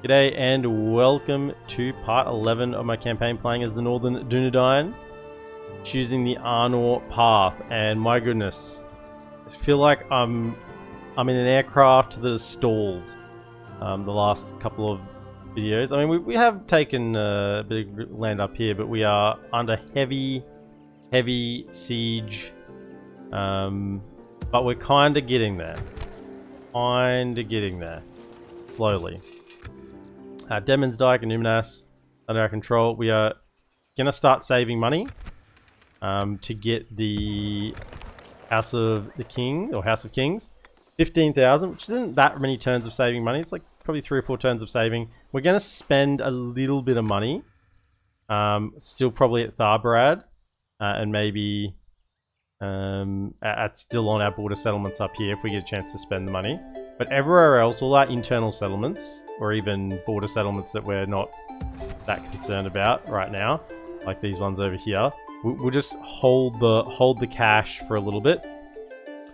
G'day and welcome to part 11 of my campaign playing as the NorthernDunedain, choosing the Arnor path, and my goodness, I feel like I'm in an aircraft that has stalled the last couple of videos. I mean, we have taken a bit of land up here, but we are under heavy siege, but we're kind of getting there. Slowly. Demons, DaC, and Numenas under our control. We are gonna start saving money to get the House of the King, or House of Kings, 15,000, which isn't that many turns of saving money. It's like probably 3 or 4 turns of saving. We're gonna spend a little bit of money, still probably at Tharbarad, and maybe still on our border settlements up here if we get a chance to spend the money. But everywhere else, all our internal settlements, or even border settlements that we're not that concerned about right now, like these ones over here, we'll just hold the cash for a little bit,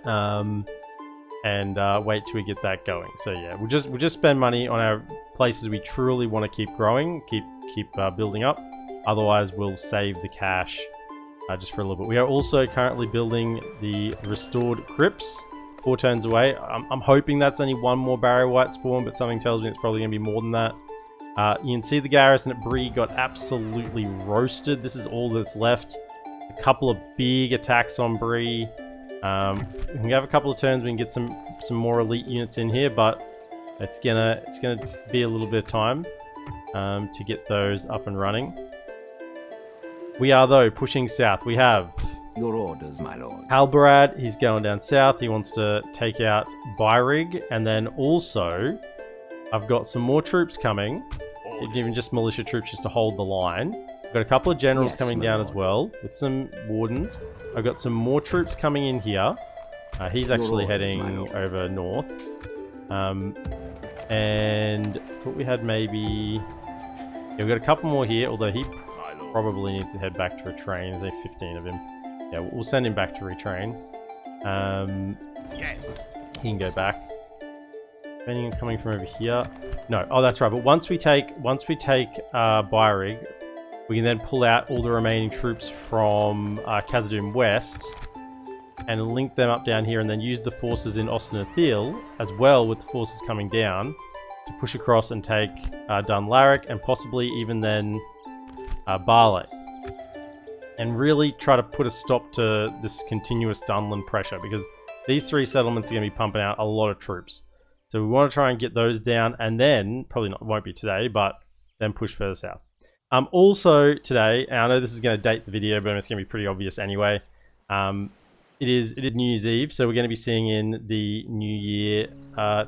and wait till we get that going. So yeah, we'll just spend money on our places we truly want to keep growing, keep building up. Otherwise, we'll save the cash just for a little bit. We are also currently building the restored crypts. 4 turns away. I'm hoping that's only 1 more barrier white spawn, but something tells me it's probably going to be more than that. You can see the garrison at Bree got absolutely roasted. This is all that's left. A couple of big attacks on Bree. We can have a couple of turns. We can get some more elite units in here, but it's gonna be a little bit of time to get those up and running. We are though pushing south. We have your orders, my lord. Halbarad, he's going down south. He wants to take out Byrig, and then also I've got some more troops coming, even just militia troops just to hold the line. I've got a couple of generals coming down as well with some wardens. I've got some more troops coming in here. He's actually heading over north. And I thought we had maybe... Yeah, we've got a couple more here, although he probably needs to head back to retrain. There's only 15 of him. Yeah, we'll send him back to retrain. Yes. He can go back. Anything coming from over here? No. Oh, that's right. But once we take Byrig, we can then pull out all the remaining troops from Khazad-dûm West and link them up down here, and then use the forces in Osnathil as well with the forces coming down to push across and take Dunland and possibly even then Barley. And really try to put a stop to this continuous Dunland pressure, because these 3 settlements are going to be pumping out a lot of troops. So we want to try and get those down, and then, probably not, won't be today, but then push further south. Also today, and I know this is going to date the video, but it's going to be pretty obvious anyway, it is New Year's Eve, so we're going to be seeing in the New Year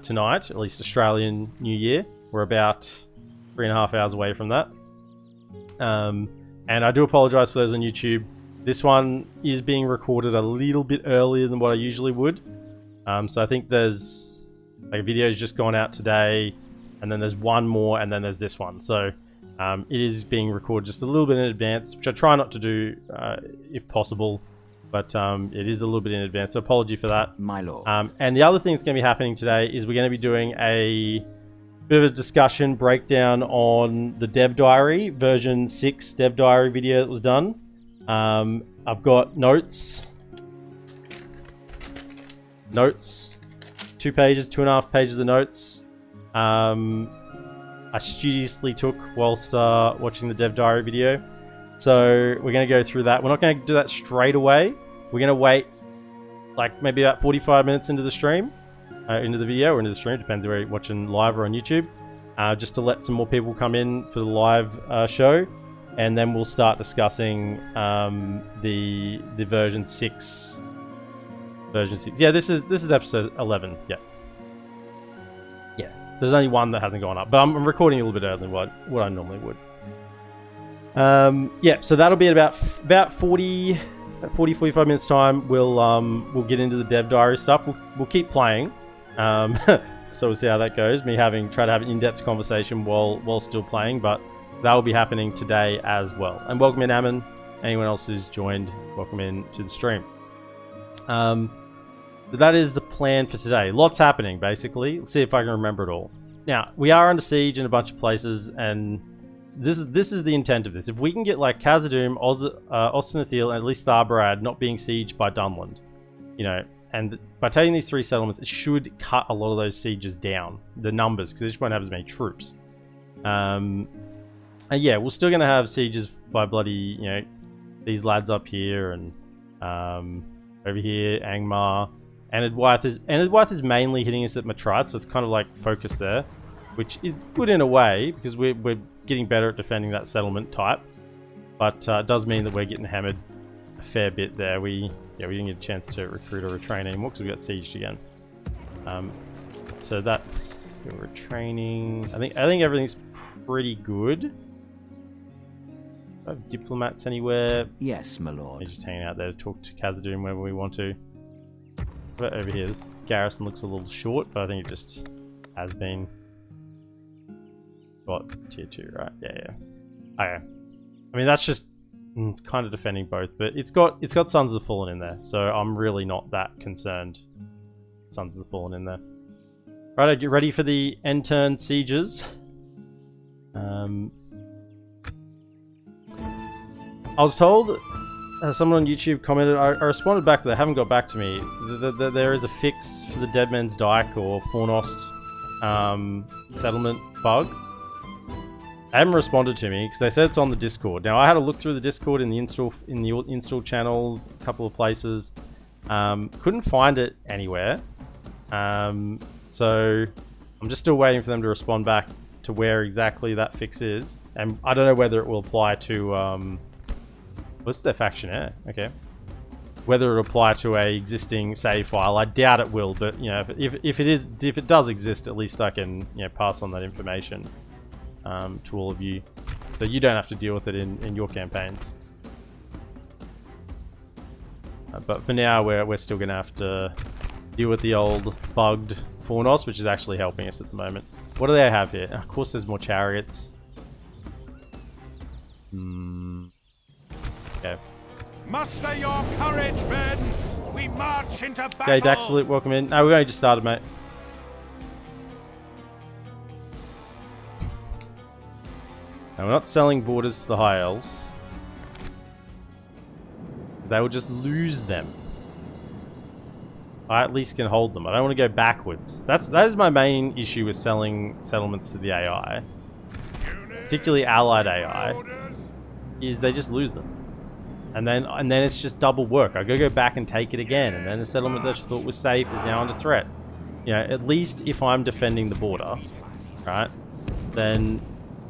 tonight, at least Australian New Year. We're about 3.5 hours away from that. And I do apologize for those on YouTube. This one is being recorded a little bit earlier than what I usually would. So I think there's like a video's just gone out today, and then there's one more, and then there's this one. So it is being recorded just a little bit in advance, which I try not to do if possible, but it is a little bit in advance. So apology for that, my lord. And the other thing that's going to be happening today is we're going to be doing a bit of a discussion breakdown on the dev diary version 6 dev diary video that was done. I've got notes, 2 pages, 2.5 pages of notes. I studiously took whilst watching the dev diary video. So we're going to go through that. We're not going to do that straight away. We're going to wait like maybe about 45 minutes into the stream. Into the video or into the stream, depends where you're watching live or on YouTube, just to let some more people come in for the live show, and then we'll start discussing the version 6. Yeah, this is episode 11. Yeah. So there's only one that hasn't gone up, but I'm recording a little bit earlier than what I normally would. Yeah, so that'll be at about 45 minutes time. We'll get into the dev diary stuff. We'll keep playing. So we'll see how that goes. Me try to have an in-depth conversation while still playing, but that will be happening today as well. And welcome in, Ammon. Anyone else who's joined, welcome in to the stream. But that is the plan for today. Lots happening, basically. Let's see if I can remember it all. now we are under siege in a bunch of places, and this is the intent of this. If we can get like Khazad-dûm, Ost-in-Athil, and at least Tharbarad not being sieged by Dunland, you know, and by taking these 3 settlements, it should cut a lot of those sieges down, the numbers, because they just won't have as many troops. And yeah, we're still going to have sieges by bloody, you know, these lads up here, and over here, Angmar. Enedwaith is mainly hitting us at Matrites, so it's kind of like focused there, which is good in a way, because we're getting better at defending that settlement type. But it does mean that we're getting hammered a fair bit there. We didn't get a chance to recruit or retrain anymore because we got sieged again. So that's retraining. I think everything's pretty good. Do I have diplomats anywhere? Yes, my lord. We're just hanging out there to talk to Khazad-dûm whenever we want to. What about over here? This garrison looks a little short, but I think it just has been. What, tier 2, right? Yeah. Okay. I mean, that's just, it's kind of defending both, but it's got Sons of the Fallen in there, so I'm really not that concerned. Sons of the Fallen in there. Right, get ready for the end turn sieges. I was told, someone on YouTube commented, I responded back, but they haven't got back to me. There is a fix for the Dead Men's Dyke or Fornost settlement bug. They haven't responded to me because they said it's on the Discord. Now I had a look through the Discord in the install channels, a couple of places. Couldn't find it anywhere. So I'm just still waiting for them to respond back to where exactly that fix is, and I don't know whether it will apply to what's their factionaire? Okay, whether it will apply to a existing save file. I doubt it will, but you know, if it does exist, at least I can, you know, pass on that information to all of you, so you don't have to deal with it in your campaigns. But for now, we're still gonna have to deal with the old bugged Fornos, which is actually helping us at the moment. What do they have here? Of course, there's more chariots. Okay. Muster your courage, men. We march into battle. Okay, DaC, welcome in. No, we've only just started, mate. Now, we're not selling borders to the High Elves, because they will just lose them. I at least can hold them. I don't want to go backwards. That is my main issue with selling settlements to the AI, particularly allied AI, is they just lose them, and then it's just double work. I go back and take it again, and then the settlement that I thought was safe is now under threat. You know, at least if I'm defending the border, right? Then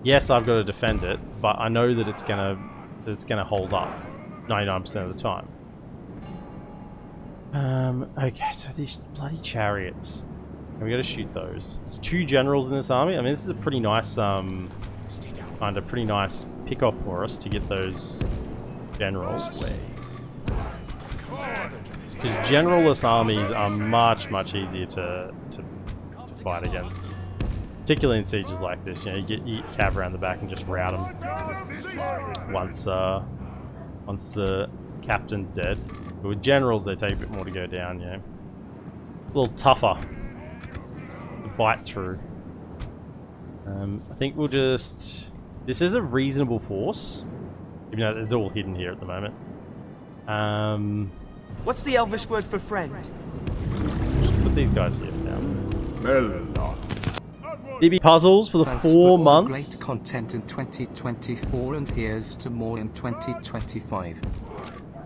yes, I've got to defend it, but I know that it's gonna hold up 99% of the time. Okay, so these bloody chariots. We gotta shoot those. It's 2 generals in this army. I mean, this is a pretty nice, kind of pretty nice pick-off for us to get those generals. Because generalless armies are much easier to fight against. Particularly in sieges like this, you know, you get cav around the back and just rout them once the captain's dead. But with generals, they take a bit more to go down, you know. A little tougher to bite through. I think we'll just... This is a reasonable force, even though it's all hidden here at the moment. What's the Elvish word for friend? Just put these guys here down. DB puzzles for the Thanks 4 for all months. Great content in 2024, and here's to more in 2025.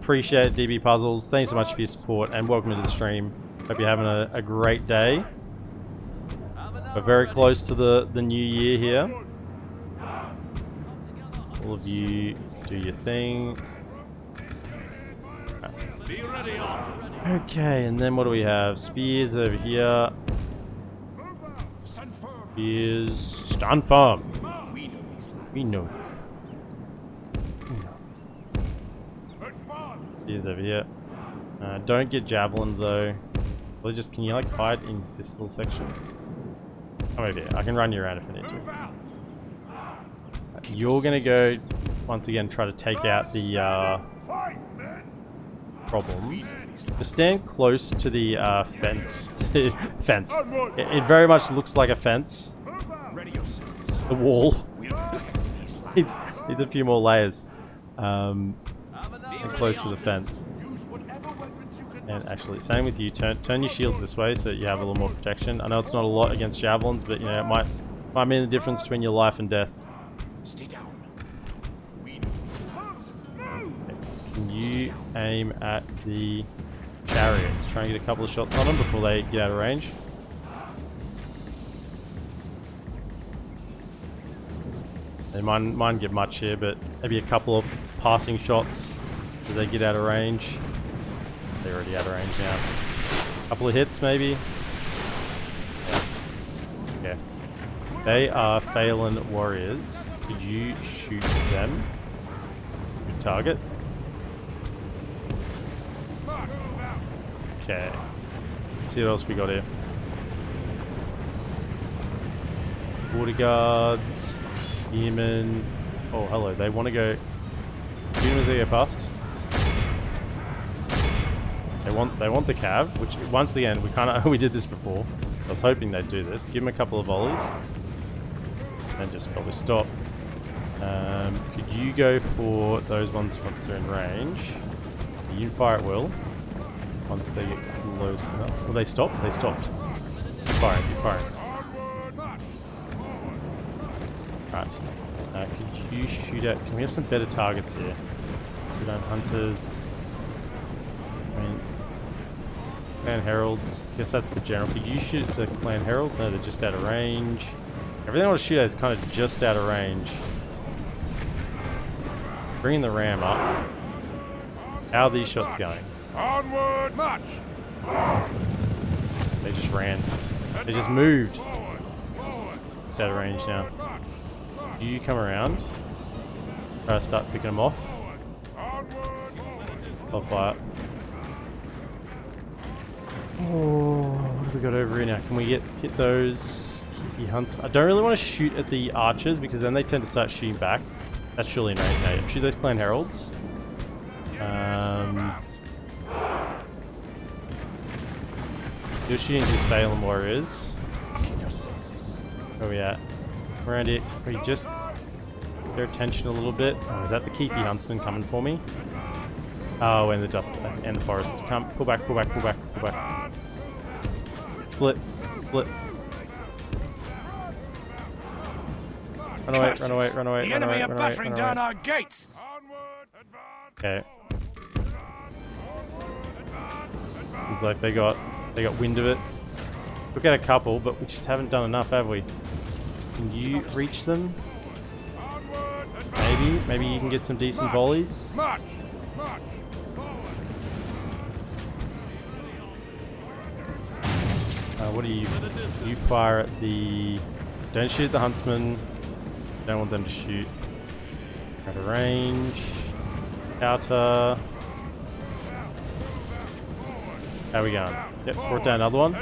Appreciate it, DB Puzzles. Thanks so much for your support, and welcome to the stream. Hope you're having a great day. We're very close to the new year here. All of you do your thing. Okay, and then what do we have? Spears over here. Spears. Stand firm. We know this. Spears over here. Don't get javelin though. Well, just, can you like hide in this little section? Come over here. I can run you around if I need to. You're gonna go once again try to take out the problems. Just stand close to the fence. Fence. It very much looks like a fence. the wall. It's a few more layers. And close to the fence. And actually, same with you. Turn your shields this way so you have a little more protection. I know it's not a lot against javelins, but you know it might mean the difference between your life and death. Stay down. Can you aim at the chariots? Try and get a couple of shots on them before they get out of range. They might get much here, but maybe a couple of passing shots as they get out of range. They're already out of range now. Couple of hits, maybe. Yeah. Okay. They are Phelan warriors. Could you shoot them? Good target. Okay. Let's see what else we got here. Border guards. Spearmen. Oh, hello. They want to go. Spearmen as they go past. They want the cav, which once again we did this before. I was hoping they'd do this. Give them a couple of volleys, and just probably stop. Could you go for those ones once they're in range? You can fire at will. Once they get close enough. Will they stop? They stopped. Keep firing. Keep firing. Right. Could you shoot at? Can we have some better targets here? Shoot on hunters. I mean, Clan Heralds. I guess that's the general. Could you shoot the Clan Heralds? No, they're just out of range. Everything I want to shoot at is kind of just out of range. Bringing the ram up. How are these shots going? Onward, march! They just ran. They just moved. It's out of range now. You come around. Try to start picking them off. I'll fire. Oh, what have we got over here now? Can we hit those Kifi huntsmen? I don't really want to shoot at the archers because then they tend to start shooting back. That's surely an range. Shoot those Clan Heralds. You're shooting these Phelan warriors. Where are we at? Around it. We just their attention a little bit. Oh, is that the Kifi huntsman coming for me? Oh, and the dust and the forest has come. Pull back, pull back, pull back, pull back. Split, split. Run away, run away, run away, The run enemy away, are run away, battering run down away. our gates. Okay. Seems like they got wind of it. Look at a couple, but we just haven't done enough, have we? Can you reach them? Maybe you can get some decent volleys. March! March! What do you fire at the... Don't shoot the huntsman. Don't want them to shoot. Out of range. Outer. How are we going? Yep, brought down another one.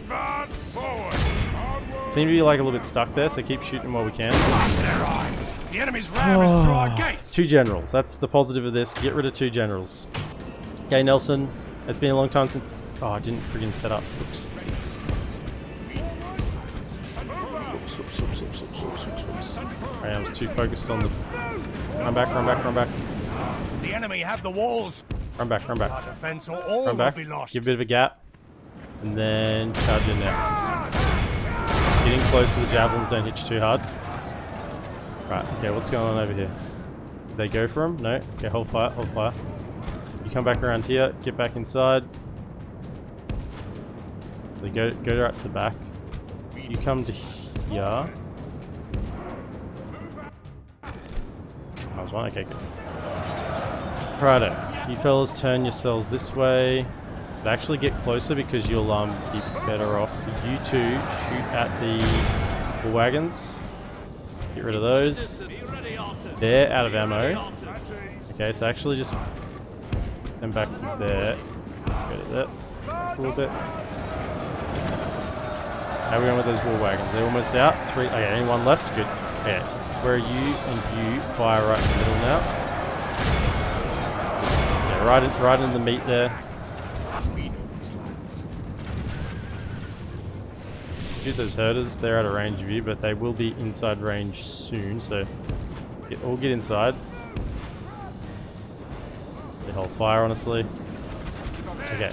Seem to be like a little bit stuck there, so keep shooting while we can. Blast their eyes! The enemy's ram is through our gates! 2 generals. That's the positive of this. Get rid of 2 generals. Okay, Nelson. It's been a long time since... Oh, I didn't friggin' set up. Oops. Oops. I was too focused on the... Run back, run back, run back. The enemy have the walls. Run back, run back. Our defense or all Run will back. be lost. Give a bit of a gap. And then charge in there. Getting close to the javelins, don't hitch too hard. Right, okay, what's going on over here? Did they go for him? No? Okay, hold fire, hold fire. You come back around here, get back inside. They go right to the back. You come to here. That was one, okay, good. Righto, you fellas turn yourselves this way. But actually get closer because you'll be better off. You two shoot at the bull wagons. Get rid of those. They're out of ammo. Okay, so actually just them back to there. Go to that a little bit. How are we going with those war wagons? They're almost out. 3. Okay, anyone left? Good. Okay, where are you? And you fire right in the middle now. Yeah, right in the meat there. shoot those herders. They're out of range of you, but they will be inside range soon, so all get inside. They hold fire, honestly. Okay.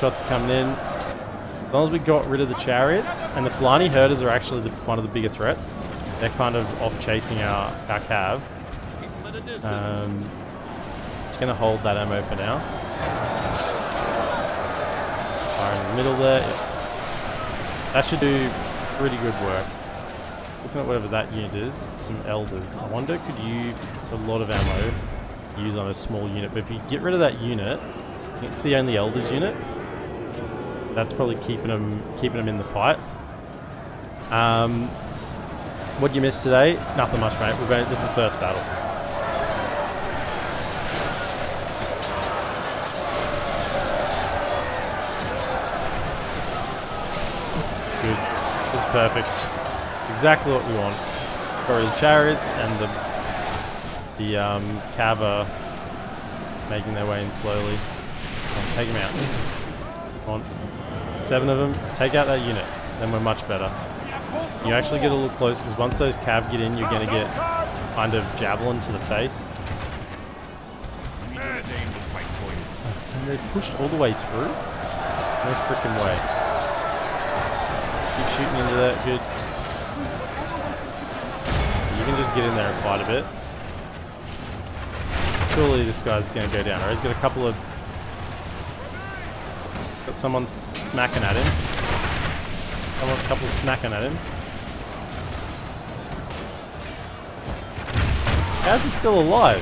Shots are coming in. As long as we got rid of the chariots, and the Fulani herders are actually one of the bigger threats. They're kind of off chasing our cav. Just going to hold that ammo for now. Fire in the middle there. That should do pretty good work. Looking at whatever that unit is, some elders. I wonder, could you... It's a lot of ammo to use on a small unit, but if you get rid of that unit, I think it's the only elders unit. That's probably keeping them in the fight. What'd you miss today? Nothing much, mate. This is the first battle. Good. This is perfect. Exactly what we want. Got rid of the chariots and the cav are making their way in slowly. Come on, take them out. Come on. 7 of them. Take out that unit. Then we're much better. You actually get a little closer because once those cav get in, you're going to get kind of javelin to the face. And they pushed all the way through? No freaking way. Keep shooting into that. Good. You can just get in there and fight a bit. Surely this guy's going to go down. Or he's got a couple of... Got someone smacking at him. A couple smacking at him. How's he still alive?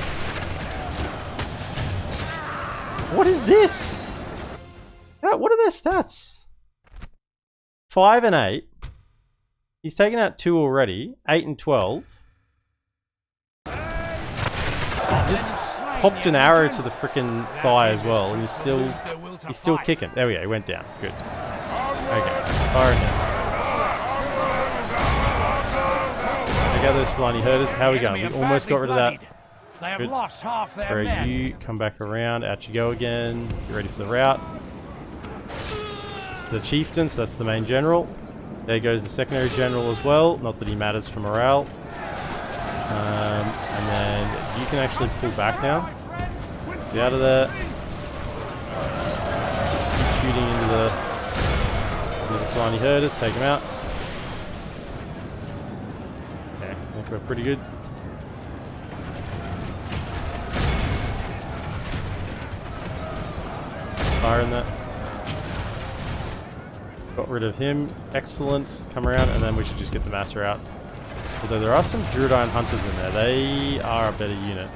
What is this? What are their stats? 5 and 8. He's taken out 2 already. 8 and 12. Just popped an arrow to the frickin' thigh as well, and he's still kicking. There we go. He went down. Good. Okay. Fire him. Take out those Fulani herders. How are we going? We almost got rid of that. They have lost half their Greg, men. you come back around. Out you go again. Get ready for the rout. It's the chieftain, so that's the main general. There goes the secondary general as well. Not that he matters for morale. And then you can actually pull back now. Get out of there. Keep shooting into the Fulani herders. Take them out. Okay, I think we're pretty good. Fire in that. Got rid of him. Excellent. Come around, and then we should just get the master out. Although there are some Dunedain hunters in there. They are a better unit.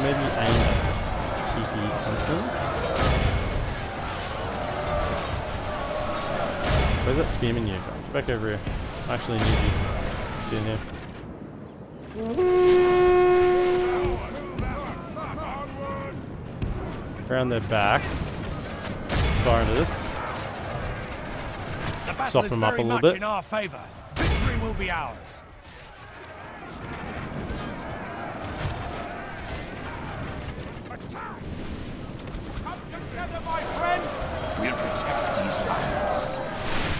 Maybe aim at TP huntsman. Where's that spearman unit going? Get back over here. I actually need you. Get in here. Around their back. Fire into this. Soften them up a little bit. In our favor. Victory will be ours. Come together, my friends. We'll protect these lands.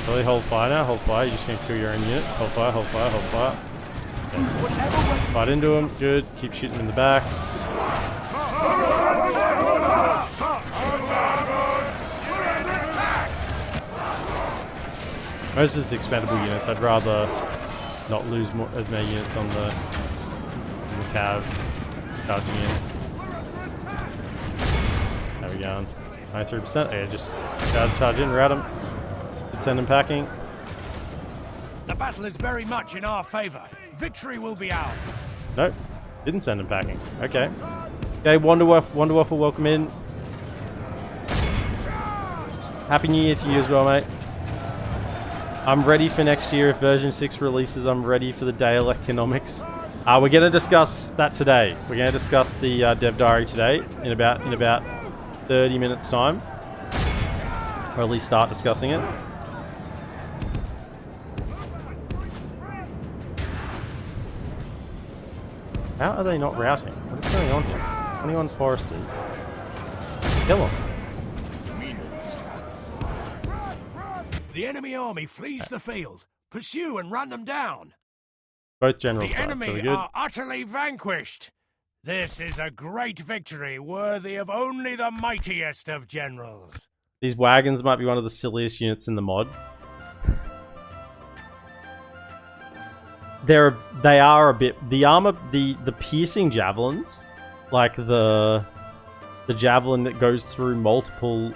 Really hold fire now. Hold fire. You're just going to kill your own units. Hold fire, hold fire, hold fire. Okay. Fight into them. Good. Keep shooting in the back. Most of this expendable units. I'd rather not lose as many units on the cav charging in. There we go. 93%. Okay, just charge in, rout them. Send them packing. The battle is very much in our favor. Victory will be ours. Nope. Didn't send them packing. Okay. Okay, Wanderwaffle, welcome in. Happy New Year to you as well, mate. I'm ready for next year. If version 6 releases, I'm ready for the Dale economics. We're going to discuss that today. We're going to discuss the dev diary today in about 30 minutes time. Or at least start discussing it. How are they not routing? What is going on here? 21 foresters. Kill them. The enemy army flees the field. Pursue and run them down. Both generals The died, so we're enemy good. are utterly vanquished. This is a great victory worthy of only the mightiest of generals. These wagons might be one of the silliest units in the mod. They are a bit, the armor, the piercing javelins, like the javelin that goes through multiple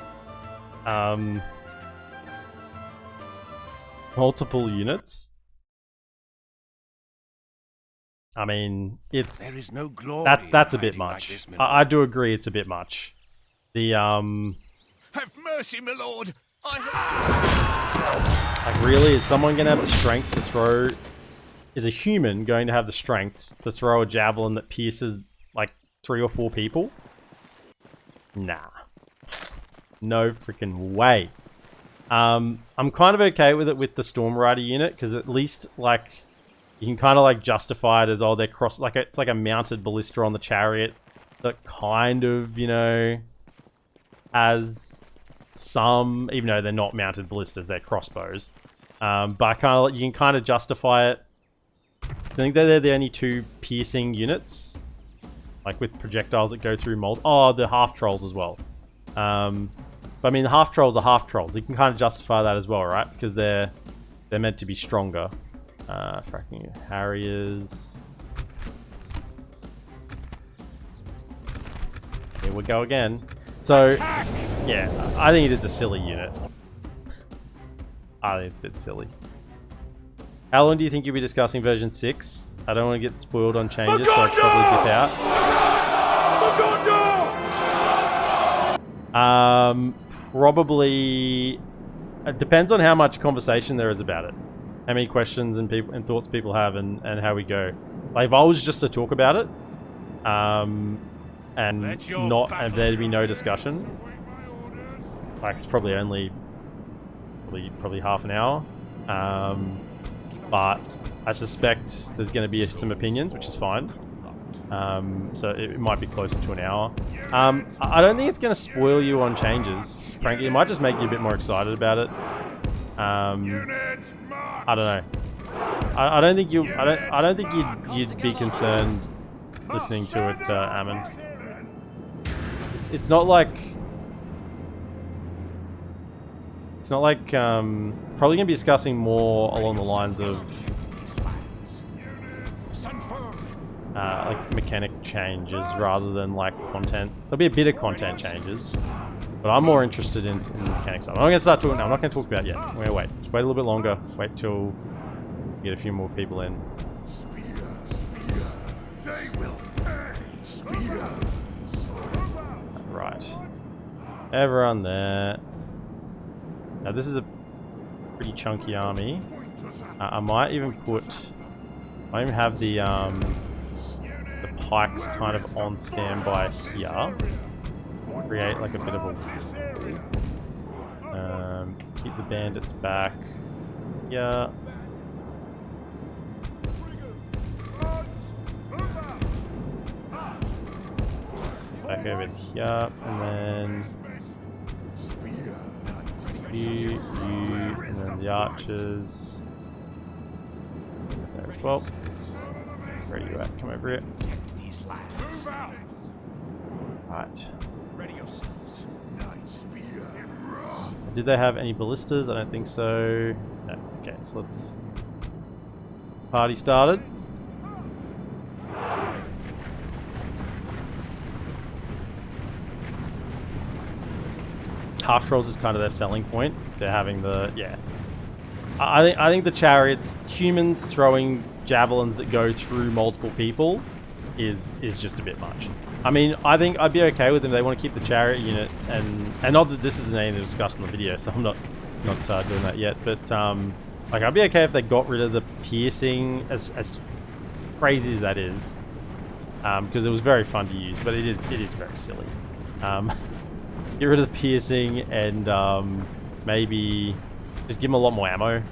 units. I mean, it's There is no glory that's a in bit fighting much. like this, my lord. I do agree, it's a bit much. The Have mercy, my lord. like, really, is someone gonna have the strength to throw? Is a human going to have the strength to throw a javelin that pierces like 3 or 4 people? Nah. No freaking way. I'm kind of okay with it with the Storm Rider unit, because at least, like, you can kind of, like, justify it as, oh, they're cross... Like, it's like a mounted ballista on the chariot that kind of, you know, has some... Even though they're not mounted ballistas, they're crossbows. But you can kind of justify it. So I think that they're the only 2 piercing units. Like, with projectiles that go through Oh, the half-trolls as well. But I mean, the half-trolls are half-trolls. You can kind of justify that as well, right? Because they're meant to be stronger. Fracking Harriers. Here we go again. So, yeah, I think it is a silly unit. I think it's a bit silly. How long do you think you'll be discussing version 6? I don't want to get spoiled on changes, so I'll probably dip out. Probably... It depends on how much conversation there is about it. How many questions and thoughts people have, and how we go. Like, if I was just to talk about it, and there to be no discussion, like, it's probably only probably half an hour. But I suspect there's going to be some opinions, which is fine. So it might be closer to an hour. I don't think it's going to spoil you on changes. Frankly, it might just make you a bit more excited about it. I don't know. I don't think you'd be concerned listening to it, Ammon. It's not like probably gonna be discussing more along the lines of like mechanic changes rather than like content. There'll be a bit of content changes, but I'm more interested in the mechanic side. I'm not gonna start talking now. I'm not gonna talk about it yet. I'm gonna wait. Just wait a little bit longer. Wait till we get a few more people in. They will pay. Right. Everyone there. Now this is a pretty chunky army. I might even have the pikes kind of on standby here. Create like a bit of a keep the bandits back. Yeah. Back over here, and then you, and then the archers there as well. Where are you at? Come over here. Right. Did they have any ballistas? I don't think so. No. Okay, so let's... Party started. Half trolls is kind of their selling point. They're having the... Yeah. I think the chariots, humans throwing javelins that go through multiple people is just a bit much. I mean, I think I'd be okay with them. They want to keep the chariot unit, and not that this isn't anything discussed in the video, so I'm not doing that yet. But like, I'd be okay if they got rid of the piercing, as crazy as that is, because it was very fun to use, but it is very silly. Get rid of the piercing and maybe just give them a lot more ammo.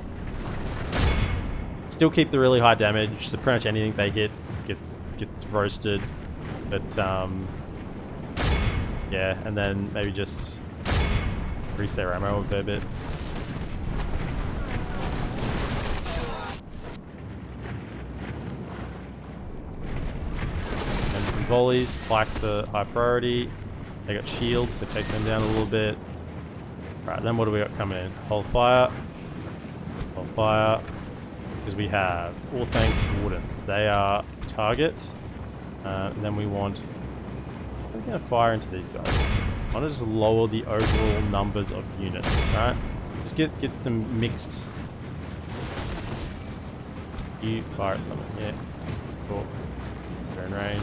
Still keep the really high damage, so pretty much anything they hit gets roasted. But yeah, and then maybe just increase their ammo a fair bit. volleys. Pikes are high priority. They got shields, so take them down a little bit. Right, then what do we got coming in? Hold fire. Hold fire. Because we have Orthanc Wardens. They are target. And then we want... We're going to fire into these guys. I want to just lower the overall numbers of units, right? Just get some mixed... You fire at something, yeah. Cool. They're in range.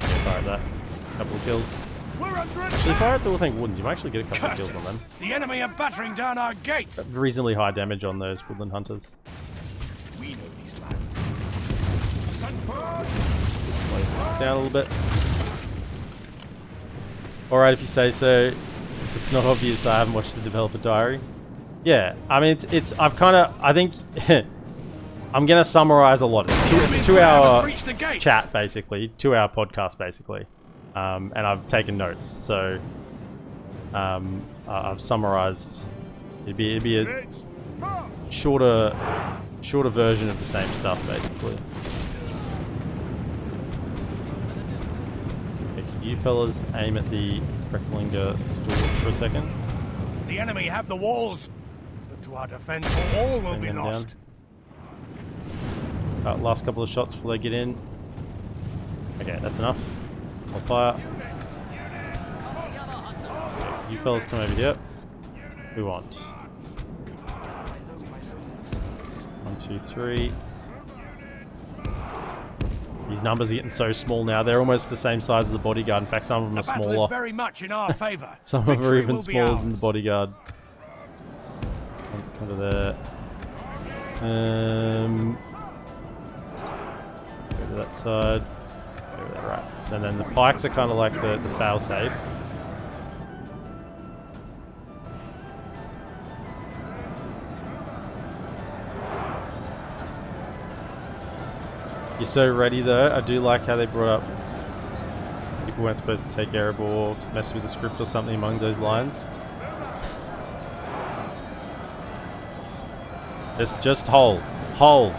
Yeah, fire at that. Couple of kills. Actually, fire at the Orthanc Wardens. You might actually get a couple of kills on them. The enemy are battering down our gates. Reasonably high damage on those Woodland Hunters. We know these lands. Stand firm. Slow things down a little bit. Alright, if you say so. If it's not obvious, I haven't watched the developer diary. Yeah, I mean, I've kind of, I think, I'm going to summarize a lot. It's a 2-hour chat, basically. 2-hour podcast, basically. And I've taken notes, so I've summarized. It'd be a shorter version of the same stuff, basically. Okay, could you fellas aim at the Frecklinger stores for a second? The enemy have the walls, but to our defense, all will be lost. Last couple of shots before they get in. Okay, that's enough. I'll fire. Okay, you fellas come over here. We want 1, 2, 3. These numbers are getting so small now. They're almost the same size as the bodyguard. In fact, some of them are smaller. Very much in our favor. Some of them are even smaller than the bodyguard. Come to there. Go to that side. Over there, right. And then the pikes are kind of like the fail-safe. You're so ready though. I do like how they brought up people weren't supposed to take Erebor, mess with the script or something among those lines. Just hold. Hold.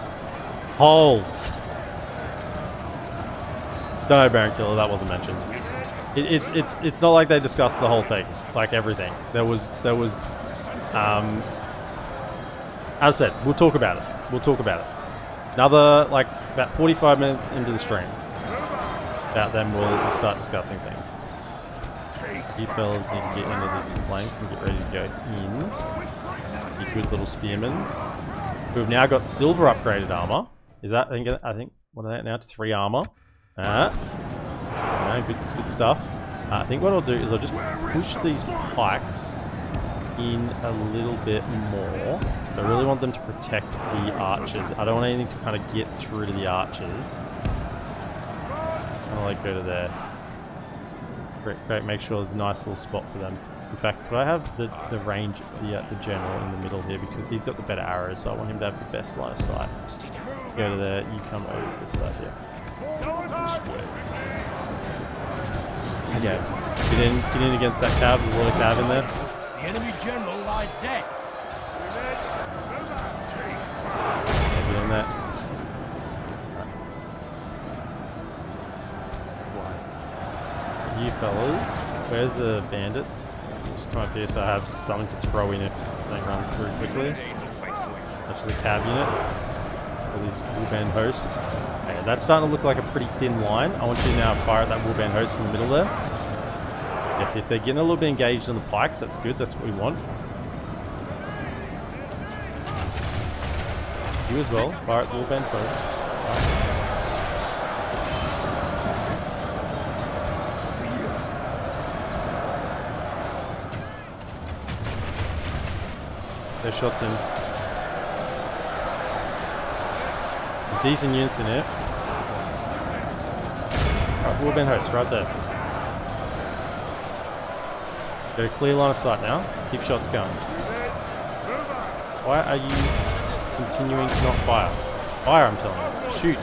Hold. Don't know, Baron Killer, that wasn't mentioned. It's not like they discussed the whole thing, like everything. There was as I said, we'll talk about it. We'll talk about it. Another, like, about 45 minutes into the stream. About then we'll start discussing things. You fellas need to get into these flanks and get ready to go in. You good little spearmen. We've now got silver upgraded armor. Is that, I think, what are they now? To 3 armor. Good stuff. I think what I'll do is I'll just push these pikes in a little bit more. So I really want them to protect the archers. I don't want anything to kind of get through to the archers. Kind of like go to there. Great, make sure there's a nice little spot for them. In fact, could I have the range, the general in the middle here, because he's got the better arrows, so I want him to have the best line of sight. Go to there, you come over to this side here. Okay, get in against that cab. There's a lot of cab in there. The enemy general lies dead. Get in there. Right. You fellas, where's the bandits? Just come up here so I have something to throw in if something runs through quickly. Such as a cab unit. For these warband hosts. Okay, that's starting to look like a pretty thin line. I want you to now fire at that warband host in the middle there. Yes, if they're getting a little bit engaged on the pikes, that's good. That's what we want. You as well. Fire at the warband host. Their shots in. Decent units in here. Alright, warband host, right there. Got a clear line of sight now. Keep shots going. Why are you continuing to not fire? Fire, I'm telling you. Shoot.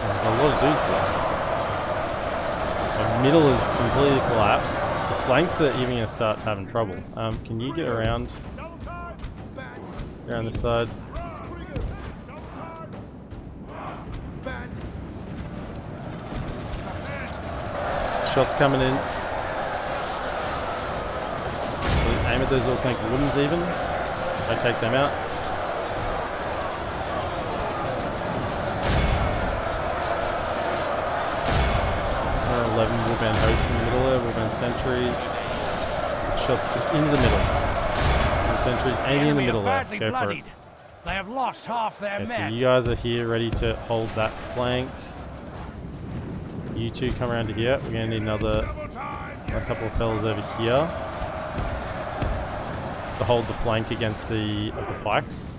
There's a lot of dudes there. The middle is completely collapsed. The flanks are even going to start having trouble. Can you get around Around this side. Shots coming in. Aim at those little tank woodens even. Don't take them out. There are 11 warband hosts in the middle there, warband sentries. Shots just into the middle. And sentries aiming in the middle there. Go for it. They have lost half their Okay, so men. you guys are here ready to hold that flank. You two come around to here. We're going to need a couple of fellas over here to hold the flank against the pikes.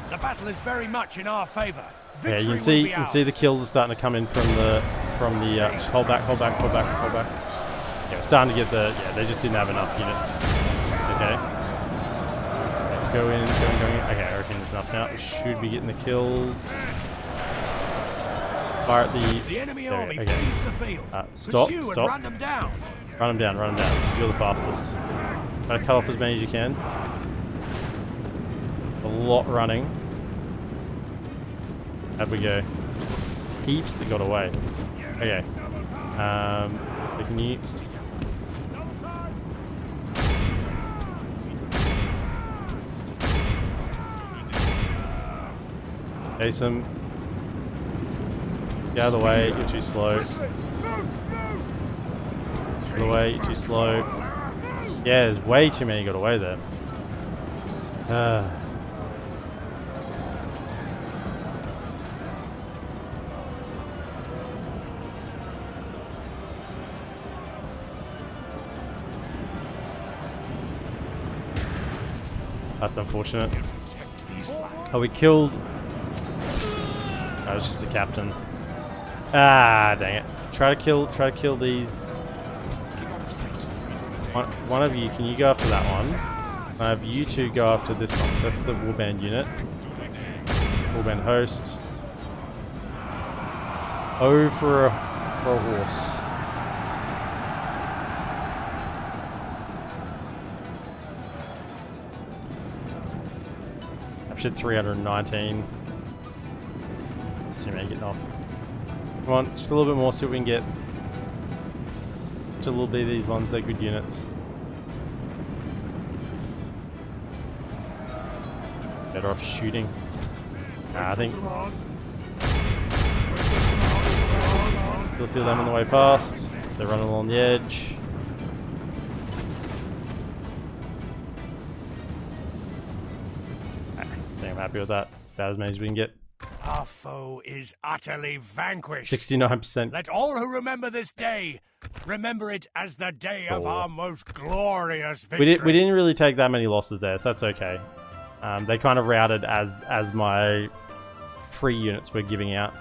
The battle is very much in our favor. Yeah, you Victory can see the kills are starting to come in from the just hold back. Yeah, we're starting to get they just didn't have enough units. Okay. Go in. Okay, I reckon it's enough now. We should be getting the kills. Fire at The enemy army flees the field. Stop. Pursue and run them down. Run them down. You're the fastest. Try to cut off as many as you can. A lot running. How'd we go? It's heaps that got away. Okay. So can you... Jason. Get out of the way, you're too slow. Get out of the way, you're too slow. Yeah, there's way too many got away there. That's unfortunate. Oh, we killed... That was just a captain. Ah, dang it. Try to kill these... One of you, can you go after that one? I have you two go after this one. That's the warband unit. Warband host. Oh, for a horse. Captured 319. That's too many getting off. Come on, just a little bit more, see what we can get. Just a little bit of these ones, they're good units. Better off shooting. I think. Still feel them on the way past. So they're running along the edge. I think I'm happy with that. It's about as many as we can get. Our foe is utterly vanquished. 69%. Let all who remember this day remember it as the day of our most glorious victory. We didn't really take that many losses there, so that's okay. They kind of routed as my free units were giving out.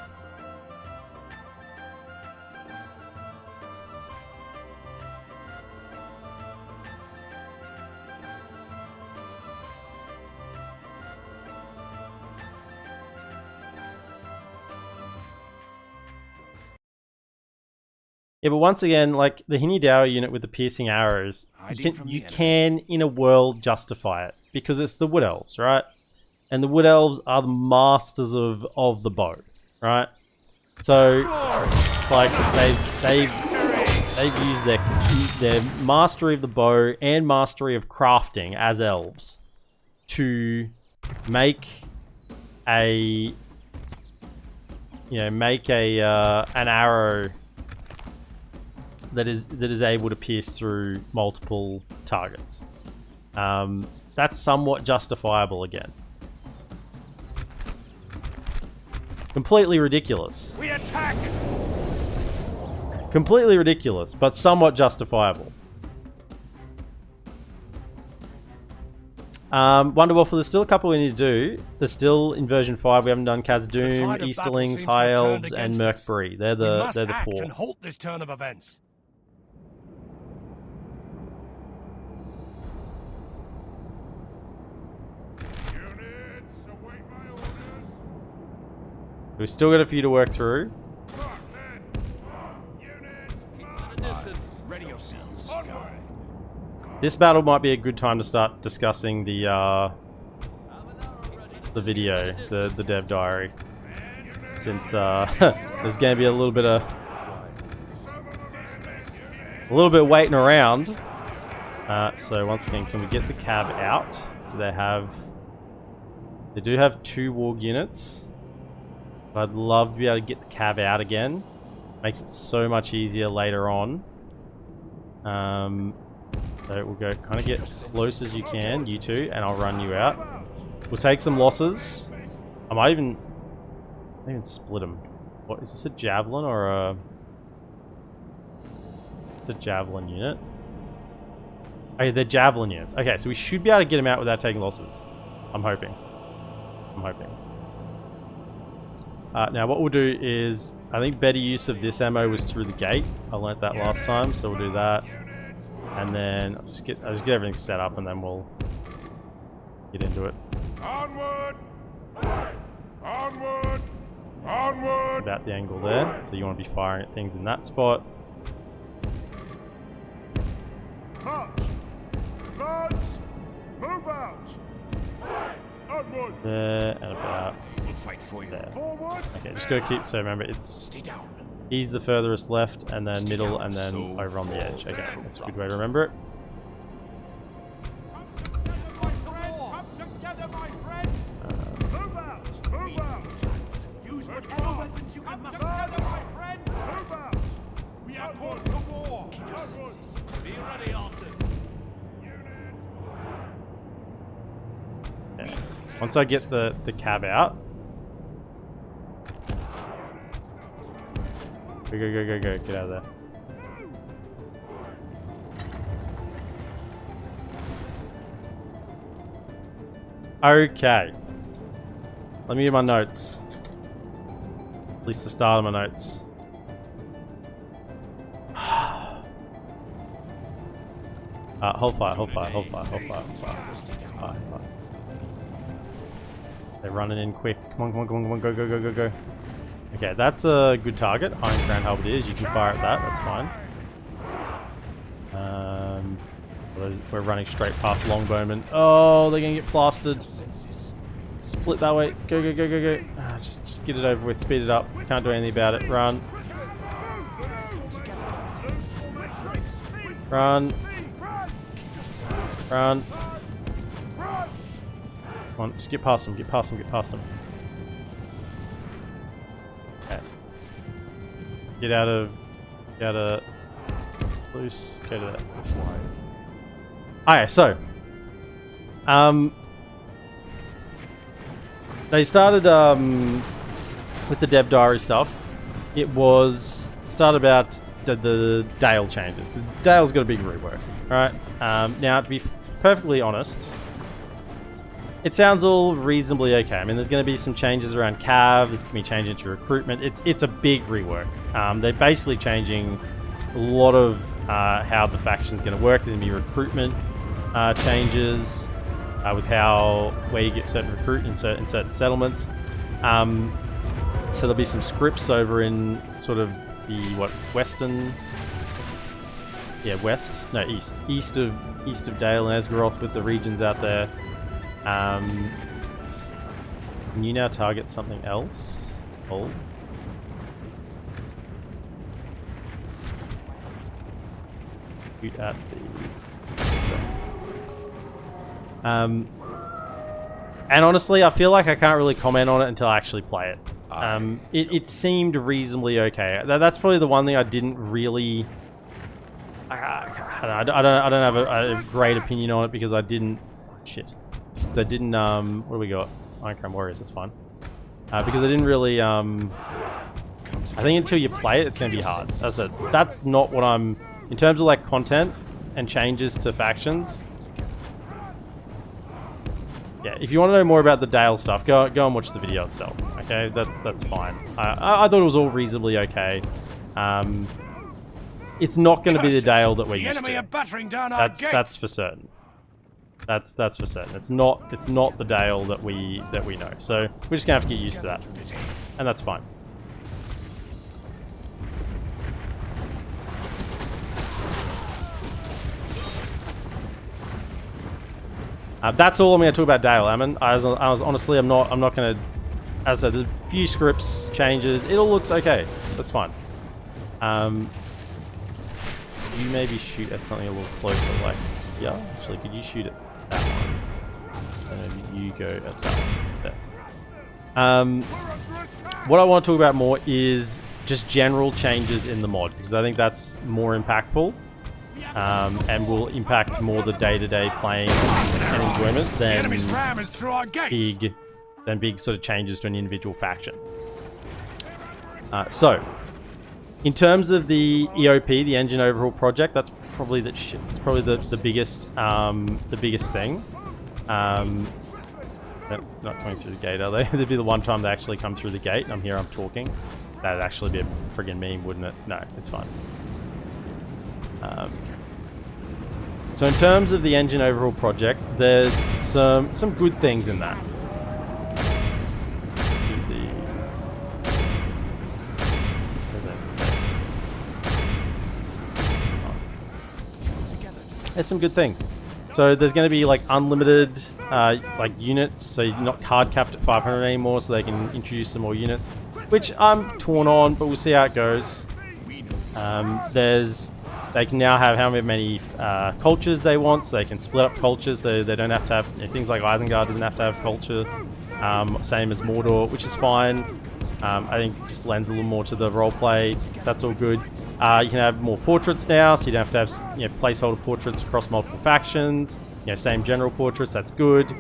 Yeah, but once again, like the Hinidao unit with the piercing arrows, you can in a world justify it because it's the Wood Elves, right? And the Wood Elves are the masters of the bow, right? So it's like they've used their mastery of the bow and mastery of crafting as elves to make an arrow that is able to pierce through multiple targets. That's somewhat justifiable again. Completely ridiculous. We attack! Completely ridiculous, but somewhat justifiable. Wonderwolf, there's still a couple we need to do. There's still in version 5 we haven't done Khazad-dûm, Easterlings, High Elves, and Merkbury. They're the four. And halt this turn of events. We've still got a few to work through. Ready your This battle might be a good time to start discussing the video, the dev diary, since there's going to be a little bit waiting around. So once again, can we get the cab out? Do they have? They do have 2 warg units. But I'd love to be able to get the cab out again. Makes it so much easier later on. So we'll go kind of get close as you can, you two, and I'll run you out. We'll take some losses. I might even split them. What is this, a javelin or a? It's a javelin unit. Okay, they're javelin units. Okay, so we should be able to get them out without taking losses. I'm hoping. Now what we'll do is, I think better use of this ammo was through the gate. I learnt that last time, so we'll do that. And then I'll just get everything set up, and then we'll get into it. Onward! Onward! Onward! It's about the angle there, so you want to be firing at things in that spot. March! Lads! Move out! Onward! There, and about We'll fight for you. there. Forward! Okay, just go keep, so remember, it's Stay down. he's the furthest left, and then middle, and then over on the edge. Okay, that's a good way to remember it. Move out! Move out! Use whatever weapons you can muster. My friends! Move out! We are called to war! Keep your senses. Be ready, archers. Okay. Once I get the cab out. Go, get out of there. Okay. Let me get my notes. At least the start of my notes. Hold fire. They're running in quick. Come on, go. Okay, that's a good target. Iron Crown Halberdiers, you can fire at that, that's fine. We're running straight past Longbowmen. Oh, they're gonna get plastered. Split that way. Go. Just get it over with, speed it up. Can't do anything about it. Run. Come on, just get past them, Okay. Get out of loose, go to that. Alright, so they started with the dev diary stuff. It was started about the Dale changes, because Dale's got a big rework. Alright, now to be perfectly honest, it sounds all reasonably okay. I mean, there's going to be some changes around cav, there's going to be changes to recruitment. It's a big rework. They're basically changing a lot of how the faction's going to work. There's going to be recruitment changes with where you get certain recruit in certain settlements. So there'll be some scripts over in sort of the western, east of Dale and Esgaroth, with the regions out there. Can you now target something else? Hold. Shoot at the... And honestly, I feel like I can't really comment on it until I actually play it. It seemed reasonably okay. That's probably the one thing I didn't really... I don't have a great opinion on it, because I didn't... Shit. So I didn't, what do we got? Ironcrown Warriors, that's fine. Because I didn't really, I think until you play it, it's going to be hard. That's not what I'm, in terms of like content and changes to factions. Yeah, if you want to know more about the Dale stuff, go and watch the video itself. Okay, that's fine. I thought it was all reasonably okay. It's not going to be the Dale that we're used to. That's for certain. That's for certain. It's not the Dale that we know. So we're just gonna have to get used to that, and that's fine. That's all I'm going to talk about Dale, Ammon. I was honestly, I'm not going to. As I said, there's a few scripts changes. It all looks okay. That's fine. You maybe shoot at something a little closer, like yeah. Actually, could you shoot at that one? And maybe you go at that one. There. What I want to talk about more is just general changes in the mod, because I think that's more impactful. And will impact more the day-to-day playing and enjoyment than big sort of changes to an individual faction. So, in terms of the EOP, the engine overhaul project, that's probably the biggest thing. They're not coming through the gate, are they? That'd be the one time they actually come through the gate. I'm here, I'm talking. That'd actually be a friggin' meme, wouldn't it? No, it's fine. So in terms of the engine overhaul project, there's some good things in that. There's some good things. So there's going to be like unlimited like units, so you're not card capped at 500 anymore, so they can introduce some more units, which I'm torn on, but we'll see how it goes. They can now have how many cultures they want, so they can split up cultures, so they don't have to have things like Isengard doesn't have to have culture, same as Mordor, which is fine. I think it just lends a little more to the roleplay. That's all good. You can have more portraits now, so you don't have to have placeholder portraits across multiple factions. Same general portraits. That's good. You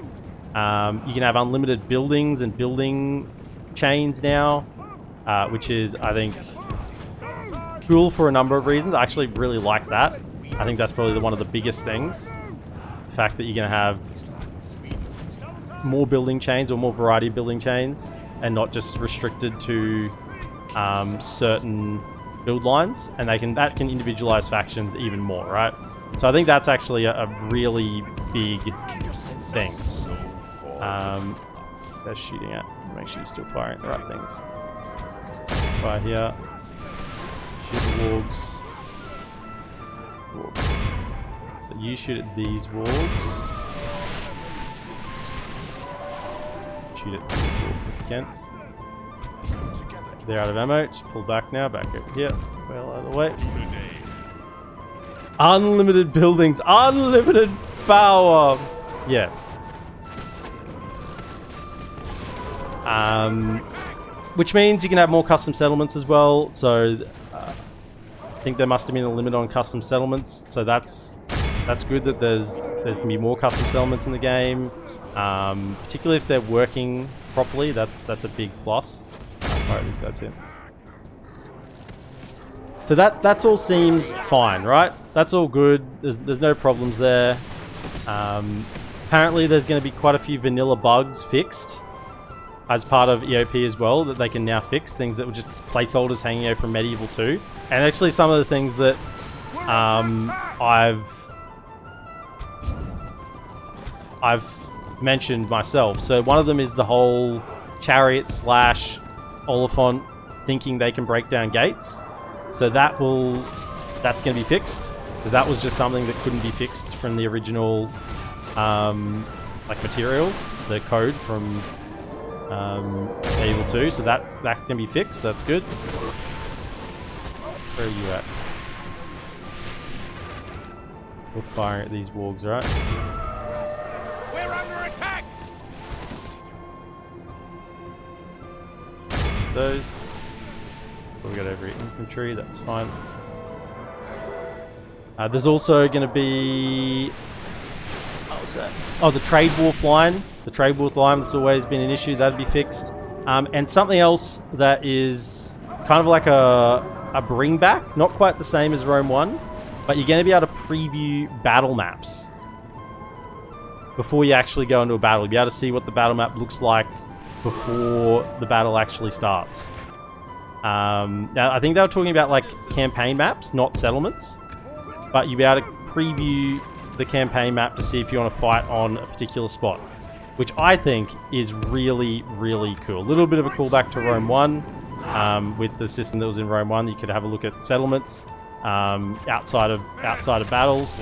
can have unlimited buildings and building chains now, which is, I think, cool for a number of reasons. I actually really like that. I think that's probably one of the biggest things. The fact that you're going to have more building chains or more variety of building chains and not just restricted to certain build lines, and that can individualize factions even more, right? So I think that's actually a really big thing. They're shooting at. Make sure you're still firing at the right things. Fire here. Shoot the wargs. So you shoot at these wargs. Shoot at these wargs if you can. They're out of ammo. Just pull back now. Back over here. Well, out of the way. Unlimited buildings. Unlimited power. Yeah. Which means you can have more custom settlements as well. So I think there must have been a limit on custom settlements. So that's good that there's going to be more custom settlements in the game. Particularly if they're working properly. That's a big plus. Alright, these guys here. So that's all seems fine, right? That's all good. There's no problems there. Apparently there's going to be quite a few vanilla bugs fixed as part of EOP as well that they can now fix. Things that were just placeholders hanging out from Medieval 2. And actually some of the things that I've mentioned myself. So one of them is the whole chariot / Oliphant thinking they can break down gates. So that's going to be fixed, because that was just something that couldn't be fixed from the original material, the code from Medieval 2. So that's going to be fixed. So that's good. Where are you at? We're firing at these wargs, right? We're under attack. Those. We got over infantry, that's fine. There's also going to be... What was that? Oh, the trade wharf line. The trade wharf line that's always been an issue. That'd be fixed. And something else that is kind of like a bring back. Not quite the same as Rome 1. But you're going to be able to preview battle maps before you actually go into a battle. You'll be able to see what the battle map looks like before the battle actually starts. Now, I think they were talking about like campaign maps, not settlements. But you'll be able to preview the campaign map to see if you want to fight on a particular spot, which I think is really, really cool. A little bit of a callback to Rome 1. With the system that was in Rome 1, you could have a look at settlements outside of battles.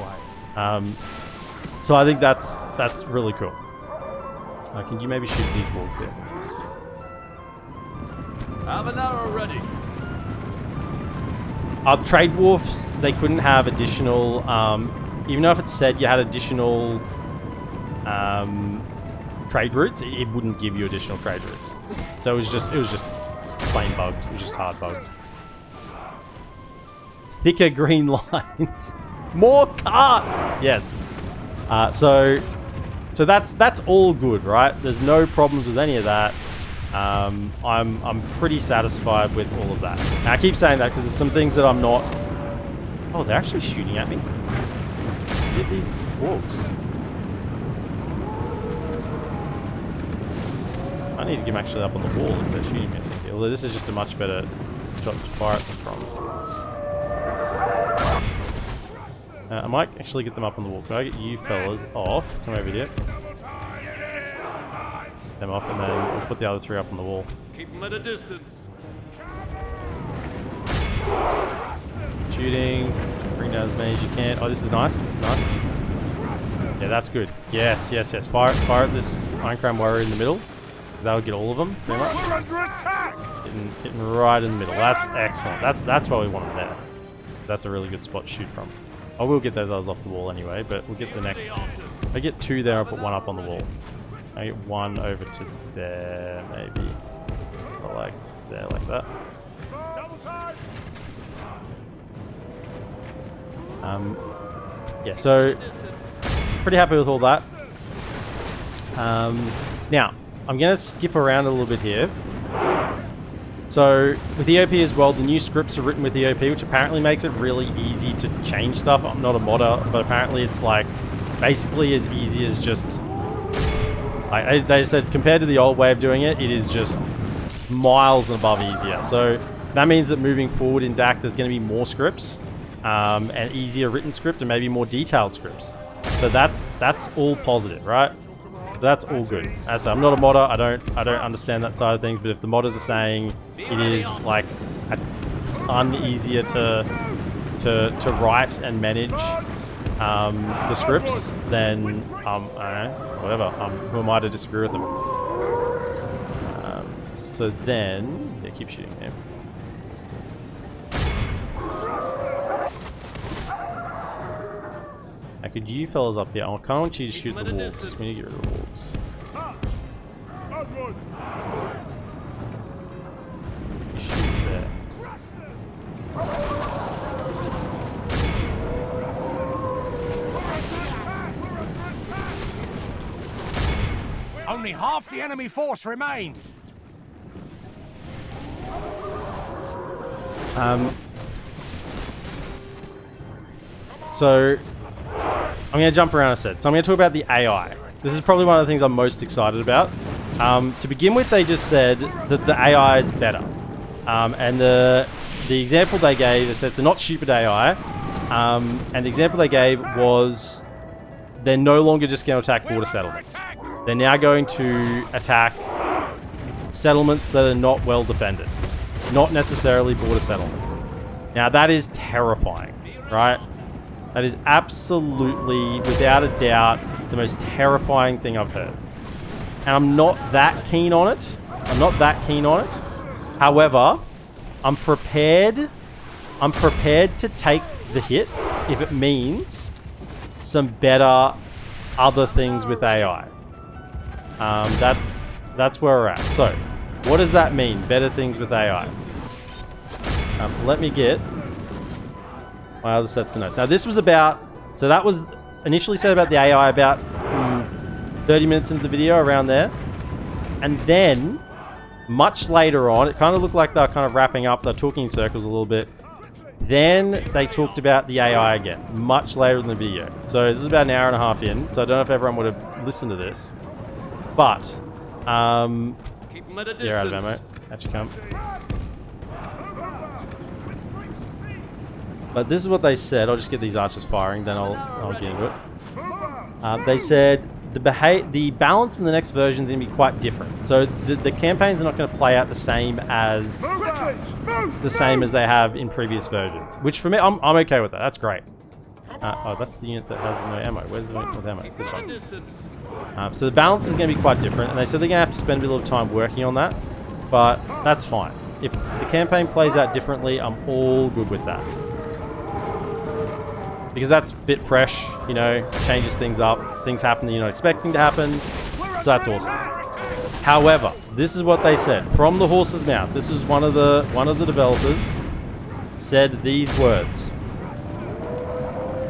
So I think that's really cool. Can you maybe shoot these walls here? Have an arrow ready. The trade wharfs, they couldn't have additional, even though if it said you had additional trade routes, it wouldn't give you additional trade routes. So it was just plain bugged. It was just hard bugged. Thicker green lines. More carts! Yes. So that's all good, right? There's no problems with any of that. I'm pretty satisfied with all of that. Now, I keep saying that because there's some things that I'm not... Oh, they're actually shooting at me. Get these walks. I need to get them actually up on the wall if they're shooting me. Although this is just a much better shot to fire at them from. I might actually get them up on the wall. Can I get you fellas off? Come over here. Them off, and then we'll put the other three up on the wall. Keep them at a distance. Shooting. Bring down as many as you can. Oh, this is nice. This is nice. Yeah, that's good. Yes, yes, yes. Fire at this Iron Crown Warrior in the middle. That would get all of them, pretty much. We're under attack. Hitting right in the middle. That's excellent. That's what we want them there. That's a really good spot to shoot from. I will get those others off the wall anyway, but we'll get the next. I get two there. I'll put one up on the wall. I get one over to there, maybe. Or like there, like that. Yeah, so pretty happy with all that. Now, I'm going to skip around a little bit here. So, with EOP as well, the new scripts are written with EOP, which apparently makes it really easy to change stuff. I'm not a modder, but apparently it's like basically as easy as just... Like they said, compared to the old way of doing it, it is just miles and above easier. So, that means that moving forward in DaC, there's going to be more scripts, and easier written script, and maybe more detailed scripts. So that's all positive, right? That's all good. As I say, I'm not a modder. I don't understand that side of things. But if the modders are saying it is like a ton easier to write and manage the scripts, then I don't know, whatever. Who am I to disagree with them? So then, yeah, keep shooting him. Now, could you fellas up here? I kind of want you to shoot the walls. We need to get rid of the walls. You shoot there. Only half the enemy force remains. So I'm going to jump around a set. So I'm going to talk about the AI. This is probably one of the things I'm most excited about. To begin with, they just said that the AI is better. And the example they gave, they said it's a not stupid AI. And the example they gave was they're no longer just going to attack border settlements. They're now going to attack settlements that are not well defended. Not necessarily border settlements. Now that is terrifying, right? That is absolutely, without a doubt, the most terrifying thing I've heard. And I'm not that keen on it. However, I'm prepared to take the hit if it means some better other things with AI. That's where we're at. So, what does that mean? Better things with AI. Let me get my other sets of notes. Now, this was about... So that was initially said about the AI about 30 minutes into the video, around there. And then, much later on, it kind of looked like they were kind of wrapping up. They're talking in circles a little bit. Then they talked about the AI again, much later in the video. So this is about an hour and a half in. So I don't know if everyone would have listened to this. But, Keep them at a distance. you're out of ammo. Out you come. But this is what they said. I'll just get these archers firing, then I'll get into it. They said the balance in the next version is going to be quite different. So the campaigns are not going to play out the same as they have in previous versions. Which for me, I'm okay with that. That's great. Oh, that's the unit that has no ammo. Where's the unit with ammo? This one. So the balance is going to be quite different, and they said they're going to have to spend a little time working on that, but that's fine. If the campaign plays out differently, I'm all good with that. Because that's a bit fresh, you know, changes things up, things happen that you're not expecting to happen, so that's awesome. However, this is what they said from the horse's mouth. This was one of the developers said these words.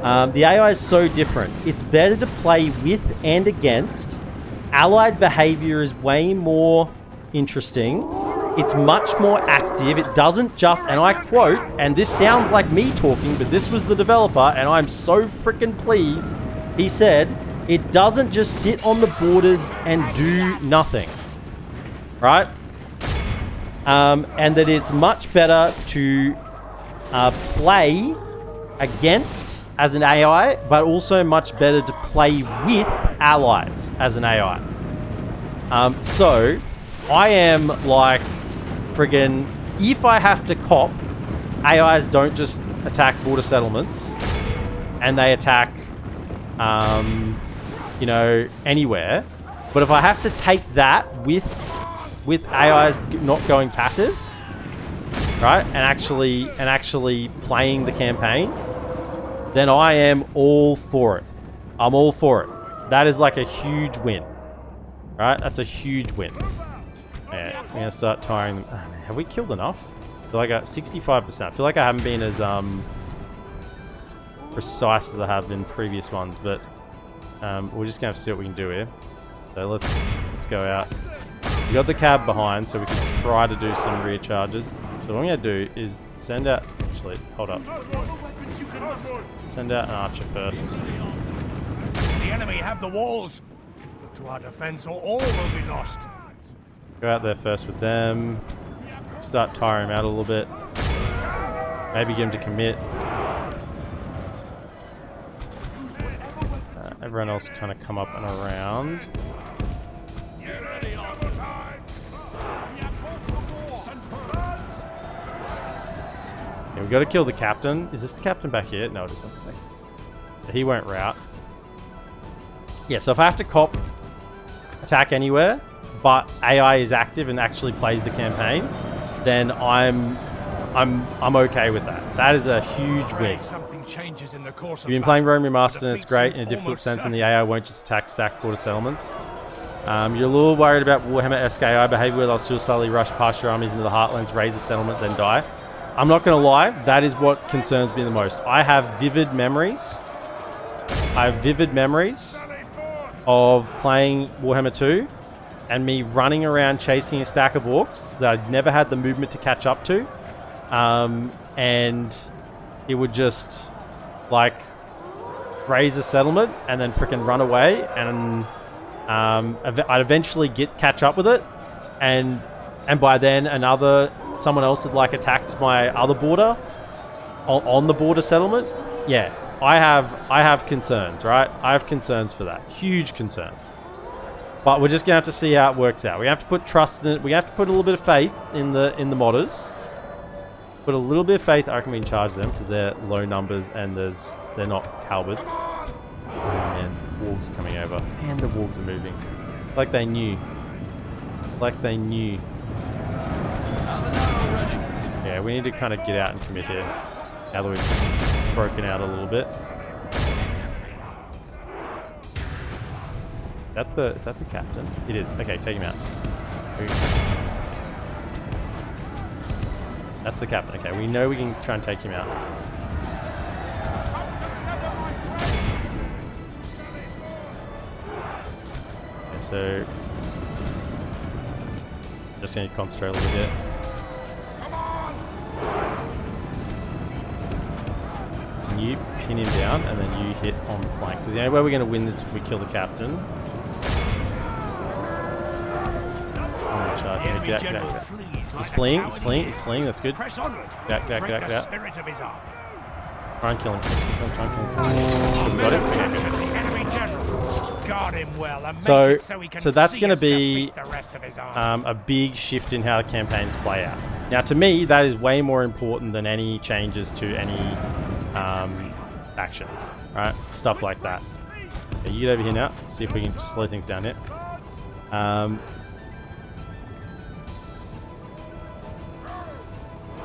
The AI is so different. It's better to play with and against. Allied behavior is way more interesting. It's much more active. It doesn't just, and I quote, and this sounds like me talking, but this was the developer, and I'm so freaking pleased. He said, it doesn't just sit on the borders and do nothing. Right? And that it's much better to play against as an AI, but also much better to play with allies as an AI. So I am like friggin', if I have to cop, AIs don't just attack border settlements and they attack you know, anywhere. But if I have to take that with AIs not going passive, right, and actually playing the campaign, then I am all for it. I'm all for it. That is like a huge win, right? That's a huge win. Yeah, we're gonna start tiring them. Oh, man, have we killed enough? I feel like I got 65%. I feel like I haven't been as precise as I have in previous ones, but we're just gonna have to see what we can do here. So let's go out. We got the cab behind, so we can try to do some rear charges. So what I'm gonna do is send out. Actually, hold up. Send out an archer first. The enemy have the walls. Look to our defense, or all will be lost. Go out there first with them. Start tiring them out a little bit. Maybe get them to commit. Everyone else kind of come up and around. Yeah, we got to kill the captain. Is this the captain back here? No, it isn't. He won't rout. Yeah, so if I have to cop attack anywhere, but AI is active and actually plays the campaign, then I'm okay with that. That is a huge win. You've been playing Rome Remastered and it's great in a difficult sense, and the AI won't just attack stacked border settlements. You're a little worried about Warhammer-esque AI behavior where they'll suicidally rush past your armies into the heartlands, raise a settlement, then die. I'm not going to lie, that is what concerns me the most. I have vivid memories. Of playing Warhammer 2 and me running around chasing a stack of orcs that I'd never had the movement to catch up to. And it would just like raise a settlement and then freaking run away, and I'd eventually catch up with it, and by then someone else had like attacked my other border on the border settlement. Yeah, I have concerns, right? I have concerns for that, huge concerns. But we're just gonna have to see how it works out. We have to put trust in it. We have to put a little bit of faith in the modders. Put a little bit of faith. I reckon we can charge them because they're low numbers and they're not halberds. And wargs coming over, and the wargs are moving, like they knew. Like they knew. Yeah, we need to kind of get out and commit here. Now that we've broken out a little bit. Is that the captain? It is. Okay, take him out. That's the captain. Okay, we know we can try and take him out. Okay, so just going to concentrate a little bit. And you pin him down, and then you hit on the flank. Because the only way we're going to win this is if we kill the captain. Get out. He's fleeing, that's good. Get out. Try and kill him. Got him? Okay. So that's going to be a big shift in how the campaigns play out. Now, to me, that is way more important than any changes to any factions. right? Stuff like that. Okay, you get over here now. See if we can slow things down here.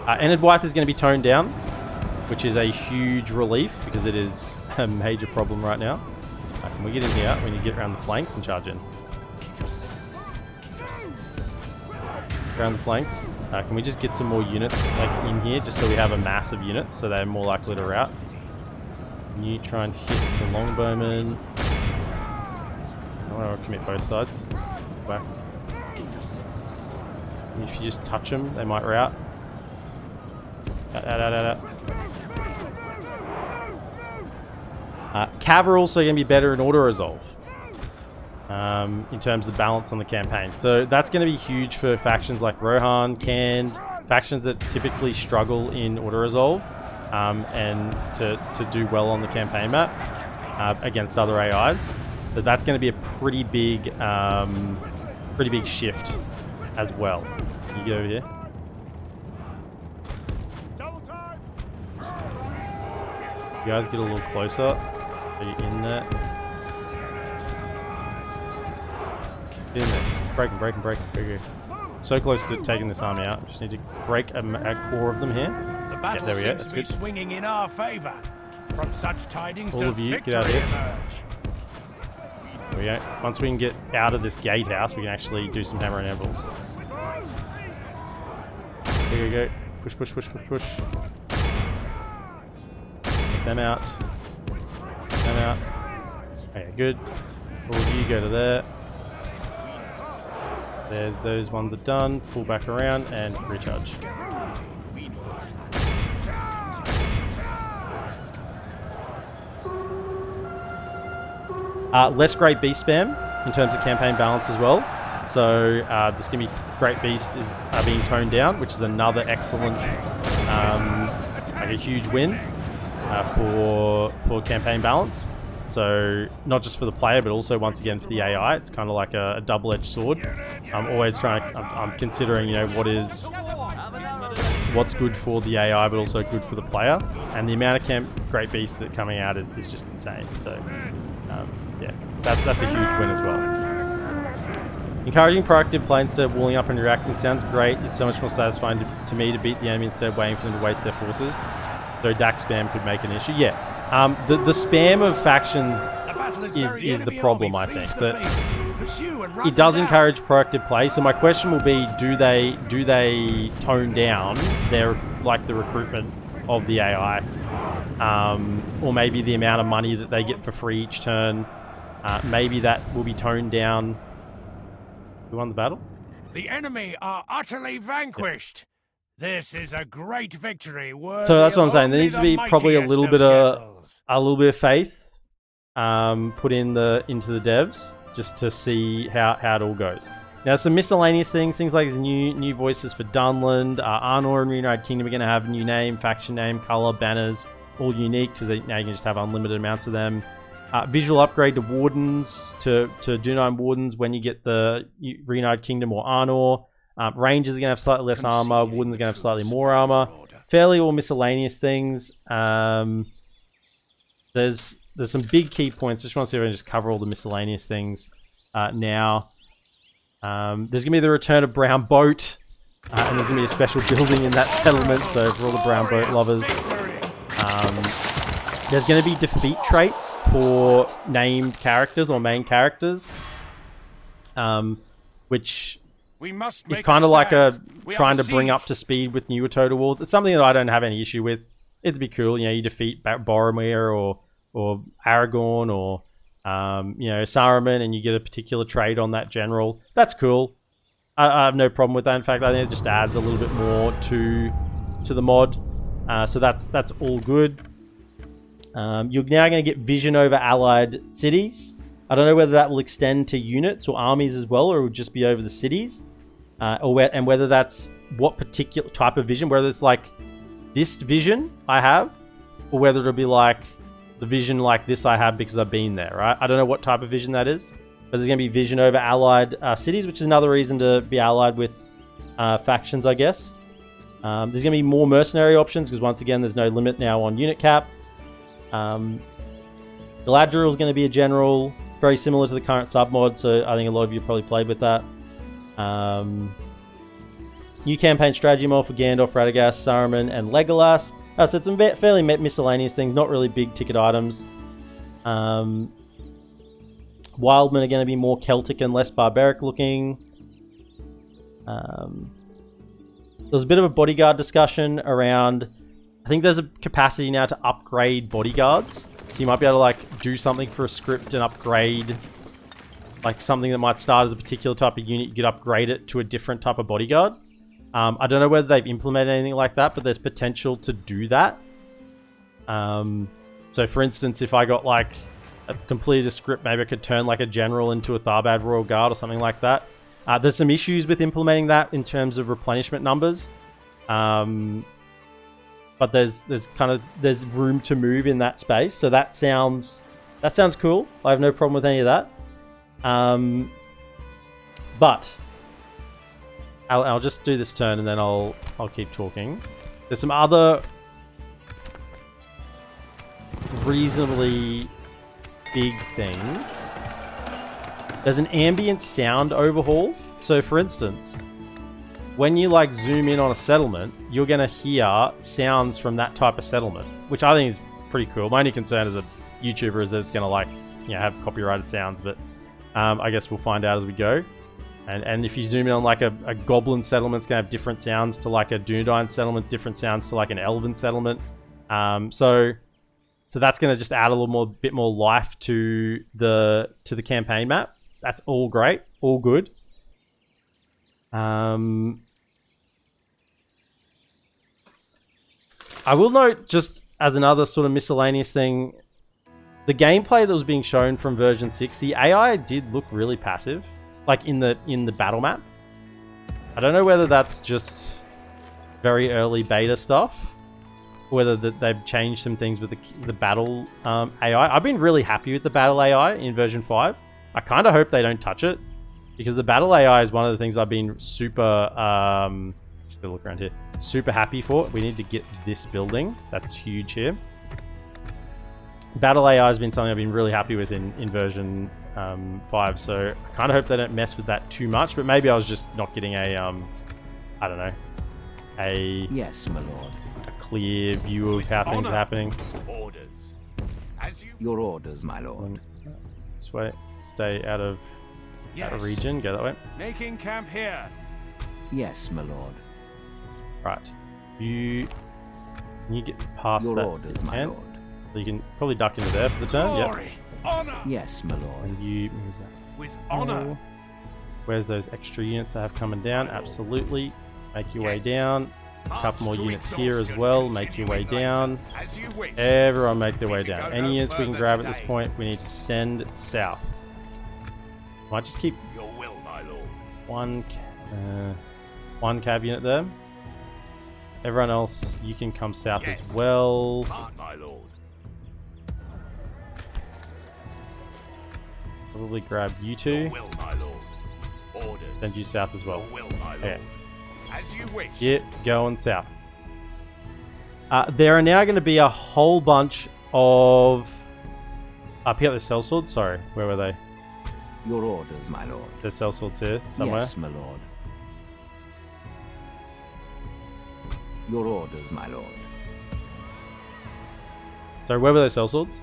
Enid Wythe is going to be toned down, which is a huge relief because it is a major problem right now. Can we get in here? We need to get around the flanks and charge in. Around the flanks. Can we just get some more units like in here, just so we have a mass of units, so they're more likely to rout. Can you try and hit the longbowmen? I want to commit both sides. Back. If you just touch them, they might rout. Cav are also going to be better in auto-resolve in terms of balance on the campaign. So that's going to be huge for factions like Rohan, Canned, factions that typically struggle in auto-resolve and to do well on the campaign map against other AIs. So that's going to be a pretty big shift as well. Can you get over here? You guys get a little closer. Are you in there? Get in there. Break them. Okay. So close to taking this army out. Just need to break a core of them here. The battle there we go. seems That's to be good. swinging in our favor. From such tidings All does of you, victory get out of here. emerge. There we go. Once we can get out of this gatehouse, we can actually do some hammer and anvils. There we go. Push. Get them out. Okay, good. All of you go to there. There, those ones are done. Pull back around and recharge. Less great beast spam in terms of campaign balance as well. So this can be great beast is being toned down, which is another excellent, like a huge win for campaign balance. So not just for the player, but also once again for the AI. It's kind of like a double-edged sword. I'm always I'm considering, you know, what's good for the AI, but also good for the player. And the amount of great beasts that are coming out is just insane. So yeah, that's a huge win as well. Encouraging proactive play instead of walling up and reacting sounds great. It's so much more satisfying to me to beat the enemy instead of waiting for them to waste their forces. Though DaC spam could make an issue. Yeah, the spam of factions is the problem, I think. That it does encourage proactive play. So my question will be, do they tone down their the recruitment of the AI, or maybe the amount of money that they get for free each turn? Maybe that will be toned down. Who won the battle? The enemy are utterly vanquished. This is a great victory. So that's what I'm saying. There needs to be probably a little bit of faith put into the devs just to see how it all goes. Now, some miscellaneous things like new voices for Dunland, Arnor and Reunited Kingdom are going to have new name, faction name, color, banners, all unique because now you can just have unlimited amounts of them. Visual upgrade to Wardens, to Dunedain Wardens when you get the Reunited Kingdom or Arnor. Rangers are going to have slightly less armor. Wardens are going to have slightly more armor. Fairly all miscellaneous things. There's some big key points. Just want to see if I can just cover all the miscellaneous things now. There's going to be the return of Brown Boat. And there's going to be a special building in that settlement. So for all the Brown Boat lovers. There's going to be defeat traits for named characters or main characters. Which is kind of like trying to bring up to speed with newer Total Wars. It's something that I don't have any issue with. It'd be cool, you know, you defeat Boromir or Aragorn or you know, Saruman, and you get a particular trait on that general. That's cool. I have no problem with that. In fact, I think it just adds a little bit more to the mod. So that's all good. You're now going to get vision over allied cities. I don't know whether that will extend to units or armies as well, or it will just be over the cities. And whether that's what particular type of vision, whether it's like this vision I have, or whether it'll be like the vision like this I have because I've been there, right? I don't know what type of vision that is, but there's going to be vision over allied cities, which is another reason to be allied with factions, I guess. There's going to be more mercenary options because once again, there's no limit now on unit cap. Galadriel is going to be a general, very similar to the current submod, so I think a lot of you probably played with that. New campaign strategy mod for Gandalf, Radagast, Saruman, and Legolas. So it's some fairly miscellaneous things, not really big ticket items. Wildmen are going to be more Celtic and less barbaric looking. There's a bit of a bodyguard discussion around... I think there's a capacity now to upgrade bodyguards. So you might be able to like do something for a script and upgrade like something that might start as a particular type of unit. You could upgrade it to a different type of bodyguard. I don't know whether they've implemented anything like that, but there's potential to do that. So for instance, if I got like completed a script, maybe I could turn like a general into a Tharbad Royal Guard or something like that. There's some issues with implementing that in terms of replenishment numbers. But there's room to move in that space. So that sounds cool. I have no problem with any of that. But I'll just do this turn and then I'll keep talking. There's some other reasonably big things. There's an ambient sound overhaul. So for instance, when you like zoom in on a settlement, you're going to hear sounds from that type of settlement, which I think is pretty cool. My only concern as a YouTuber is that it's going to like, have copyrighted sounds, but I guess we'll find out as we go. And if you zoom in on like a goblin settlement, it's going to have different sounds to like a Dunedain settlement, different sounds to like an elven settlement. So that's going to just add a bit more life to the campaign map. That's all great, all good. I will note, just as another sort of miscellaneous thing, the gameplay that was being shown from version 6, the AI did look really passive, like in the battle map. I don't know whether that's just very early beta stuff, or whether they've changed some things with the battle AI. I've been really happy with the battle AI in version 5. I kind of hope they don't touch it, because the battle AI is one of the things I've been super... just gonna look around here. Super happy for. We need to get this building. That's huge here. Battle AI has been something I've been really happy with in version 5, so I kind of hope they don't mess with that too much, but maybe I was just not getting a, I don't know, Yes, my lord. a clear view of how things are happening. Orders. Your orders, my lord. This way. Stay out of that region. Go that way. Making camp here. Yes, my lord. Right. You get past Your that. orders, my lord. So you can probably duck into there for the turn. Yep. Glory. Honor. Yes, my lord. And you move that. With honor. Where's those extra units I have coming down? Absolutely. Make your way down. A couple more units here as well. Make your way down. As you wish. Everyone make their way down. Any units we can grab at this point, we need to send south. Might just keep Your will, my lord. one cab unit there. Everyone else, you can come south as well. My lord. Probably grab you two. Your will, my lord. Orders. Send you south as well. Your will, my lord. Okay. As you wish. Get going south. There are now going to be a whole bunch of... pick up the sellswords. Sorry, where were they? Your orders, my lord. There's sellswords here somewhere. Yes, my lord. Your orders, my lord. So where were those sellswords?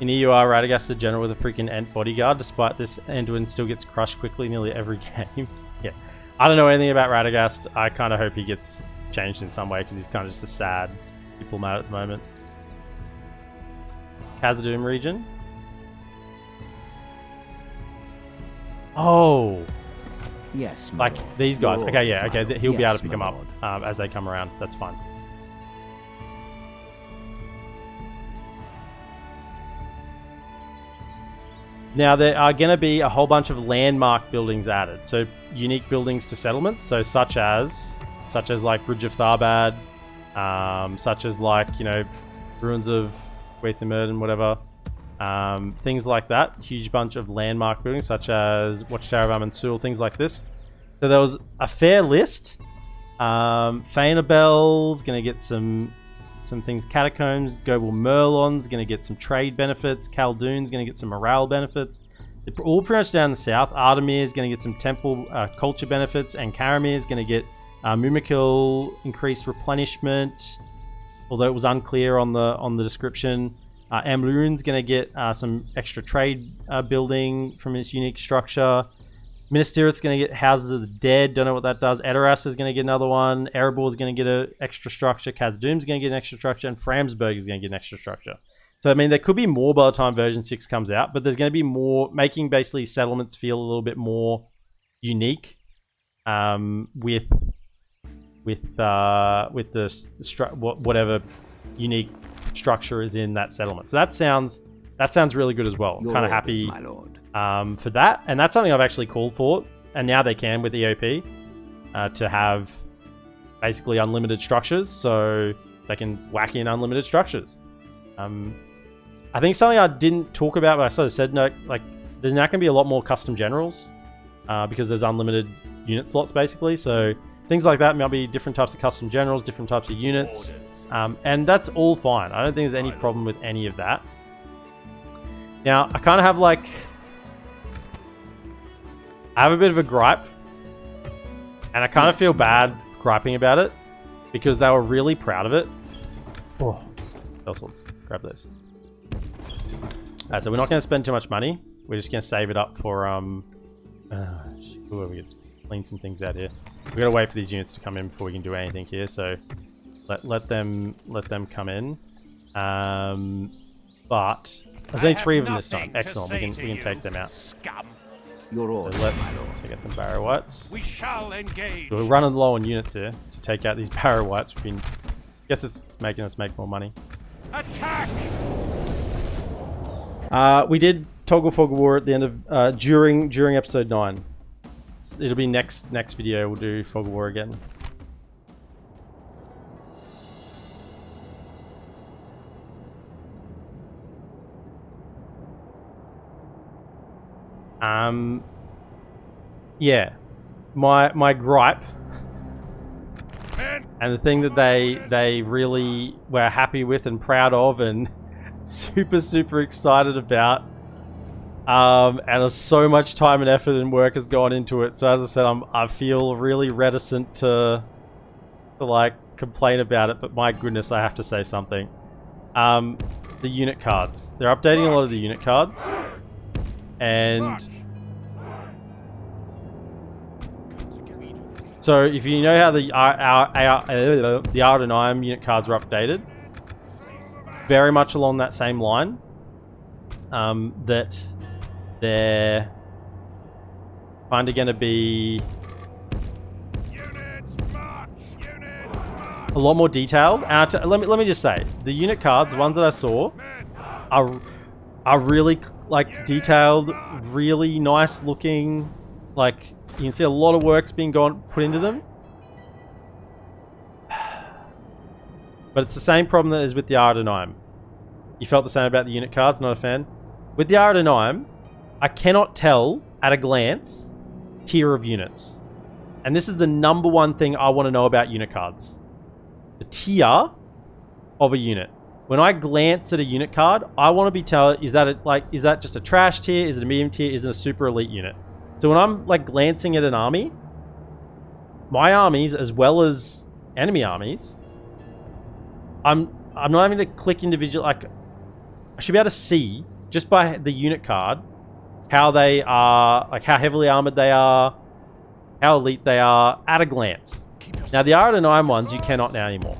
In EUR, Radagast the general with a freaking Ent bodyguard. Despite this, Anduin still gets crushed quickly nearly every game. Yeah, I don't know anything about Radagast. I kind of hope he gets changed in some way, because he's kind of just a sad diplomat at the moment. Khazad-dûm region. Oh, Yes, my like lord. these guys. Your Okay, yeah, orders, my okay. lord. He'll be able Yes, to pick them my up lord. as they come around. That's fine. Now, there are going to be a whole bunch of landmark buildings added. So, unique buildings to settlements. So, such as like Bridge of Tharbad, such as like, Ruins of Weithamerd and whatever. Things like that. Huge bunch of landmark buildings, such as Watchtower of Amansul, things like this. So, there was a fair list. Fainabel's gonna get some things. Catacombs, Gobel Merlon's gonna get some trade benefits. Khaldoon's gonna get some morale benefits. They're all pretty much down the south. Artemir's gonna get some temple culture benefits, and Karamir's gonna get Mumikil increased replenishment, although it was unclear on the description. Amlurun's gonna get some extra trade building from its unique structure. Minister's going to get Houses of the Dead. Don't know what that does. Edoras is going to get another one. Erebor is going to get an extra structure. Khazad-dûm's going to get an extra structure. And Framsburg is going to get an extra structure. So, I mean, there could be more by the time version 6 comes out. But there's going to be more, making basically settlements feel a little bit more unique with whatever unique structure is in that settlement. So that sounds really good as well. I'm kind of happy. My lord. For that, and that's something I've actually called for, and now they can with EOP to have basically unlimited structures, so they can whack in unlimited structures. I think something I didn't talk about, but I sort of said, no, like there's now going to be a lot more custom generals because there's unlimited unit slots basically, so things like that might be different types of custom generals, different types of units, and that's all fine. I don't think there's any problem with any of that. Now, I kind of have like... I have a bit of a gripe, and I kind of feel bad griping about it because they were really proud of it. Oh, Hellswords, grab those. So we're not going to spend too much money. We're just going to save it up for we could clean some things out here. We got to wait for these units to come in before we can do anything here. So let them come in. But there's only 3 of them this time. Excellent. We can take them out. Scum. Your order. So let's take out some Barrow Whites. We shall engage. So we're running low on units here to take out these Barrow Whites. Guess it's making us make more money. Attack! We did toggle fog of war at the end of during episode 9. It'll be next video. We'll do fog of war again. Yeah, my gripe, and the thing that they really were happy with and proud of and super excited about, and so much time and effort and work has gone into it. So as I said, I feel really reticent to like complain about it, but my goodness, I have to say something. The unit cards, they're updating a lot of the unit cards. And so if you know how the Ardenheim unit cards are updated, very much along that same line, that they're kind of going to be a lot more detailed. And let me just say, the unit cards, the ones that I saw, are really like detailed, really nice looking. Like you can see a lot of work's being put into them. But it's the same problem that is with the Ardenheim. You felt the same about the unit cards, not a fan. With the Ardenheim, I cannot tell at a glance tier of units. And this is the number one thing I want to know about unit cards. The tier of a unit. When I glance at a unit card, I want to be told, is that just a trash tier? Is it a medium tier? Is it a super elite unit? So when I'm like glancing at an army, my armies as well as enemy armies, I'm not having to click individual. Like I should be able to see just by the unit card how they are, like how heavily armored they are, how elite they are at a glance. Now the Ardenheim ones you cannot now anymore.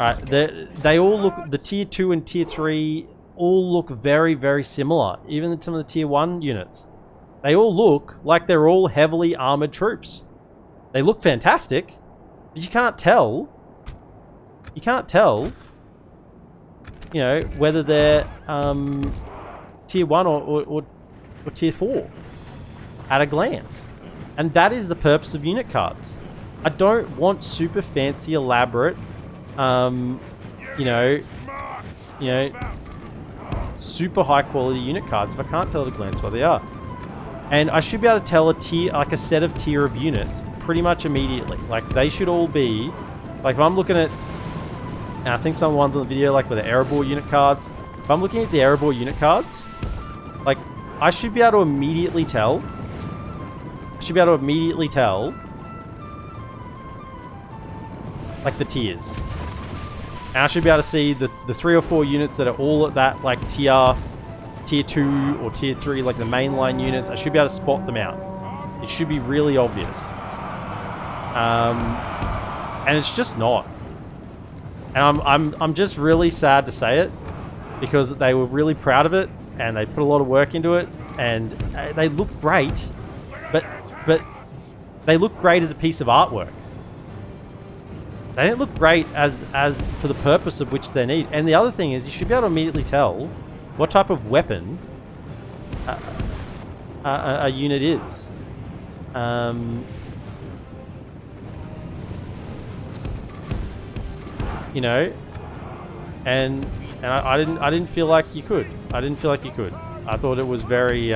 Alright, they all look, the tier 2 and tier 3 all look very similar. Even some of the tier 1 units. They all look like they're all heavily armored troops. They look fantastic, but you can't tell, you know, whether they're tier 1 or tier 4 at a glance. And that is the purpose of unit cards. I don't want super fancy, elaborate, you know, super high quality unit cards if I can't tell at a glance what they are. And I should be able to tell a tier, like a set of tier of units pretty much immediately. Like they should all be, like if I'm looking at, and I think some of the ones on the video, like with the Erebor unit cards, if I'm looking at the Erebor unit cards, like I should be able to immediately tell, like the tiers. And I should be able to see the 3 or 4 units that are all at that like tier 2 or tier 3, like the mainline units. I should be able to spot them out. It should be really obvious. And it's just not. And I'm just really sad to say it, because they were really proud of it and they put a lot of work into it, and they look great, but they look great as a piece of artwork. They don't look great as for the purpose of which they need. And the other thing is, you should be able to immediately tell what type of weapon a unit is. You know, and I didn't feel like you could. I didn't feel like you could. I thought it was very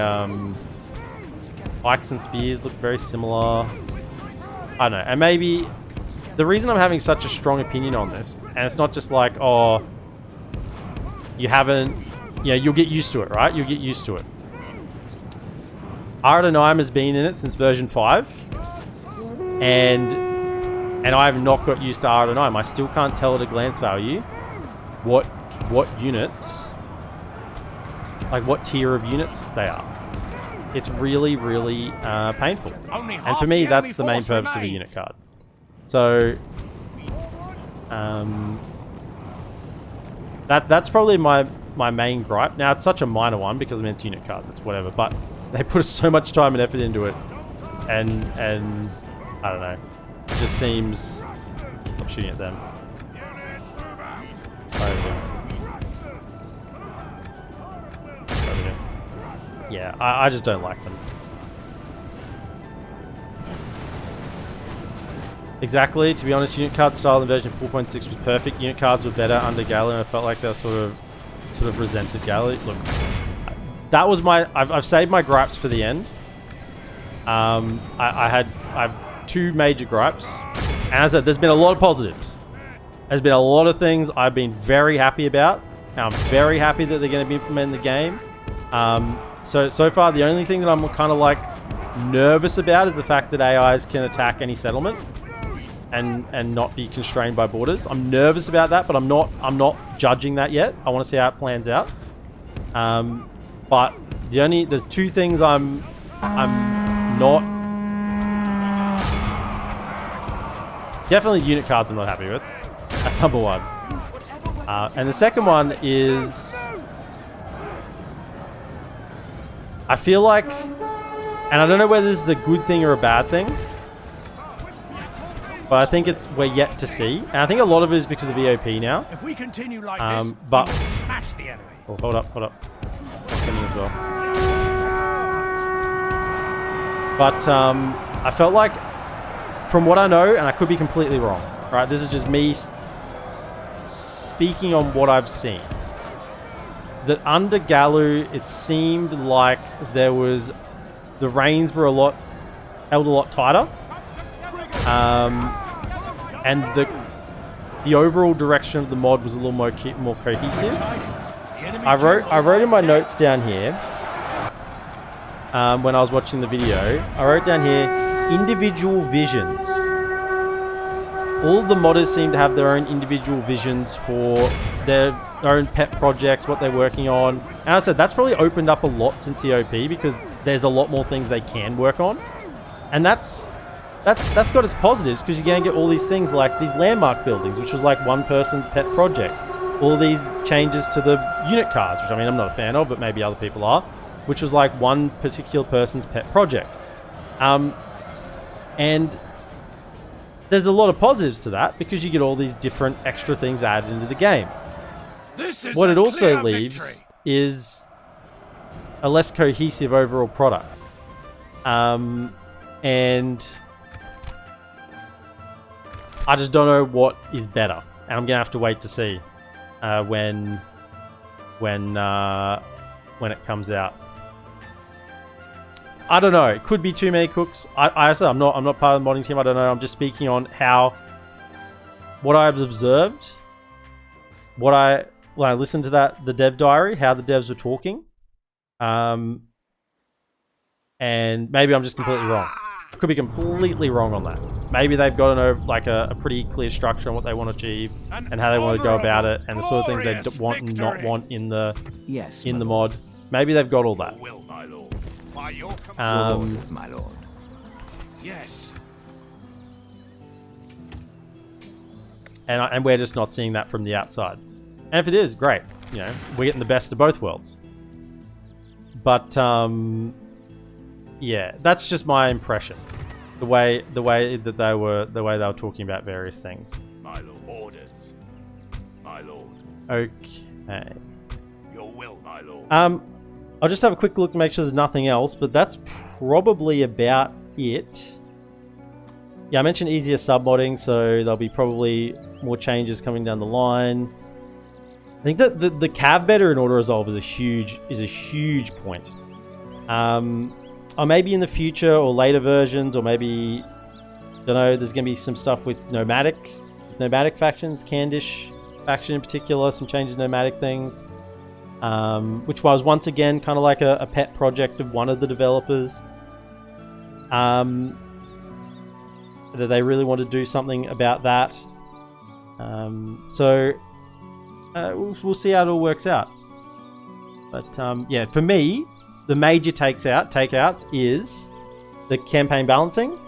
pikes and spears look very similar. I don't know, and maybe the reason I'm having such a strong opinion on this, and it's not just like, oh, you haven't, you know, you'll get used to it, right? You'll get used to it. Aragorn has been in it since version 5, and I have not got used to Aragorn. I still can't tell at a glance value what units, like what tier of units they are. It's really, really painful. And for me, that's the main purpose of a unit card. So, that's probably my main gripe. Now, it's such a minor one because I mean, it's unit cards, it's whatever. But they put so much time and effort into it, and I don't know. It just seems... I'm shooting at them. Over here. Yeah, I just don't like them. Exactly, to be honest, unit card style in version 4.6 was perfect. Unit cards were better under Galley, and I felt like they were sort of resented Galley. Look, that was my... I've saved my gripes for the end. I've 2 major gripes. And as I said, there's been a lot of positives. There's been a lot of things I've been very happy about. And I'm very happy that they're going to be implementing the game. So far, the only thing that I'm kind of like nervous about is the fact that AIs can attack any settlement and not be constrained by borders. I'm nervous about that, but I'm not judging that yet. I want to see how it plans out. But there's 2 things I'm not... Definitely unit cards I'm not happy with. That's number 1. And the second one is... I feel like... And I don't know whether this is a good thing or a bad thing. But I think we're yet to see. And I think a lot of it is because of EOP now. If we continue like this, but... we will smash the enemy. Oh, hold up. That's coming as well. But I felt like, from what I know, and I could be completely wrong, right? This is just me speaking on what I've seen. That under Galu, it seemed like there was... The reins were held a lot tighter. And the overall direction of the mod was a little more cohesive. I wrote in my notes down here, when I was watching the video, I wrote down here, individual visions. All of the modders seem to have their own individual visions for their own pet projects, what they're working on. And I said, that's probably opened up a lot since EOP because there's a lot more things they can work on. And that's got its positives because you're going to get all these things like these landmark buildings, which was like one person's pet project. All these changes to the unit cards, which I mean, I'm not a fan of, but maybe other people are, which was like one particular person's pet project. And there's a lot of positives to that because you get all these different extra things added into the game. What it also leaves is a less cohesive overall product. And I just don't know what is better. And I'm going to have to wait to see when it comes out. I don't know. It could be too many cooks. I said I'm not part of the modding team. I don't know. I'm just speaking on what I've observed, when I listened to the dev diary, how the devs were talking, and maybe I'm just completely wrong. Could be completely wrong on that. Maybe they've got a pretty clear structure on what they want to achieve and how they want to go about it, and the sort of things they want and not want in the mod. Maybe they've got all that. Will, my lord. By your Your command. orders, my lord. Yes. And we're just not seeing that from the outside. And if it is, great. You know, we're getting the best of both worlds. But yeah, that's just my impression. The way that they were talking about various things. My lord. Orders. My lord. Okay. Your will, my lord. I'll just have a quick look to make sure there's nothing else, but that's probably about it. Yeah, I mentioned easier submodding, so there'll be probably more changes coming down the line. I think that the cav better in auto resolve is a huge point. Or maybe in the future or later versions, or maybe don't know. There's gonna be some stuff with nomadic factions, Candish faction in particular, some changes in nomadic things, which was once again kind of like a pet project of one of the developers. That they really want to do something about that. So we'll see how it all works out. But yeah, for me, the major takeouts is the campaign balancing.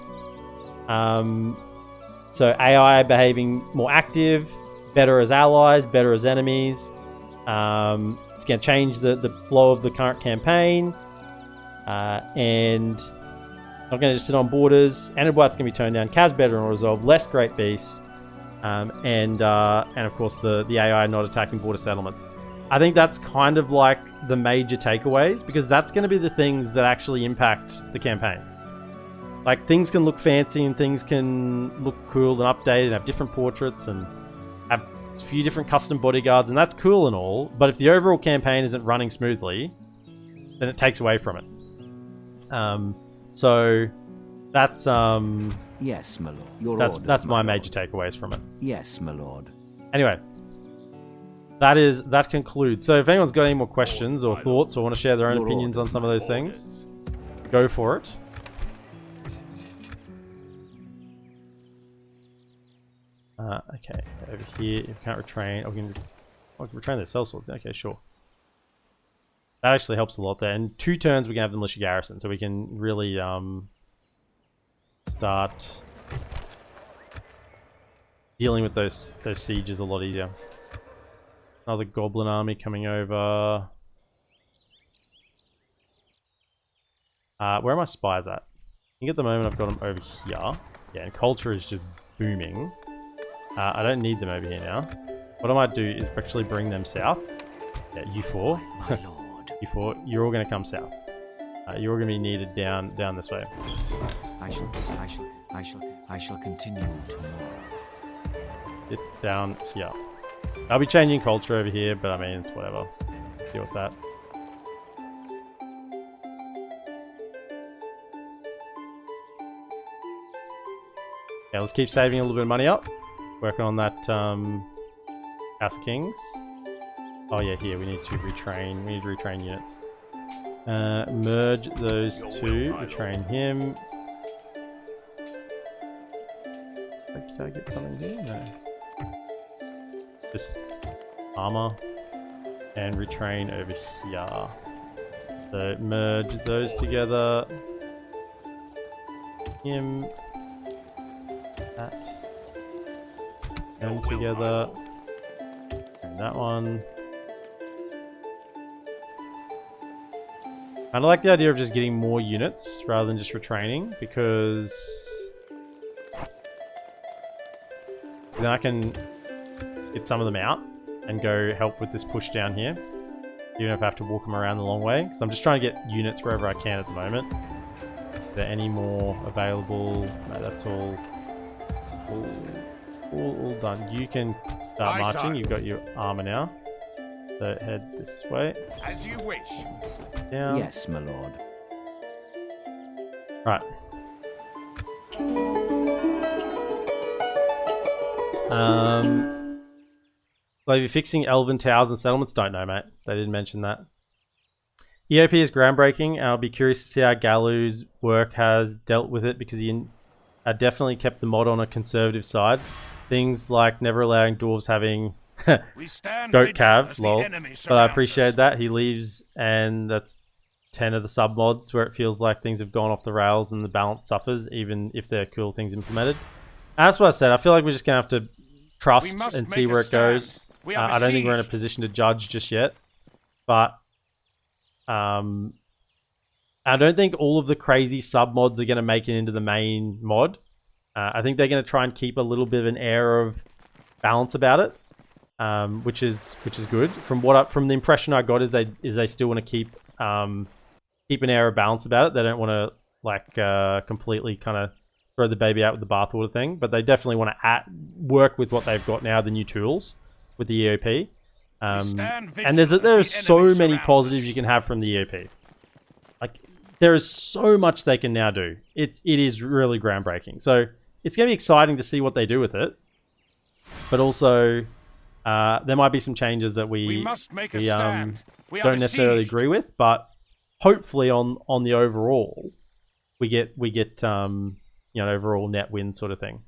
So AI behaving more active, better as allies, better as enemies. It's going to change the flow of the current campaign, and not going to just sit on borders. Anablight's going to be toned down. Cav's better in resolve, less great beasts, and of course the AI not attacking border settlements. I think that's kind of like the major takeaways, because that's going to be the things that actually impact the campaigns. Like, things can look fancy and things can look cool and updated and have different portraits and have a few different custom bodyguards, and that's cool and all, but if the overall campaign isn't running smoothly, then it takes away from it. So that's Yes, my lord. Your that's orders, my lord. major takeaways from it. Yes, my lord. Anyway, that concludes. So if anyone's got any more questions or thoughts or want to share their own Your opinions on orders, some of those things, go for it. Okay, over here, you can't retrain. Oh, I can retrain their sellswords. Okay, sure. That actually helps a lot there. In 2 turns, we can have the militia garrison, so we can really start dealing with those sieges a lot easier. Another goblin army coming over. Where are my spies at? I think at the moment I've got them over here. Yeah, and culture is just booming. I don't need them over here now. What I might do is actually bring them south. Yeah, you 4. My lord. You 4, you're all going to come south. You're all going to be needed down this way. I shall continue tomorrow. It's down here. I'll be changing culture over here, but I mean, it's whatever. Deal with that. Yeah, let's keep saving a little bit of money up. Working on that House of Kings. Oh yeah, here we need to retrain. We need to retrain units. Merge those 2. Retrain him. Can I get something here? No. Just armor and retrain over here. So merge those together. Him. That. Them together. And that one. I like the idea of just getting more units rather than just retraining, because then I can get some of them out and go help with this push down here, even if I have to walk them around the long way. So I'm just trying to get units wherever I can at the moment. Are there any more available? No, that's all done. You can start Aye, marching. sir. You've got your armor now. So head this way. As you wish. Down. Yes, my lord. Right. Well, if you're fixing elven towers and settlements, don't know, mate. They didn't mention that. EOP is groundbreaking. I'll be curious to see how Galu's work has dealt with it, because he definitely kept the mod on a conservative side. Things like never allowing dwarves having goat calves, lol. But I appreciate that. He leaves, and that's 10 of the sub mods where it feels like things have gone off the rails and the balance suffers, even if there are cool things implemented. And that's what I said. I feel like we're just going to have to trust and see where it goes. I don't think we're in a position to judge just yet. But I don't think all of the crazy sub mods are going to make it into the main mod. I think they're going to try and keep a little bit of an air of balance about it, which is good. From the impression I got is they still want to keep an air of balance about it. They don't want to like completely kind of throw the baby out with the bathwater thing, but they definitely want to work with what they've got now, the new tools with the EOP. And there's so many positives you can have from the EOP. Like, there is so much they can now do. It is really groundbreaking. So it's going to be exciting to see what they do with it. But also, there might be some changes that we don't necessarily agree with. But hopefully, on the overall, we get overall net win sort of thing.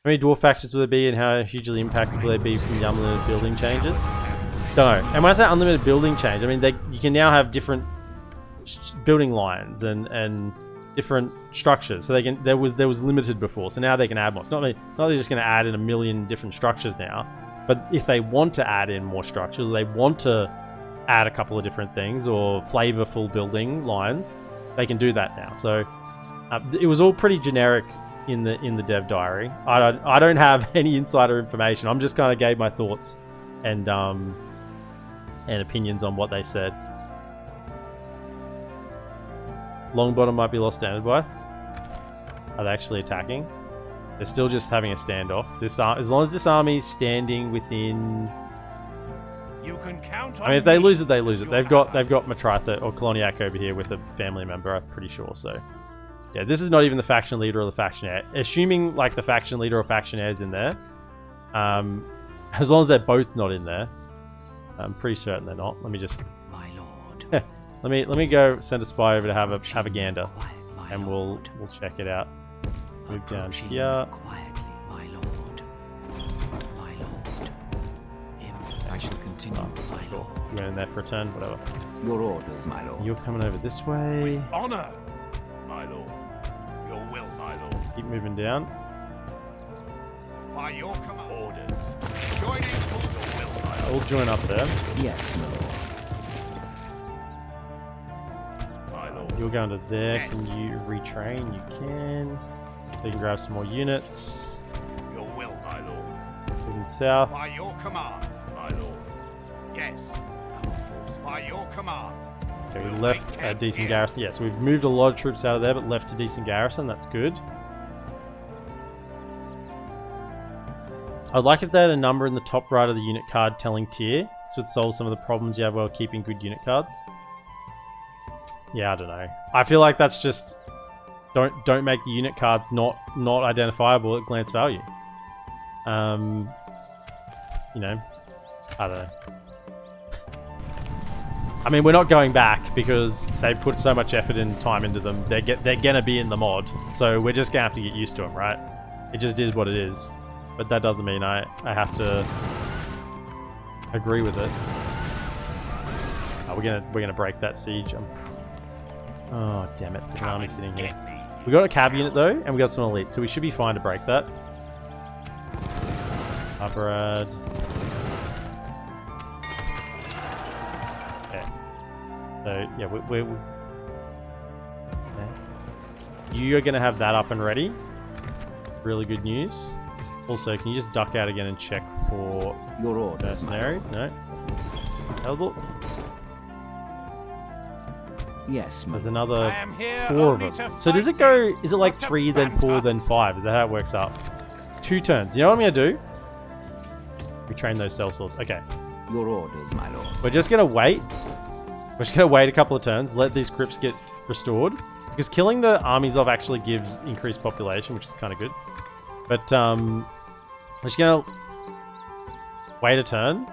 How many dwarf factions will there be, and how hugely impacted will they be from the unlimited building changes? Don't know. And when I say unlimited building change, I mean you can now have different building lines and different structures. So there was limited before, so now they can add more. It's not they're just going to add in a million different structures now, but if they want to add in more structures, they want to add a couple of different things or flavorful building lines, they can do that now. So it was all pretty generic in the dev diary. I don't have any insider information. I'm just kind of gave my thoughts and opinions on what they said. Longbottom might be lost standard by. Are they actually attacking? They're still just having a standoff. As long as this army is standing within. You can count on I mean, if they lose it, they lose it. They've got Matratha or Koloniak over here with a family member, I'm pretty sure. So. Yeah, this is not even the faction leader or the faction heir. Assuming like the faction leader or faction heir is in there, as long as they're both not in there, I'm pretty certain they're not. Let me just, My lord. let me go send a spy over to have a gander, and we'll check it out. Move down here. Quietly, my lord. My lord. I shall continue, my lord. You went in there for a turn, whatever. Your orders, my lord. You're coming over this way. with honor, my lord. Your will, my lord. Keep moving down. By your command. Orders. Joining for your will, my lord. We'll join up there. Yes, my lord. My lord. You're going to there. Yes. Can you retrain? You can. So you can grab some more units. Your will, my lord. Moving south. By your command, my lord. Yes. Our force. By your command. Okay, we We'll left make a camp decent here. garrison. Yeah, so we've moved a lot of troops out of there, but left a decent garrison. That's good. I'd like if they had a number in the top right of the unit card telling tier. This would solve some of the problems you have while keeping good unit cards. Yeah, I don't know. I feel like that's just don't make the unit cards not identifiable at glance value. You know, I don't know. I mean, we're not going back because they put so much effort and time into them. They're gonna be in the mod, so we're just gonna have to get used to them, right? It just is what it is. But that doesn't mean I have to agree with it. Oh, we're gonna break that siege. Oh damn it! There's an army sitting here. We got a cab unit though, and we got some elite, so we should be fine to break that. Brad. Okay. So yeah, we're okay. You are gonna have that up and ready. Really good news. Also, can you just duck out again and check for Your orders, mercenaries? No. Eligible? Yes, my There's lord. another I am here 4 of only them. to So does fight it go? me, Is it like not to 3, then 4, banter. then 5? Is that how it works out? 2 turns. You know what I'm gonna do? Retrain those sellswords. Okay. Your orders, my lord. We're just gonna wait. We're just gonna wait a couple of turns. Let these crypts get restored. Because killing the armies off actually gives increased population, which is kind of good. But we're just gonna wait a turn,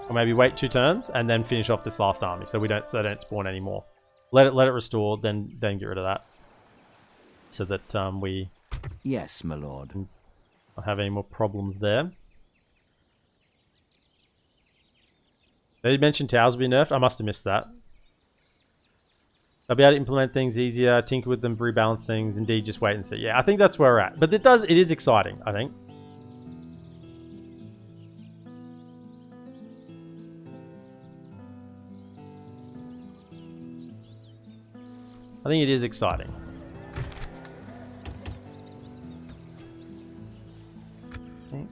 or maybe wait 2 turns, and then finish off this last army, so they don't spawn anymore. Let it restore, then get rid of that, so that we Yes, my lord. don't have any more problems there. They mentioned towers will be nerfed. I must have missed that. They'll be able to implement things easier, tinker with them, rebalance things. Indeed, just wait and see. Yeah, I think that's where we're at. But it is exciting, I think. I think it is exciting. Okay.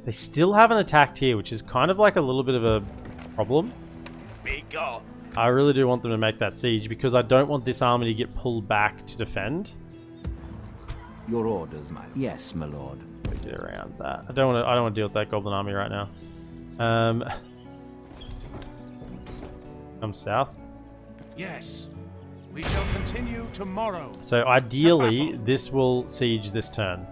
They still haven't attacked here, which is kind of like a little bit of a problem. Be gone. I really do want them to make that siege because I don't want this army to get pulled back to defend. Your orders, my... Yes, my lord. Get around that. I don't want to deal with that goblin army right now. Come south. Yes. We shall continue tomorrow. So ideally, this will siege this turn,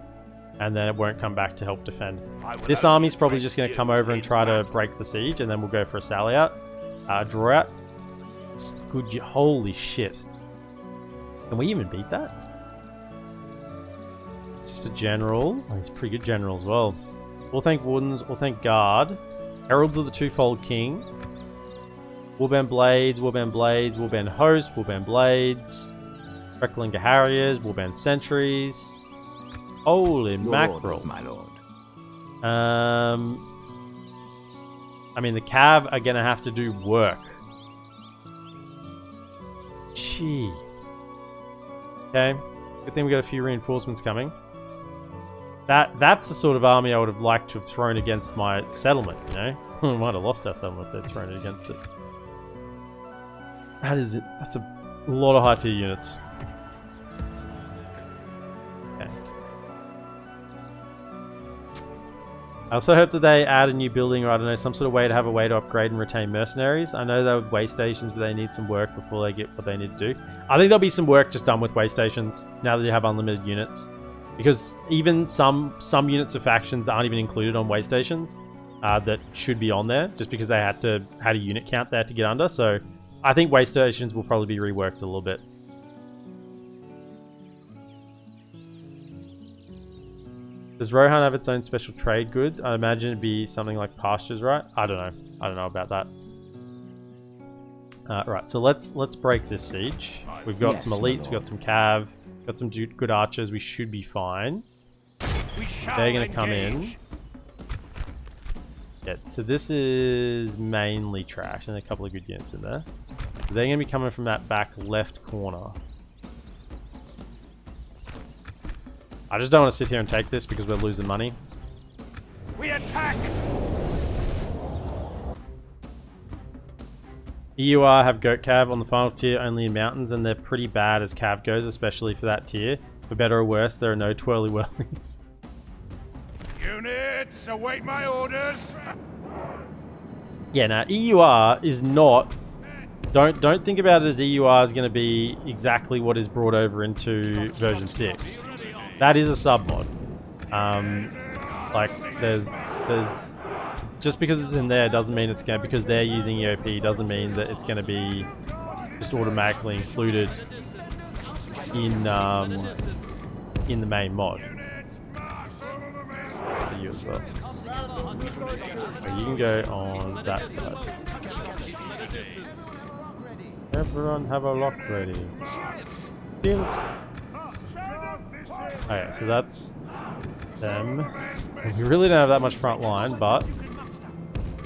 and then it won't come back to help defend. This army's probably just going to come over and try to break the siege, and then we'll go for a sally out, draw out. It's good. Holy shit! Can we even beat that? It's just a general. Oh, he's a pretty good general as well. We'll thank Wardens. We'll thank Guard. Heralds of the Twofold King. Warband Blades, Warband Blades, Warband Host, Warband Blades, Recklinger Harriers, Warband Sentries. Holy Your mackerel. orders, my lord. I mean, the Cav are going to have to do work. Gee. Okay. Good thing we got a few reinforcements coming. That's the sort of army I would have liked to have thrown against my settlement, you know? We might have lost our settlement if they'd thrown it against it. That is it. That's a lot of high tier units. Okay. I also hope that they add a new building, or I don't know, some sort of way to have a way to upgrade and retain mercenaries. I know they have way stations, but they need some work before they get what they need to do. I think there'll be some work just done with way stations now that you have unlimited units, because even some units of factions aren't even included on way stations that should be on there, just because they had a unit count they had to get under. So I think way stations will probably be reworked a little bit. Does Rohan have its own special trade goods? I imagine it'd be something like pastures, right? I don't know. I don't know about that. Right, so let's break this siege. We've got some elites, we've got some cav, got some good archers. We should be fine. They're going to come in. Yeah, so this is mainly trash, and a couple of good units in there. They're going to be coming from that back left corner. I just don't want to sit here and take this because we're losing money. We attack! EUR have Goat Cav on the final tier only in mountains, and they're pretty bad as Cav goes, especially for that tier. For better or worse, there are no twirly whirlings. Units, await my orders! Yeah, now EUR is not... Don't think about it as EUR is going to be exactly what is brought over into version 6. That is a sub-mod. Like, there's... Just because it's in there doesn't mean it's going to... Because they're using EOP doesn't mean that it's going to be just automatically included in the main mod. For you as well. So you can go on that side. Everyone have a lock ready. Shields. Okay, so that's them. We really don't have that much front line, but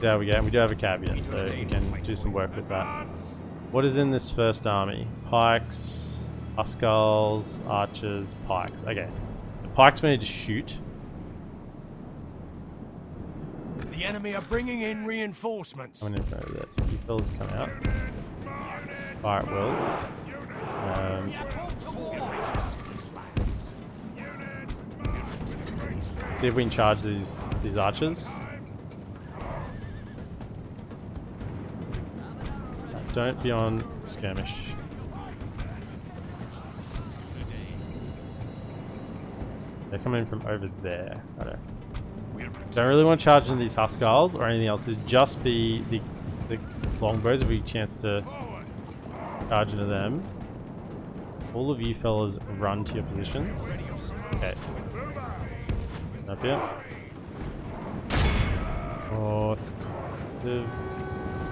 there we go. And we do have a caveat, so we can do some work with that. What is in this first army? Pikes, Huskals, archers, pikes. Okay. The pikes we need to shoot. The enemy are bringing in reinforcements. I'm in front of this. You fellas come out. Fire at will. See if we can charge these archers. Don't be on skirmish. They're coming in from over there. I don't really want to charge into these Huskarls or anything else. It'd just be the longbows. If we chance to charge into them. All of you fellas run to your positions. Okay. Up here. Oh, it's kind of...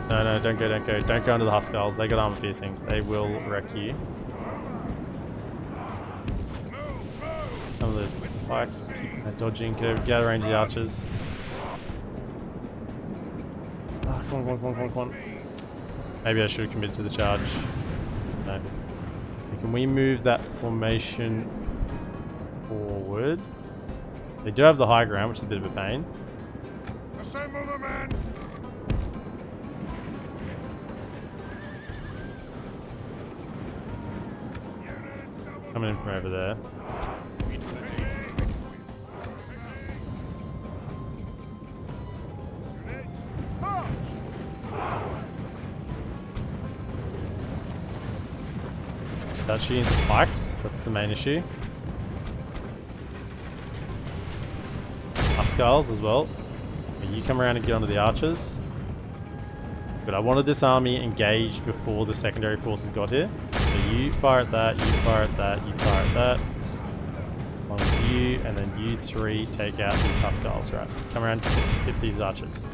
No, don't go. Don't go into the Huskarls. They got armor piercing. They will wreck you. Some of those pikes keep dodging. Get out of range of the archers. Oh, come on. Maybe I should have committed to the charge. No. Can we move that formation forward? They do have the high ground, which is a bit of a pain. Assemble the men. Coming in from over there. Start shooting the pikes, that's the main issue. Huskarls as well. You come around and get onto the archers. But I wanted this army engaged before the secondary forces got here. So you fire at that, you fire at that, you fire at that. Along with you, and then you three take out these Huskarls, right? Come around and hit these archers.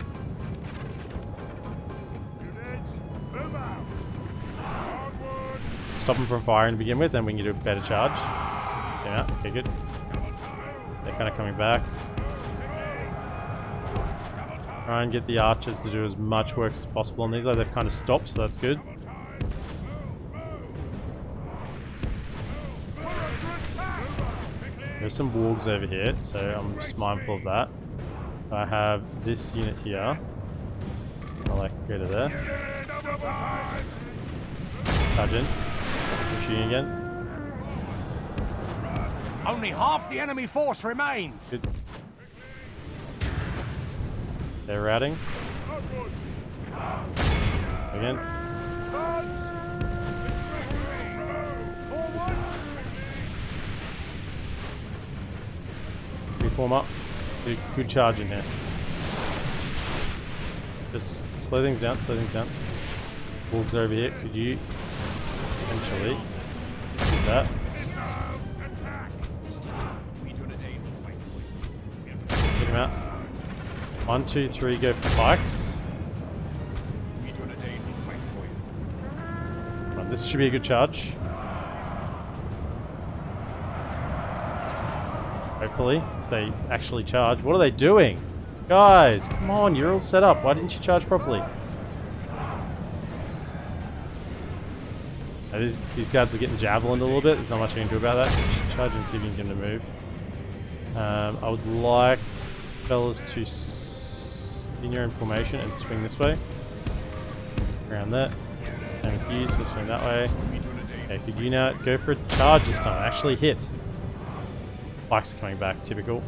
Stop them from firing to begin with, then we can do a better charge. Yeah, okay, good. They're kind of coming back. Try and get the archers to do as much work as possible on these. They've kind of stopped, so that's good. There's some wargs over here, so I'm just mindful of that. I have this unit here. I'll like go to there. Charge in. Shooting again. Only half the enemy force remains. Good. They're routing. Again. Reform up. Good charge in here. Just slow things down, Wolves over here. Could you eventually do that? Take him out. 1, 2, 3, go for the pikes. Right, this should be a good charge. Hopefully, if they actually charge. What are they doing? Guys, come on, you're all set up. Why didn't you charge properly? Now, these guards are getting javelined a little bit. There's not much I can do about that. Charge and see if you can get them to move. I would like fellas to in your formation and swing this way. Around that. Same with you, so swing that way. Okay, could you now go for a charge this time? Actually hit. Pikes are coming back, typical.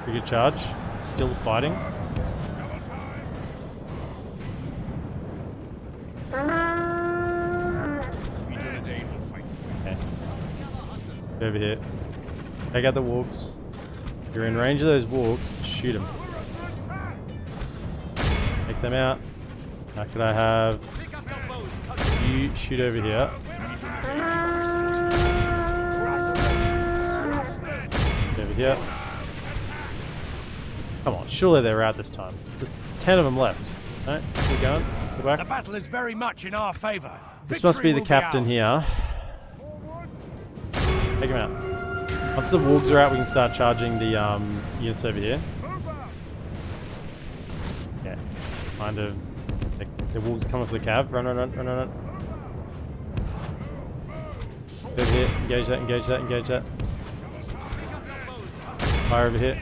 Pretty good charge. Still fighting. Okay. Get over here. Take out the wargs. If you're in range of those wargs, shoot them. Take them out. Now could I have you shoot over here? Over here. Come on, surely they're out this time. There's 10 of them left. Alright, still going. Go back. The battle is very much in our favor. This must be the Victory will captain ours. here. Take him out. Once the wargs are out, we can start charging the units over here. Yeah, kind of. The wolves come off the cab. Run. Over here. Engage that. Fire over here.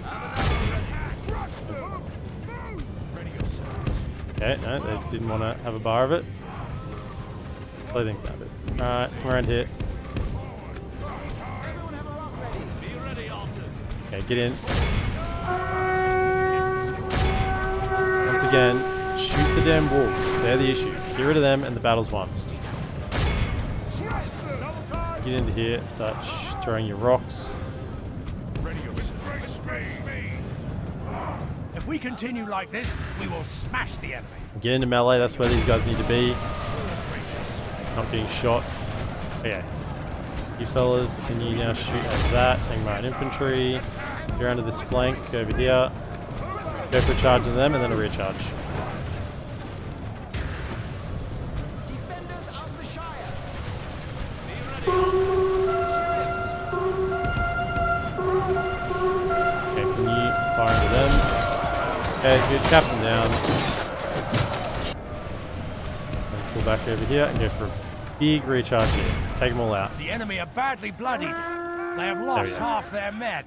Okay, no, they didn't want to have a bar of it. Slow things down a bit. Alright, come around here. Okay, get in. Once again, Shoot the damn wolves. They're the issue. Get rid of them and the battle's won. Get into here and start throwing your rocks. If we continue like this, we will smash the enemy. Get into melee, that's where these guys need to be. Not getting shot. Okay. You fellas, can you now shoot at that? Angmar infantry. Go around to this flank over here. Go for a charge of them and then a rear charge. Defenders of the Shire. Okay, can you fire into them? Okay, good. Captain down. And pull back over here and go for a big recharge here. Take them all out. The enemy are badly bloodied. They have lost half their men.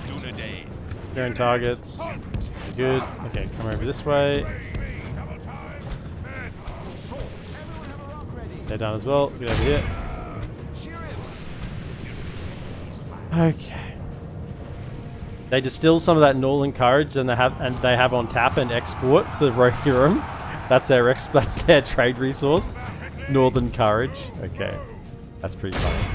Dunedain. Clearing targets. Good. Okay, come over this way. They're done as well. Get over here. Okay. They distill some of that Northern courage and they have on tap and export the Rohirrim. That's their trade resource. Northern courage. Okay. That's pretty funny.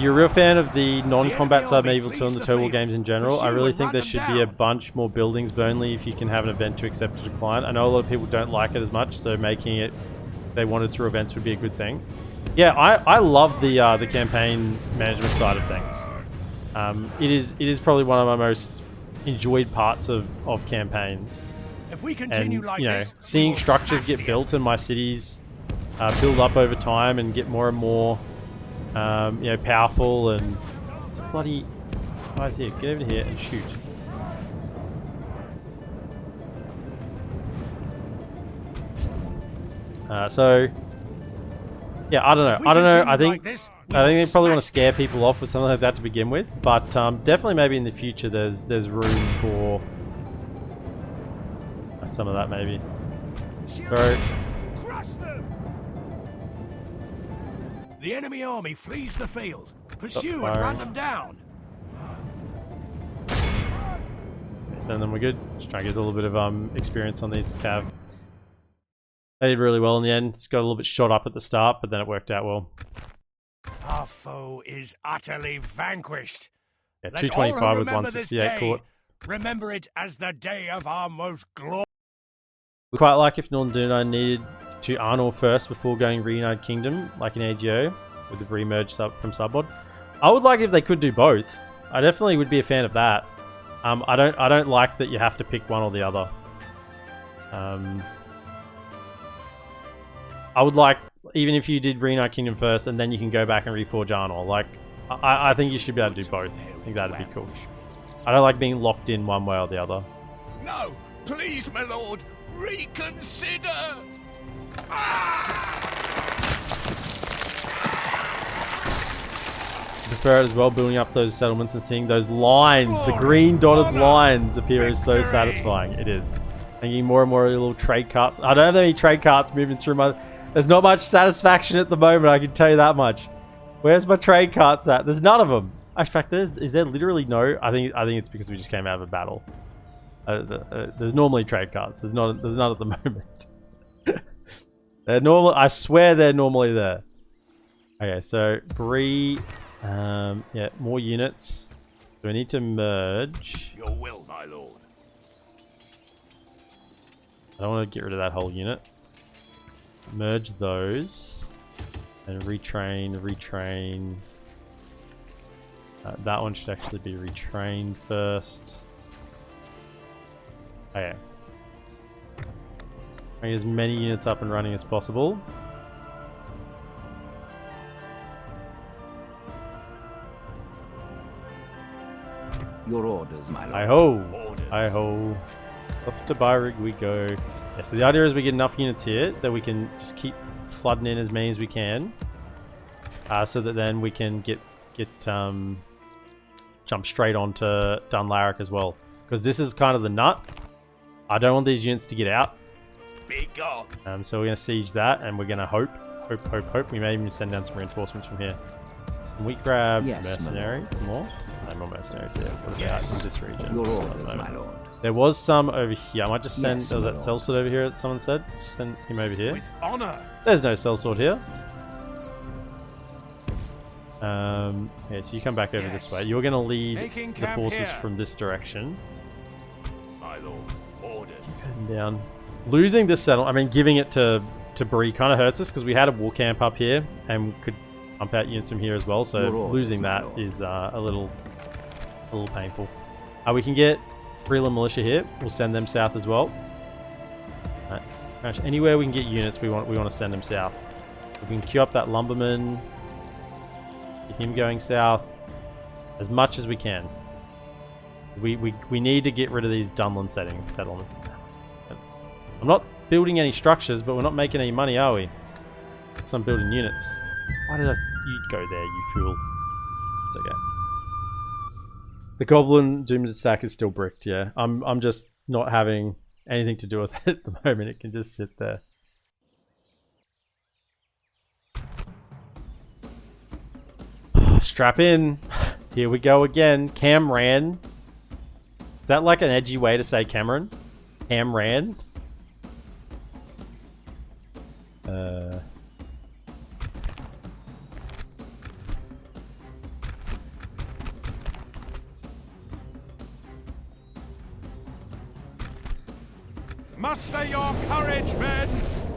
You're a real fan of the non-combat side Medieval 2 and the Total games in general. I really think there should be a bunch more buildings, Burnley, if you can have an event to accept or decline. I know a lot of people don't like it as much, so making it, if they wanted through events, would be a good thing. Yeah, I love the campaign management side of things. It is probably one of my most enjoyed parts of campaigns. If we continue And, like you know, this, seeing structures get built in my cities build up over time and get more and more you know, powerful, and it's a bloody guys here. Get over here and shoot. So yeah, I don't know. I think they probably want to scare people off with something like that to begin with, but definitely maybe in the future there's room for some of that maybe. So the enemy army flees the field. Pursue and firing. run them down. So then we're good. Just try and get a little bit of experience on these cav. They did really well in the end. It's got a little bit shot up at the start, but then it worked out well. Our foe is utterly vanquished. Yeah, Let all 225 who with remember this 168 day caught. remember it as the day of our most glorious. We quite like if NorthernDunedain needed to Arnor first before going Reunited Kingdom, like in AGO, with the remerge from Subbod. I would like if they could do both. I definitely would be a fan of that. I don't like that you have to pick one or the other. I would like, even if you did Reunited Kingdom first and then you can go back and reforge Arnor. Like, I think you should be able to do both. I think that'd be cool. I don't like being locked in one way or the other. No, please, my lord, reconsider. Prefer it as well, building up those settlements and seeing those lines, the green dotted lines appear is so satisfying. It is. Thinking more and more little trade carts. I don't have any trade carts moving through my... There's not much satisfaction at the moment, I can tell you that much. Where's my trade carts at? There's none of them. In fact, is there literally no... I think it's because we just came out of a battle. There's normally trade carts. There's none at the moment. They're normal. I swear they're normally there. Okay, so Bree... yeah, more units. Do I need to merge? Your will, my lord. I don't want to get rid of that whole unit. Merge those. And retrain. That one should actually be retrained first. Okay. Bring as many units up and running as possible. Your orders, my lord. Hi-ho! Hi-ho. Off to Byrig we go. Yeah, so the idea is we get enough units here that we can just keep flooding in as many as we can. So that then we can jump straight onto Dunland as well. Because this is kind of the nut. I don't want these units to get out. Be gone. So we're going to siege that, and we're going to hope. We may even send down some reinforcements from here. Can we grab Yes, my mercenaries more? No more mercenaries here. What about in this region? Your At the orders, moment? my lord. There was some over here. I might just send. Yes, there was my that lord. sellsword over here that someone said. Just send him over here. With honor. There's no sellsword here. Yeah, so you come back over this way. You're going to lead Making the camp forces here. from this direction. My lord. Orders. Heading down. Losing this settlement, I mean, giving it to Bree kind of hurts us because we had a war camp up here and could pump out units from here as well. So Your orders, losing my that lord. is a little painful. We can get Breland Militia here. We'll send them south as well. Right. Anywhere we can get units, we want to send them south. We can queue up that lumberman. Get him going south as much as we can. We need to get rid of these Dunland settlements. I'm not building any structures, but we're not making any money, are we? So I'm building units. Why did you go there, you fool? It's okay. The Goblin Doom stack is still bricked, yeah. I'm just not having anything to do with it at the moment. It can just sit there. Strap in. Here we go again. Camran. Is that like an edgy way to say Cameron? Camran? Muster your courage, men.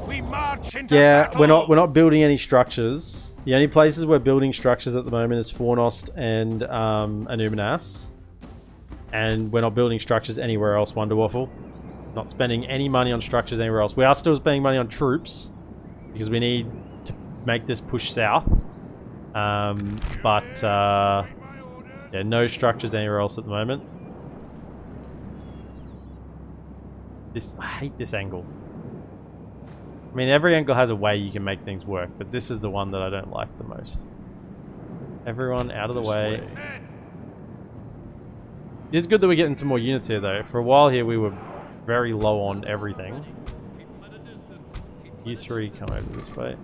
We march into Yeah, battle. we're not building any structures. The only places we're building structures at the moment is Fornost and Anuminas. And we're not building structures anywhere else, Wonderwaffle. Not spending any money on structures anywhere else. We are still spending money on troops because we need to make this push south. Yeah, no structures anywhere else at the moment. I hate this angle. I mean, every angle has a way you can make things work, but this is the one that I don't like the most. Everyone out of the way. It is good that we're getting some more units here, though. For a while here, we were very low on everything. You three, come over this way.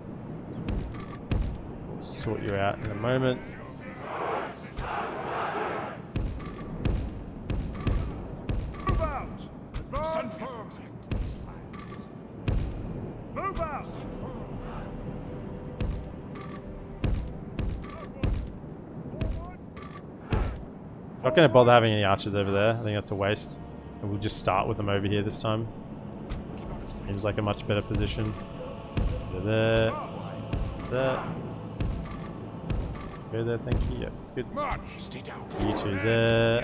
We'll sort you out in a moment. Move out. Stand firm. Move out. Not going to bother having any archers over there. I think that's a waste. And we'll just start with them over here this time. Seems like a much better position. Go there. There. Go there, thank you. Yeah, that's good. March. Stay down. You two there.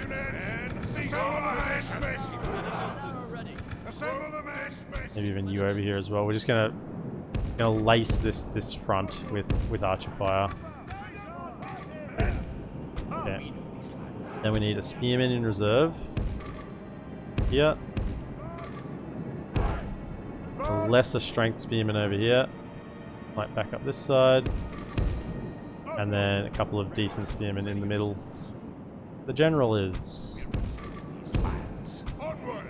Assemble the mess. Maybe even you over here as well. We're just gonna lace this front with archer fire. Yeah. Then we need a spearman in reserve. Here. A lesser strength spearman over here. Might back up this side. And then a couple of decent spearmen in the middle. The general is... Onward.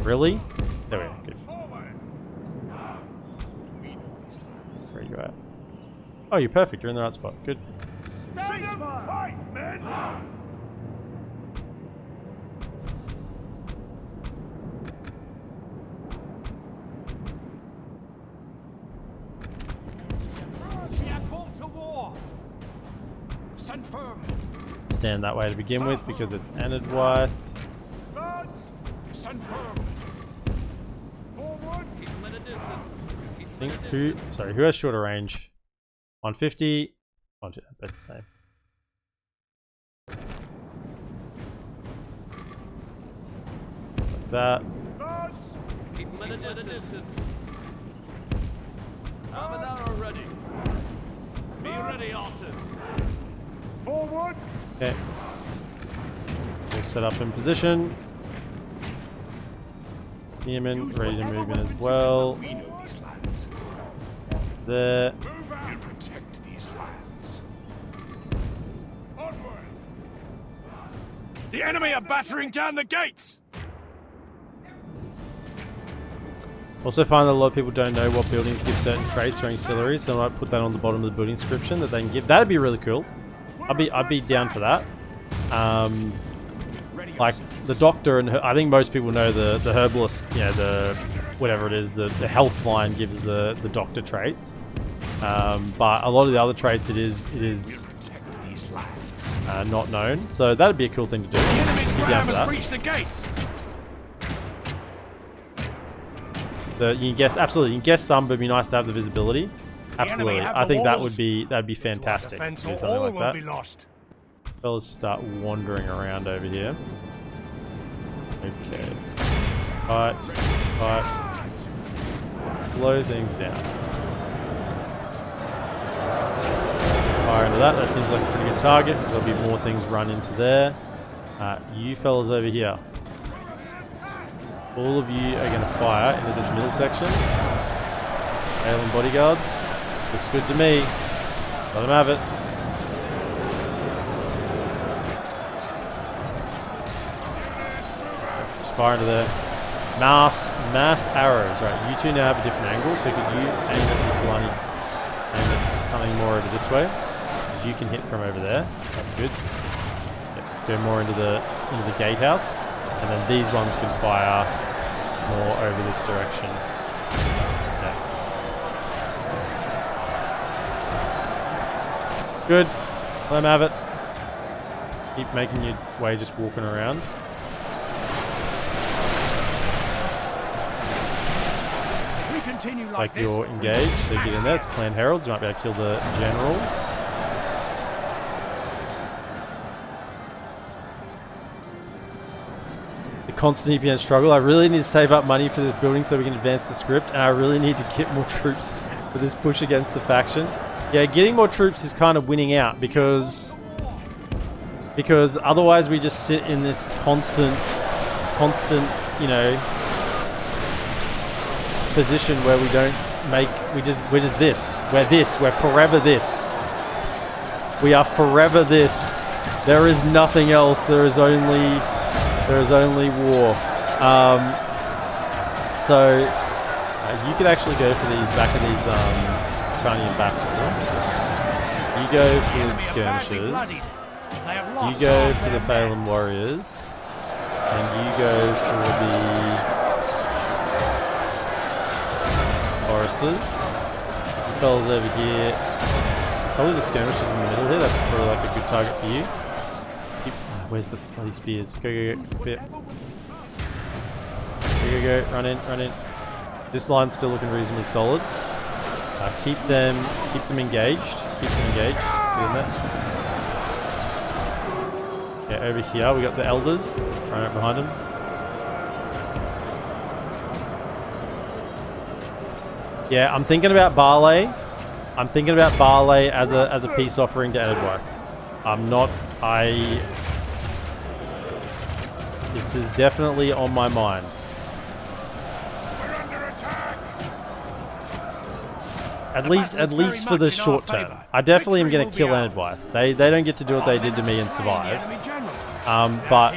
Really? There we go. Good. Forward. Where are you at? Oh, you're perfect. You're in the right spot. Good. Stand and fight, men. We are called to war. Stand firm. Stand that way to begin with because it's Anadwythe. Lads, stand firm. Forward. Keep them at a distance. I think who has shorter range? 150. Both the same. Like that. Lads, keep them at a distance. Have an arrow ready. Be ready, archers. Forward. Okay. We'll set up in position. Spearman ready to move in as well. We know these lands. There. Move out and protect these lands. Onward. The enemy are battering down the gates! Also find that a lot of people don't know what buildings give certain traits or ancillaries, so I might put that on the bottom of the building description that they can give. That'd be really cool. I'd be down for that. Like the doctor and I think most people know the herbalist, you know, the whatever it is, the health line gives the doctor traits. But a lot of the other traits it is not known. So that'd be a cool thing to do. The enemy's Be ram down for has that. breached the gates! You can guess absolutely. You can guess some, but it'd be nice to have the visibility. Absolutely, have I the think walls. that'd be fantastic. Defense To do or something all like will that. be lost. Fellas start wandering around over here. Okay. Fight. Slow things down. Fire into that. That seems like a pretty good target because there'll be more things run into there. You fellas over here. All of you are going to fire into this middle section. Alien bodyguards. Looks good to me. Let them have it. Just fire into there. Mass arrows. Right, you two now have a different angle, so could you aim at Fulani, aim at something more over this way? Because you can hit from over there. That's good. Yep, go more into the gatehouse, and then these ones can fire more over this direction. Yeah. Good. Let them have it. Keep making your way, just walking around. Continue Like this. you're engaged, so get in there. It's Clan Heralds. You might be able to kill the general. The constant EPN struggle. I really need to save up money for this building so we can advance the script, and I really need to get more troops for this push against the faction. Yeah, getting more troops is kind of winning out because otherwise we just sit in this constant, you know, position where we don't make, we're just this. We're forever this. We are forever this. There is nothing else. There is only war. So you could actually go for these back of these Tranian back. You go for the skirmishers. You go for the Phelan warriors. And you go for the foresters. The fellas over here. Probably the skirmishers in the middle here. That's probably like a good target for you. Where's the bloody spears? Go. Bit. Go. Run in. This line's still looking reasonably solid. Keep them engaged. Get in there. Yeah, over here we got the elders right behind them. Yeah, I'm thinking about Barley. I'm thinking about Barley as a peace offering to Edward. This is definitely on my mind. At least for the short term. I definitely am going to kill Edward. They don't get to do what they did to me and survive. But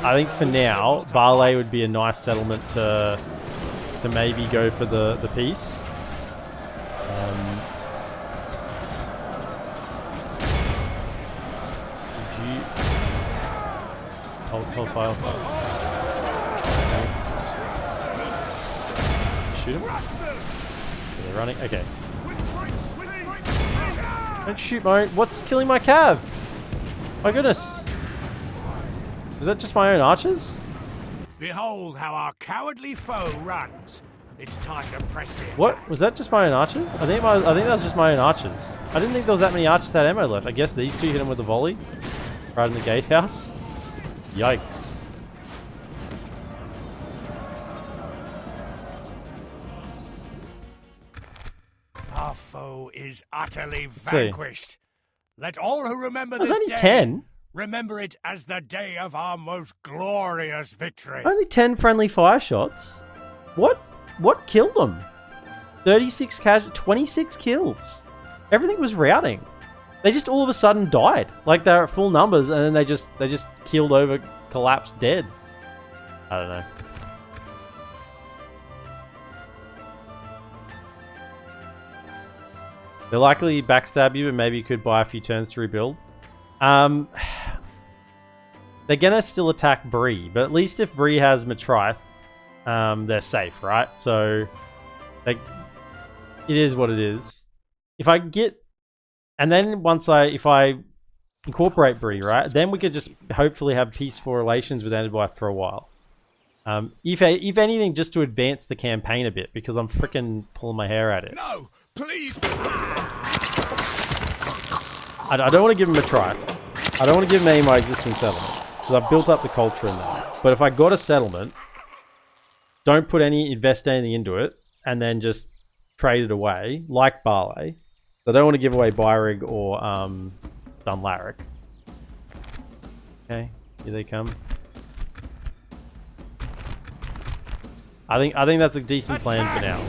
I think for now, Barley would be a nice settlement to maybe go for the peace. Hold fire. Shoot him. They're running. Okay. Don't shoot what's killing my cav? My goodness. Was that just my own archers? Behold how our cowardly foe runs. It's time to press the attack. What? Was that just my own archers? I think that was just my own archers. I didn't think there was that many archers that had ammo left. I guess these two hit him with a volley. Right in the gatehouse. Yikes. Our foe is utterly vanquished. Let all who remember There's this only day 10. remember it as the day of our most glorious victory. Only 10 friendly fire shots. What killed them? 36 casual, 26 kills. Everything was routing. They just all of a sudden died. Like they're at full numbers, and then they just keeled over, collapsed dead. I don't know. They'll likely backstab you, and maybe you could buy a few turns to rebuild. They're gonna still attack Bree, but at least if Bree has Matrice, they're safe, right? So, it is what it is. If I get, and then if I incorporate Bree, right, then we could just hopefully have peaceful relations with Enderbyth for a while. If anything, just to advance the campaign a bit, because I'm freaking pulling my hair at it. No, please. I don't want to give him a try. I don't want to give him any of my existing settlements, because I've built up the culture in there. But if I got a settlement, don't invest anything into it, and then just trade it away, like Barley. I don't want to give away Byrig or Dunland. Okay, here they come. I think that's a decent plan for now.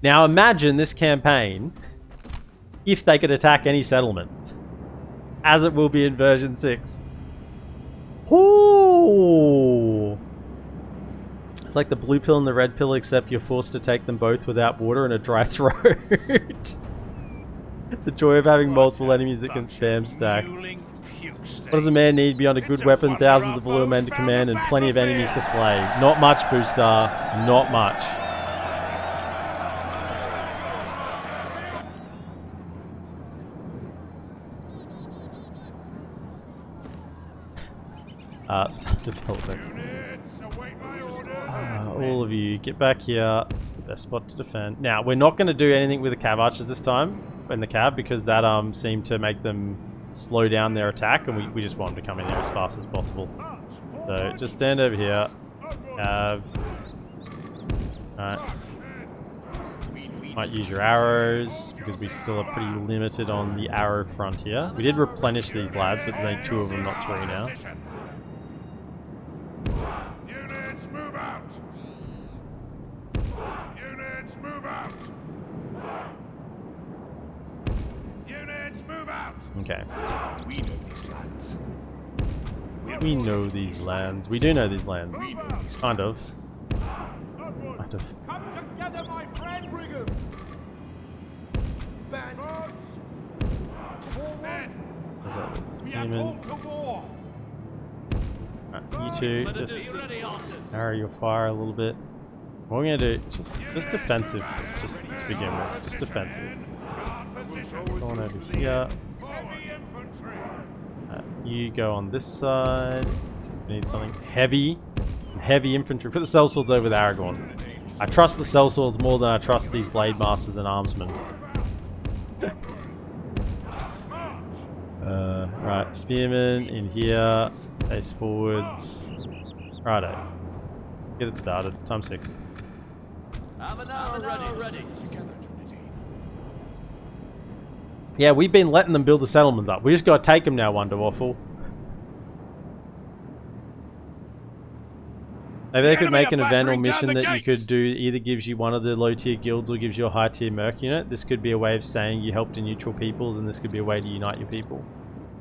Now imagine this campaign if they could attack any settlement, as it will be in version 6. Ooh. It's like the blue pill and the red pill, except you're forced to take them both without water and a dry throat. The joy of having multiple enemies that can spam stack. What does a man need beyond a good weapon, thousands of loyal men to command, and plenty of enemies to slay? Not much, Booster. Not much. Start development. All of you, get back here. It's the best spot to defend. Now, we're not going to do anything with the cav archers this time in the cav, because that seemed to make them slow down their attack, and we just want them to come in here as fast as possible. So, just stand over here. Cav. Alright. Might use your arrows, because we still are pretty limited on the arrow front here. We did replenish these lads, but there's only 2 of them, not 3 now. Units move out. Units move out. Units move out. Okay. We know these lands. We know these lands. We do know these lands. Kind of. Kind of. Come together, my friend. Brigands. Bandits. Forward. As that was We are human. called to war. You two, just arrow your fire a little bit. What we're gonna do is just defensive, just to begin with. Just defensive. Go on over here. You go on this side. We need something heavy infantry. Put the sellswords over with Aragorn. I trust the sellswords more than I trust these blade masters and armsmen. Right, spearmen in here. Face forwards. Righto. Get it started. Time 6. Yeah, we've been letting them build the settlements up. We just gotta take them now, Wonder Waffle. Maybe they could make an event or mission that you could do, either gives you one of the low tier guilds or gives you a high tier merc unit. This could be a way of saying you helped a neutral peoples, and this could be a way to unite your people.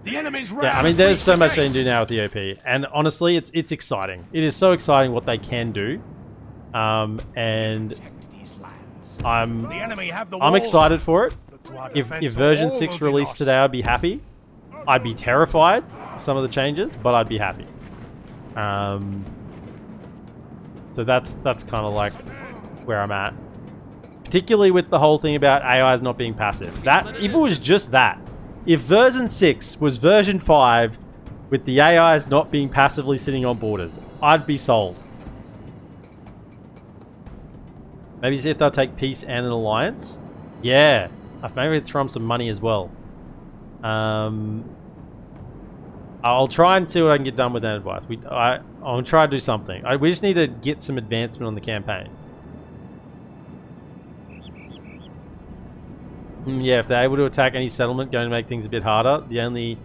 The enemy's Yeah, I mean, there's so much they can do now with the OP, and honestly, it's exciting. It is so exciting what they can do, and I'm excited for it. If version 6 released today, I'd be happy. I'd be terrified of some of the changes, but I'd be happy. So that's kind of like where I'm at, particularly with the whole thing about AIs not being passive. That if it was just that. If version 6 was version 5 with the AIs not being passively sitting on borders, I'd be sold. Maybe see if they'll take peace and an alliance. Yeah, maybe it's from some money as well. I'll try and see what I can get done with that advice. I'll try to do something. We just need to get some advancement on the campaign. Yeah, if they're able to attack any settlement, going to make things a bit harder. The only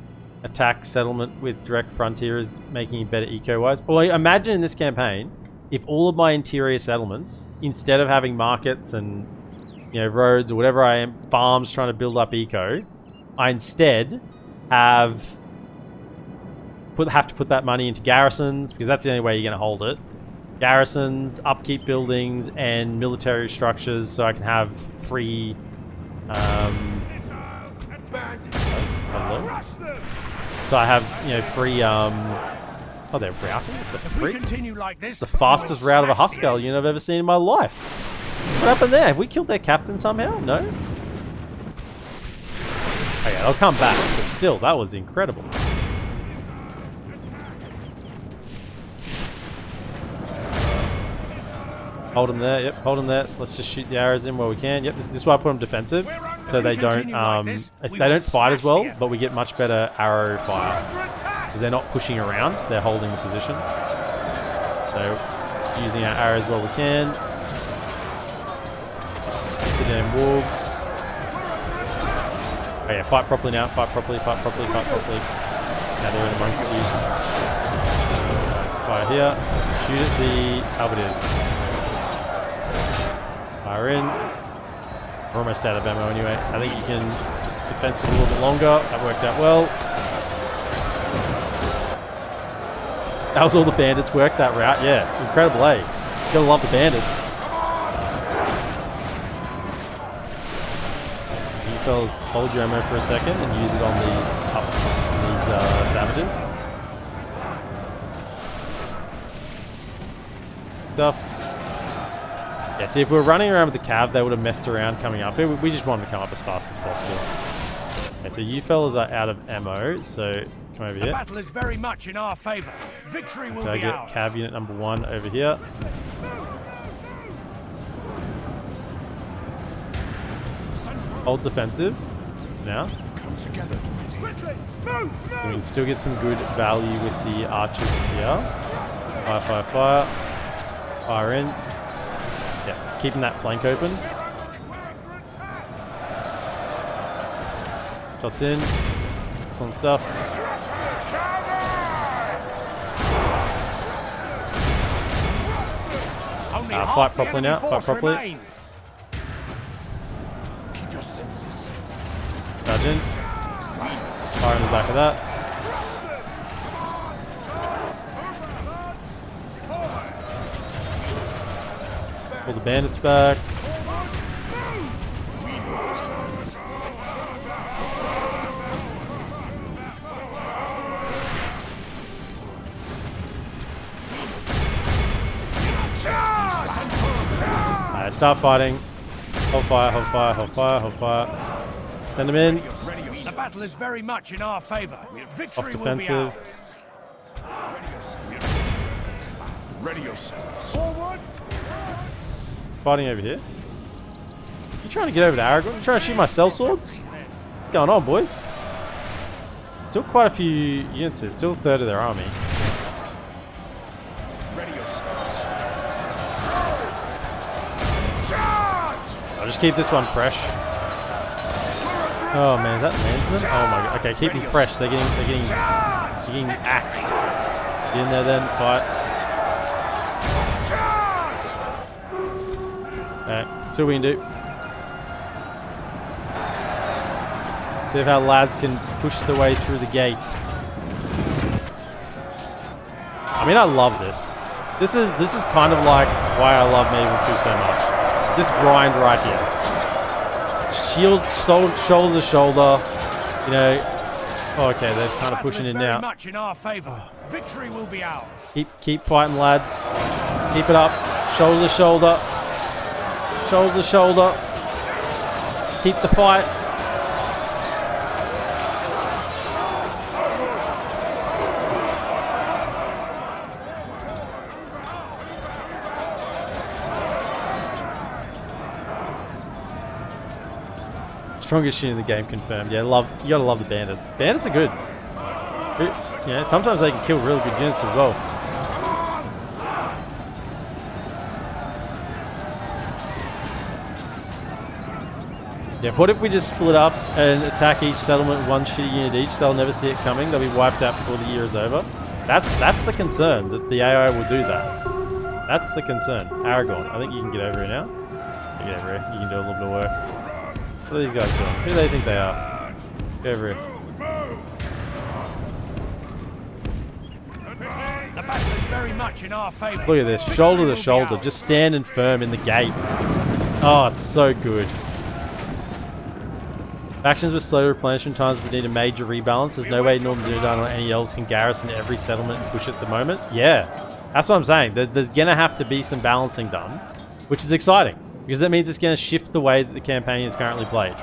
attack settlement with direct frontier is making it better eco-wise. Well, imagine in this campaign, if all of my interior settlements, instead of having markets and roads or whatever I am, farms trying to build up eco, I instead have to put that money into garrisons, because that's the only way you're going to hold it. Garrisons, upkeep buildings, and military structures, so I can have free so I have free oh, they're routing? The freak? It's the fastest route of a Huskell I've ever seen in my life. What happened there? Have we killed their captain somehow? No? Okay, they'll come back, but still, that was incredible. Hold them there, yep, hold them there. Let's just shoot the arrows in where we can. Yep, this is why I put them defensive, so they don't fight as well, but we get much better arrow fire. Because they're not pushing around, they're holding the position. So, just using our arrows where we can. The damn wolves. Oh yeah, fight properly now, fight properly, fight properly, fight properly. Now they're in amongst you. Fire here. Shoot at the halberdiers. Fire in. We're almost out of ammo anyway. I think you can just defense it a little bit longer. That worked out well. That was all the bandits worked that route. Yeah, incredible, eh? You gotta love the bandits. You fellas hold your ammo for a second and use it on these savages. Stuff. Yeah, see, if we were running around with the cav, they would have messed around coming up. We just wanted to come up as fast as possible. Okay, so you fellas are out of ammo, so come over here. The battle is very much in our favor. Victory will be ours. Cav unit number 1 over here. Hold defensive now. Come together to quickly. Move, We can still get some good value with the archers here. Fire, fire, fire. Fire in. Yeah, keeping that flank open. Shots in. Excellent stuff. Fight properly now. Fight properly. Keep your senses. Charge in. Fire in the back of that. Pull the bandits back. Alright, start fighting. Hold fire, hold fire, hold fire, hold fire. Send them in. The battle is very much in our favor. Off Victory will be defensive. ours. Ready yourselves. Forward. Fighting over here. You trying to get over to Aragorn? You trying to shoot my sellswords? What's going on, boys? Still quite a few units here. Still a third of their army. Ready yourselves. I'll just keep this one fresh. Oh man, is that landsman? Oh my god. Okay, keep them fresh. They're getting axed. Get in there then, fight. Alright, see what we can do. See if our lads can push their way through the gate. I mean, I love this. This is kind of like why I love Medieval 2 so much. This grind right here. Shield, shoulder to shoulder. Oh, okay, they're kind of pushing in now. Much in our favor. Victory will be ours. Keep fighting, lads. Keep it up. Shoulder to shoulder. Shoulder to shoulder. Keep the fight. Strongest shit in the game confirmed. Yeah, you gotta love the bandits. Bandits are good. Sometimes they can kill really good units as well. Yeah, what if we just split up and attack each settlement with one shitty unit each, so they'll never see it coming? They'll be wiped out before the year is over. That's the concern, that the AI will do that. That's the concern. Aragorn, I think you can get over here now. Get over here. You can do a little bit of work. What are these guys doing? Who do they think they are? Get over here. The battle is very much in our favour. Look at this, shoulder to shoulder, just standing firm in the gate. Oh, it's so good. Factions with slow replenishment times would need a major rebalance. There's no way NorthernDunedain or any elves can garrison every settlement and push at the moment. Yeah, that's what I'm saying. There's gonna have to be some balancing done, which is exciting because that means it's gonna shift the way that the campaign is currently played,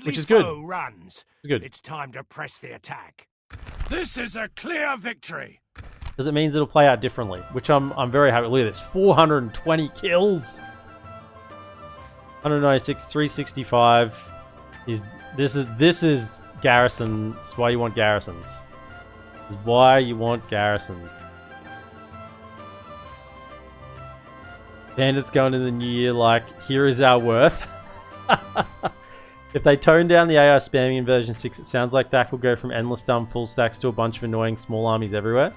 which is good. Runs. It's good. It's time to press the attack. This is a clear victory. Because it means it'll play out differently, which I'm very happy. Look at this, 420 kills. 196, 365. This is garrison. This is why you want garrisons. This is why you want garrisons. Bandits going in the new year like, here is our worth. If they tone down the AI spamming in version 6, it sounds like DaC will go from endless dumb full stacks to a bunch of annoying small armies everywhere.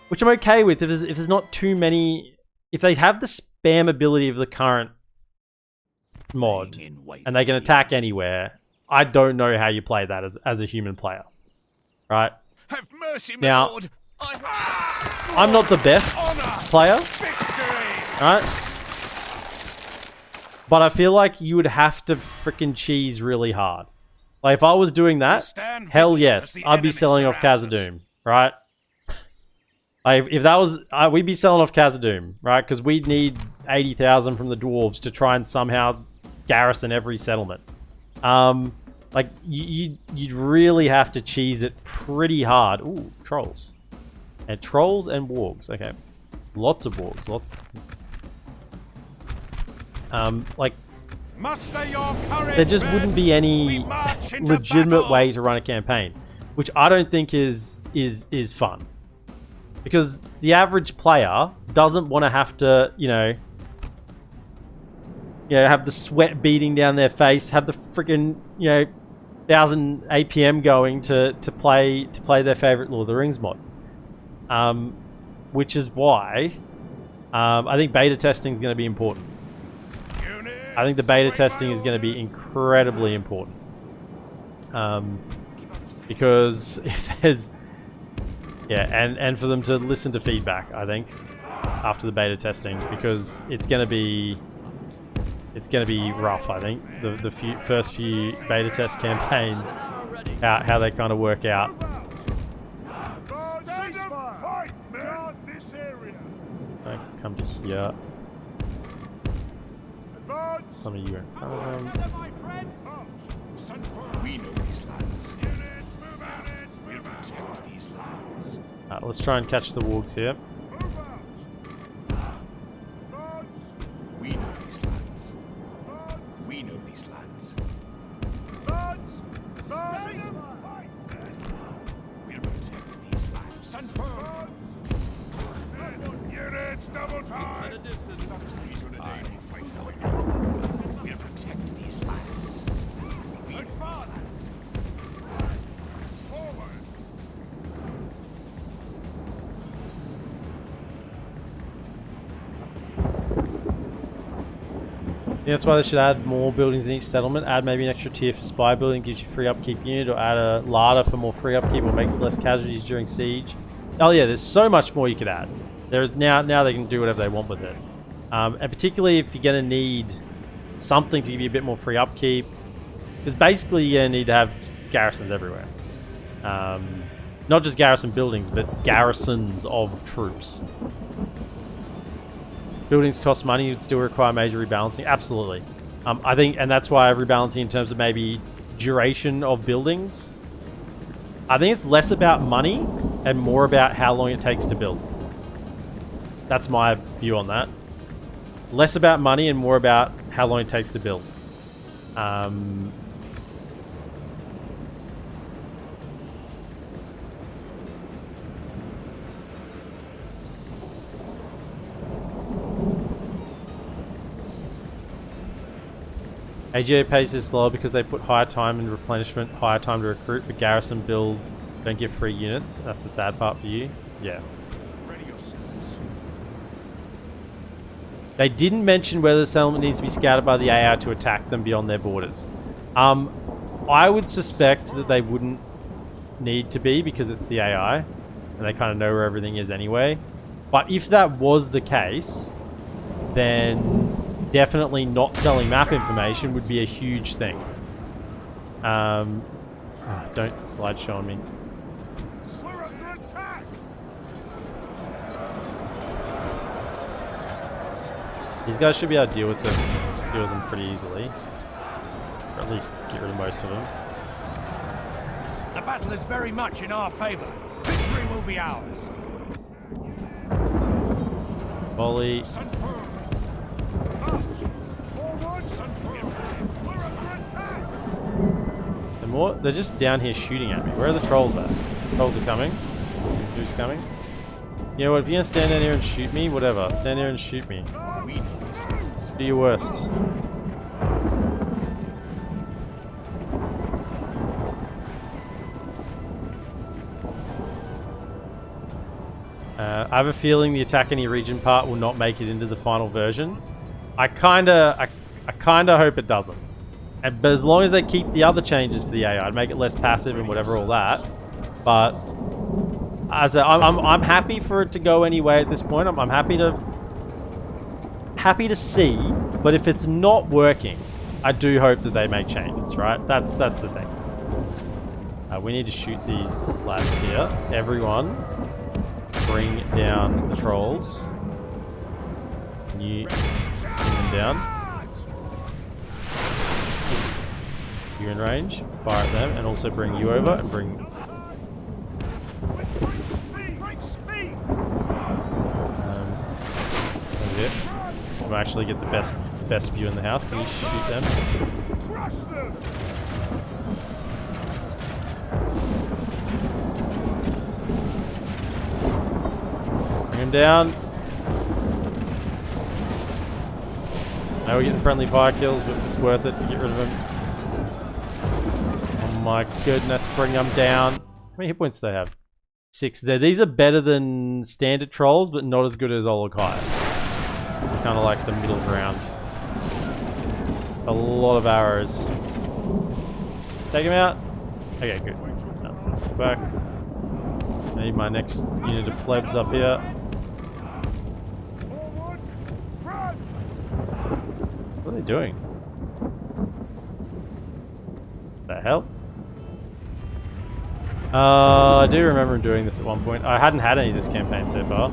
Which I'm okay with if there's not too many... If they have the spam ability of the current mod and they can attack anywhere, I don't know how you play that as a human player. Right? Have mercy, my Now, lord. I'm not the best player. Right? But I feel like you would have to freaking cheese really hard. Like, if I was doing that, hell yes, I'd be selling off Khazad-dûm, right? Like, if that was... we'd be selling off Khazad-dûm, right? Because we'd need 80,000 from the dwarves to try and somehow garrison every settlement. Like, you'd really have to cheese it pretty hard. Ooh, trolls. And trolls and wargs, okay. Lots of wargs, lots... like, there just wouldn't be any legitimate way to run a campaign, which I don't think is fun, because the average player doesn't want to have to, you know, have the sweat beating down their face, have the freaking 1000 APM going to play their favorite Lord of the Rings mod, which is why I think beta testing is going to be important. I think the beta testing is going to be incredibly important. Because if there's... Yeah, and for them to listen to feedback, I think, after the beta testing, because it's going to be rough, I think. The first few beta test campaigns, how they kind of work out. I come to here. Some of you are in front of them. We know these lands. We'll protect these lands. Let's try and catch the wargs here. We know these lands. We know these lands. We'll protect these lands. Stand firm. Units double time. At a distance. Dunedain will fight for you. We'll protect these lands. We know these lands. Forward. Yeah, that's why they should add more buildings in each settlement. Add maybe an extra tier for spy building, gives you free upkeep unit, or add a LotR for more free upkeep or makes less casualties during siege. Oh yeah, there's so much more you could add. There's now they can do whatever they want with it. And particularly if you're going to need something to give you a bit more free upkeep. Because basically you're going to need to have garrisons everywhere. Not just garrison buildings, but garrisons of troops. Buildings cost money, you'd still require major rebalancing. Absolutely. I think, and that's why rebalancing in terms of maybe duration of buildings. I think it's less about money and more about how long it takes to build. That's my view on that. Less about money and more about how long it takes to build. AGA pace is slower because they put higher time in replenishment, higher time to recruit, but garrison build don't get free units. That's the sad part for you. Yeah. Ready yourselves. They didn't mention whether the settlement needs to be scouted by the AI to attack them beyond their borders. I would suspect that they wouldn't need to be because it's the AI and they kind of know where everything is anyway. But if that was the case, then definitely not selling map information would be a huge thing. Don't slideshow on me. We're under attack. These guys should be able to deal with them pretty easily. Or at least get rid of most of them. The battle is very much in our favor. Victory will be ours. Volley. Stand firm. Forward. Stand firm. We're under attack. They're just down here shooting at me. Where are the trolls at? Trolls are coming. Who's coming? You know what, if you're gonna stand down here and shoot me, whatever. Stand here and shoot me. Do your worst. I have a feeling the attack any region part will not make it into the final version. I kinda hope it doesn't. But as long as they keep the other changes for the AI, I'd make it less passive and whatever, all that. But I'm happy for it to go anyway at this point. I'm happy to see. But if it's not working, I do hope that they make changes. Right? That's the thing. We need to shoot these lads here. Everyone, bring down the trolls. You bring them down. You in range, fire at them, and also bring you over and bring. That's it. We'll actually get the best view in the house. Can you shoot them? Bring him down. Now we're getting friendly fire kills, but it's worth it to get rid of him. Oh my goodness, bring them down. How many hit points do they have? 6 there. These are better than standard trolls, but not as good as Olokaya. Kind of like the middle ground. A lot of arrows. Take him out. Okay, good. No, back. I need my next unit of plebs up here. What are they doing? The hell? I do remember doing this at one point. I hadn't had any of this campaign so far.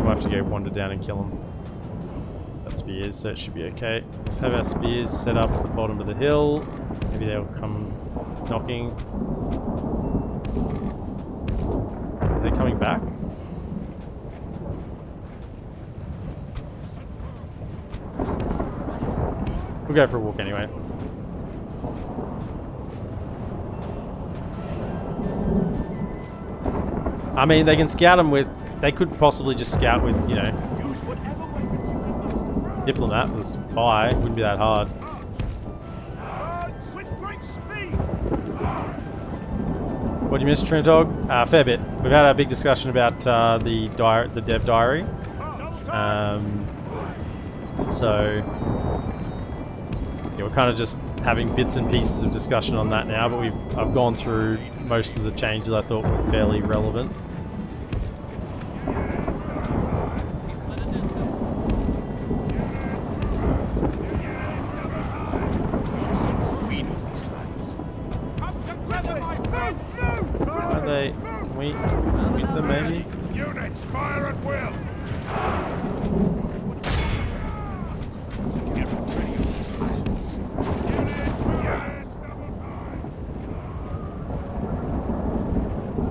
We'll have to go wander down and kill them. Got spears, so it should be okay. Let's have our spears set up at the bottom of the hill. Maybe they'll come knocking. Are they coming back? We'll go for a walk anyway. I mean, they can scout them with... They could possibly just scout with, you know... Diplomat with spy. It wouldn't be that hard. What do you miss, Trentog? Fair bit. We've had a big discussion about the dev diary. So... Yeah, we're kind of just having bits and pieces of discussion on that now, but I've gone through most of the changes I thought were fairly relevant. Are they? Can we beat them maybe? Units, fire at will.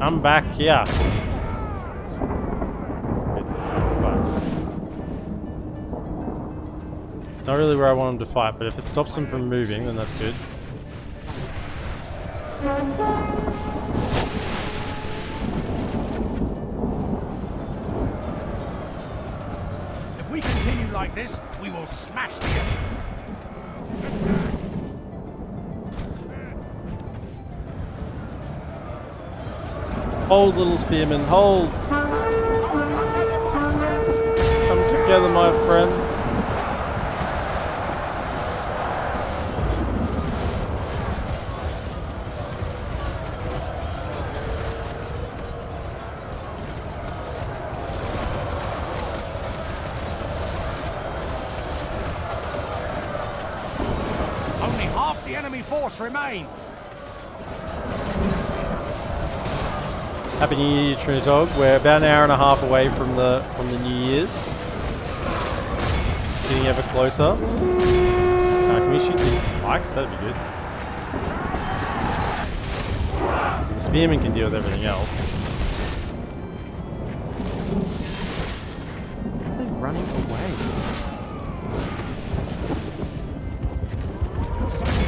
I'm back here. It's not really where I want them to fight, but if it stops them from moving, then that's good. If we continue like this, we will smash the enemy. Hold, little spearmen, hold! Come together, my friends. Only half the enemy force remains. Happy New Year, Trinidog. We're about an hour and a half away from the New Year's. Getting ever closer. Can we shoot these pikes? That'd be good. 'Cause the spearmen can deal with everything else. Why are they running away?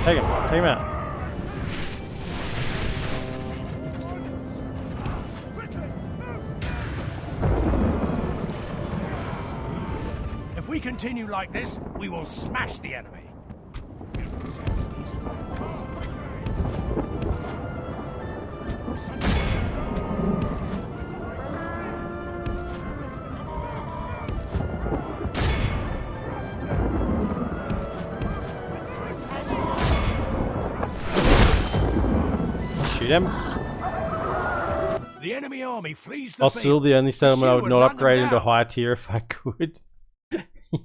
Take him out. If we continue like this, we will smash the enemy. Shoot him. The enemy army flees the Hostile, field. the only settlement I would Pursue not and run them upgrade into down. high tier if I could.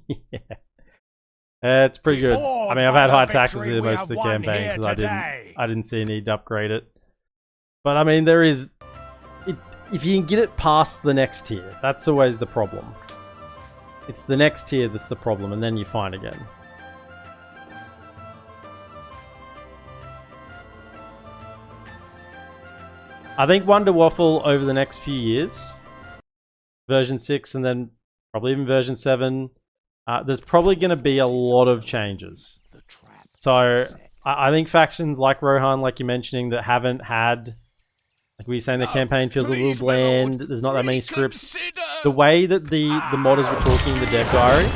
Yeah. It's pretty good. I mean, I've had high taxes Victory here we most of the have won campaign here because today. I didn't see a need to upgrade it. But I mean, there is, if you can get it past the next tier, that's always the problem. It's the next tier that's the problem, and then you're fine again. I think Wonder Waffle over the next few years, version 6 and then probably even version 7, there's probably going to be a lot of changes. So I think factions like Rohan, like you're mentioning, that haven't had, like we were saying, the campaign feels a little bland, there's not that many scripts. The way that the modders were talking in the dev diary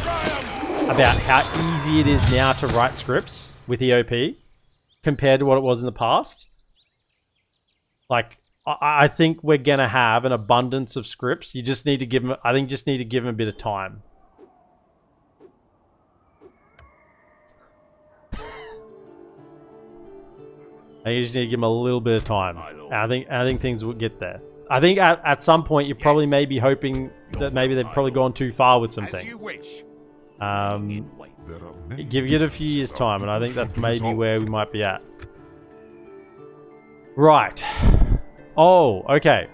about how easy it is now to write scripts with EOP compared to what it was in the past, like, I think we're gonna have an abundance of scripts. You just need to give them, I think just need to give them a bit of time. I think you just need to give them a little bit of time. I think things will get there. I think at some point you're probably maybe hoping that maybe they've probably gone too far with some things. Give it a few years time, and I think that's maybe where we might be at. Right. Oh, okay.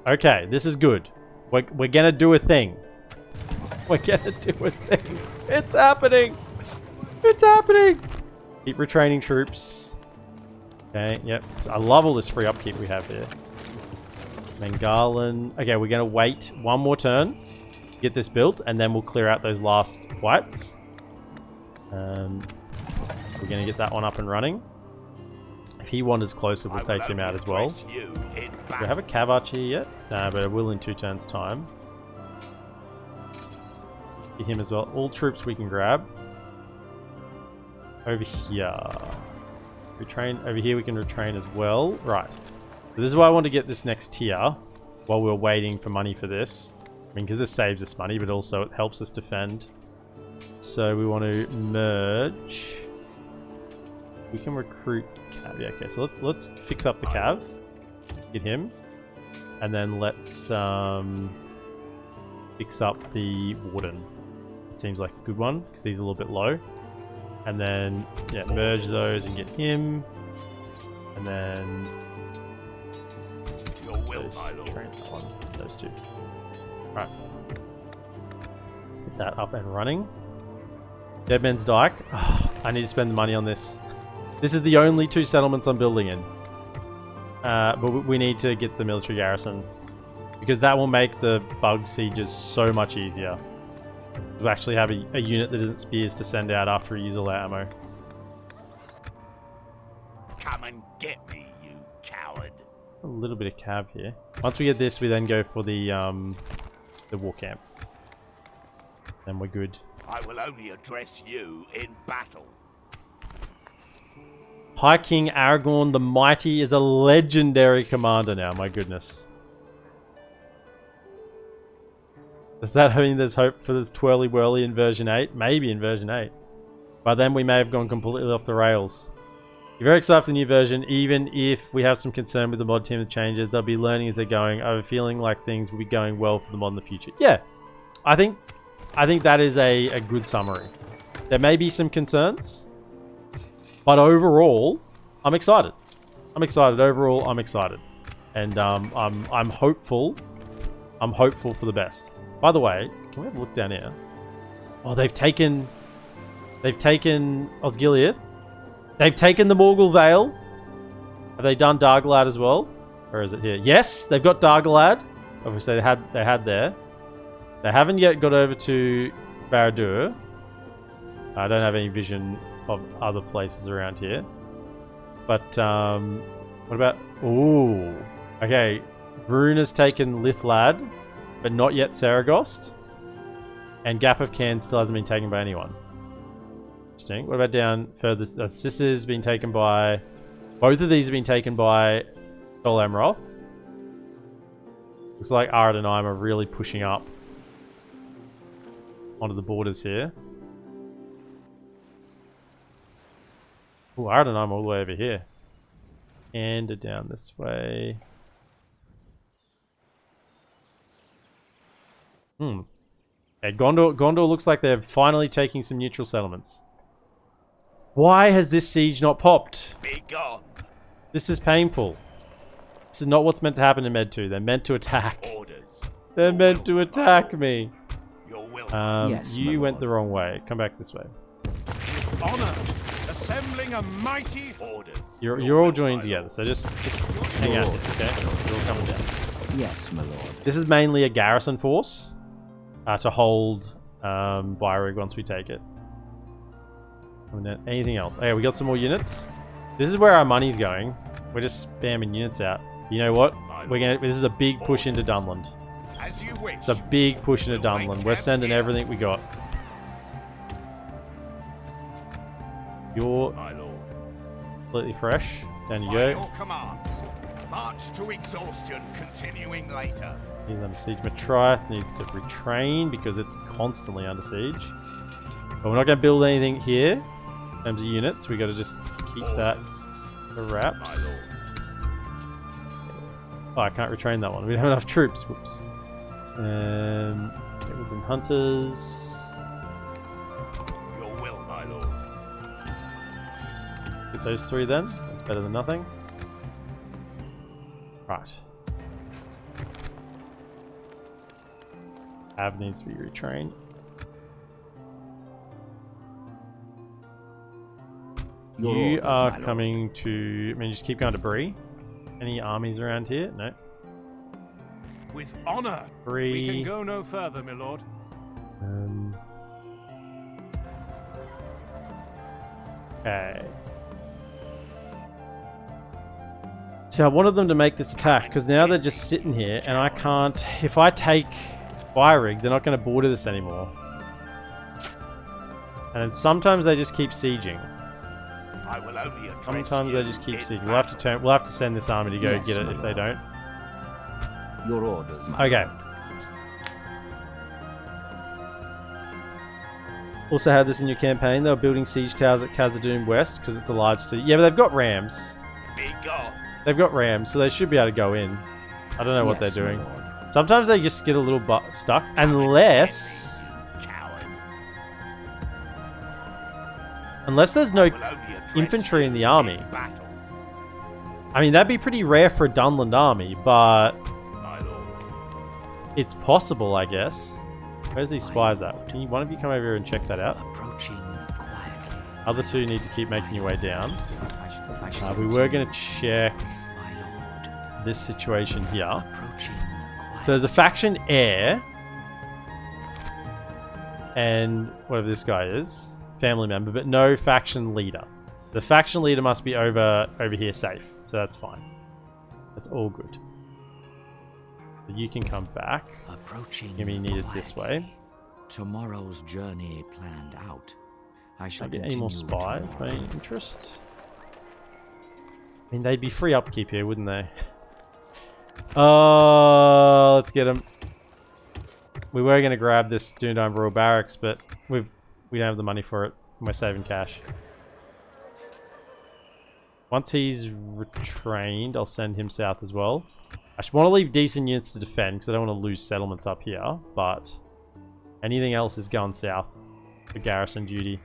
Okay, this is good. We're gonna do a thing. We're gonna do a thing. It's happening! It's happening! Keep retraining troops. Okay, yep. So I love all this free upkeep we have here. Mangalan. Okay, we're gonna wait one more turn. Get this built, and then we'll clear out those last whites. We're gonna get that one up and running. If he wanders closer, we'll take him out as well. Do I have a cav archer yet? No, but I will in 2 turns' time. Get him as well. All troops we can grab. Over here. Retrain. Over here we can retrain as well. Right. So this is why I want to get this next tier while we're waiting for money for this. I mean, because this saves us money, but also it helps us defend. So we want to merge. We can recruit Cav. Yeah, okay, so let's fix up the Cav. Get him. And then let's fix up the Warden. It seems like a good one, because he's a little bit low. And then, yeah, merge those and get him. And then those two. Right. Get that up and running. Deadman's Dyke. Oh, I need to spend the money on this. This is the only 2 settlements I'm building in. But we need to get the military garrison. Because that will make the bug sieges so much easier. We'll actually have a unit that isn't spears to send out after we use all our ammo. Come and get me, you coward. A little bit of cav here. Once we get this, we then go for the war camp. Then we're good. I will only address you in battle. High King Aragorn the Mighty is a legendary commander now. My goodness. Does that mean there's hope for this twirly whirly in version 8? Maybe in version 8. By then we may have gone completely off the rails. You're very excited for the new version, even if we have some concern with the mod team that changes. They'll be learning as they're going. I have a feeling like things will be going well for the mod in the future. Yeah, I think that is a good summary. There may be some concerns, but overall, I'm excited. I'm excited. Overall, I'm excited, and I'm hopeful. I'm hopeful for the best. By the way, can we have a look down here? Oh, they've taken Osgiliath. They've taken the Morgul Vale. Have they done Dargalad as well? Or is it here? Yes, they've got Dargalad. Obviously, they had there. They haven't yet got over to Barad-dûr. I don't have any vision of other places around here. But, what about... Ooh. Okay. Vrun has taken Lithlad, but not yet Saragost. And Gap of Cairn still hasn't been taken by anyone. Interesting. What about down further? Sissa's been taken by... Both of these have been taken by Dol Amroth. Looks like Arad and I are really pushing up onto the borders here. Ooh, Arad and I'm all the way over here. And down this way. Okay, Gondor looks like they're finally taking some neutral settlements. Why has this siege not popped? Be gone. This is painful. This is not what's meant to happen in Med 2. They're meant to attack. Orders. They're meant to attack me. Your will. Yes, my you went lord. the wrong way. Come back this way. Honor. Assembling a mighty orders. You're all joining together, so just hang out here, okay? You're all coming down. Yes, my lord. This is mainly a garrison force to hold Byreg once we take it. And then anything else? Oh yeah, we got some more units. This is where our money's going. We're just spamming units out. You know what? This is a big push into Dunland. As you wish. It's a big push into Dunland. We're sending everything we got. You're My lord. completely fresh. Down you By go. your command. March to exhaustion, continuing later. He's under siege. Matriath needs to retrain because it's constantly under siege. But we're not going to build anything here in terms of units. We got to just keep that for wraps. Oh, I can't retrain that one. We don't have enough troops. Whoops. Okay, we've been hunters. Your will, my lord. Get those three then. That's better than nothing. Right. Av needs to be retrained. You are coming to... I mean, just keep going to Bree. Any armies around here? No. With honor. Bree. We can go no further, my lord. Okay. So I wanted them to make this attack because now they're just sitting here and I can't... If I take Byreg, they're not going to border this anymore. And then sometimes they just keep sieging. I will only address Sometimes you they just keep in sieging. battle. We'll have to send this army to go Yes, get it my if they lord. don't. Your orders, my Okay. lord. Also had this in your campaign. They were building siege towers at Khazad-dûm West because it's a large city. Yeah, but they've got rams. Be gone. They've got rams, so they should be able to go in. I don't know what Yes, they're my doing. lord. Sometimes they just get a little stuck. Unless there's no I will only address infantry in the you army. battle, I mean, that'd be pretty rare for a Dunland army, but my lord. it's possible, I guess. Where's these spies at? Can one of you come over here and check that out? Approaching quietly. Other two need to keep making your way down. I shall We were continue, going to check my lord. this situation here. Approaching quietly. So there's a faction heir, and whatever this guy is, family member, but no faction leader. The faction leader must be over here safe, so that's fine. That's all good. So you can come back. Approaching Give me needed this quietly. way. Tomorrow's journey planned out. I shall Can I get continue any more spies tomorrow. by any interest? I mean, they'd be free upkeep here, wouldn't they? Oh, let's get them. We were going to grab this Dunedain Royal Barracks, but we don't have the money for it. We're saving cash. Once he's retrained, I'll send him south as well. I should want to leave decent units to defend because I don't want to lose settlements up here, but anything else is going south for garrison duty.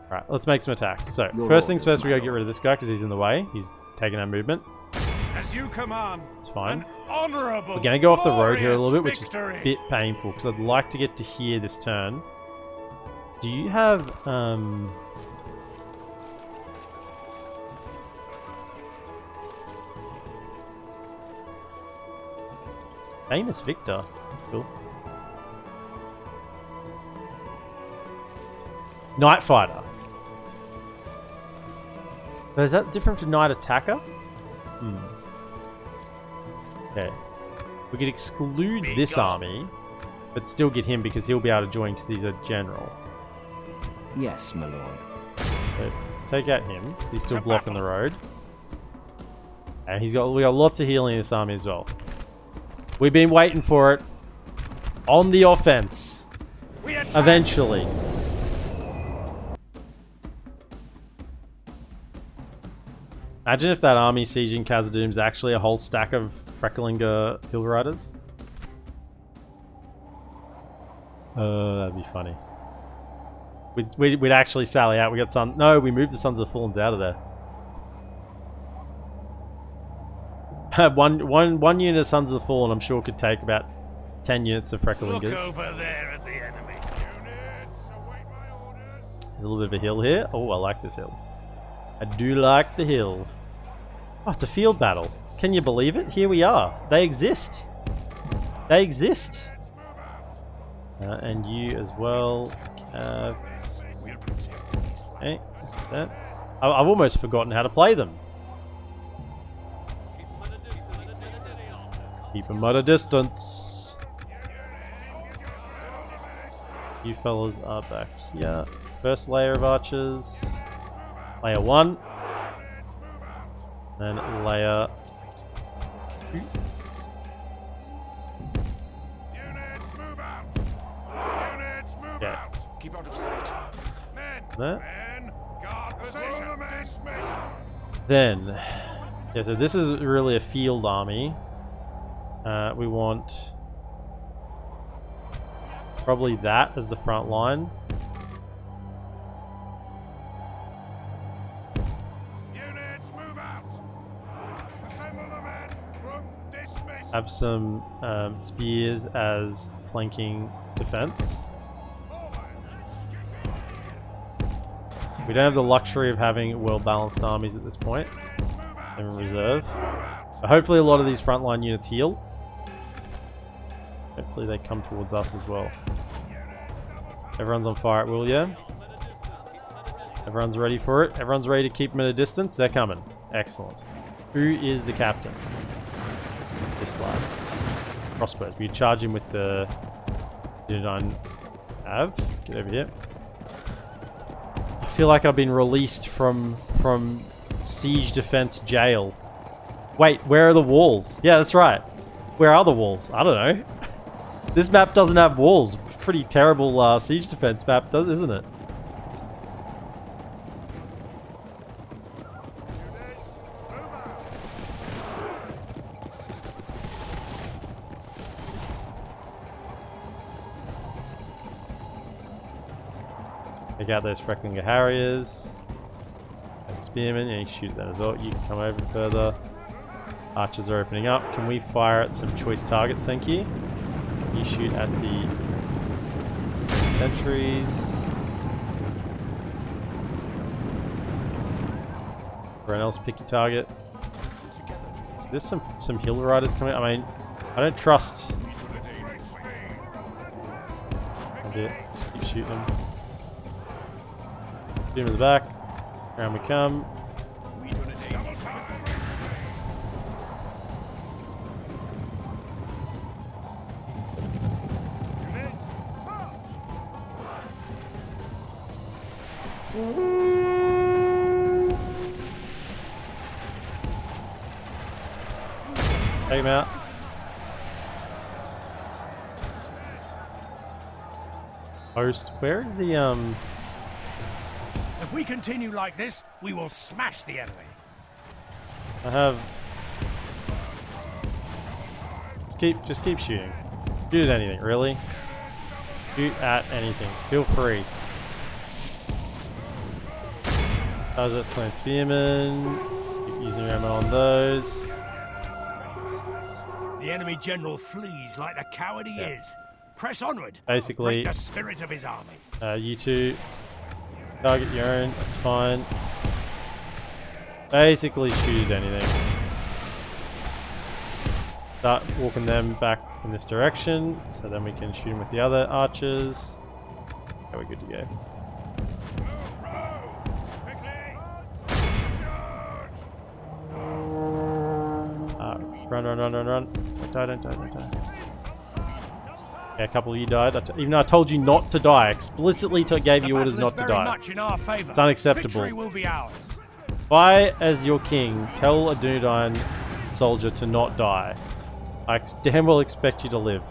Alright, let's make some attacks. So, first things first, we gotta get rid of this guy because he's in the way. He's taking our movement. As you command. It's fine. Honorable, We're gonna go off the road here a little bit, which is victory. a bit painful because I'd like to get to here this turn. Do you have, famous victor? That's cool. Night fighter. But is that different from Knight Attacker? Okay. We could exclude this army, but still get him because he'll be able to join because he's a general. Yes, my lord. So let's take out him because he's still blocking the road. And we got lots of healing in this army as well. We've been waiting for it. On the offense. Eventually. Imagine if that army sieging Khazad-dûm is actually a whole stack of Frecklinger Hill Riders. That'd be funny. We'd actually sally out. We got some. No, we moved the Sons of Thorns out of there. one unit of Sons of the Fallen, I'm sure, could take about 10 units of Frecklingers. Look over there at the enemy. Units, await my orders. There's a little bit of a hill here. Oh, I like this hill. I do like the hill. Oh, it's a field battle. Can you believe it? Here we are. They exist. They exist. And you as well. Okay. That. I've almost forgotten how to play them. Keep them at a distance. You fellas are back here. First layer of archers. Layer 1. Then layer 2. Units, move out. Units, move out. Keep out of sight. Men, There. men, guard position. Dismissed. Then, yeah, so this is really a field army. We want probably that as the front line. Units, move out. Assemble the men. Group dismissed. Have some spears as flanking defense. We don't have the luxury of having well-balanced armies at this point. They're in reserve. But hopefully a lot of these frontline units heal. Hopefully they come towards us as well. Everyone's on fire at will, yeah? Everyone's ready for it. Everyone's ready to keep them at a distance. They're coming. Excellent. Who is the captain? This lad. Crossbows. We charge him with the Dunedain Av. Get over here. I feel like I've been released from siege defense jail. Wait, where are the walls? Yeah, that's right. Where are the walls? I don't know. This map doesn't have walls. Pretty terrible siege defense map, isn't it? Take out those Frecklinger Harriers. And Spearmen, and you can shoot them as well. You can come over further. Archers are opening up. Can we fire at some choice targets, thank you? You shoot at the sentries. Everyone else pick your target. There's some hill riders coming. I mean, I don't trust. Okay, just keep shooting them. Shoot him in the back. Around we come. Take him out. Post. Where is the If we continue like this, we will smash the enemy. I have. Just keep shooting. Shoot at anything, really. Shoot at anything. Feel free. How's that clan spearmen? Keep using your ammo on those. The enemy general flees like the coward he is. Press onward. Basically, Break the spirit of his army. you two target your own. That's fine. Basically, shoot at anything. Start walking them back in this direction, so then we can shoot them with the other archers. Okay, we're good to go. Run. Don't die. Yeah, a couple of you died. Even though I told you not to die, explicitly gave you orders not to die. It's unacceptable. If I, as your king, tell a Dunedain soldier to not die, I damn well expect you to live.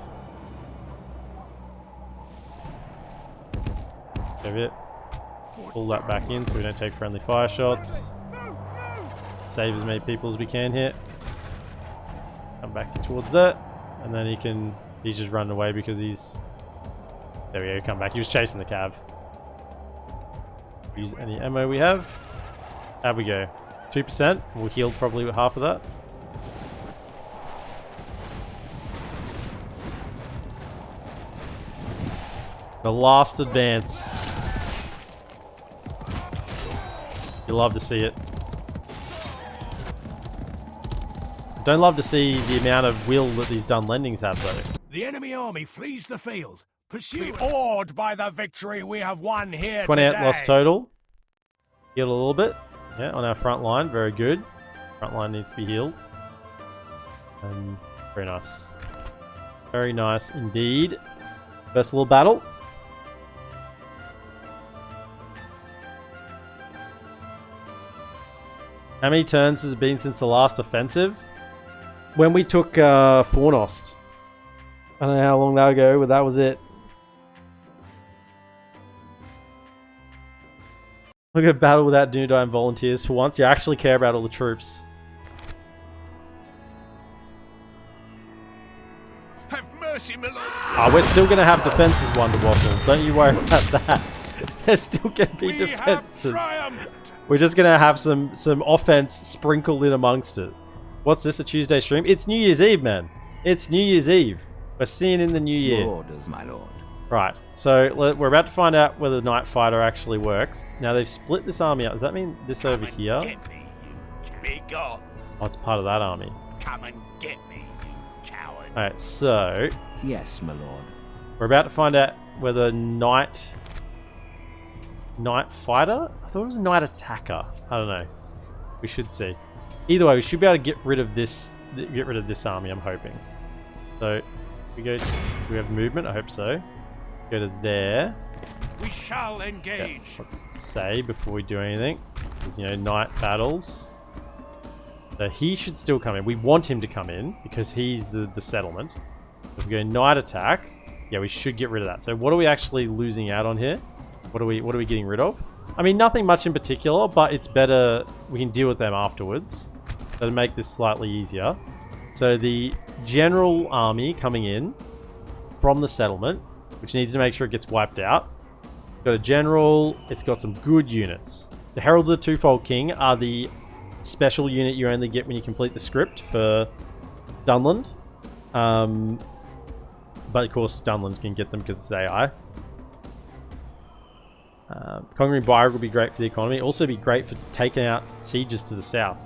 Give it. Pull that back in so we don't take friendly fire shots. Save as many people as we can here. Come back towards that. And then he's just running away because he's... There we go, come back. He was chasing the cav. Use any ammo we have. There we go. 2%. We'll heal probably with half of that. The last advance. You love to see it. Don't love to see the amount of will that these Dunlendings have, though. The enemy army flees the field. Pursue awed by the victory we have won here 28 today. lost total. Heal a little bit. Yeah, on our front line. Very good. Front line needs to be healed. Very nice. Very nice indeed. First little battle. How many turns has it been since the last offensive? When we took Fornost. I don't know how long that ago, but that was it. Look at a battle without Dunedain volunteers for once. You actually care about all the troops. Have mercy, my lord. Ah, we're still going to have defenses, Wonder Waffle. Don't you worry about that. There's still going to be defenses. We're just going to have some offense sprinkled in amongst it. What's this, a Tuesday stream? It's New Year's Eve, man. It's New Year's Eve. We're seeing in the new year. Your orders, my lord. Right, so we're about to find out whether Night Fighter actually works. Now they've split this army up. Does that mean this over here? Get me, you big god. Oh, it's part of that army. Come and get me, you coward. Alright, so Yes, my lord. we're about to find out whether Night Fighter? I thought it was Night Attacker. I don't know. We should see. Either way, we should be able to get rid of this army, I'm hoping. So we go to, do we have movement? I hope so. Go to there. We shall Yeah, engage. let's say before we do anything. Because, you know, night battles. So he should still come in. We want him to come in because he's the settlement. If we go night attack, yeah, we should get rid of that. So what are we actually losing out on here? What are we getting rid of? I mean, nothing much in particular, but it's better. We can deal with them afterwards. So to make this slightly easier. So the general army coming in from the settlement, which needs to make sure it gets wiped out. Got a general. It's got some good units. The Heralds of the Twofold King are the special unit you only get when you complete the script for Dunland. But of course, Dunland can get them because it's AI. Conquering Byrig will be great for the economy. Also be great for taking out sieges to the south.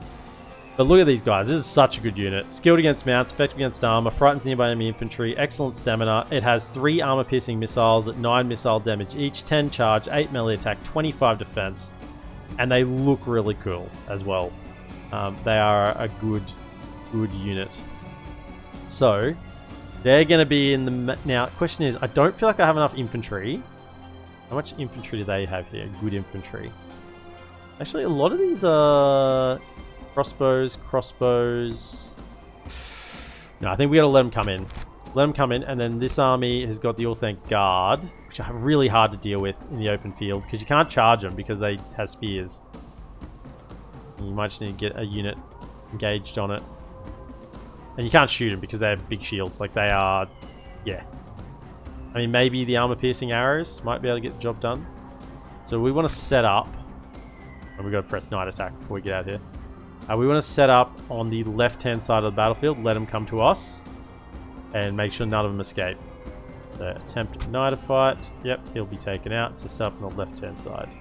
But look at these guys. This is such a good unit. Skilled against mounts, effective against armor, frightens nearby enemy infantry, excellent stamina. It has 3 armor-piercing missiles at 9 missile damage each, 10 charge, 8 melee attack, 25 defense. And they look really cool as well. They are a good unit. So, they're going to be in the... Now, question is, I don't feel like I have enough infantry. How much infantry do they have here? Good infantry. Actually, a lot of these are crossbows. No, I think we gotta let them come in. Let them come in, and then this army has got the Orthanc Guard, which are really hard to deal with in the open fields because you can't charge them because they have spears. You might just need to get a unit engaged on it. And you can't shoot them because they have big shields. Like they are, yeah. I mean, maybe the armor-piercing arrows might be able to get the job done. So we want to set up, and we've got to press night attack before we get out here. We want to set up on the left-hand side of the battlefield, let them come to us, and make sure none of them escape. So attempt night fight. Yep, he'll be taken out. So set up on the left-hand side.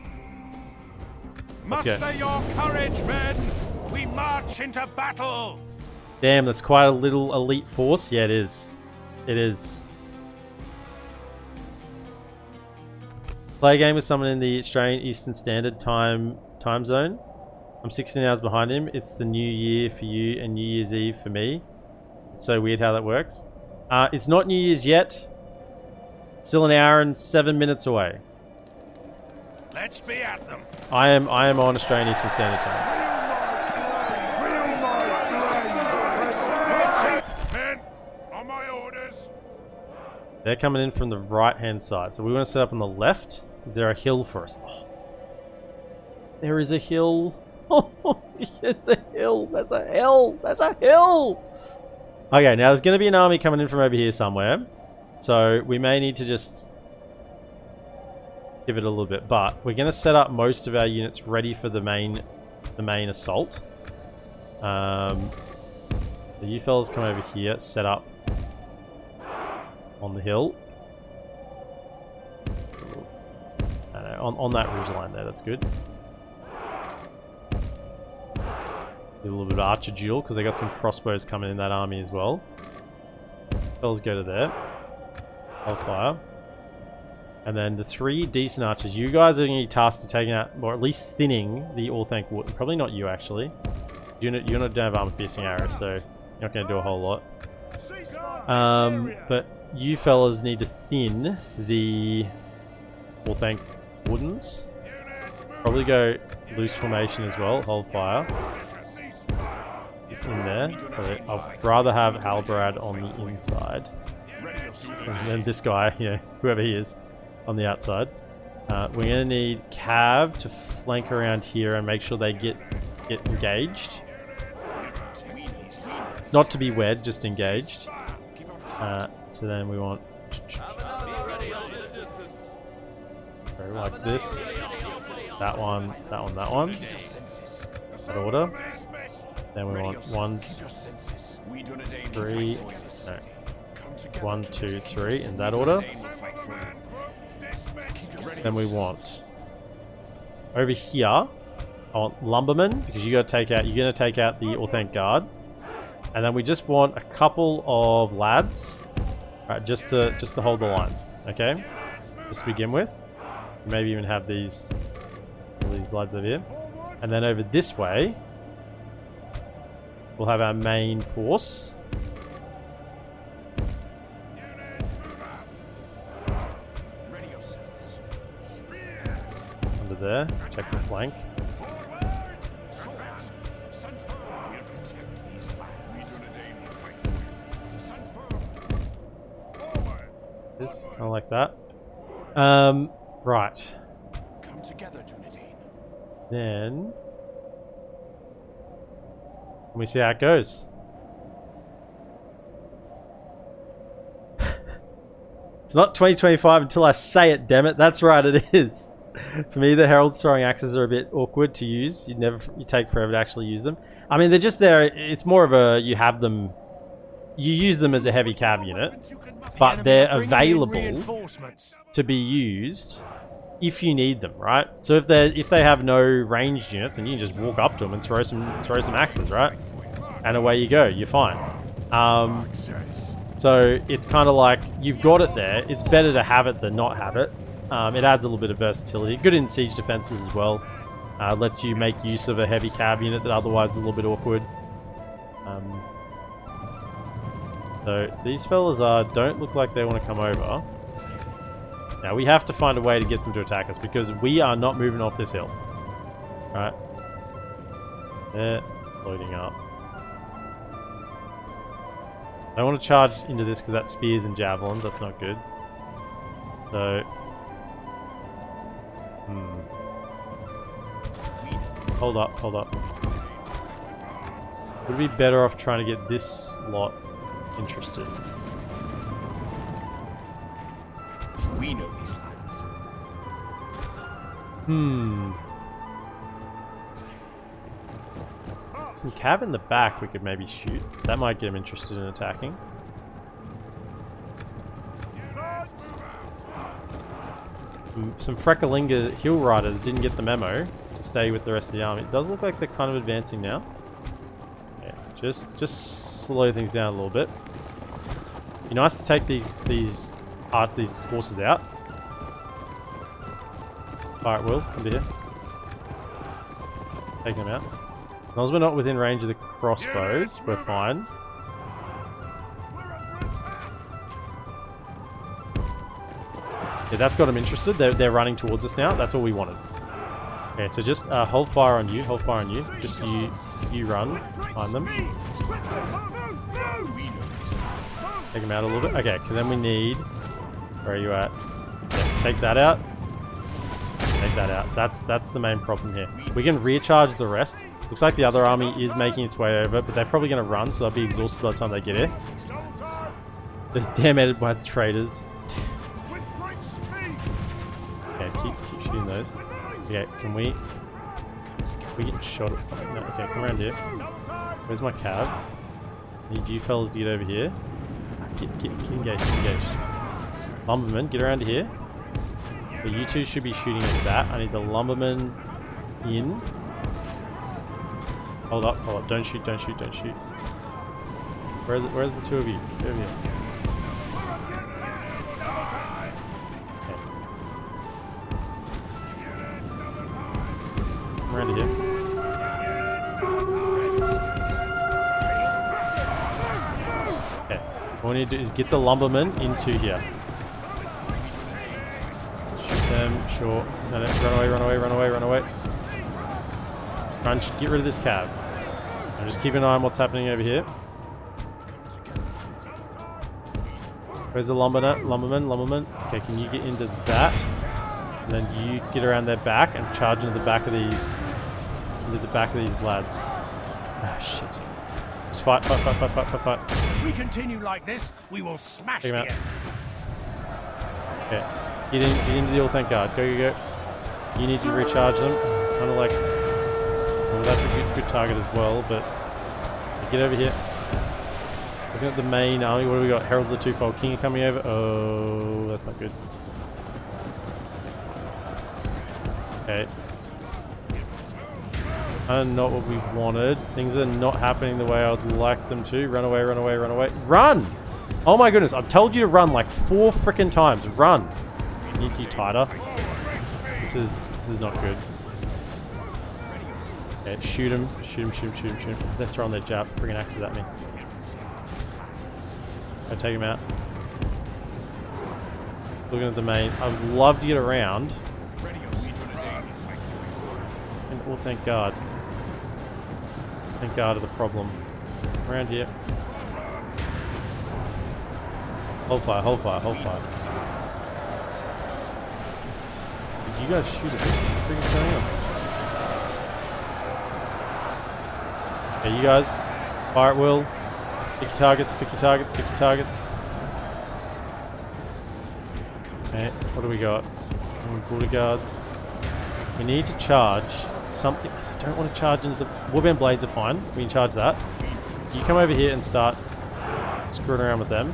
Let's go. Muster your courage, men! We march into battle! Damn, that's quite a little elite force. Yeah, it is. It is. Play a game with someone in the Australian Eastern Standard Time zone. I'm 16 hours behind him. It's the New Year for you and New Year's Eve for me. It's so weird how that works. It's not New Year's yet. It's still an hour and 7 minutes away. Let's be at them. I am on Australian Eastern Standard Time. Men, on my orders. They're coming in from the right-hand side. So we want to set up on the left. Is there a hill for us? Oh. There is a hill. Oh, it's a hill. There's a hill. There's a hill. Okay, now there's going to be an army coming in from over here somewhere. So we may need to just give it a little bit. But we're going to set up most of our units ready for the main assault. So you fellas come over here, set up on the hill. On that ridge line there, that's good. Do a little bit of archer duel because they got some crossbows coming in that army as well. Fellas go to there. I'll fire. And then the 3 decent archers. You guys are going to be tasked to taking out, or at least thinning the Orthanc wood. Probably not you actually. You don't have armor piercing arrows, so you're not going to do a whole lot. But you fellas need to thin the Orthanc Woodens. Probably go loose formation as well. Hold fire. Just in there. Probably, I'd rather have Albarad on the inside. And then this guy, you know, whoever he is, on the outside. We're going to need Cav to flank around here and make sure they get engaged. Not to be wed, just engaged. So then we want... like this. That one, that one, that one. That order. Then we want 1, 3... No. 1, 2, 3 in that order. Then we want... Over here, I want lumbermen, because you're going to take out the Orthanc Guard. And then we just want a couple of lads, right, just to hold the line, okay? Just to begin with. Maybe even have these lads over here. And then over this way, we'll have our main force. Under there, check the flank. This, kind of like that. Right. Come together, Dunedain. Then let me see how it goes. It's not 2025 until I say it, damn it. That's right, it is. For me, the Herald's throwing axes are a bit awkward to use. You take forever to actually use them. I mean, they're just there. It's more of a you use them as a heavy cav unit, but they're available to be used if you need them, right? So if they have no ranged units, and you can just walk up to them and throw some axes, right? And away you go. You're fine. So it's kind of like you've got it there. It's better to have it than not have it. It adds a little bit of versatility. Good in siege defenses as well. Lets you make use of a heavy cav unit that otherwise is a little bit awkward. So these fellas don't look like they want to come over. Now we have to find a way to get them to attack us because we are not moving off this hill. Right. They're loading up. I don't want to charge into this because that's spears and javelins. That's not good. So... Hold up, hold up. Would we be better off trying to get this lot interested? We know these lands. Some cav in the back we could maybe shoot. That might get him interested in attacking. Some Frekalinga hill riders didn't get the memo to stay with the rest of the army. It does look like they're kind of advancing now. Yeah, just slow things down a little bit. Be nice to take these horses out. Alright, Will, come to here. Take them out. As long as we're not within range of the crossbows, we're fine. Yeah, that's got them interested. They're running towards us now. That's all we wanted. Okay, so just hold fire on you. Hold fire on you. Just you run. Find them. Take them out a little bit. Okay, then we need... Where are you at? Yeah, take that out. Take that out. That's the main problem here. We can recharge the rest. Looks like the other army is making its way over, but they're probably going to run, so they'll be exhausted by the time they get here. There's damn Edward traders. Okay, keep shooting those. Okay, can we get shot at something? No, okay, come around here. Where's my cav? I need you fellas to get over here. Get engaged, get engaged. Lumberman, get around here. But you two should be shooting at that. I need the lumberman in. Hold up, hold up. Don't shoot, don't shoot, don't shoot. Where's the two of you? Get over here. Come around here. Okay. What we need to do is get the lumberman into here. Shoot them, sure. No, run away, run away, run away, run away. Crunch, get rid of this cav. And just keep an eye on what's happening over here. Where's the lumberman? Okay, can you get into that? And then you get around their back and charge into the back of these lads. Ah, shit. Just fight. If we continue like this, we will smash Take the him out. enemy. Okay. Get into the all thank God. Go. You need to recharge them. Kind of like... Well, that's a good target as well, but... Get over here. Looking at the main army, what do we got? Heralds of the Twofold King coming over. Oh, that's not good. Okay. Not what we wanted. Things are not happening the way I would like them to. Run away, run away, run away. Run! Oh my goodness, I've told you to run like 4 freaking times. Run! You tighter. This is not good. Okay, shoot him. They're throwing their jab friggin' axes at me. I take him out. Looking at the main. I would love to get around. And oh, thank God. Thank God of the problem. Around here. Hold fire. Did you guys shoot at this? What's freaking going on? Okay, you guys, fire at will. Pick your targets. Okay, what do we got? Border guards. We need to charge something. I don't want to charge into the... Warband blades are fine. We can charge that. You come over here and start screwing around with them.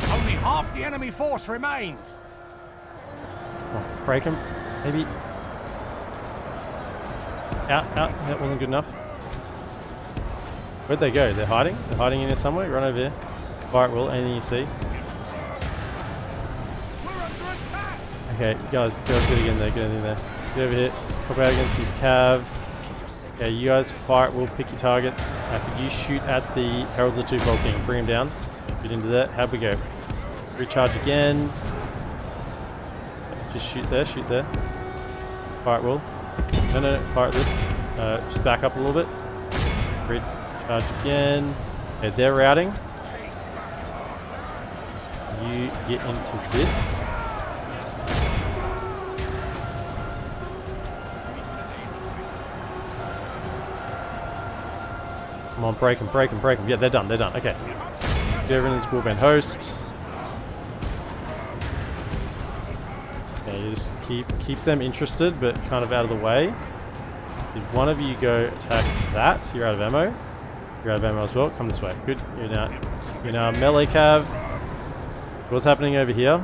Only half the enemy force remains. Oh, break them. Maybe... Out. That wasn't good enough. Where'd they go? They're hiding? They're hiding in here somewhere? Run over here. Fire at will. Anything you see. Okay, guys gotta get in there. Get over here. Pop out against this cav. Okay, you guys fire at will. Pick your targets. Could you shoot at the Heralds of the Twofold King? Bring him down. Get into that. How'd we go? Recharge again. Just shoot there, shoot there. Fire at will. No, fire at this. Just back up a little bit. Grid charge again. Okay, they're routing. You get into this. Come on, break them. Yeah, they're done. Okay. Get everyone in this warband host. Okay, you just keep them interested, but kind of out of the way. Did one of you go attack that? You're out of ammo. You're out of ammo as well. Come this way. Good. You're now melee cav. What's happening over here?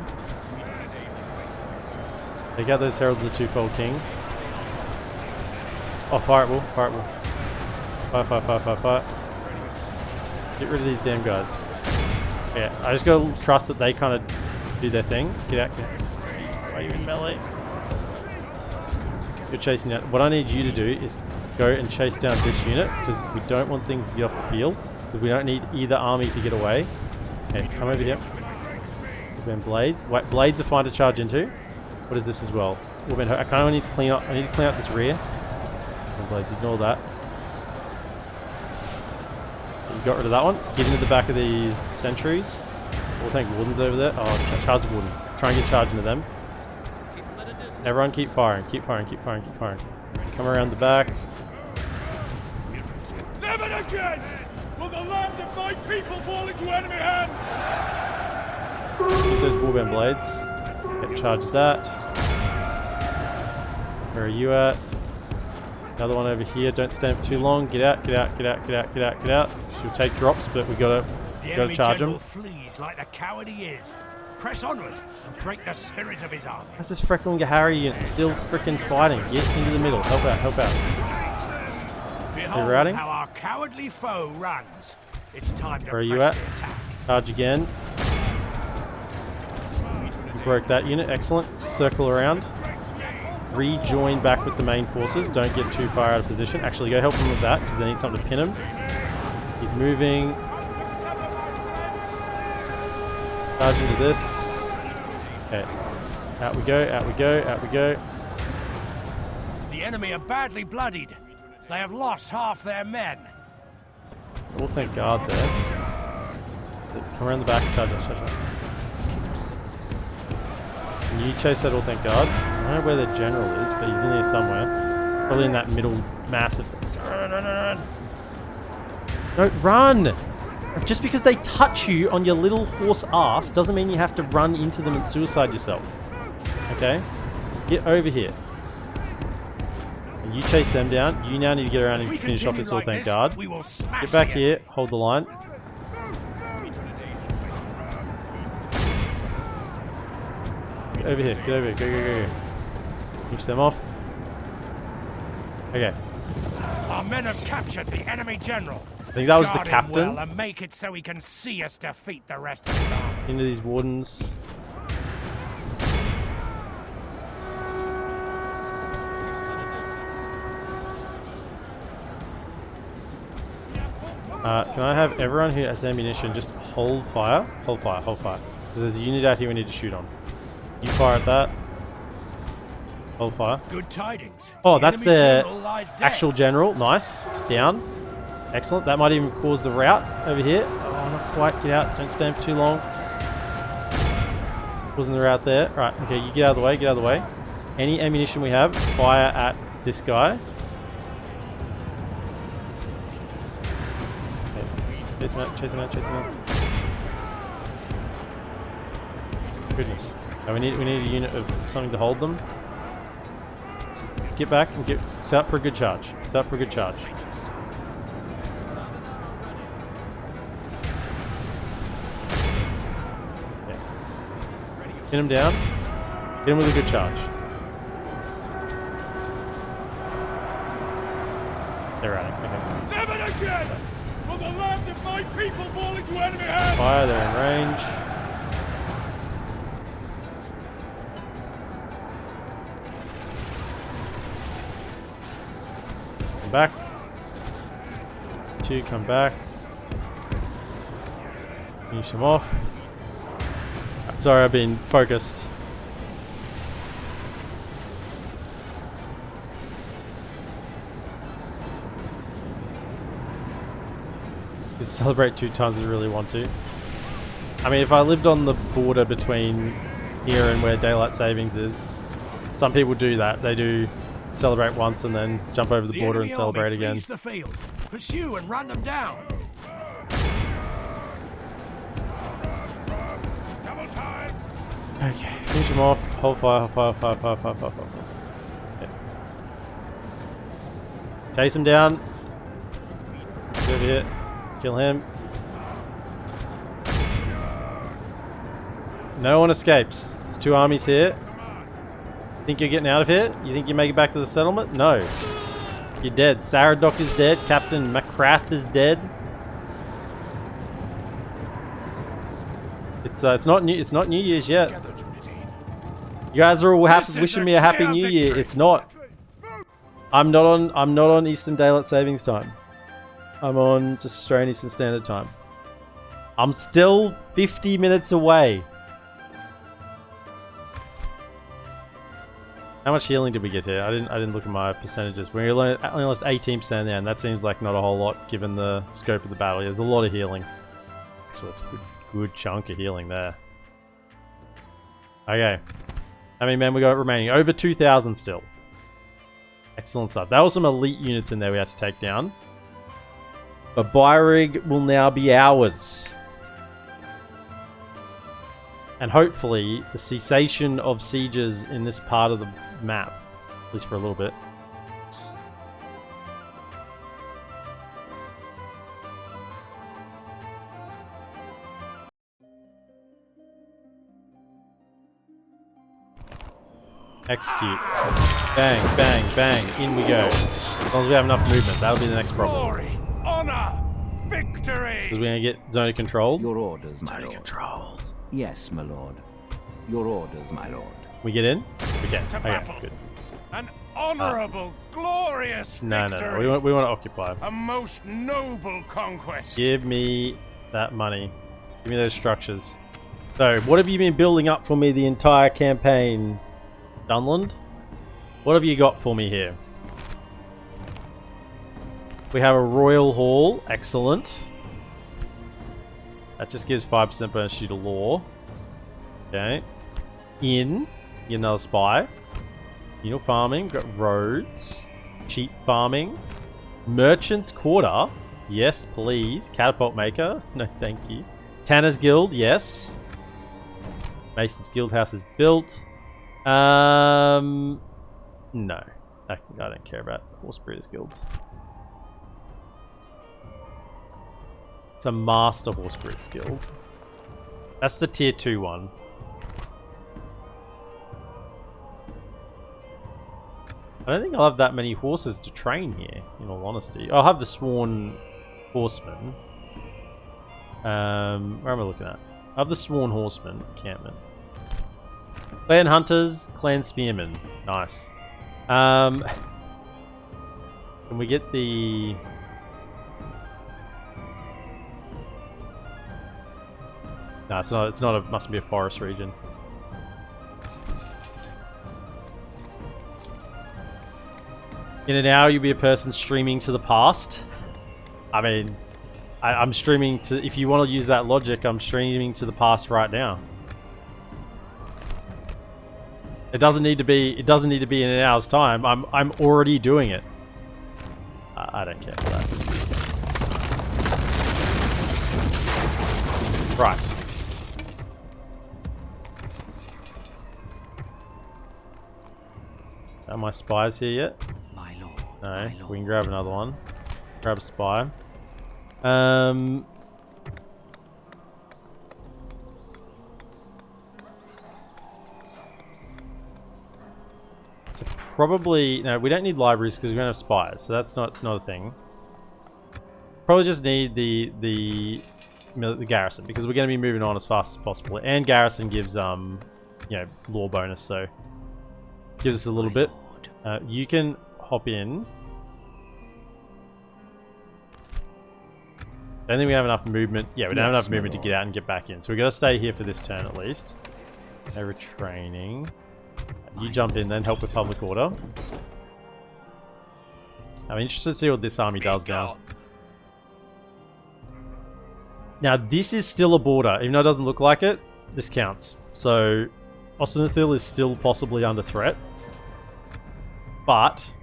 Take out those heralds of the twofold king. Oh, fire at will. Fire. Get rid of these damn guys. Yeah, I just gotta trust that they kind of do their thing. Get out. Why are you in melee? You're chasing out. What I need you to do is go and chase down this unit, because we don't want things to get off the field. Because we don't need either army to get away. Okay, come over here. Warband blades. Wait, blades are fine to charge into. What is this as well? Warband. I kind of need to clean up. I need to clean up this rear. Warband blades. Ignore that. You got rid of that one. Get into the back of these sentries. We'll think wardens over there. Oh, charge the wardens. Try and get charged into them. Everyone keep firing. Keep firing. Come around the back. Never again will the land of my people fall into enemy hands! Get those warband blades. Get charged that. Where are you at? Another one over here. Don't stand for too long. Get out. She'll take drops, but we gotta charge him. Flees like the coward he is. Press onward and break the spirit of his army. How's this freaking Gahari unit still freaking fighting? Get into the middle. Help out. Behold routing? how our cowardly foe runs. It's time to Where are press you at? the attack. Charge again. You broke that unit. Excellent. Circle around. Rejoin back with the main forces. Don't get too far out of position. Actually, go help them with that, because they need something to pin them. Keep moving. Charge into this. Okay. Out we go. The enemy are badly bloodied. They have lost half their men. We'll thank God there. Come around the back. Charge that. Can you chase that all, thank God? I don't know where the general is, but he's in here somewhere. Probably in that middle massive thing. No, run! Just because they touch you on your little horse ass doesn't mean you have to run into them and suicide yourself. Okay? Get over here. And you chase them down. You now need to get around and finish off this all, thank God. Get back here. Hold the line. Get over here. Go. Finish them off. Okay. Our men have captured the enemy general. I think that was the Guard him captain. well and make it so he can see us defeat the rest of his army. Into these wardens. Can I have everyone who has ammunition just hold fire? Hold fire. Because there's a unit out here we need to shoot on. You fire at that. Hold fire. Good tidings. Oh, The that's enemy their general lies dead. actual general. Nice. Down. Excellent. That might even cause the rout over here. Oh, not quite. Get out. Don't stand for too long. Causing the rout there. Right. Okay, you get out of the way. Any ammunition we have, fire at this guy. Okay. Chase him out. Goodness. Now we need a unit of something to hold them. Let's get back and set up for a good charge. Pin him down. Hit him with a good charge. They're running. Okay. Never again will the land of my people fall into enemy hands. Fire, they're in range. Come back. 2, come back. Finish him off. Sorry, I've been focused. can celebrate 2 times if you really want to. I mean, if I lived on the border between here and where daylight savings is, some people do that. They do celebrate once and then jump over the border and celebrate again. The field. Pursue and run them down. Double time. Okay, finish him off. Hold fire, hold fire, fire, fire, fire, fire, fire. Okay. Chase him down. Get over here. Kill him. No one escapes. There's 2 armies here. Think you're getting out of here? You think you make it back to the settlement? No. You're dead. Saradoc is dead. Captain McCrath is dead. It's not New Year's yet. You guys are all wishing me a happy New Year. It's not. I'm not on Eastern Daylight Savings Time. I'm on just Australian Eastern Standard Time. I'm still 50 minutes away. How much healing did we get here? I didn't look at my percentages. We only lost 18% there, and that seems like not a whole lot given the scope of the battle. There's a lot of healing. Actually, that's a good chunk of healing there. Okay. How many men we got remaining? Over 2,000 still. Excellent stuff. That was some elite units in there we had to take down. But Beirig will now be ours. And hopefully, the cessation of sieges in this part of the map, at least for a little bit. Execute. Bang, bang, bang. In we go. As long as we have enough movement, that'll be the next problem. Glory, honor, victory. Because we're going to get zone controlled. Your orders, my Zone lord. controlled. Yes, my lord. Your orders, my lord. We get in? We can. To Okay, battle. good. An honorable, glorious No. victory. We want to occupy. A most noble conquest. Give me that money. Give me those structures. So, what have you been building up for me the entire campaign, Dunland? What have you got for me here? We have a royal hall. Excellent. That just gives 5% bonus due to law. Okay. Inn. Get another spy. Unit farming. Got roads. Cheap farming. Merchant's quarter. Yes, please. Catapult maker. No, thank you. Tanner's guild. Yes. Mason's guild house is built. No. I don't care about horse breeders guilds. It's a master horse breeders guild. That's the tier 2 one. I don't think I'll have that many horses to train here, in all honesty. I'll have the sworn horsemen. Where am I looking at? I have the sworn horsemen, encampment. Clan hunters, clan spearmen. Nice. Can we get the... No, it's not a, mustn't be a forest region. In an hour, you'll be a person streaming to the past. I mean, I'm streaming to, if you want to use that logic, I'm streaming to the past right now. It doesn't need to be in an hour's time. I'm already doing it. I don't care for that. Right. Are my spies here yet? My lord. No, my lord. we can grab another one. Grab a spy. So probably no, we don't need libraries because we don't have spies, so that's not a thing. Probably just need the garrison because we're going to be moving on as fast as possible, and garrison gives you know, law bonus, so gives us a little bit. You can hop in. I don't think we have enough movement. Yeah, we don't have enough movement to get out and get back in. So we got to stay here for this turn at least. Over training. You jump in, then help with public order. I'm interested to see what this army does now. Now this is still a border, even though it doesn't look like it. This counts. So Ostenithil is still possibly under threat. But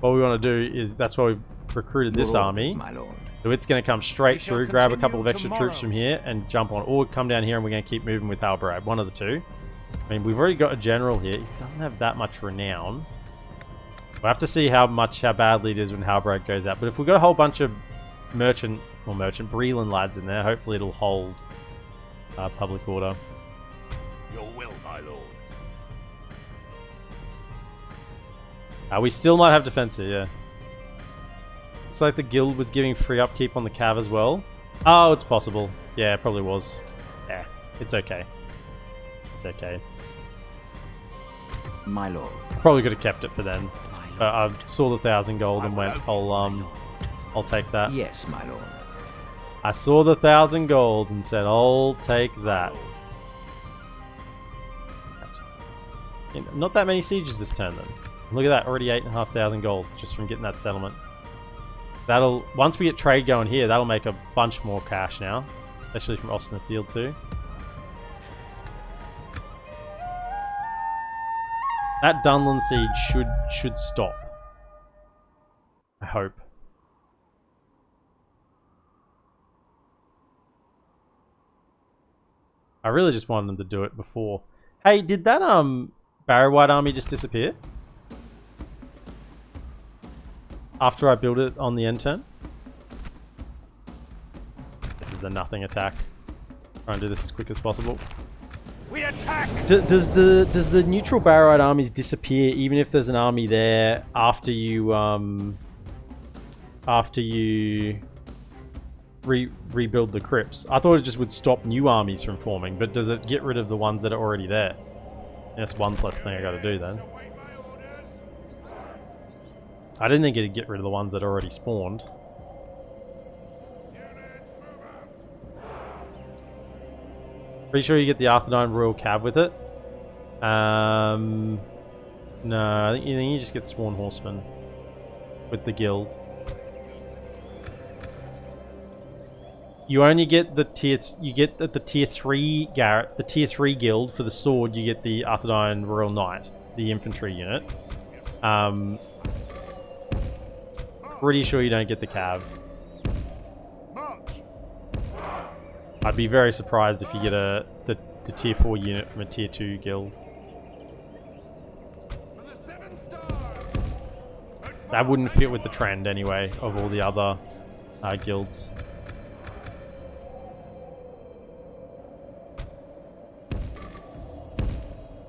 what we want to do is, that's why we've recruited this army. My lord. So it's going to come straight shall through, grab a couple of continue extra troops from tomorrow. here and jump on. Or come down here and we're going to keep moving with Halbrad. One of the two. I mean, we've already got a general here. He doesn't have that much renown. We'll have to see how badly it is when Halbrad goes out. But if we've got a whole bunch of merchant Breland lads in there, hopefully it'll hold public order. Your will, my lord. We still might have defense here, yeah. Looks like the guild was giving free upkeep on the cav as well. Oh, it's possible. Yeah, it probably was. Yeah, it's okay. It's okay. It's My lord. probably could have kept it for then. My I lord. saw the 1,000 gold and went, I'll take that. Yes, my lord. I saw the 1,000 gold and said, I'll take that. Not that many sieges this turn then. Look at that, already 8,500 gold just from getting that settlement. That'll, once we get trade going here, that'll make a bunch more cash now, especially from Ostenithil too. That Dunland siege should stop. I hope. I really just wanted them to do it before. Hey, did that Barrow-White army just disappear? After I built it on the end turn? This is a nothing attack. Try and do this as quick as possible. We attack! Does the neutral Barrow-White armies disappear even if there's an army there after you rebuild the crypts? I thought it just would stop new armies from forming, but does it get rid of the ones that are already there? That's one less thing I gotta do then. I didn't think it'd get rid of the ones that already spawned. Pretty sure you get the Arthedain Royal Cab with it. No, I think you just get Sworn Horsemen with the guild. You only get the tier 3 Garrett, the tier 3 guild for the sword. You get the Arthedain Royal Knight, the infantry unit. Pretty sure you don't get the cav. I'd be very surprised if you get the tier 4 unit from a tier 2 guild. That wouldn't fit with the trend anyway of all the other guilds.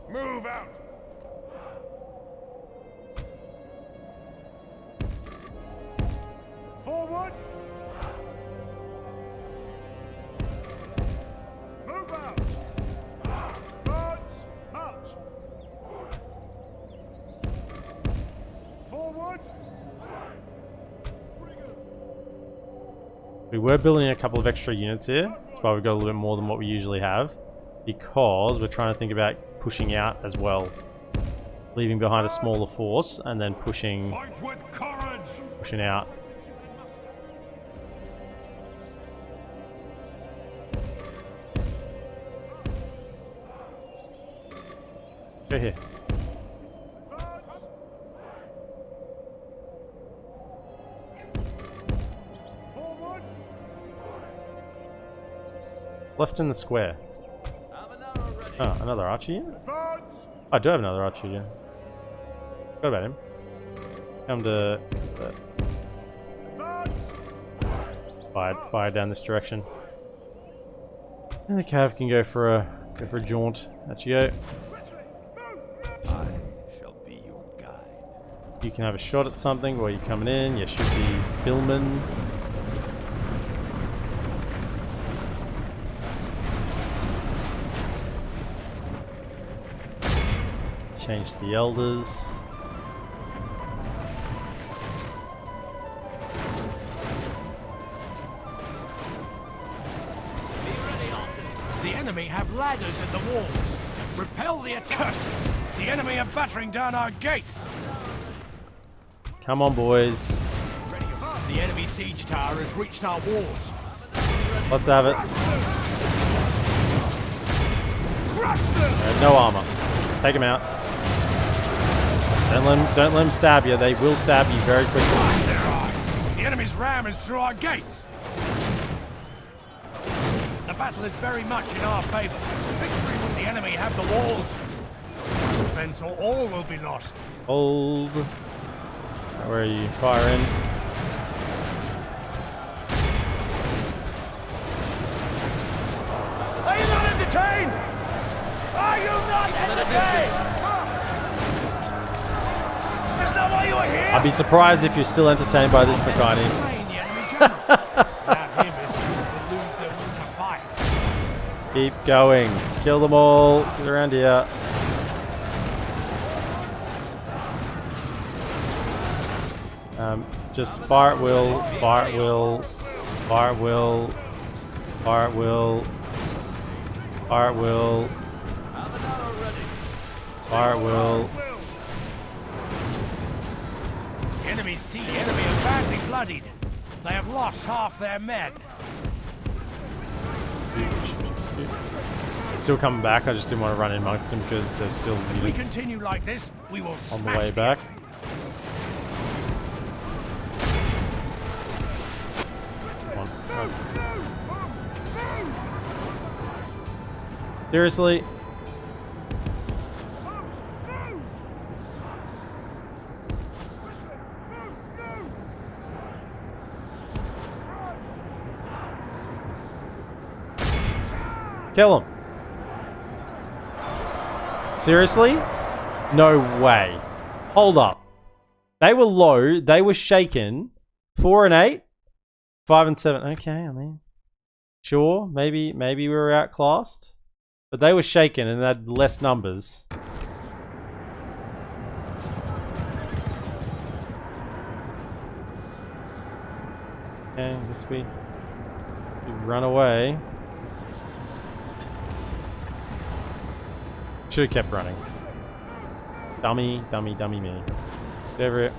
Move out! Forward! Move out! Guards, march! Forward! We were building a couple of extra units here. That's why we've got a little bit more than what we usually have. Because we're trying to think about pushing out as well. Leaving behind a smaller force and then pushing Fight with courage! out. Go here. Forward! Left in the square. Oh, another archer unit? Advance! I do have another archer unit. Forgot about him. Come to... Advance! fire down this direction. And the cav can go for a jaunt. Out you go. I shall be your guide. You can have a shot at something while you're coming in. You shoot these billmen. Change the elders. The enemy have ladders at the walls. Repel the attackers. The enemy are battering down our gates. Come on, boys. The enemy siege tower has reached our walls. Let's have it. No armor. Take him out. Don't let them stab you. They will stab you very quickly. Blast their eyes! The enemy's ram is through our gates. The battle is very much in our favor. Victory with the enemy have the walls. Defense or all will be lost. Hold. Where are you? Fire in. Are you not entertained? Are you not entertained? Is that why you are here? I'd be surprised if you're still entertained by this, Makani. Slain the enemy general. Without him, his troops will lose their will to fight. Keep going. Kill them all. Get around here. Just fire at will. Fire at will. Fire at will. Fire at will. Fire at will. Fire at will. The enemy see enemy are badly bloodied. They have lost half their men. They're still coming back. I just didn't want to run in amongst them because they're still If we units continue like this, we will on the smash way back. enemy. Come on. Run. Seriously? Kill him. Seriously? No way. Hold up. They were low. They were shaken. 4 and 8. 5 and 7. Okay, I mean. Sure. Maybe we were outclassed. But they were shaken and had less numbers. Okay, I guess we run away. Should have kept running. Dummy me. Get over it.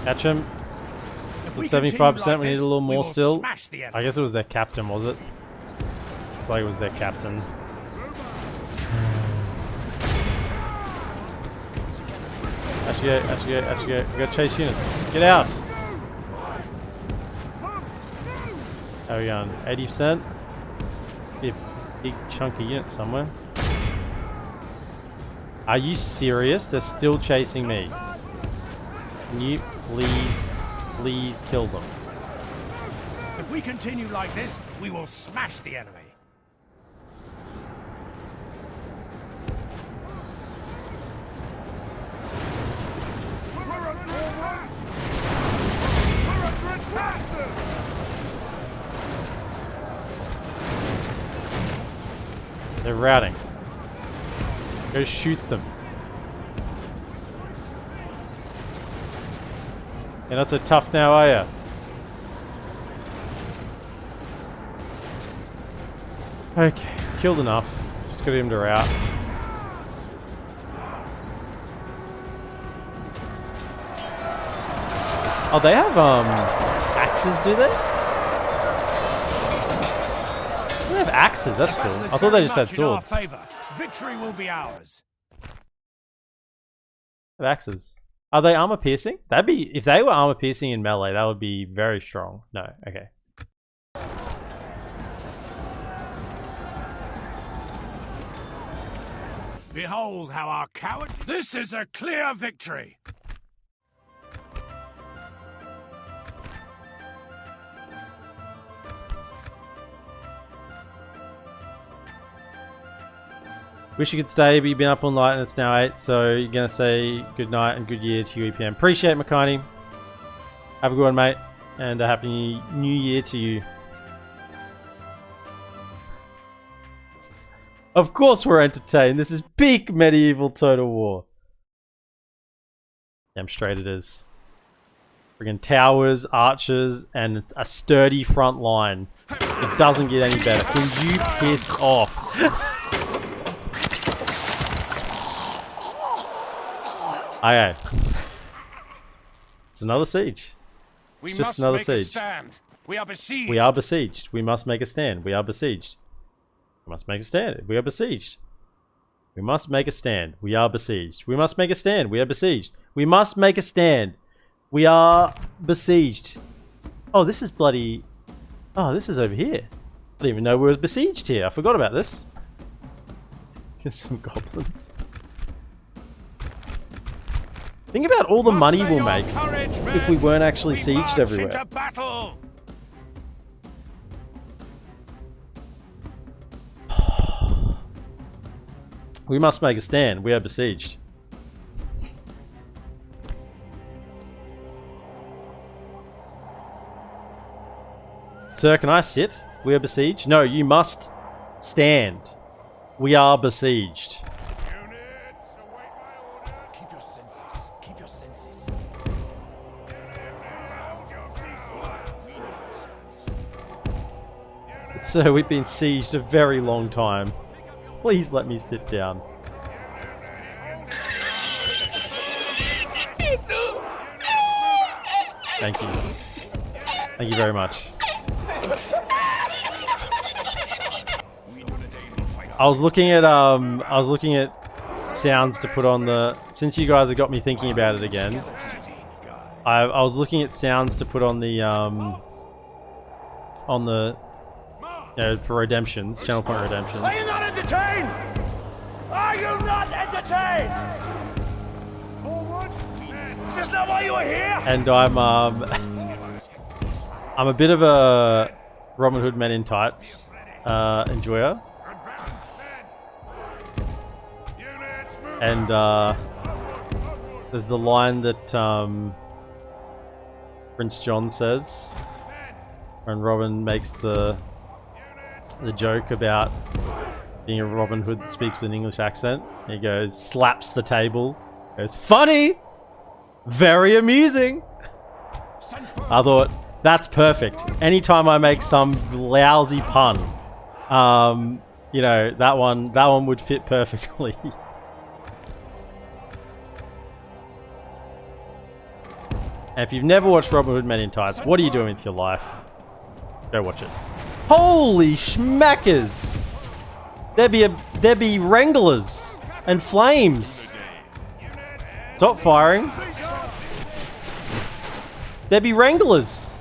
Catch him. If we 75%, continue we need this, a little we more will still. smash the enemy. I guess it was their captain, was it? I feel like it was their captain. Actually go. We gotta chase units. Get out! How are we going? 80%? Be a big chunk of units somewhere. Are you serious? They're still chasing me. Can you please kill them? If we continue like this, we will smash the enemy. They're routing. Go shoot them. You're not so tough now, are ya? Okay, killed enough. Just got him to rout. Oh, they have axes, do they? They have axes. That's cool. I thought they just had swords. They Victory will be ours. have axes. Are they armor piercing? That'd be, if they were armor piercing in melee, that would be very strong. No, okay. Behold how our coward... This is a clear victory. Wish you could stay, but you've been up all night and it's now 8, so you're going to say good night and good year to you, EPM. Appreciate it, Makani. Have a good one, mate, and a happy new year to you. Of course we're entertained. This is peak medieval Total War. Damn straight it is. Friggin' towers, archers, and a sturdy front line. It doesn't get any better. Can you piss off? Okay. It's another siege. It's just another siege. We are besieged. We are besieged. We must make a stand. We are besieged. We must make a stand. We are besieged. We must make a stand. We are besieged. We must make a stand. We are besieged. We must make a stand. We are besieged. Oh, this is bloody... Oh, this is over here. I didn't even know we were besieged here. I forgot about this. Just some goblins. Think about all the money we'll make if we weren't actually sieged everywhere. We must make a stand. We are besieged. Sir, can I sit? We are besieged? No, you must stand. We are besieged. Keep your senses. Keep your senses. Sir, we've been sieged a very long time. Please let me sit down. Thank you. Thank you very much. I was looking at sounds to put on the, since you guys have got me thinking about it again. I was looking at sounds to put on the you know, for redemptions, channel point redemptions. Are you not entertained? Are you not entertained? Forward. Is this not why you are here? And I'm I'm a bit of a Robin Hood Men in Tights enjoyer. And there's the line that Prince John says when Robin makes the joke about being a Robin Hood that speaks with an English accent. He goes, slaps the table, goes, funny, very amusing. I thought, that's perfect. Anytime I make some lousy pun, you know, that one would fit perfectly. And if you've never watched Robin Hood Men in Tights, what are you doing with your life? Go watch it. Holy schmackers! There be wranglers and flames. Stop firing. There be wranglers.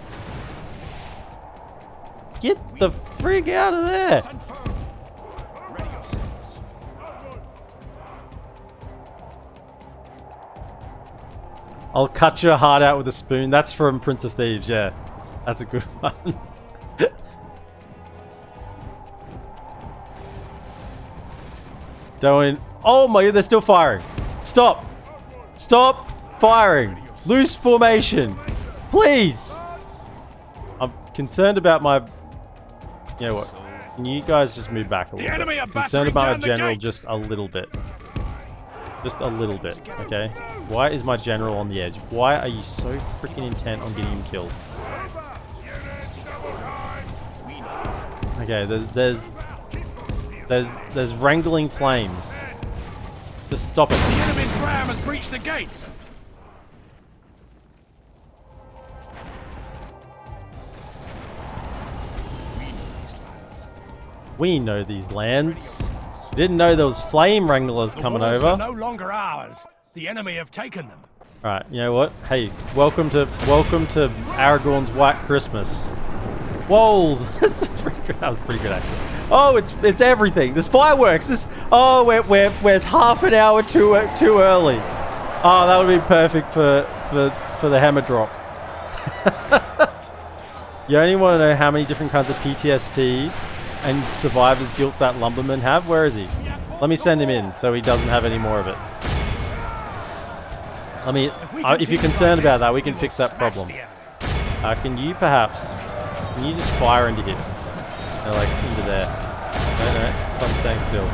Get the frig out of there. I'll cut your heart out with a spoon. That's from Prince of Thieves, yeah. That's a good one. Don't... Oh my god, they're still firing. Stop. Stop firing. Loose formation. Please. I'm concerned about my... You know what? Can you guys just move back a little bit? I'm concerned about my general just a little bit. Just a little bit, okay? Why is my general on the edge? Why are you so freaking intent on getting him killed? Okay, there's wrangling flames. Just stop it. The enemy's ram has breached the gates. We know these lands. Didn't know there was flame wranglers coming over. Are no longer ours. The enemy have taken them. Alright, you know what? Hey, welcome to Aragorn's White Christmas. Whoa, that was pretty good actually. Oh, it's everything. There's fireworks. We're half an hour too early. Oh, that would be perfect for the hammer drop. You only want to know how many different kinds of PTSD and survivor's guilt that lumberman have? Where is he? Let me send him in so he doesn't have any more of it. Let me... if you're concerned about that, we can fix that problem. Can you just fire into him? No, like, into there. No, this one's staying still.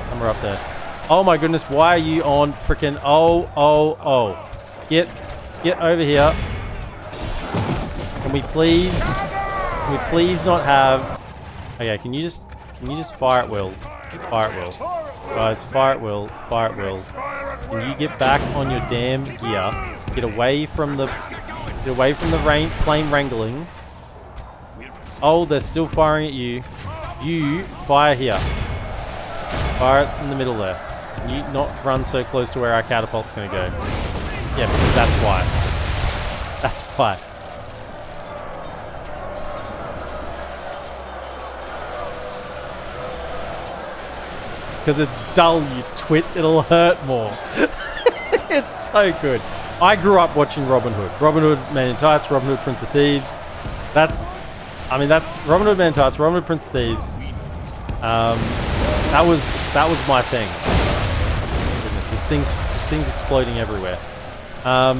Somewhere up there. Oh my goodness, why are you on frickin'... Oh. Get over here. Can we please Can we please not have... Okay, can you just fire at will? Fire at will. Guys, fire at will. Fire at will. Can you get back on your damn gear? Get away from the flame wrangling. Oh, they're still firing at you. You fire here. Fire it in the middle there. Can you not run so close to where our catapult's gonna go? Yeah, because that's why. That's why. Because it's dull, you twit. It'll hurt more. It's so good. I grew up watching Robin Hood. Robin Hood, Man in Tights, Robin Hood, Prince of Thieves. That's Robin Hood, Man in Tights, Robin Hood, Prince of Thieves. That was my thing. Goodness, this thing's exploding everywhere. I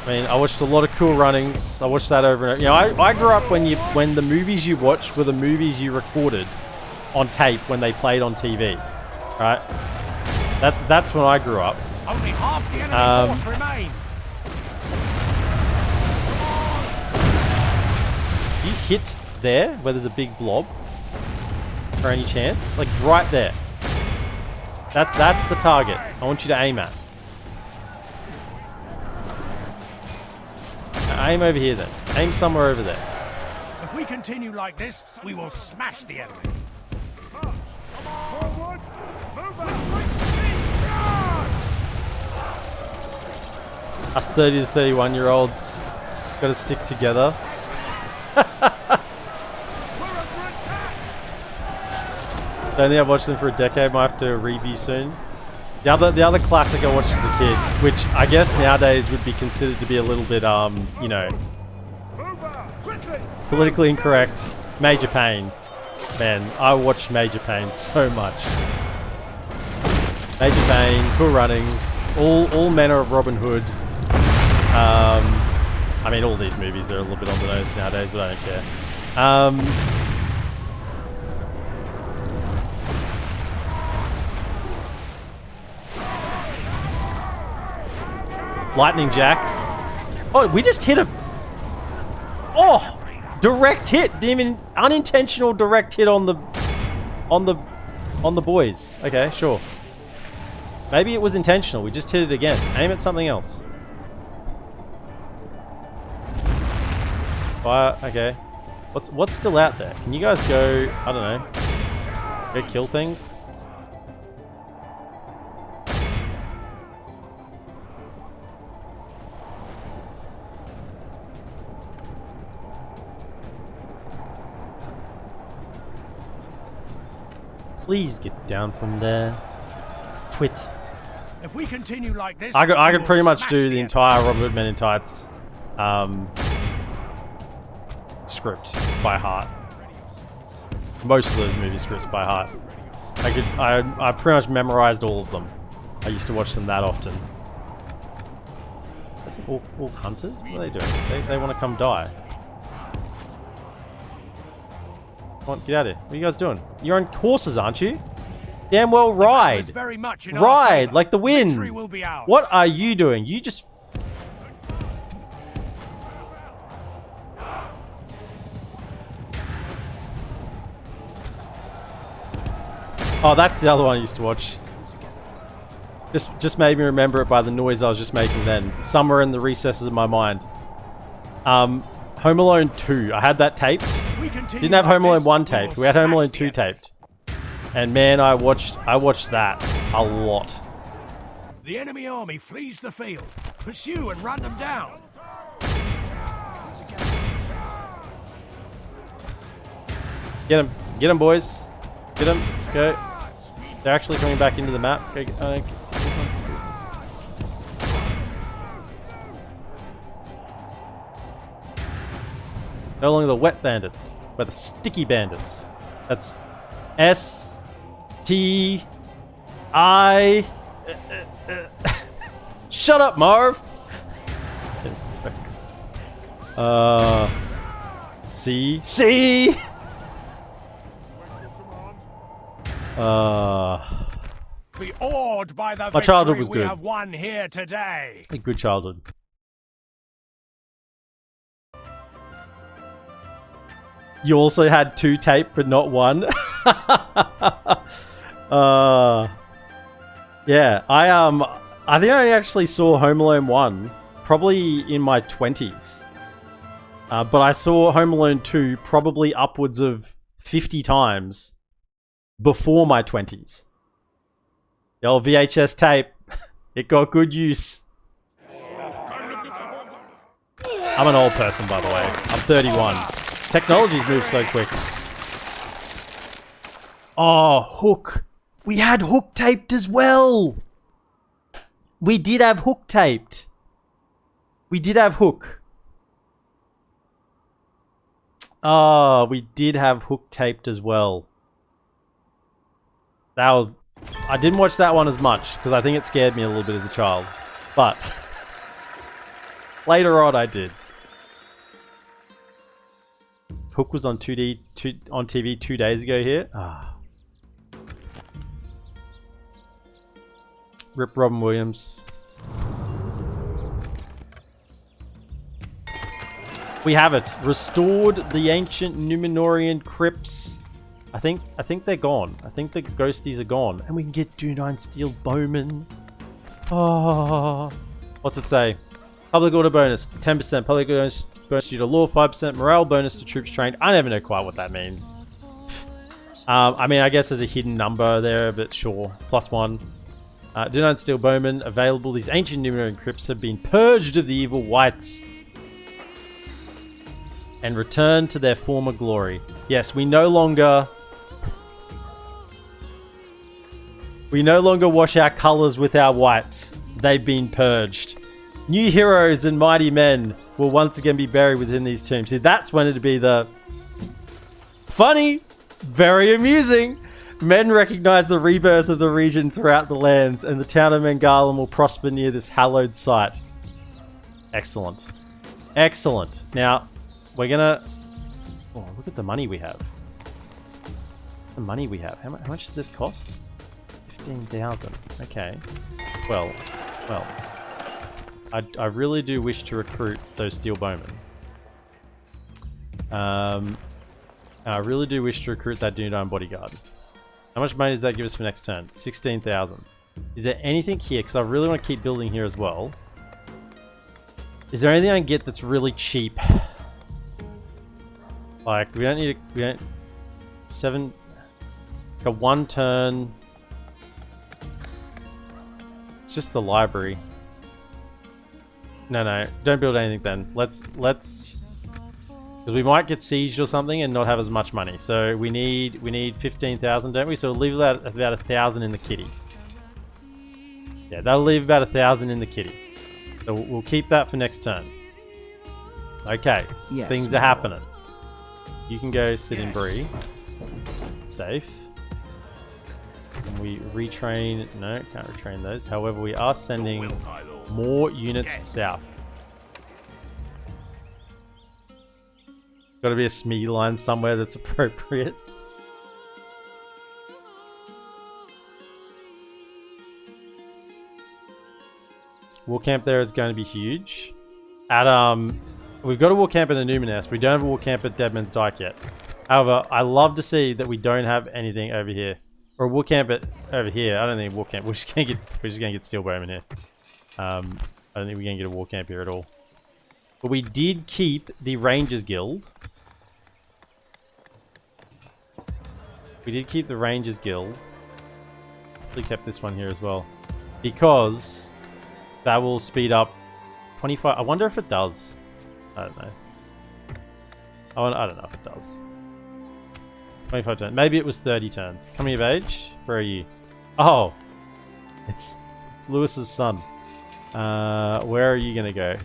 mean, I watched a lot of Cool Runnings. I watched that over and over. You know, I grew up when the movies you watched were the movies you recorded on tape when they played on TV, right? That's when I grew up. Only half the enemy force remains. You hit there where there's a big blob for any chance, like right there. That's the target I want you to aim at. Now aim over here then. Aim somewhere over there. If we continue like this, we will smash the enemy. Forward! Move out! Us 30 to 31 year olds gotta stick together. Don't think I've watched them for a decade. Might have to review soon. The other classic I watched as a kid, which I guess nowadays would be considered to be a little bit you know, politically incorrect. Major Pain. Man, I watched Major Pain so much. Major Pain, Cool Runnings, all manner of Robin Hood. I mean, all these movies are a little bit on the nose nowadays, but I don't care. Lightning Jack. Oh, we just hit a... Oh! Direct hit! Didn't even... Unintentional direct hit on the boys. Okay, sure. Maybe it was intentional. We just hit it again. Aim at something else. Fire. Okay. What's still out there? Can you guys go... I don't know. Go kill things? Please get down from there. Twit. If we continue like this, I could pretty much smash do the entire Robin Hood Men in Tights script by heart. Most of those movie scripts by heart. I pretty much memorized all of them. I used to watch them that often. That's all hunters? What are they doing? They want to come die. Come on, get out of here. What are you guys doing? You're on horses, aren't you? Damn well ride. Very much in Ride like the wind. Victory will be ours. What are you doing? You just... Oh, that's the other one I used to watch. Just made me remember it by the noise I was just making then. Somewhere in the recesses of my mind. Home Alone 2. I had that taped. Didn't have Home Alone 1 taped. We had Home Alone 2 taped. And man, I watched that a lot. The enemy army flees the field. Pursue and run them down. Get him, boys. Get him. Go. They're actually coming back into the map. Go. These ones. No longer the wet bandits, but the sticky bandits. That's S-T-I... Shut up, Marv! It's so good. C. Be awed by the My childhood victory was good. we have won here today. A good childhood. You also had 2 tape, but not 1. Yeah, I think I actually saw Home Alone 1 probably in my 20s. But I saw Home Alone 2 probably upwards of 50 times before my 20s. The old VHS tape, it got good use. I'm an old person, by the way. I'm 31. Technology's moved so quick. Oh, Hook. We had Hook taped as well. We did have Hook taped. We did have Hook. Oh, we did have Hook taped as well. That was... I didn't watch that one as much, because I think it scared me a little bit as a child. But... later on, I did. Hook was on on TV 2 days ago here. Ah. Rip Robin Williams. We have it. Restored the ancient Numenorian crypts. I think they're gone. I think the ghosties are gone. And we can get Dunedain Steel Bowman. Oh. What's it say? Public order bonus, 10%. Public order bonus due to law, 5%. Morale bonus to troops trained. I never know quite what that means. I mean, I guess there's a hidden number there, but sure. +1. Dunedain Steel Bowman available. These ancient Numenorian crypts have been purged of the evil whites and returned to their former glory. Yes, we no longer wash our colors with our whites. They've been purged. New heroes and mighty men will once again be buried within these tombs. See, that's when it'd be the funny, very amusing. Men recognize the rebirth of the region throughout the lands, and the town of Mengalam will prosper near this hallowed site. Excellent. Excellent. Now, we're gonna... oh, look at the money we have. The money we have. How much does this cost? 15,000. Okay. Well. I really do wish to recruit those steel bowmen. I really do wish to recruit that Dunedain bodyguard. How much money does that give us for next turn? 16,000. Is there anything here? Because I really want to keep building here as well. Is there anything I can get that's really cheap? Like, we don't need a... 7... like a 1 turn... it's just the library. No, don't build anything then. Let's... because we might get sieged or something and not have as much money. So we need 15,000, don't we? So we'll leave about 1,000 in the kitty. Yeah, that'll leave about 1,000 in the kitty. So we'll keep that for next turn. Okay, yes, things are happening. You can go sit in Bree. Safe. Can we retrain? No, can't retrain those. However, we are sending more units south. Got to be a SME line somewhere that's appropriate. War camp there is going to be huge. We've got a war camp in the Numenest. We don't have a war camp at Deadman's Dyke yet. However, I love to see that we don't have anything over here. Or a war camp over here. I don't think a war camp. We're just gonna get steel bowmen here. I don't think we're gonna get a war camp here at all. But we did keep the Rangers Guild. We did keep the Rangers Guild. We kept this one here as well. Because that will speed up 25. I wonder if it does. I don't know. I don't know if it does. 25 turns. Maybe it was 30 turns. Coming of age? Where are you? Oh! It's Lewis's son. Where are you gonna go?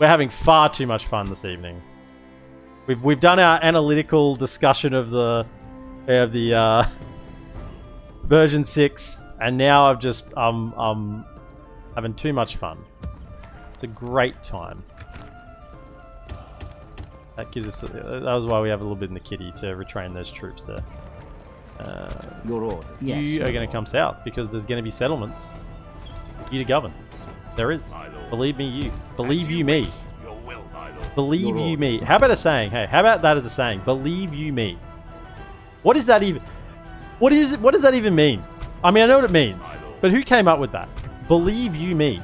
We're having far too much fun this evening. We've done our analytical discussion of the version 6, and now I'm having too much fun. It's a great time. That gives us. That was why we have a little bit in the kitty to retrain those troops there. Your order. Yes. You are going to come south because there's going to be settlements for you to govern. There is. Believe me, you. Believe you me. Believe you me. How about a saying? Hey, how about that as a saying? Believe you me. What is that even? What does that even mean? I mean, I know what it means, but who came up with that? Believe you me.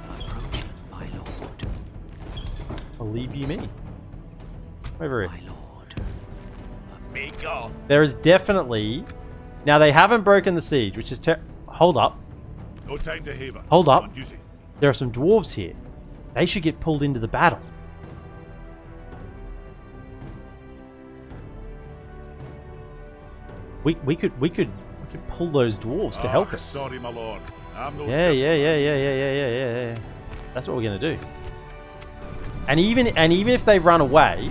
Approaching, my lord. Believe you me. Over My here. lord. Be gone. There is definitely... Now, they haven't broken the siege, which is... Hold up. No time to haver. Hold up. On duty. There are some dwarves here. They should get pulled into the battle. We could pull those dwarves to help us. Sorry, my lord. I'm no Yeah. That's what we're gonna do. And even if they run away,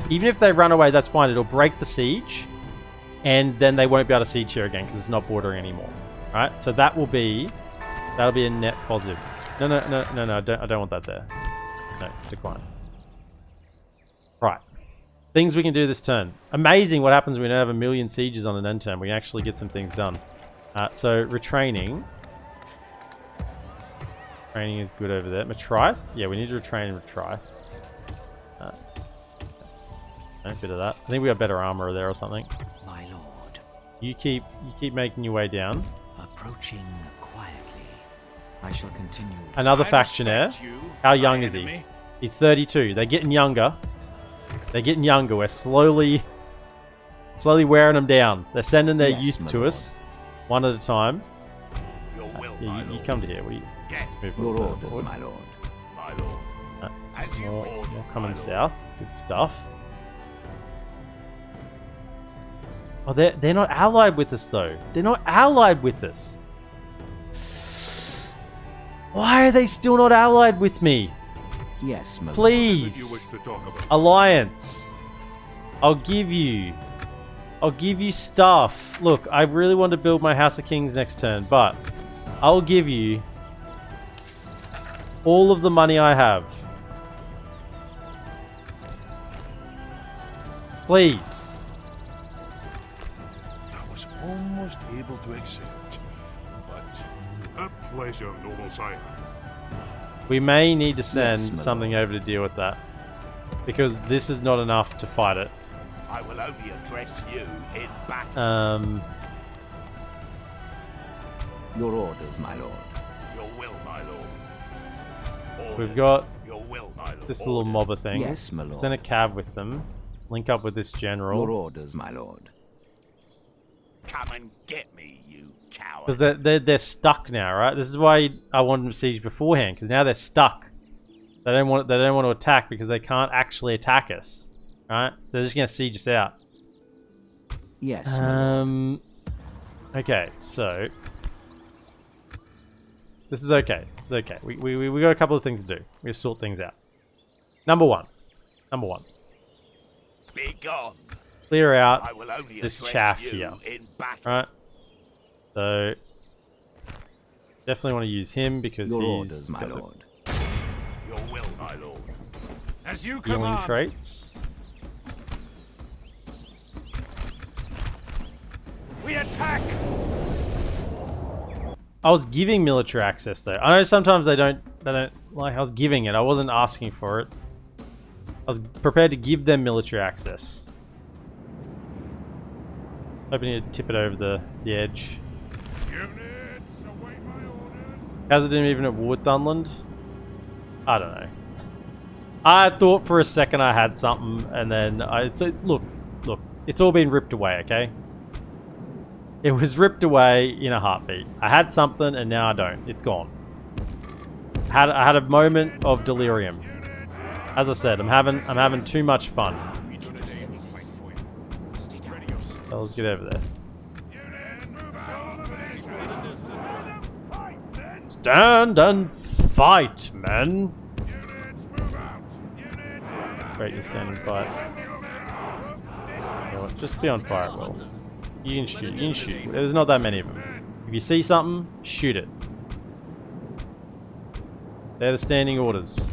that's fine. It'll break the siege, and then they won't be able to siege here again because it's not bordering anymore. All right, so that'll be a net positive. No. I don't want that there. No, decline. Right. Things we can do this turn. Amazing what happens when we don't have a million sieges on an end turn. We can actually get some things done. So retraining. Training is good over there. Matrife? Yeah, we need to retrain Matrife. A bit of that. I think we got better armor there or something. My lord. You keep making your way down. Approaching quietly. I shall continue. Another I factionaire. respect you, How my young is he? enemy. He's 32. They're getting younger. We're slowly wearing them down. They're sending their Yes, youth my to lord. us, one at a time. Your will, Yeah, my you lord. come to here. What do you? Yes, Move a Your little orders, forward. my lord. my lord. Some As you more order, coming my south. Good stuff. Oh, they're not allied with us though. They're not allied with us. Why are they still not allied with me? Yes, my lord. That you wish Please, to talk about. alliance. I'll give you stuff. Look, I really want to build my House of Kings next turn, but I'll give you all of the money I have. Please. I was almost able to accept, but a pleasure, noble sire. We may need to send Yes, my something over to deal with that. Because this is not enough to fight it. I will only address you in battle. Your orders, my lord. Your will, my lord. Orders. We've got Your will, my lord. this little Orders. mobber thing. Yes, my lord. Send a cab with them. Link up with this Your general. orders, my lord. Come and get me, you coward. Because they're stuck now, right? This is why I wanted them siege beforehand. Because now they're stuck. They don't want to attack because they can't actually attack us. Right? They're just gonna siege us out. Yes, my lord. Okay, so this is okay. This is okay. We got a couple of things to do. We sort things out. Number one. Be gone. Clear out I will only this address chaff you here. in battle. Right? So definitely want to use him because Your he's orders, my got the lord. Your will, my lord. As you healing command. traits. We attack. I was giving military access though. I know sometimes they don't like. I was giving it. I wasn't asking for it. I was prepared to give them military access. Hoping to tip it over the edge. Units, await my orders. How's it doing even at Wood Dunland? I don't know. I thought for a second I had something, and then look, it's all been ripped away. Okay, it was ripped away in a heartbeat. I had something, and now I don't. It's gone. I had a moment of delirium. As I said, I'm having too much fun. Dunedain will fight for you. Stay down. Ready yourself. So let's get over there. Units, move out. Stand and fight, men. Units, move out. Units, move out. Great, you're standing fight. You know what, just be on fire, Will. You can shoot. You can shoot. There's not that many of them. If you see something, shoot it. They're the standing orders.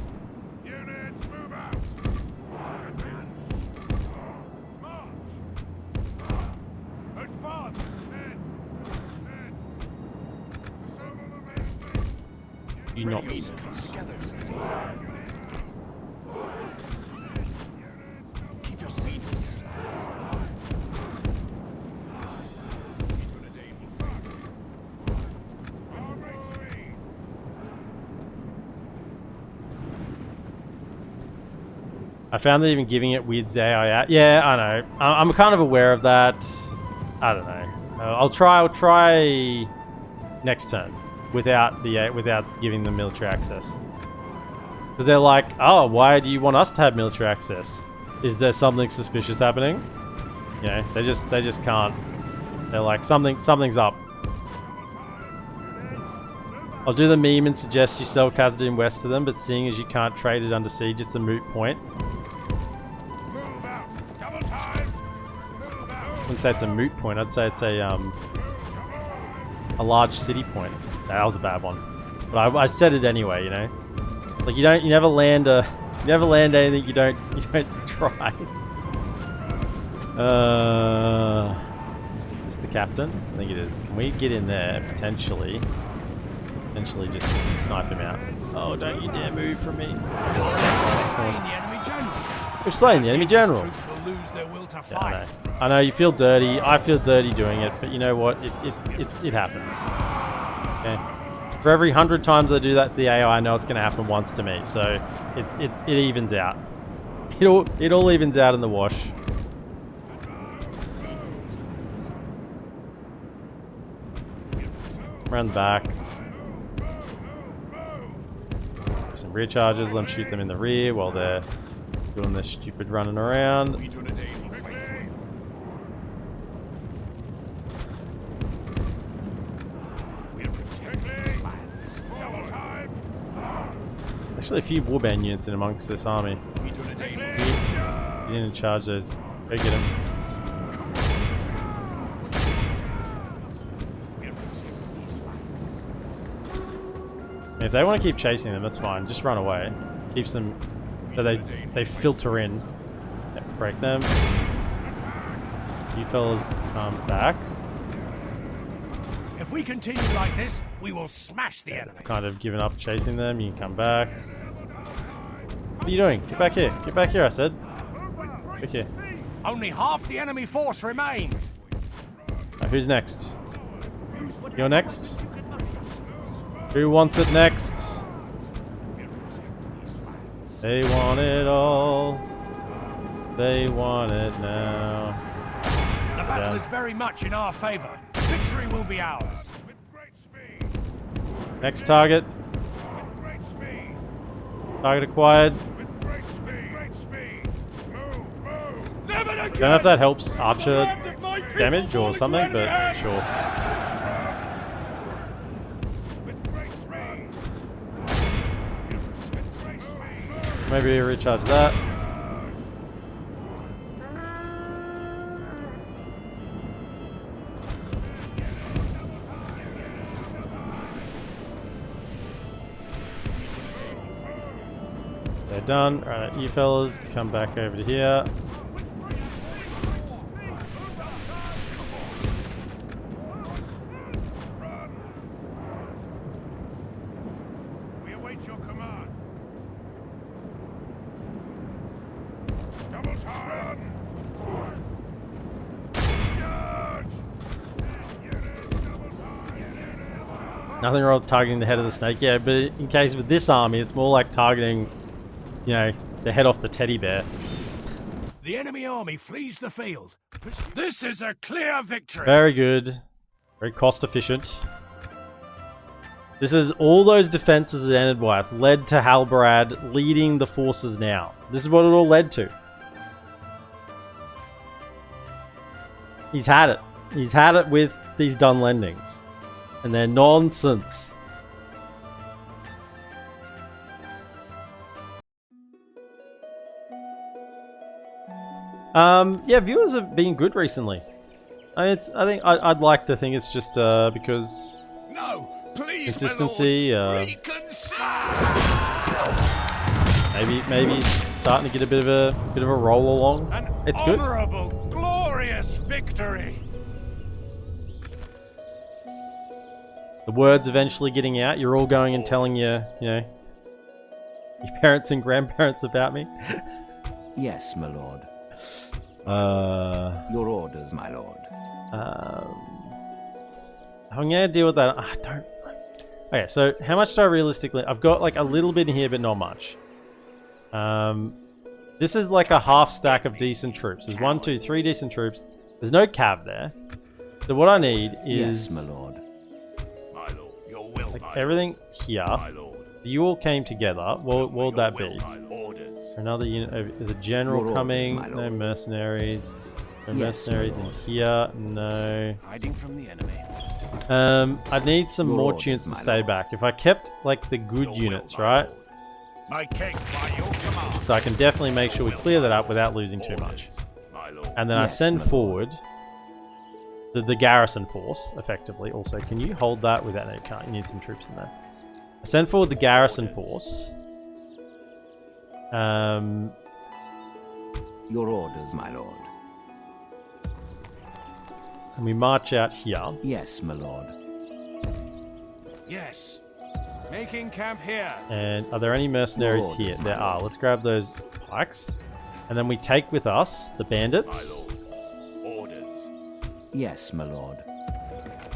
Units, move out. Advance. March. Advance. Men. Assemble the main list. You not. Together. I found that even giving it weirds the AI out. Yeah, I know. I'm kind of aware of that. I don't know. I'll try next turn without giving them military access. Because they're like, oh, why do you want us to have military access? Is there something suspicious happening? You know, they just can't. They're like, something's up. I'll do the meme and suggest you sell Khazad West to them, but seeing as you can't trade it under siege, it's a moot point. I wouldn't say it's a moot point. I'd say it's a large city point. That was a bad one, but I said it anyway. You know, like you never land anything you don't try. Is the captain? I think it is. Can we get in there potentially? Potentially just snipe him out. Oh, don't you dare move from me. Yes, excellent. We're slaying the enemy general. Yeah, I know you feel dirty. I feel dirty doing it, but you know what? It happens. Okay. For every 100 times I do that to the AI, I know it's going to happen once to me. So it evens out. It all evens out in the wash. Around the back. Some rear charges, let them shoot them in the rear while they're doing their stupid running around. Actually, a few warband units in amongst this army. You didn't charge those. Go get them. If they want to keep chasing them, that's fine. Just run away. Keeps them so they filter in. Yeah, break them. You fellas come back. If we continue like this, we will smash the enemy. I've kind of given up chasing them. You can come back. What are you doing? Get back here. Get back here, I said. Back here. Only half the enemy force remains. Who's next? You're next? Who wants it next? They want it all. They want it now. The battle is very much in our favor. Victory will be ours. Next target. Target acquired. Don't know if that helps archer damage or something, but sure. Maybe recharge that. They're done. Alright, you fellas come back over to here. We await your command. Nothing wrong with targeting the head of the snake, yeah, but in case with this army, it's more like targeting, you know, the head off the teddy bear. The enemy army flees the field. This is a clear victory. Very good. Very cost efficient. This is all those defenses that ended with led to Halbarad leading the forces now. This is what it all led to. He's had it. He's had it with these Dunlandings. And they're nonsense. Yeah, viewers have been good recently. I think I'd like to think it's just because No, please, consistency. Maybe it's starting to get a bit of a roll along. It's good. Honorable, glorious victory. The word's eventually getting out. You're all going and telling your parents and grandparents about me. Yes, my lord. Your orders, my lord. I'm gonna deal with that. I don't. Okay, so how much do I realistically? I've got like a little bit in here, but not much. This is like a half stack of decent troops. There's 1, 2, 3 decent troops. There's no cav there. So what I need is Yes, my lord. My lord, your will, like my everything here. lord. My lord. You all came together. What would that be? My orders. Another unit. There's a general Your orders, coming. my No lord. mercenaries. No Yes, my mercenaries in lord. here. No. Hiding from the enemy. I need some Your more orders, units to my stay lord. back. If I kept like the good Your will, units, my right? lord. My king, by your command. So I can definitely make sure we clear that up without losing too much. Orders, my lord. And then I Yes, send my lord. forward the garrison force, effectively. Also, can you hold that without... No, you can't. You need some troops in there. I send forward the garrison force. Your orders, my lord. And we march out here. Yes, my lord. Yes. Making camp here. And are there any mercenaries Lord, here? my There are. lord. Let's grab those pikes. And then we take with us the My bandits, lord. Orders. Yes, my lord.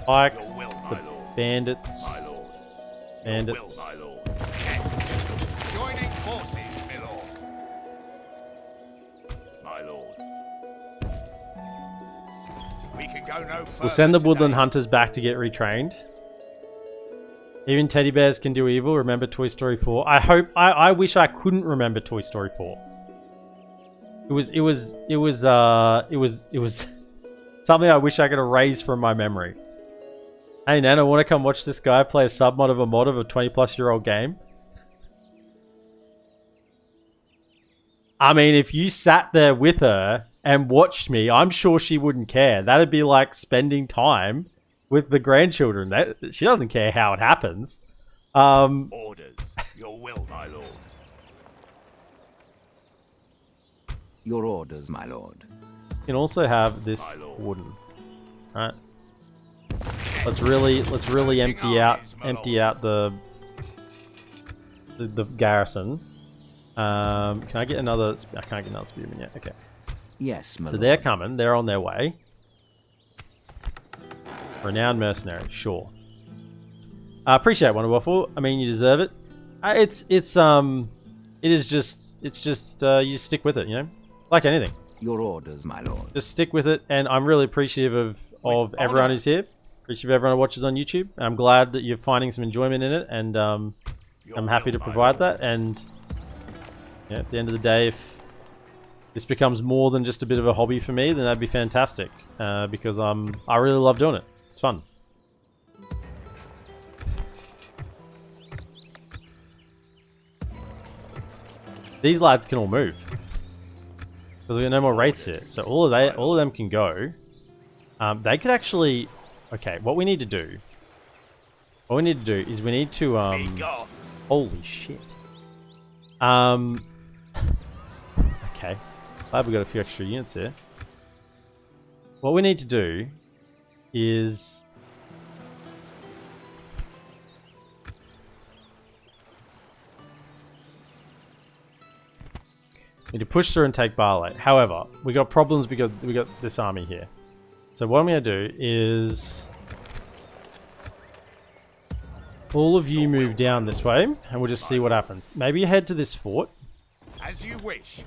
pikes, Your will, the my lord. bandits, My lord. Your bandits. will, my lord. Yes. Joining forces, my lord. My lord. We can go no further. We'll send the woodland today. hunters back to get retrained. Even teddy bears can do evil. Remember Toy Story 4? I wish I couldn't remember Toy Story 4. It was something I wish I could erase from my memory. Hey Nan, I want to come watch this guy play a sub-mod of a mod of a 20-plus-year-old game. I mean, if you sat there with her and watched me, I'm sure she wouldn't care. That'd be like spending time with the grandchildren. She doesn't care how it happens. Orders. Your will, my lord. Your orders, my lord. You can also have this My lord. wooden. Alright. Let's really empty out the garrison. Can I get another? I can't get another spearman yet. Okay. Yes, my So lord. they're coming. They're on their way. Renowned mercenary, sure. I appreciate Wonder Waffle. I mean, you deserve it. It's just you just stick with it, you know, like anything. Your orders, my lord. Just stick with it, and I'm really appreciative of everyone who's here. Appreciative of everyone who watches on YouTube. I'm glad that you're finding some enjoyment in it, and I'm happy to provide that. And yeah, at the end of the day, if this becomes more than just a bit of a hobby for me, then that'd be fantastic. Because I really love doing it. It's fun. These lads can all move because we got no more rates here, so all of them can go. They could actually. Okay, what we need to do is we need to Be gone. Holy shit. Okay. Glad we got a few extra units here. What we need to do is need to push through and take Barley. However, we got problems because we got this army here. So what I'm going to do is all of you move down this way, and we'll just see what happens. Maybe you head to this fort. As you wish.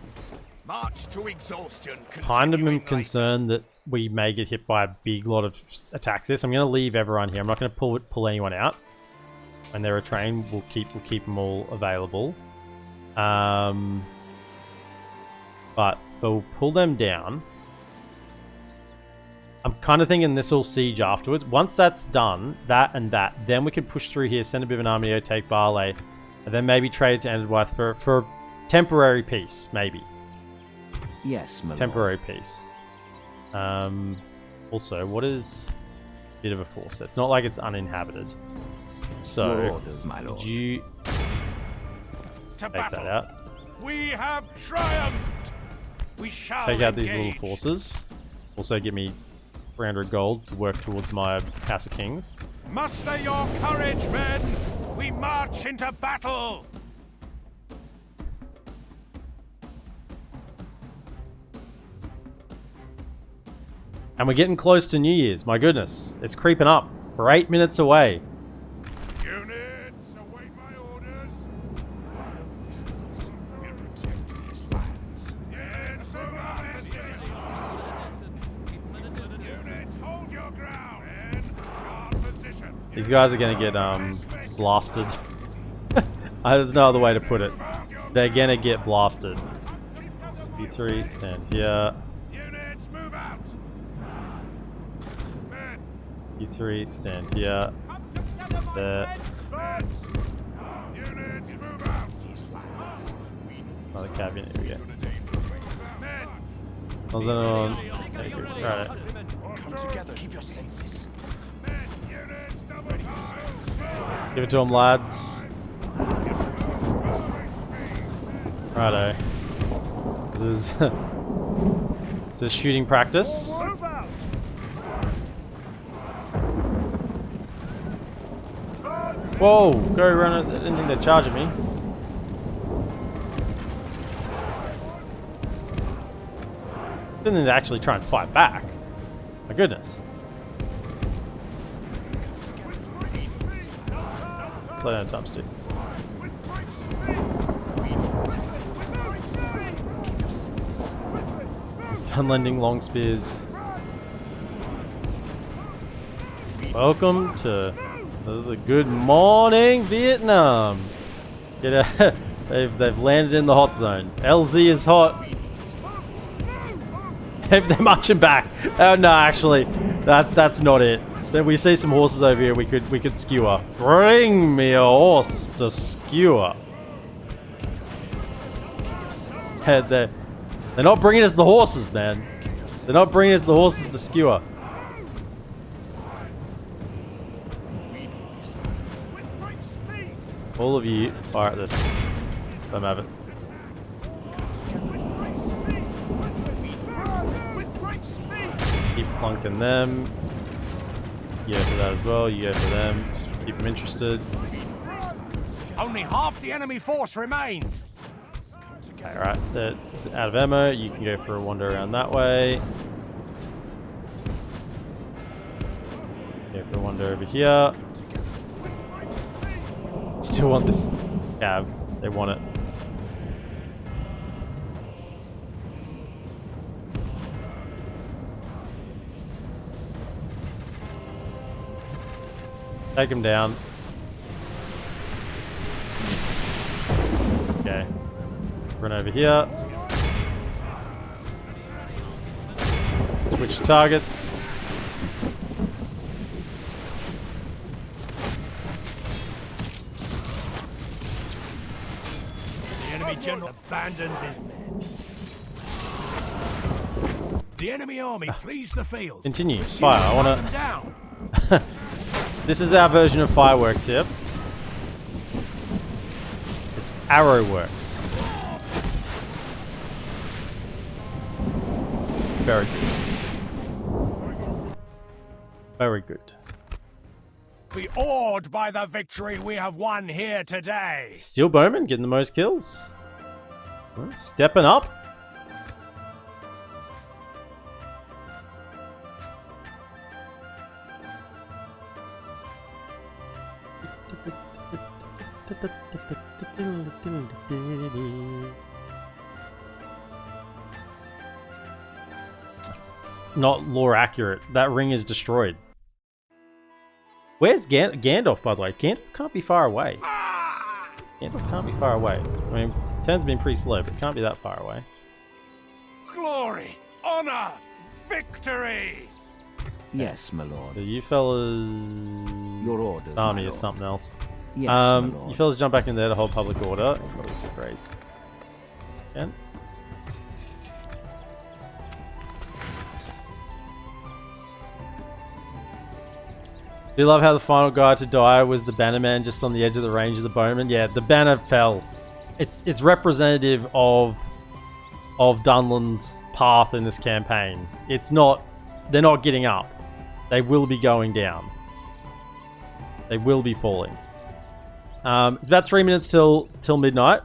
March to exhaustion. Kind of am continuing like- concerned that we may get hit by a big lot of attacks here, so I'm going to leave everyone here. I'm not going to pull anyone out. When they're trained, we'll keep them all available. But we'll pull them down. I'm kind of thinking this will siege afterwards. Once that's done, then we can push through here, send a bit of an army to take Barley, and then maybe trade to Endedwyth for temporary peace, maybe. Yes, my lord. Temporary peace. Also, what is a bit of a force? It's not like it's uninhabited. Your So, orders, my lord. could you To take battle. that out? We have triumphed. We shall Take out these little engage. forces. Also, give me 300 gold to work towards my House of Kings. Muster your courage, men. We march into battle. And we're getting close to New Year's. My goodness, it's creeping up. We're 8 minutes away. Units, await my orders. We'll protect these lands. These guys are gonna get blasted. There's no other way to put it. They're gonna get blasted. B3, stand here. Units, move out. B3, stand here. There. Units, move out. Another cabinet. Here we go. How's that on? Okay, good. Right. Come together. Keep your senses. Give it to them, lads. Righto. This is shooting practice. Whoa! Go run it. I didn't think they'd charge at me. Didn't think they'd actually try and fight back. My goodness. Play down times 2. It's Dunlanding long spears. Welcome to. This is a good morning, Vietnam. Get they've landed in the hot zone. LZ is hot. They're marching back. Oh no, actually, that's not it. Then we see some horses over here. We could skewer. Bring me a horse to skewer. They're not bringing us the horses, man. They're not bringing us the horses to skewer. All of you fire at this. Don't have it. Keep plunking them. You go for that as well. You go for them. Just keep them interested. Only half the enemy force remains. Okay, right. They're out of ammo. You can go for a wander around that way. Go for a wander over here. Still want this cav. They want it. Take him down. Okay. Run over here. Switch targets. The enemy general abandons his men. The enemy army flees the field. Continue. Pursue Fire. I and wanna. hunt them down. This is our version of fireworks here. It's arrow works. Very good. Very good. Be awed by the victory we have won here today. Steel Bowman getting the most kills. Well, stepping up. It's not lore accurate. That ring is destroyed. Where's Gandalf, by the way? Gandalf can't be far away. Gandalf can't be far away. I mean, turn's been pretty slow, but can't be that far away. Glory, honor, victory. Yes, my lord. So you fellas... Your orders, my Army is lord. something else. Yes, my lord. You fellas jump back in there to hold public order. Probably graze. Again. Do you love how the final guy to die was the bannerman just on the edge of the range of the bowman? Yeah, the banner fell. It's representative of Dunland's path in this campaign. It's not. They're not getting up. They will be going down. They will be falling. It's about 3 minutes till midnight.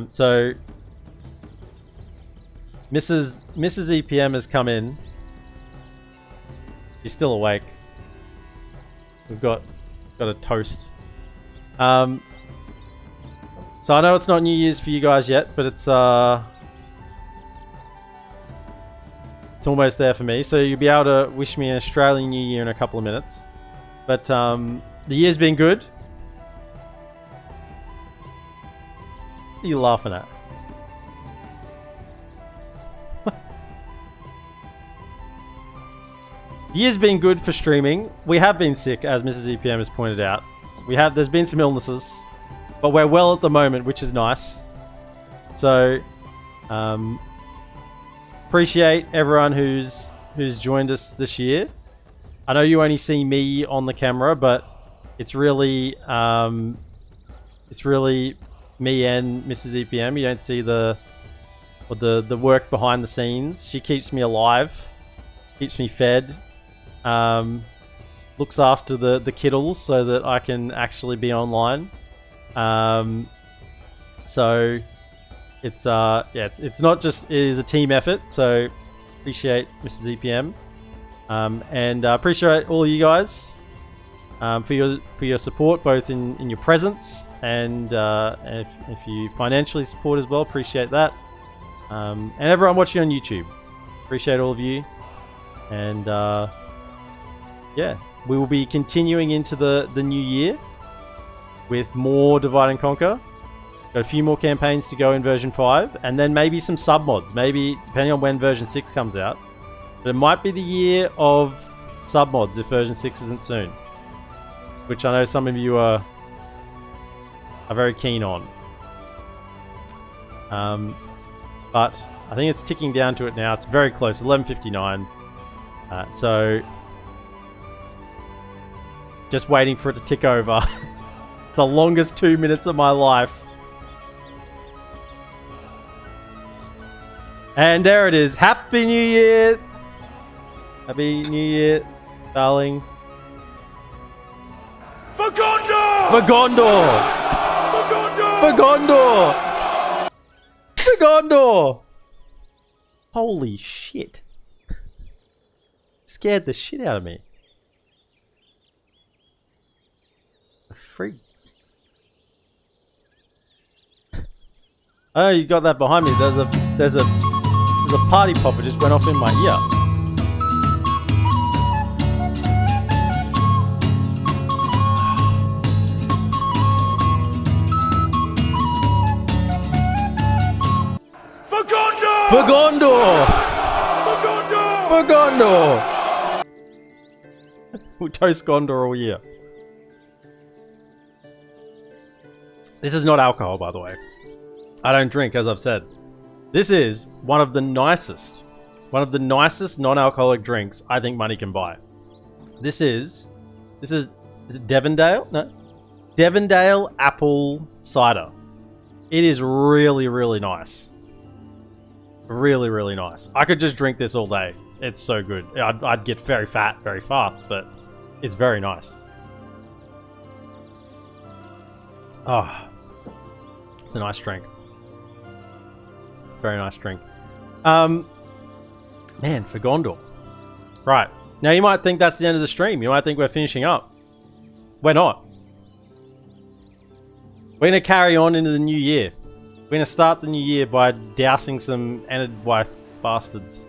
So Mrs. EPM has come in. She's still awake. We've got a toast. So I know it's not New Year's for you guys yet, but it's almost there for me. So you'll be able to wish me an Australian New Year in a couple of minutes. But the year's been good. What are you laughing at? The year's been good for streaming. We have been sick, as Mrs. EPM has pointed out. There's been some illnesses, but we're well at the moment, which is nice. So, appreciate everyone who's joined us this year. I know you only see me on the camera, but it's really me and Mrs. EPM. You don't see the work behind the scenes. She keeps me alive, keeps me fed, looks after the kiddles so that I can actually be online. So it's it's not just, it is a team effort. So appreciate Mrs. EPM, and appreciate all of you guys for your support, both in your presence and if you financially support as well. Appreciate that, and everyone watching on YouTube. Appreciate all of you, and yeah, we will be continuing into the new year with more Divide and Conquer. Got a few more campaigns to go in version 5, and then maybe some sub mods, maybe depending on when version 6 comes out. But it might be the year of sub mods if version 6 isn't soon, which I know some of you are very keen on. But I think it's ticking down to it now. It's very close, 11:59. So just waiting for it to tick over. It's the longest 2 minutes of my life. And there it is. Happy New Year! Happy New Year, darling. For Gondor! For Gondor! For Gondor! For Gondor! Holy shit. Scared the shit out of me. The freak. Oh, you got that behind me. There's a party popper just went off in my ear. For Gondor! For Gondor! For Gondor! For Gondor! We'll toast Gondor all year. This is not alcohol, by the way. I don't drink, as I've said. This is one of the nicest non-alcoholic drinks I think money can buy. Is it Devondale? No. Devondale apple cider. It is really, really nice. Really, really nice. I could just drink this all day. It's so good. I'd get very fat very fast, but it's very nice. Oh, it's a nice drink. It's a very nice drink. Man, for Gondor. Right. Now you might think that's the end of the stream. You might think we're finishing up. We're not. We're going to carry on into the new year. We're going to start the new year by dousing some ended wife bastards.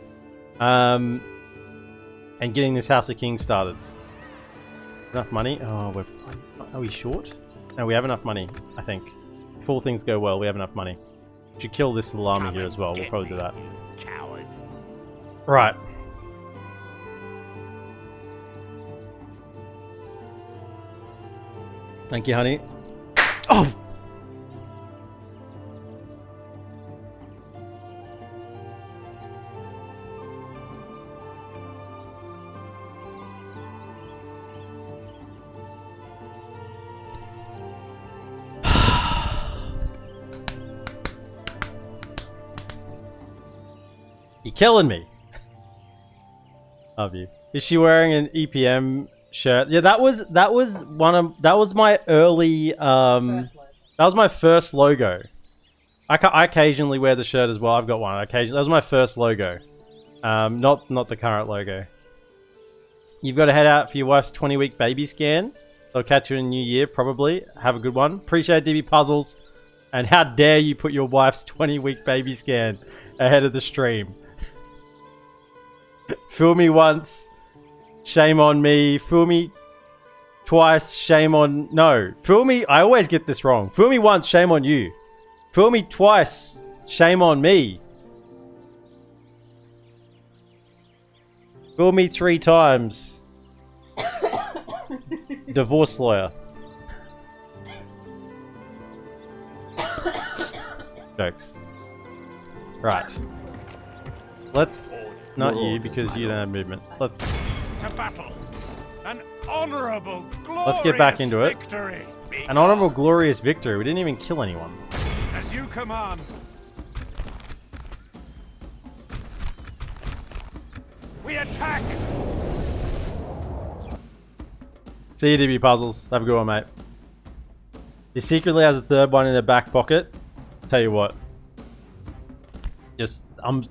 And getting this House of Kings started. Enough money? Oh, are we short? No, we have enough money, I think. If all things go well, we have enough money. We should kill this little army here as well. We'll probably do that. Coward. Right. Thank you, honey. Oh! You're killing me. Love you. Is she wearing an EPM shirt? Yeah, that was my early that was my first logo. I occasionally wear the shirt as well. I've got one. Occasionally, that was my first logo. Not the current logo. You've got to head out for your wife's 20-week baby scan. So I'll catch you in the new year, probably. Have a good one. Appreciate DB Puzzles. And how dare you put your wife's 20-week baby scan ahead of the stream. Fool me once, shame on me. Fool me twice, shame on... No. Fool me, I always get this wrong. Fool me once, shame on you. Fool me twice, shame on me. Fool me 3 times. Divorce lawyer. Jokes. Right. Let's... Not you, because you don't have movement. Let's... To battle. An honorable, glorious Let's get back into it. victory. An honorable, glorious victory. We didn't even kill anyone. As you command. We attack. See you, DB Puzzles. Have a good one, mate. He secretly has a 3rd one in the back pocket. Tell you what. Just, I'm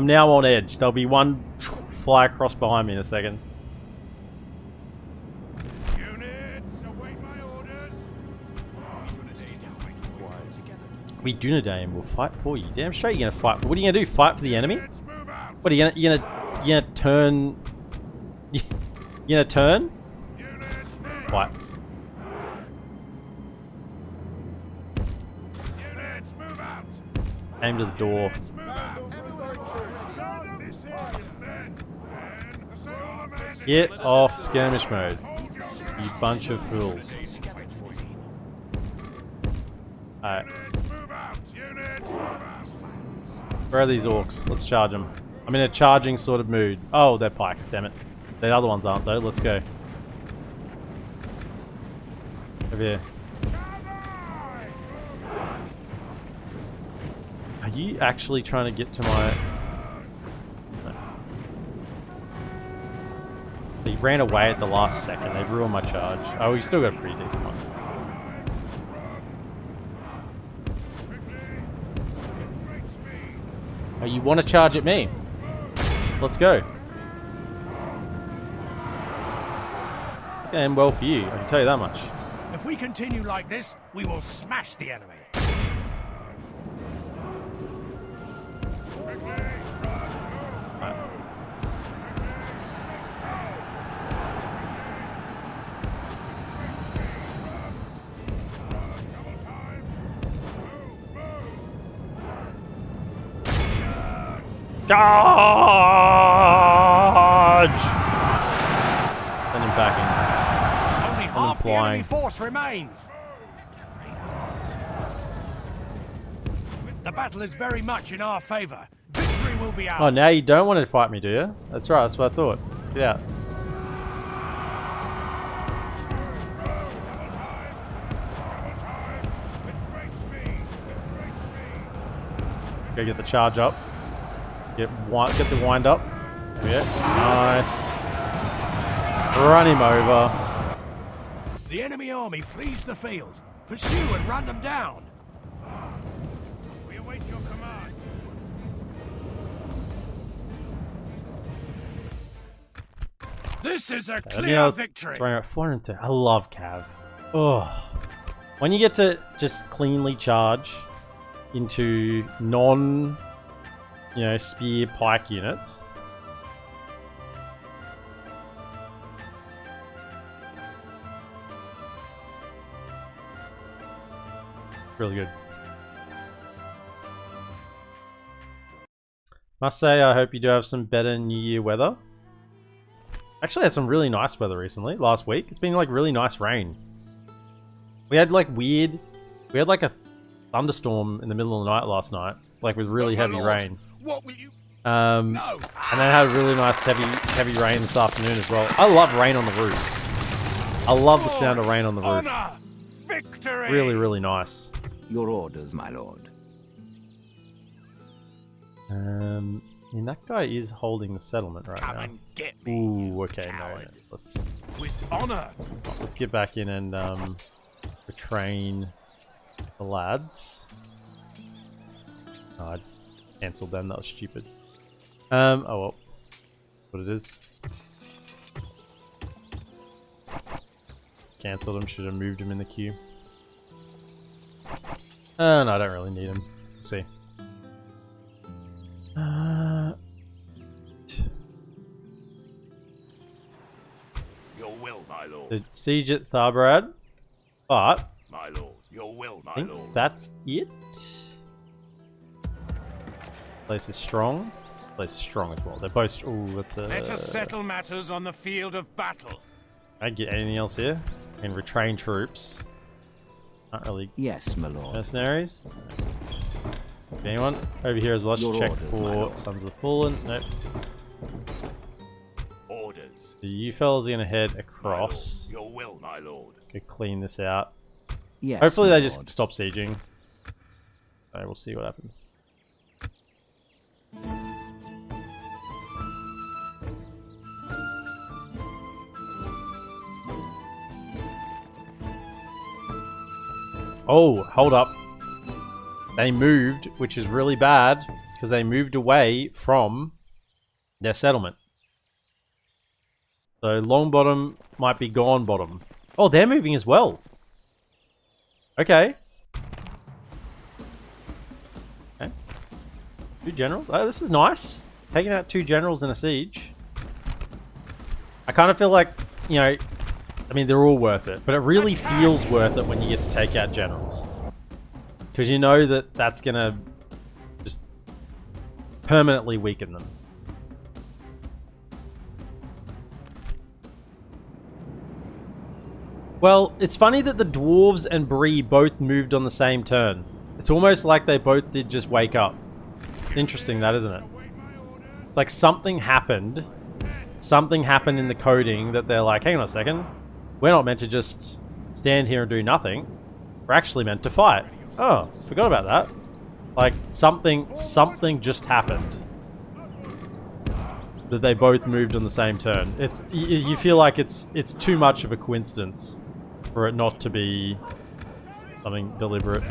now on edge. There'll be one fly across behind me in a second. Units, await my orders. We Dunedain will fight for you. Damn straight you're gonna fight for. What are you gonna do? Fight for the enemy? Units, move out. What are you gonna turn? You gonna turn? Units, move Fight. out. Units, move out. Aim to the door. Units, move out. This area, men. Assail the men. Get off skirmish mode, Hold your you bunch of fools. Alright, units, move out. Units, move out. where are these orcs? Let's charge them. I'm in a charging sort of mood. Oh, they're pikes, damn it. The other ones aren't though. Let's go. Over here. Are you actually trying to get to my... No. He ran away at the last second. They ruined my charge. Oh, we still got a pretty decent one. Oh, you want to charge at me? Let's go. And well for you, I can tell you that much. If we continue like this, we will smash the enemy. Charge! Send him back Only him half the flying. enemy force remains. The battle is very much in our favor. Victory will be in. ours. Oh, now you don't want to fight me, do you? That's right, that's what I thought. Get out. Go get the charge up. Get the wind up. Yeah, nice. Run him over. The enemy army flees the field. Pursue and run them down. We await your command. This is a clear victory. Throwing out 410. I love Cav. Oh, when you get to just cleanly charge into non, spear pike units. Really good. Must say, I hope you do have some better New Year weather. Actually had some really nice weather recently, last week. It's been like really nice rain. We had like we had like a thunderstorm in the middle of the night last night, like with really heavy rain. What will you? And then had really nice heavy rain this afternoon as well. I love rain on the roof. I love the sound of rain on the roof. Honor! Victory! Really, really nice. Your orders, my lord. That guy is holding the settlement right Come now. and get me. Ooh, okay, no, coward. let's With honor. get back in and retrain the lads. Oh, I cancelled them. That was stupid. Oh well, what it is. Cancelled him. Should have moved him in the queue. No, I don't really need him. We'll see. Your will, my lord. The siege at Tharbarad, but My lord. Your will, I my think lord. that's it. Place is strong. Place is strong as well. They're both. Ooh, that's a. Let us settle matters on the field of battle. I get anything else here? And retrain troops. Not really Yes, my lord. mercenaries. Anyone over here as well? I should Your check orders, my for lord. Sons of the Fallen. Nope. Orders. So you fellas are gonna head My lord. across. Your will, my lord. Go clean this out. Yes. Hopefully my they just lord. stop sieging. So we'll see what happens. Oh, hold up. They moved, which is really bad, because they moved away from their settlement. So Longbottom might be gone bottom. Oh, they're moving as well. Okay. Okay. 2 generals. Oh, this is nice. Taking out 2 generals in a siege. I kind of feel like, you know, I mean, they're all worth it, but it really feels worth it when you get to take out generals. Because you know that that's going to just permanently weaken them. Well, it's funny that the dwarves and Bree both moved on the same turn. It's almost like they both did just wake up. It's interesting, that, isn't it? It's like something happened. Something happened in the coding that they're like, hang on a second. We're not meant to just stand here and do nothing. We're actually meant to fight. Oh, forgot about that. Like, something just happened. That they both moved on the same turn. It's you feel like it's too much of a coincidence for it not to be something deliberate.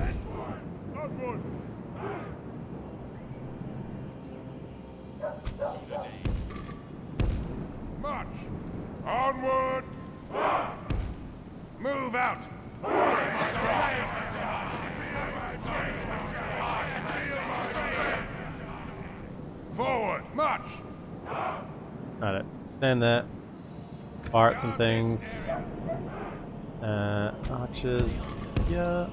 March! Onward! Move out! Forward! March! Alright, stand there. Fire at some things. Archers. Yeah.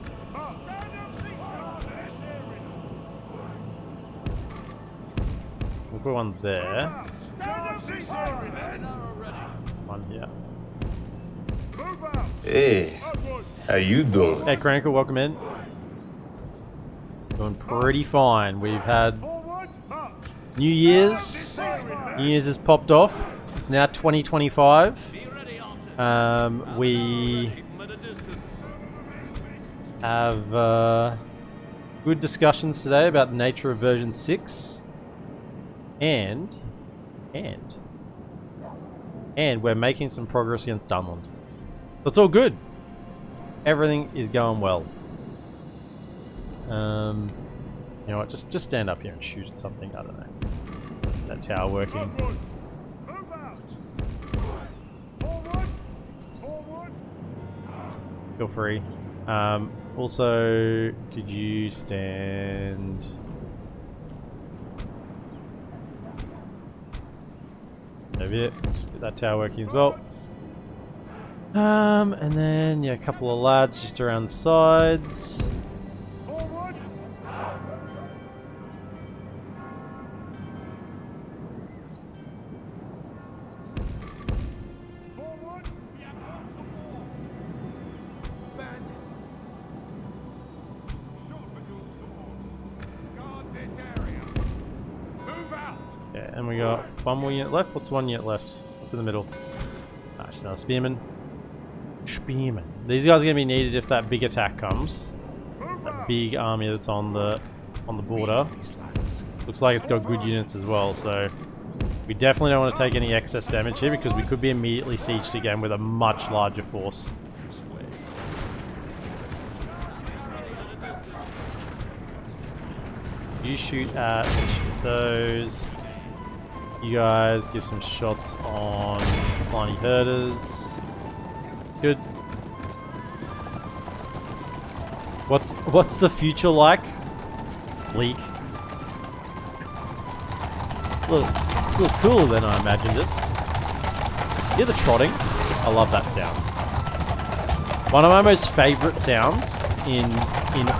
We'll put one there. One here. Hey, how you doing? Hey, Chronicle, welcome in. Doing pretty fine. We've had New Year's. New Year's has popped off. It's now 2025. We have good discussions today about the nature of version 6. And we're making some progress against Dunland. That's all good. Everything is going well. You know what? Just stand up here and shoot at something. I don't know. That tower working. Feel free. Also, could you stand? Over here. Just get that tower working as well. And then yeah, a couple of lads just around the sides. Yeah, and we got one more unit left. What's the one unit left? What's in the middle? Actually, another spearman. Spearman. These guys are going to be needed if that big attack comes. That big army that's on the border. Looks like it's got good units as well, so we definitely don't want to take any excess damage here because we could be immediately sieged again with a much larger force. You shoot at those. You guys give some shots on Flying Herders. It's good. What's the future like? Bleak. It's a little cooler than I imagined it. Hear the trotting? I love that sound. One of my most favorite sounds in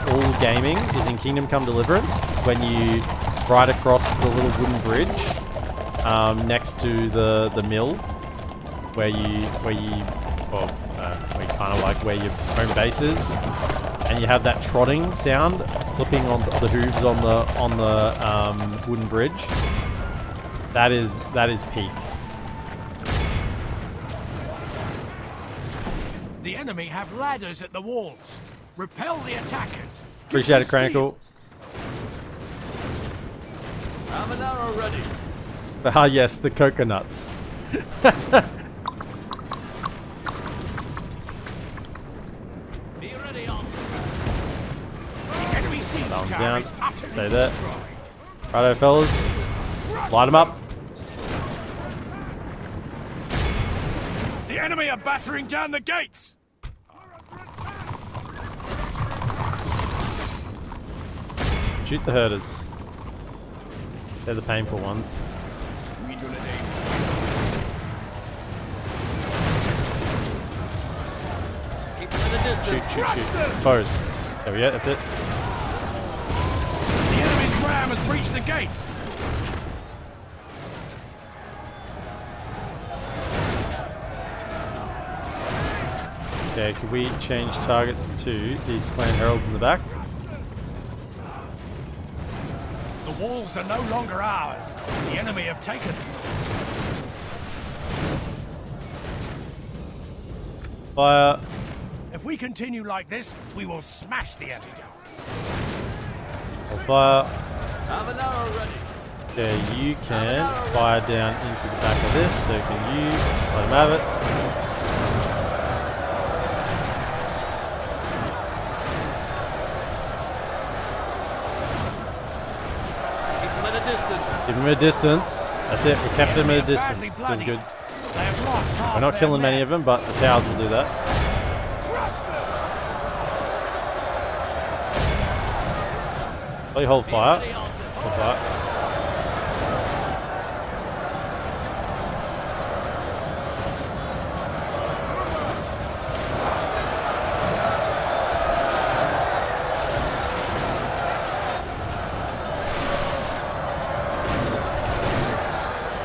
all gaming is in Kingdom Come Deliverance, when you ride across the little wooden bridge next to the mill, where you kind of like where your home base is, and you have that trotting sound clipping on the hooves on the wooden bridge. That is peak. The enemy have ladders at the walls. Repel the attackers. Appreciate it, Chronicle. Have an arrow ready. Ah, yes, the coconuts. Be ready on. The enemy siege Thumbs tower down. is utterly Stay there. destroyed. Righto, fellas. Light them up. The enemy are battering down the gates. Shoot the herders. They're the painful ones. We Dunedain. Keep them at a distance. Shoot. Pose. There we go, that's it. The enemy's ram has breached the gates. Okay, could we change targets to these clan heralds in the back? The walls are no longer ours. The enemy have taken them. Fire. If we continue like this, we will smash the enemy. Fire. Have an arrow ready. Okay, you can fire down into the back of this, so can you let him have it. Give him a distance. That's it. We kept him at a distance. Feels good. We're not killing many of them, but the towers will do that. Play hold fire. Hold fire.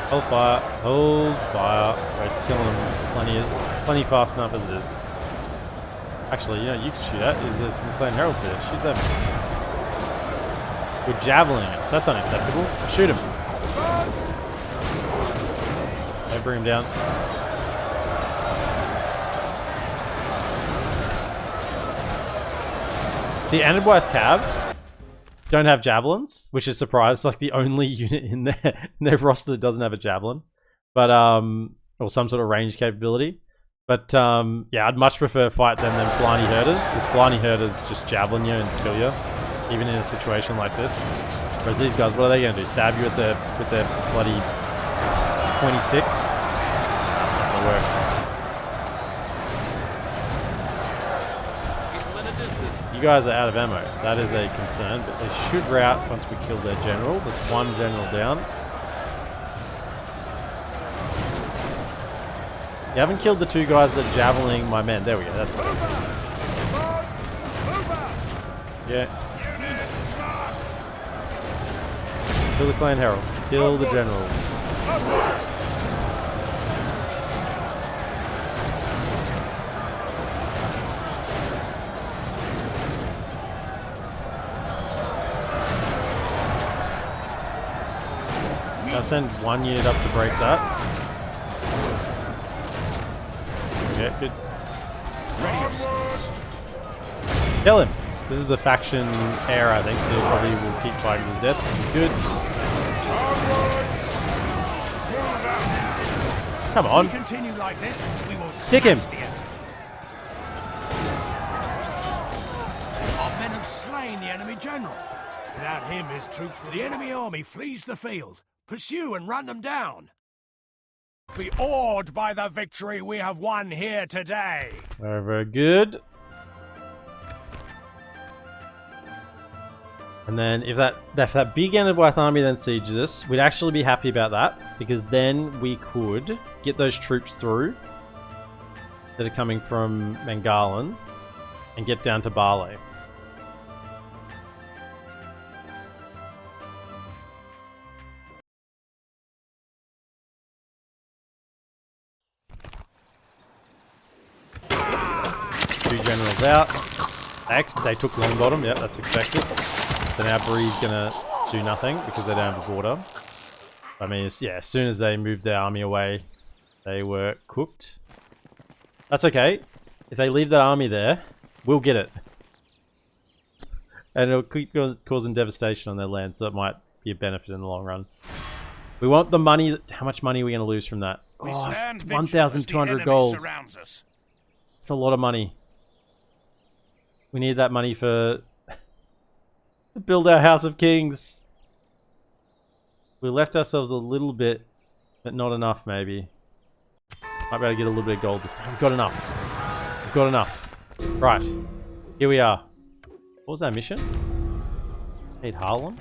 Hold fire, hold fire. We're killing them plenty fast enough as it is. Actually, you know, you can shoot at. There's some clan heralds here. Shoot them. We're javellining us. That's unacceptable. Shoot him. Okay, bring him down. See, Anadwyth Cav don't have javelins, which is a surprise. Like the only unit in their roster that doesn't have a javelin, but or some sort of range capability. But yeah, I'd much prefer fight them than Flying Herders, because Flying Herders just javelin you and kill you, even in a situation like this. Whereas these guys, what are they going to do? Stab you with their bloody pointy stick? That's not gonna work. You guys are out of ammo. That is a concern, but they should rout once we kill their generals. That's one general down. You haven't killed the two guys that are javelin my men. There we go. That's better. Yeah. Kill the clan heralds. Kill the generals. I'll send one unit up to break that. Yeah, good. Kill him. This is the faction heir, I think, so he probably will keep fighting to the death, which is good. Come on. If we continue like this, we will Stick him. Our men have slain the enemy general. Without him, his troops, the enemy army flees the field. Pursue and run them down. Be awed by the victory we have won here today. Very, very good. And then if that big Anadwyth army then sieges us, we'd actually be happy about that, because then we could get those troops through that are coming from Mangalan and get down to Barley. Two generals out. They took Longbottom. Yeah, that's expected. So now Bree's gonna do nothing because they don't have a border. I mean, yeah, as soon as they moved their army away, they were cooked. That's okay. If they leave that army there, we'll get it. And it'll keep causing devastation on their land, so it might be a benefit in the long run. We want the money. How much money are we going to lose from that? Oh, 1,200 gold. It's a lot of money. We need that money to build our House of Kings. We left ourselves a little bit, but not enough, maybe. Might be able to get a little bit of gold this time. We've got enough. We've got enough. Right. Here we are. What was our mission? Need Harlem?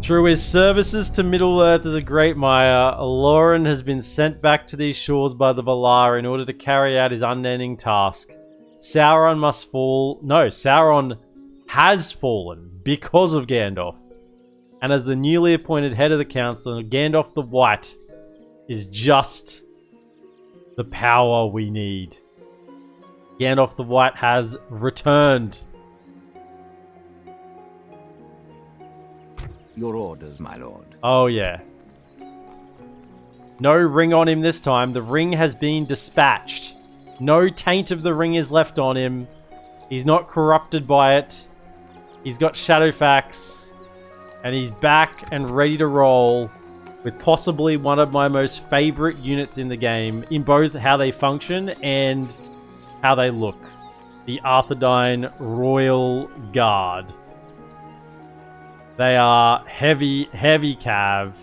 Through his services to Middle-earth as a great Maya, Lauren has been sent back to these shores by the Valar in order to carry out his unending task. Sauron must fall... No, Sauron has fallen because of Gandalf. And as the newly appointed head of the council, Gandalf the White is just the power we need. Gandalf the White has returned. Your orders, my lord. Oh, yeah. No ring on him this time. The ring has been dispatched. No taint of the ring is left on him. He's not corrupted by it. He's got Shadowfax. And he's back and ready to roll with possibly one of my most favorite units in the game in both how they function and how they look. The Arthedain Royal Guard. They are heavy, heavy cav,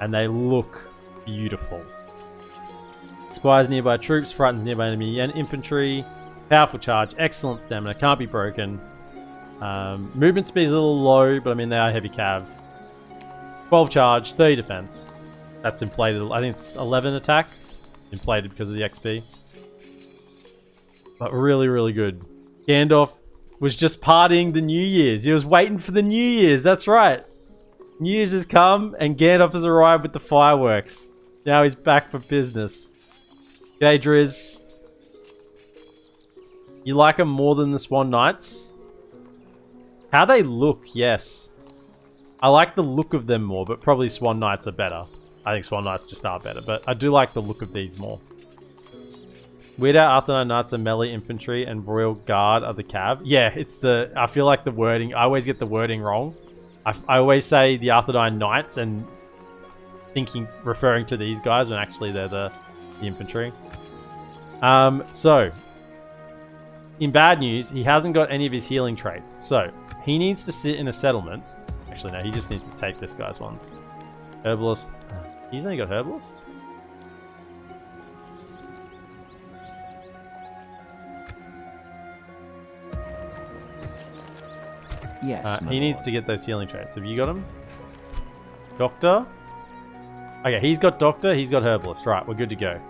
and they look beautiful. Spies nearby troops, frightens nearby enemy and infantry. Powerful charge, excellent stamina, can't be broken. Movement speed is a little low, but I mean they are heavy cav. 12 charge, 30 defense. That's inflated. I think it's 11 attack. It's inflated because of the XP. But really, really good. Gandalf was just partying the New Year's. He was waiting for the New Year's. That's right. New Year's has come and Gandalf has arrived with the fireworks. Now he's back for business. G'day, Driz. You like them more than the Swan Knights? How they look, yes. I like the look of them more, but probably Swan Knights are better. I think Swan Knights just are better, but I do like the look of these more. Weird Out Arthedain Knights are melee infantry and Royal Guard are the cav. Yeah, it's the... I feel like the wording... I always get the wording wrong. I always say the Arthedain Knights and referring to these guys when actually they're the infantry. So, in bad news, he hasn't got any of his healing traits. So, he needs to sit in a settlement. Actually, no, he just needs to take this guy's ones. Herbalist. He's only got Herbalist? Yes, he needs to get those healing traits. Have you got him? Doctor? Okay, he's got Doctor, he's got Herbalist. Right, we're good to go.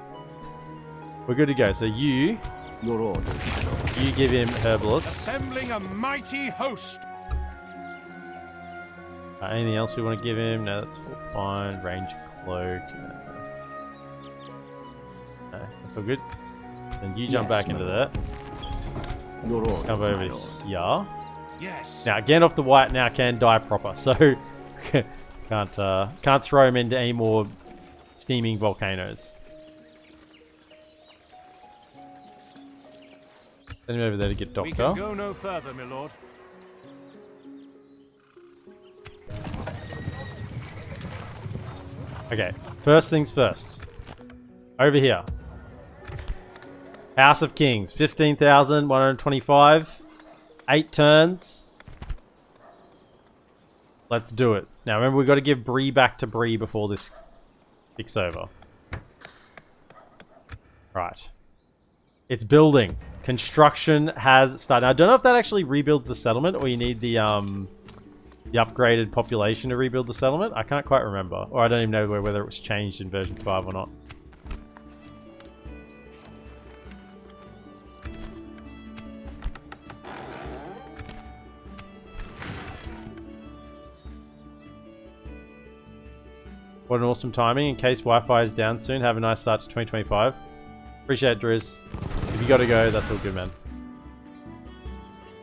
We're good to go. So you... Your orders. You give him Herbalist. Assembling a mighty host. Anything else we want to give him? No, that's fine. Range Cloak. No, that's all good. Then you jump back into that. Your orders, Come over here. Yes. Now, Gandalf the White now can die proper, so can't throw him into any more steaming volcanoes. Send him over there to get Doctor. We can go no further, my lord. Okay, first things first. Over here. House of Kings, 15,125. 8 turns. Let's do it. Now remember, we've got to give Bree back to Bree before this kicks over. Right. It's building. Construction has started. Now, I don't know if that actually rebuilds the settlement or you need the upgraded population to rebuild the settlement. I can't quite remember. Or I don't even know whether it was changed in version 5 or not. What an awesome timing. In case Wi-Fi is down soon, have a nice start to 2025. Appreciate it, Driz. If you gotta go, that's all good, man.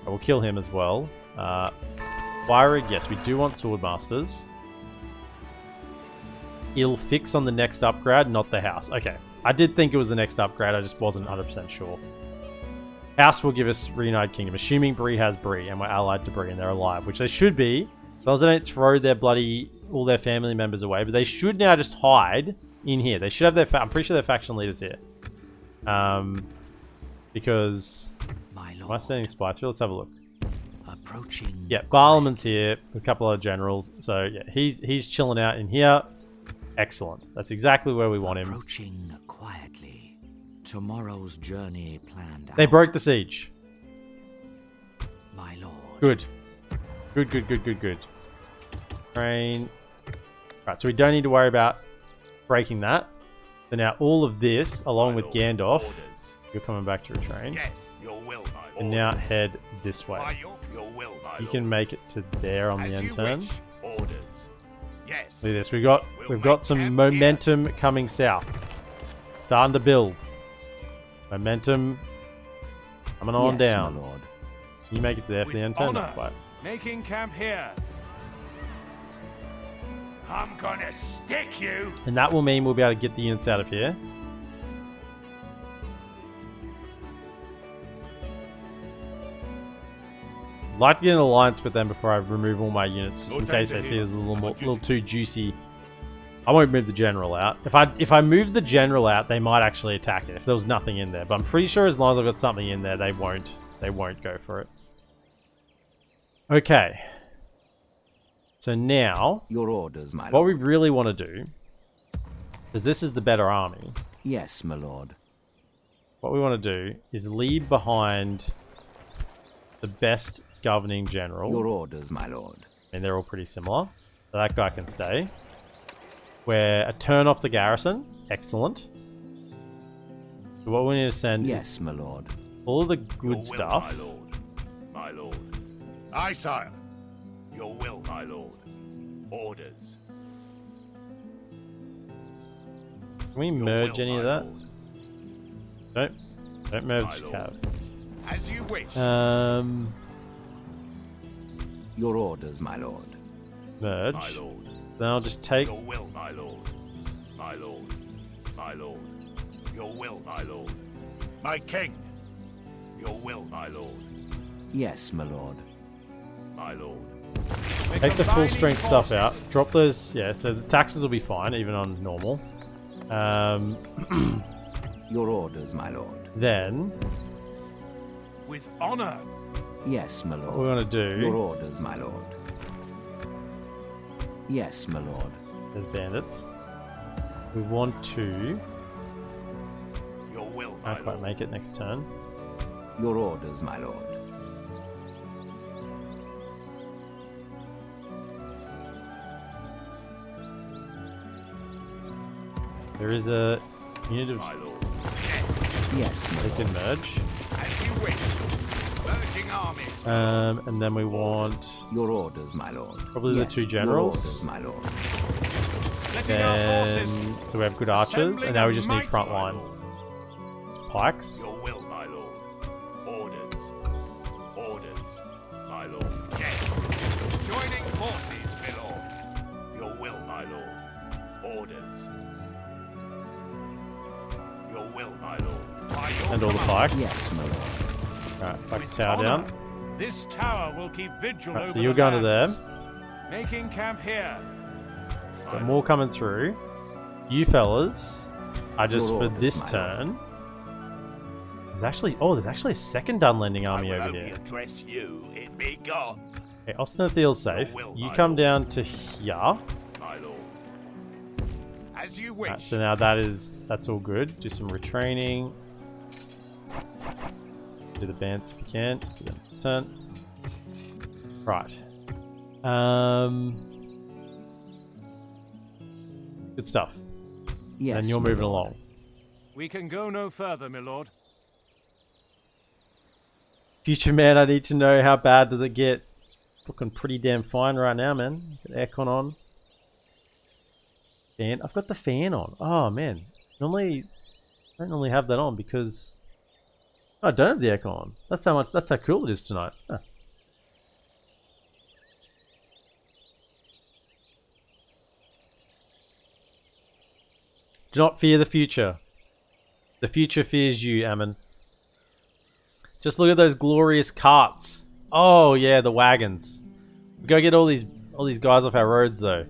I will kill him as well. Byrig, yes, we do want Swordmasters. It'll fix on the next upgrade, not the house. Okay. I did think it was the next upgrade, I just wasn't 100% sure. House will give us Reunited Kingdom, assuming Bree has Bree, and we're allied to Bree, and they're alive, which they should be. So as they don't throw their all their family members away, but they should now just hide in here. They should have I'm pretty sure their faction leaders here. Because... Am I sending spies through? Let's have a look. Approaching. Yeah, Barlaman's here, a couple of generals. So yeah, he's chilling out in here. Excellent. That's exactly where we want him. Approaching quietly. Tomorrow's journey planned out. They broke the siege. My lord. Good. Good. Train. Right, so we don't need to worry about breaking that. So now all of this, along with Gandalf, you're coming back to retrain. Yes, your will, my lord. And now head this way. Your will, my You can make it to there on the end turn. wish. Orders. Yes. Look at this. We've got some momentum coming south. Starting to build. Momentum coming on Yes, down. my lord. Can you make it to there for the With end turn? honor. Not quite. Making camp here. I'm gonna stick you. And that will mean we'll be able to get the units out of here. I'd like to get an alliance with them before I remove all my units, just in case they see us a little too juicy. I won't move the general out. If I move the general out, they might actually attack it if there was nothing in there. But I'm pretty sure as long as I've got something in there, they won't go for it. Okay. So now, Your orders, my what lord. we really want to do, because this is the better army, Yes, my lord. what we want to do is leave behind the best governing general. Your orders, my lord. And they're all pretty similar. So that guy can stay. We're a turn off the garrison. Excellent. So what we need to send Yes, is my lord. all of the good stuff. My lord. My lord. Aye, sire. Your will, my lord. Orders. Can we Your merge will, any of my that? lord. Don't merge My lord. Cav. As you wish. Your orders, my lord. Merge. My lord. Then I'll just take... Your will, my lord. My lord. My lord. Your will, my lord. My king. Your will, my lord. Yes, my lord. My lord. Take the full strength stuff out. Drop those... Yeah, so the taxes will be fine, even on normal. Your orders, my lord. Then, With honor. Yes, my what we lord. want to Your do... orders, my lord. Yes, my lord. There's bandits. We want to... Your will, my Can't quite lord. make it next turn. Your orders, my lord. There is a unit of... My lord. Yes, my They lord. can merge. As you wish. Merging armies. And then we want Your orders, my lord. probably the Yes, two your generals. orders, my lord. Splitting our forces. Then, so we have good archers, and now we just need front line. Pikes. Your will, my lord. Orders. Orders, my lord. Yes. Joining forces, my lord. Your will, my lord. Orders. Your will, my lord. By your And all the command. pikes. Yes, my lord. Alright, back With the tower honor. down. This tower will keep vigil Right, over so you're the going to lands. there. Making camp here. Got more coming through. You fellas are just Your for orders, this my turn. There's actually a second Dunlanding army I will over only here. address you. It be gone, Okay, Ostinathiel's safe. Your will, You my come lord. down to here. my lord. As you wish. Right, so now that's all good. Do some retraining. Do the bands if you can. Do them next turn. Right. Good stuff. Yes, And you're my moving lord. along. We can go no further, my lord. Future man, I need to know how bad does it get. It's looking pretty damn fine right now, man. Got aircon on. Fan. I've got the fan on. Oh man. Normally, I don't normally have that on because I don't have the aircon on. That's how cool it is tonight. Huh. Do not fear the future. The future fears you, Ammon. Just look at those glorious carts. Oh yeah, the wagons. We gotta get all these guys off our roads though.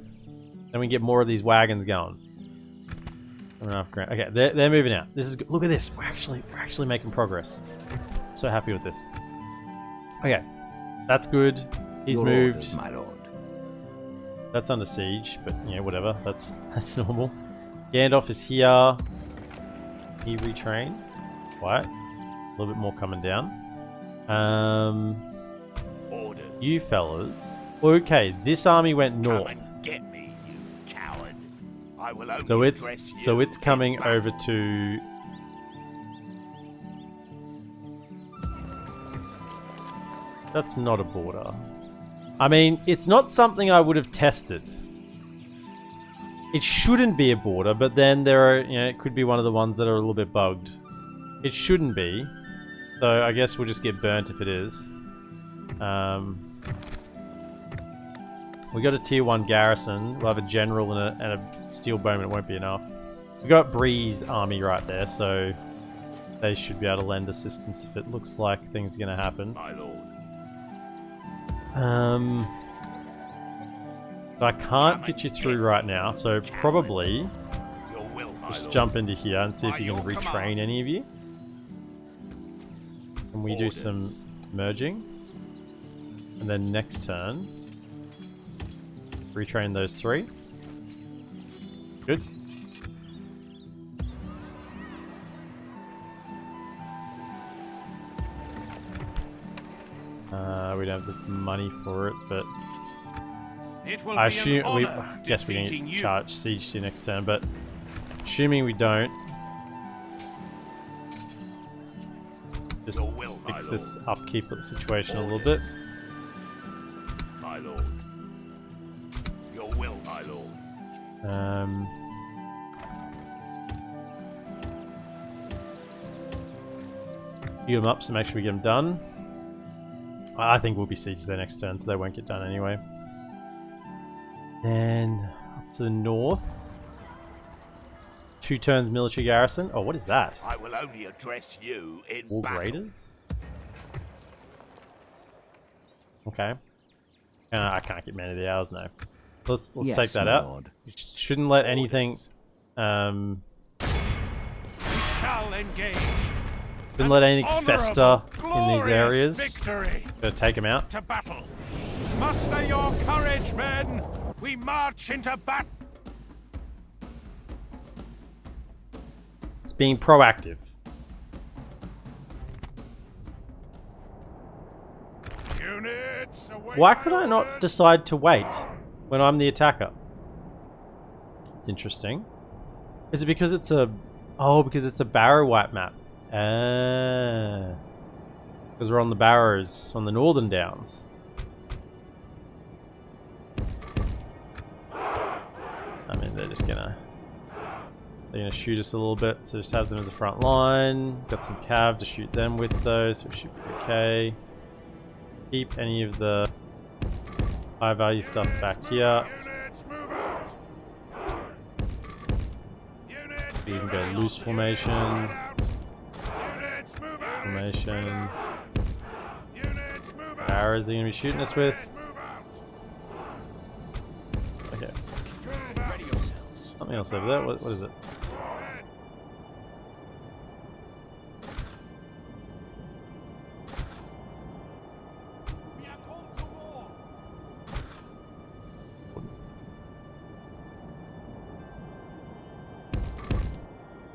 Then we can get more of these wagons going. Okay, they're moving out. This is good. Look at this. We're actually making progress. So happy with this. Okay, that's good. He's moved. Orders, my lord. That's under siege, but yeah, whatever. That's normal. Gandalf is here. He retrained. Quiet. A little bit more coming down. Orders. You fellas. Okay, this army went Come north. and get me, you coward. I will only So address you it's coming in battle. over to. That's not a border. I mean, it's not something I would have tested. It shouldn't be a border, but then there are, it could be one of the ones that are a little bit bugged. It shouldn't be. So I guess we'll just get burnt if it is. We got a tier 1 garrison. We'll have a general and a steel bowman. It won't be enough. We got Bree's army right there, so they should be able to lend assistance if it looks like things are going to happen. My lord. So I can't get you through right now, so probably Your will, my just lord. jump into here and see if By you can your retrain command. any of you. Can we do Orders. some merging? And then next turn, retrain those 3. Good. We don't have the money for it, but It will I be assume an we honor guess we defeating can you. charge siege to you next turn, but assuming we don't, just Your will, my fix this lord. upkeep situation a little bit. My lord. Your will, my lord. Queue them up so make sure we get them done. I think we'll be sieged there next turn, so they won't get done anyway. Then up to the north. 2 turns military garrison. Oh, what is that? I will only address you in War battle. graders? Okay. I can't get Man of the Hours now. Let's Yes, take that my out. lord. We shouldn't let anything. We shall engage. Shouldn't let anything Honorable, fester in these glorious areas. Victory Gotta take them out. to battle. Muster your courage, men. We march into battle. It's being proactive. Units await Why my could I not orders. decide to wait when I'm the attacker? It's interesting. Is it because it's a... Oh, because it's a Barrow White map. Ah. Because we're on the Barrows, on the Northern Downs. I mean, they're just gonna... They're gonna shoot us a little bit, so just have them as a front line. Got some cav to shoot them with those, so it should be okay. Keep any of the high value stuff back here. Units move out. Units You can move go out. loose formation. Units move out. Formation. Units move out. Arrows they're gonna be shooting us with. Move out. Okay. Ready yourselves. Something else over there. What is it? We are called to war.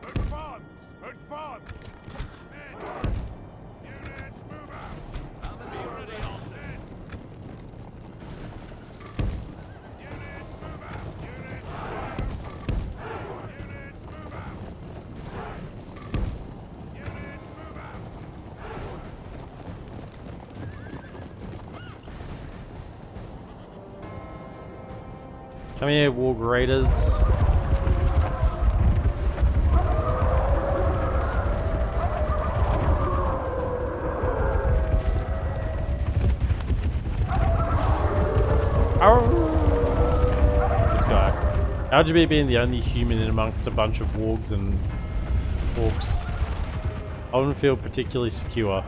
Advance! Advance! Men! Units move out! Be ready on set! Units move out! Units move out! Units move out! Units move out! Come here, War Raiders. RGB being the only human in amongst a bunch of wargs and orcs, I wouldn't feel particularly secure.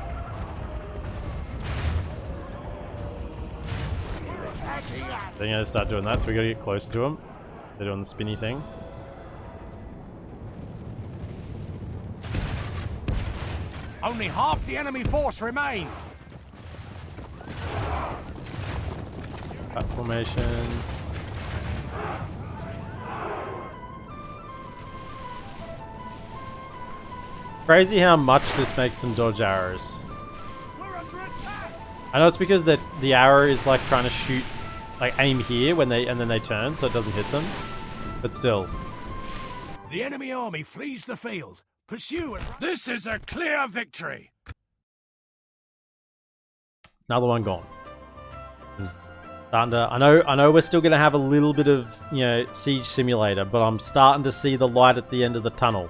They're gonna start doing that, so we gotta get closer to them. They're doing the spinny thing. Only half the enemy force remains. Cut formation. Crazy how much this makes them dodge arrows. I know it's because the arrow is like trying to shoot, like aim here when and then they turn, so it doesn't hit them. But still. The enemy army flees the field. Pursue and... This is a clear victory. Another one gone. Thunder. I know we're still gonna have a little bit of, you know, siege simulator, but I'm starting to see the light at the end of the tunnel.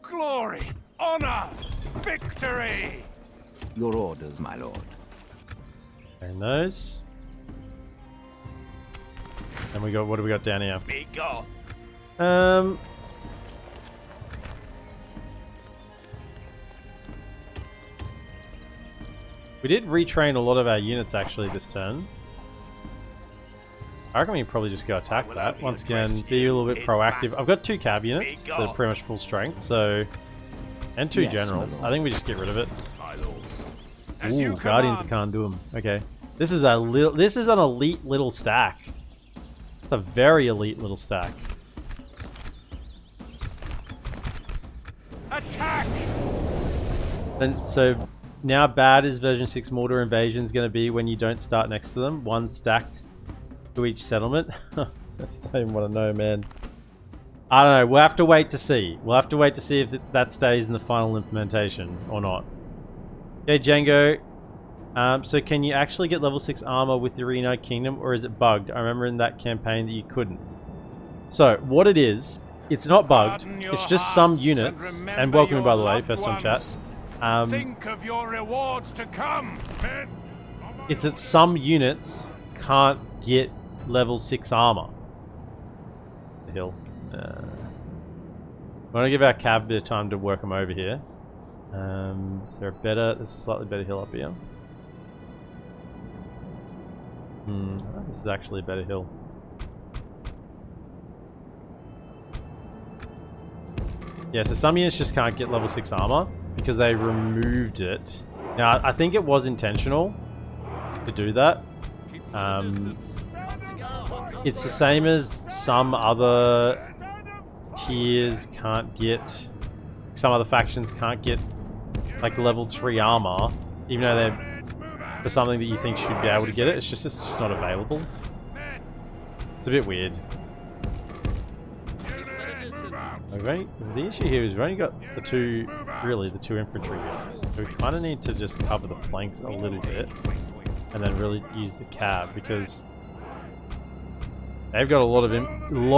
Glory, honor, victory. Your orders, my lord. And those. And we got, what do we got down here? Be gone. We did retrain a lot of our units actually this turn. I reckon we can probably just go attack that. Once again, be a little bit proactive. I've got 2 cab units that are pretty much full strength, so... And 2 generals. I think we just get rid of it. Ooh, Guardians of Khan do them. Okay. This is an elite little stack. It's a very elite little stack. Attack! Then, so now bad is version 6 mortar invasion is going to be when you don't start next to them. 1 stacked to each settlement. I just don't even want to know, man. I don't know. We'll have to wait to see. We'll have to wait to see if that stays in the final implementation or not. Okay, Django. So can you actually get level 6 armor with the Reunite Kingdom, or is it bugged? I remember in that campaign that you couldn't. So, what it is, it's not bugged. It's just some units, and welcome by the way, first on chat. Think of your rewards to come, men. It's that some units can't get level 6 armor. The hill. I want to give our cab a bit of time to work them over here. Is there there's a slightly better hill up here? This is actually a better hill. Yeah, so some units just can't get level 6 armor because they removed it. Now, I think it was intentional to do that. It's the same as some other tiers can't get, some other factions can't get like level 3 armor, even though they're for something that you think should be able to get it. It's just not available. It's a bit weird. Okay, the issue here is we've only got the 2 infantry units. So we kind of need to just cover the flanks a little bit and then really use the cab because they've got a lot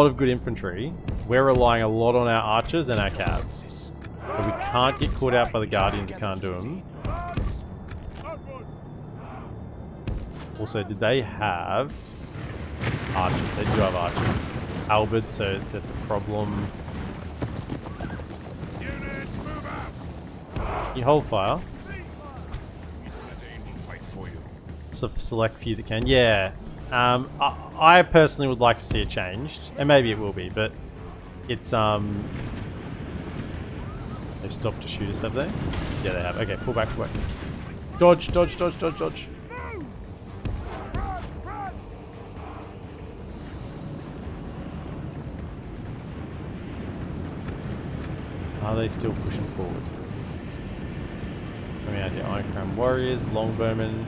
of good infantry. We're relying a lot on our archers and our cabs. So we can't get caught out by the Guardians that can't do them. Also, did they have archers? They do have archers. Halberds, so that's a problem. You hold fire. So select few that can. Yeah. I personally would like to see it changed, and maybe it will be, but it's they've stopped to shoot us, have they? Yeah, they have. Okay, pull back, pull back. Dodge, dodge, dodge, dodge, dodge. Are they still pushing forward? Coming out here, Iron Crown Warriors, Longbowmen.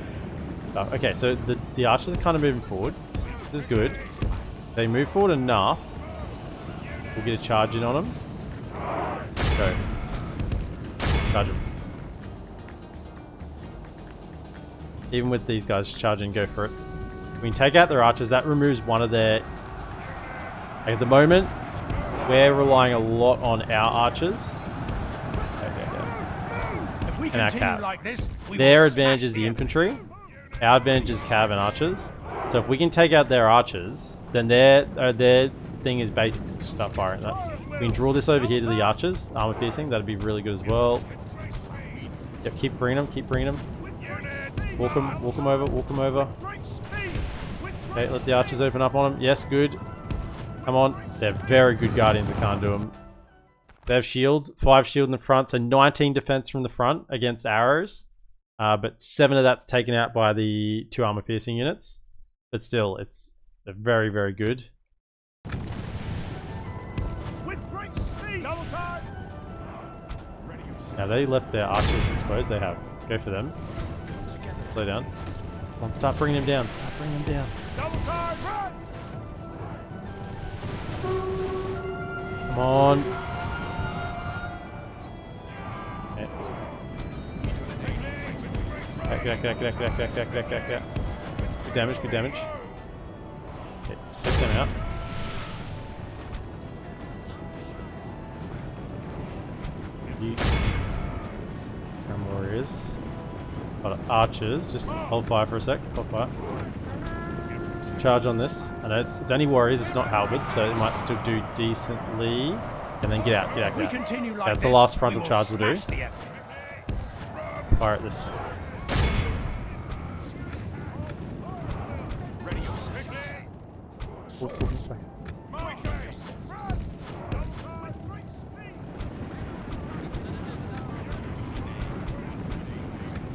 Oh, okay, so the archers are kind of moving forward. This is good. They move forward enough. We'll get a charge in on them. Go. Charge them. Even with these guys charging, go for it. We can take out their archers. That removes one of their... At the moment, we're relying a lot on our archers. If we And our continue cav. like this, we Their will advantage smash is the enemy. infantry. Our advantage is cav and archers. So if we can take out their archers, then their thing is basic. Start firing that. We can draw this over here to the archers. Armor piercing. That'd be really good as well. Yep, keep bringing them. Keep bringing them. Walk them. Walk them over. Walk them over. Okay, let the archers open up on them. Yes, good. Come on. They're very good guardians. I can't do them. They have shields. 5 shield in the front. So 19 defense from the front against arrows. But 7 of that's taken out by the 2 armor piercing units. But still, it's very, very good. With great speed. Double time. Now they left their archers exposed. They have. Go for them. Slow down. Come on, start bringing them down. Start bringing them down. Double time. Run. Come on. Okay. Back. Good damage, good damage. Okay, take them out. You... warriors. Got archers. Just hold fire for a sec. Hold fire. Charge on this. I know it's only warriors, it's not halberds, so it might still do decently. And then get out. If we continue like That's the this, last we frontal will charge we'll do. smash the enemy. Fire at this.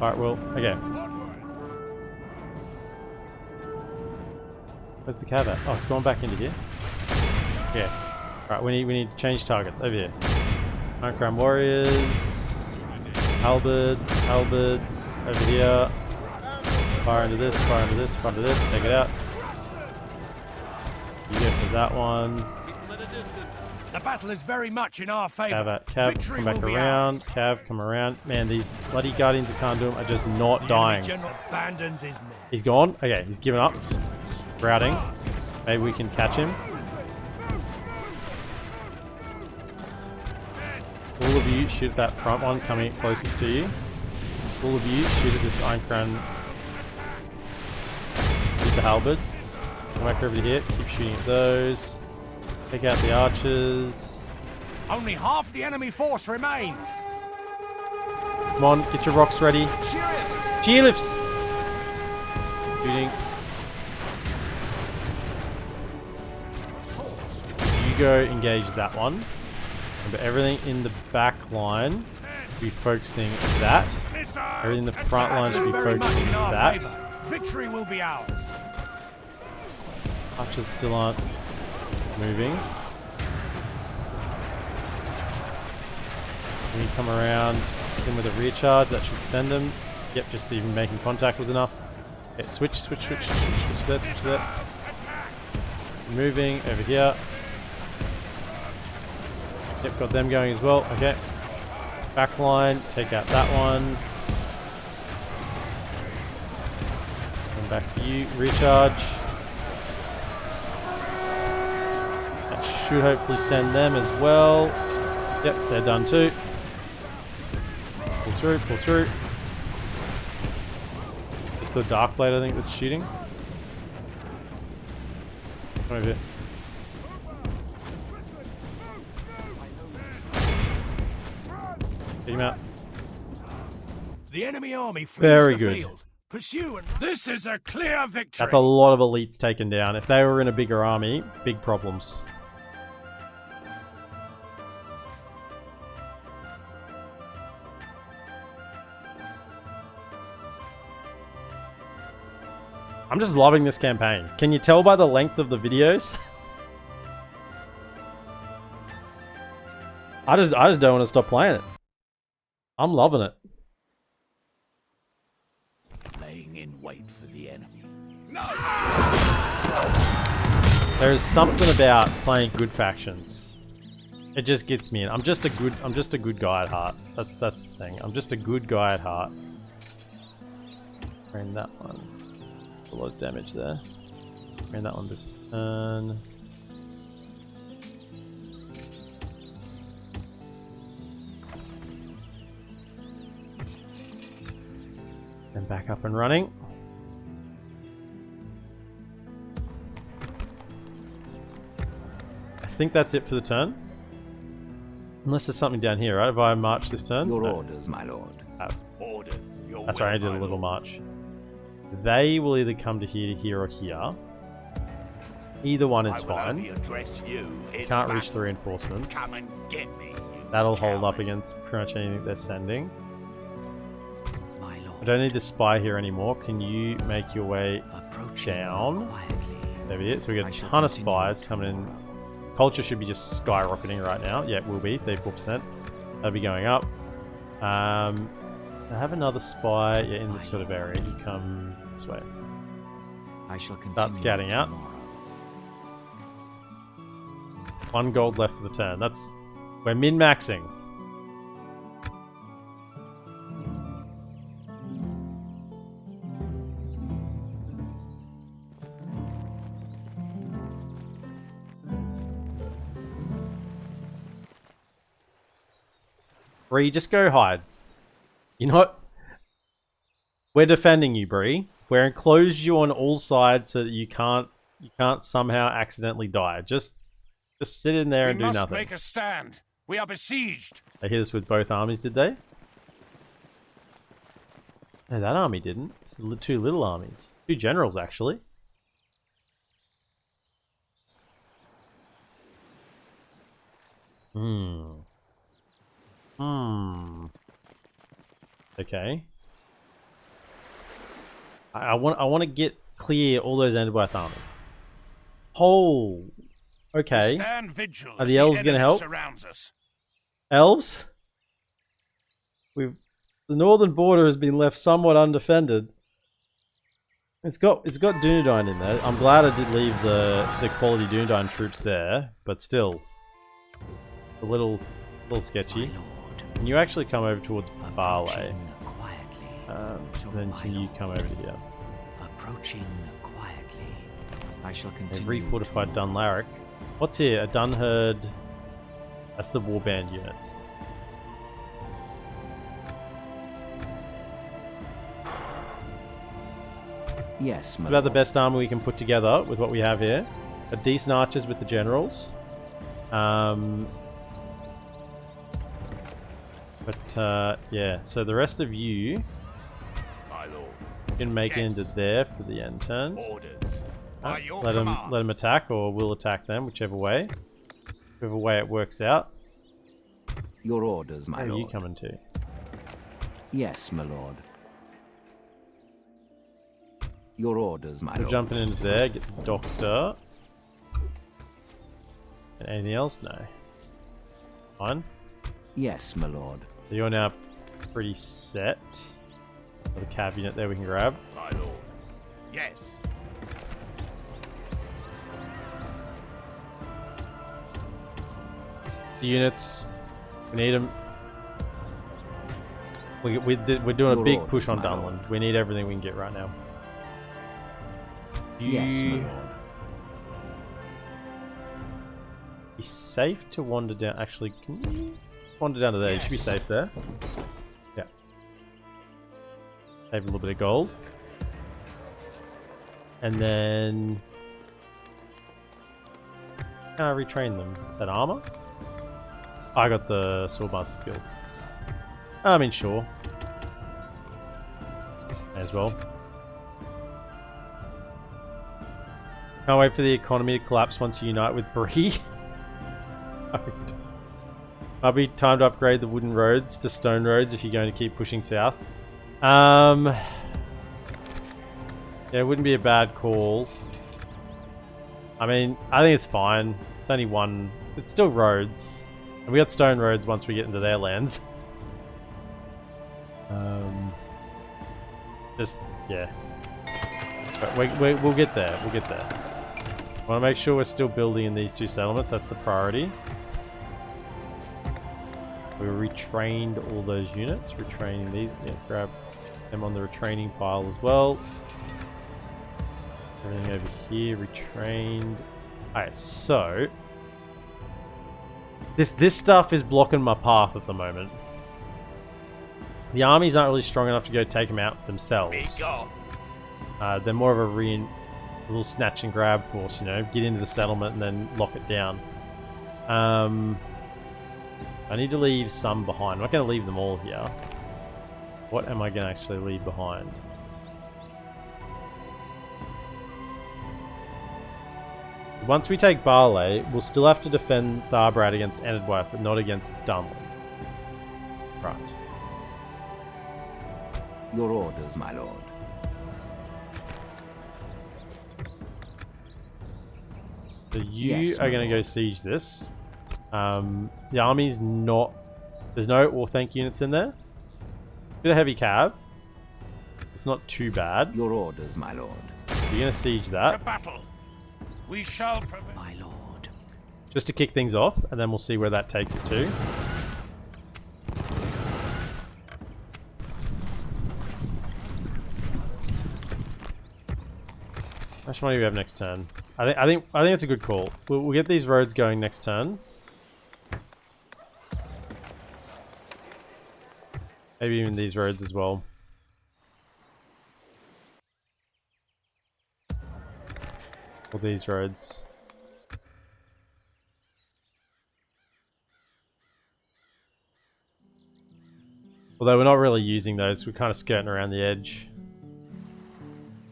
Alright, well, okay. Where's the cav at? Oh, it's gone back into here. Yeah. Alright, we need to change targets. Over here. Iron Crown Warriors. Halberds. Over here. Fire into this, fire into this, fire into this. Take it out. You go for that one. The battle is very much in our favor. Cav at Cav, Victory come back will be around. ours. Cav, come around. Man, these bloody guardians that can't do them are just not The dying. enemy general abandons his men. He's gone. Okay, he's given up. Routing. Maybe we can catch him. All of you shoot at that front one coming closest to you. All of you shoot at this Iron Crown. Shoot the halberd. Come back over here. Keep shooting at those. Take out the archers. Only half the enemy force remains. Come on, get your rocks ready. Cheer lifts. Shooting. You go engage that one. But everything in the back line be focusing that. Everything in the front line should be focusing that. Victory will be ours. Archers still aren't moving. When you come around, hit them with a rear charge, that should send them. Yep, just even making contact was enough. Okay, switch to that. Moving over here. Yep, got them going as well. Okay. Back line, take out that one. Come back to you, recharge. That should hopefully send them as well. Yep, they're done too. Pull through. It's the Dark Blade, I think, that's shooting. Come over here. Take him out. The enemy army flees Very the good. field. Pursue and this is a clear victory. That's a lot of elites taken down. If they were in a bigger army, big problems. I'm just loving this campaign. Can you tell by the length of the videos? I just don't want to stop playing it. I'm loving it. laying in wait for the enemy. There is something about playing good factions. It just gets me in. I'm just a good guy at heart. That's the thing. I'm just a good guy at heart. Bring that one. A lot of damage there. Ran that one this turn. And back up and running. I think that's it for the turn. Unless there's something down here, right? Have I marched this turn? Your No. orders, my lord. Orders. Your That's will, right, I did a my little lord. march. They will either come to here, or here. Either one is I will only fine. address you in Can't reach battle. the reinforcements. Come and get me. You That'll hold up coward. against pretty much anything they're sending. My lord. I don't need the spy here anymore. Can you make your way Approaching down? quietly. There we go. So we got I a shall ton of continue spies to coming in. morrow. Culture should be just skyrocketing right now. Yeah, it will be 34%. That'll be going up. I have another spy in this sort of area. You come this way. I shall continue Start scouting out. tomorrow. 1 gold left for the turn. We're min-maxing. Bree, just go hide. You know what? We're defending you, Bree. We're enclosed you on all sides so that you can't somehow accidentally die. Just sit in there We and do must nothing. make a stand. We are besieged. They hit us with both armies, did they? No, that army didn't. It's the 2 little armies. 2 generals, actually. Okay. I want to get clear all those Enderbyth armies. Oh, okay. Stand vigilant. Are the elves gonna help? Surrounds us. Elves? The northern border has been left somewhat undefended. It's got Dunedain in there. I'm glad I did leave the quality Dunedain troops there, but still, a little sketchy. My lord. Can you actually come over towards Barley? Approaching quietly. To Then my can you lord. come over to here? Approaching quietly. I shall They've continue. refortified tomorrow. Dunlaric. What's here? A Dunherd. That's the warband units. Yes, It's about the best army we can put together with what we have here. A decent archers with the generals. Yeah, so the rest of you My lord. can make it Yes. into there for the end turn. Orders. By your Let command. them attack, or we'll attack them, whichever way. Whichever way it works out. Your orders, my Where are lord. you coming to? Yes, my lord. Your orders, my We're lord. jumping into there, get the doctor. And anything else? No. Fine. Yes, my lord. So you're now pretty set. Got a cav unit there we can grab. My lord. Yes. The units, we need them. We're doing a Your big orders, push on my Dunland. lord. We need everything we can get right now. Yes, my You lord. be safe to wander down. Actually, can you wander down to there? You should be Yes. safe there. Yeah. Save a little bit of gold. And then... Can I retrain them? Is that armor? I got the Swordmaster skill. I mean, sure. May as well. Can't wait for the economy to collapse once you unite with Bree. Might be time to upgrade the wooden roads to stone roads if you're going to keep pushing south. Yeah, it wouldn't be a bad call. I mean, I think it's fine. It's only one. It's still roads. And we got stone roads once we get into their lands. Just, yeah. But we'll get there. We'll get there. Want to make sure we're still building in these 2 settlements. That's the priority. We retrained all those units. Retraining these. Yeah, grab them on the retraining pile as well. Everything over here, retrained. Alright, so this stuff is blocking my path at the moment. The armies aren't really strong enough to go take them out themselves. They're more of a little snatch and grab force, you know, get into the settlement and then lock it down. I need to leave some behind. I'm not going to leave them all here. What am I going to actually leave behind? Once we take Barley, we'll still have to defend Tharbrad against Enedwaith, but not against Dunland. Right. Your orders, my lord. So you Yes, are my going to go lord. siege this. The army's not... There's no Orthanc units in there. Bit of heavy cav. It's not too bad. Your orders, my lord. You're going to siege To that, battle. We shall prevail. My lord. just to kick things off, and then we'll see where that takes it to. How much money do we have next turn? I think it's a good call. We'll get these roads going next turn. Maybe even these roads as well. Or these roads. Although we're not really using those, we're kind of skirting around the edge.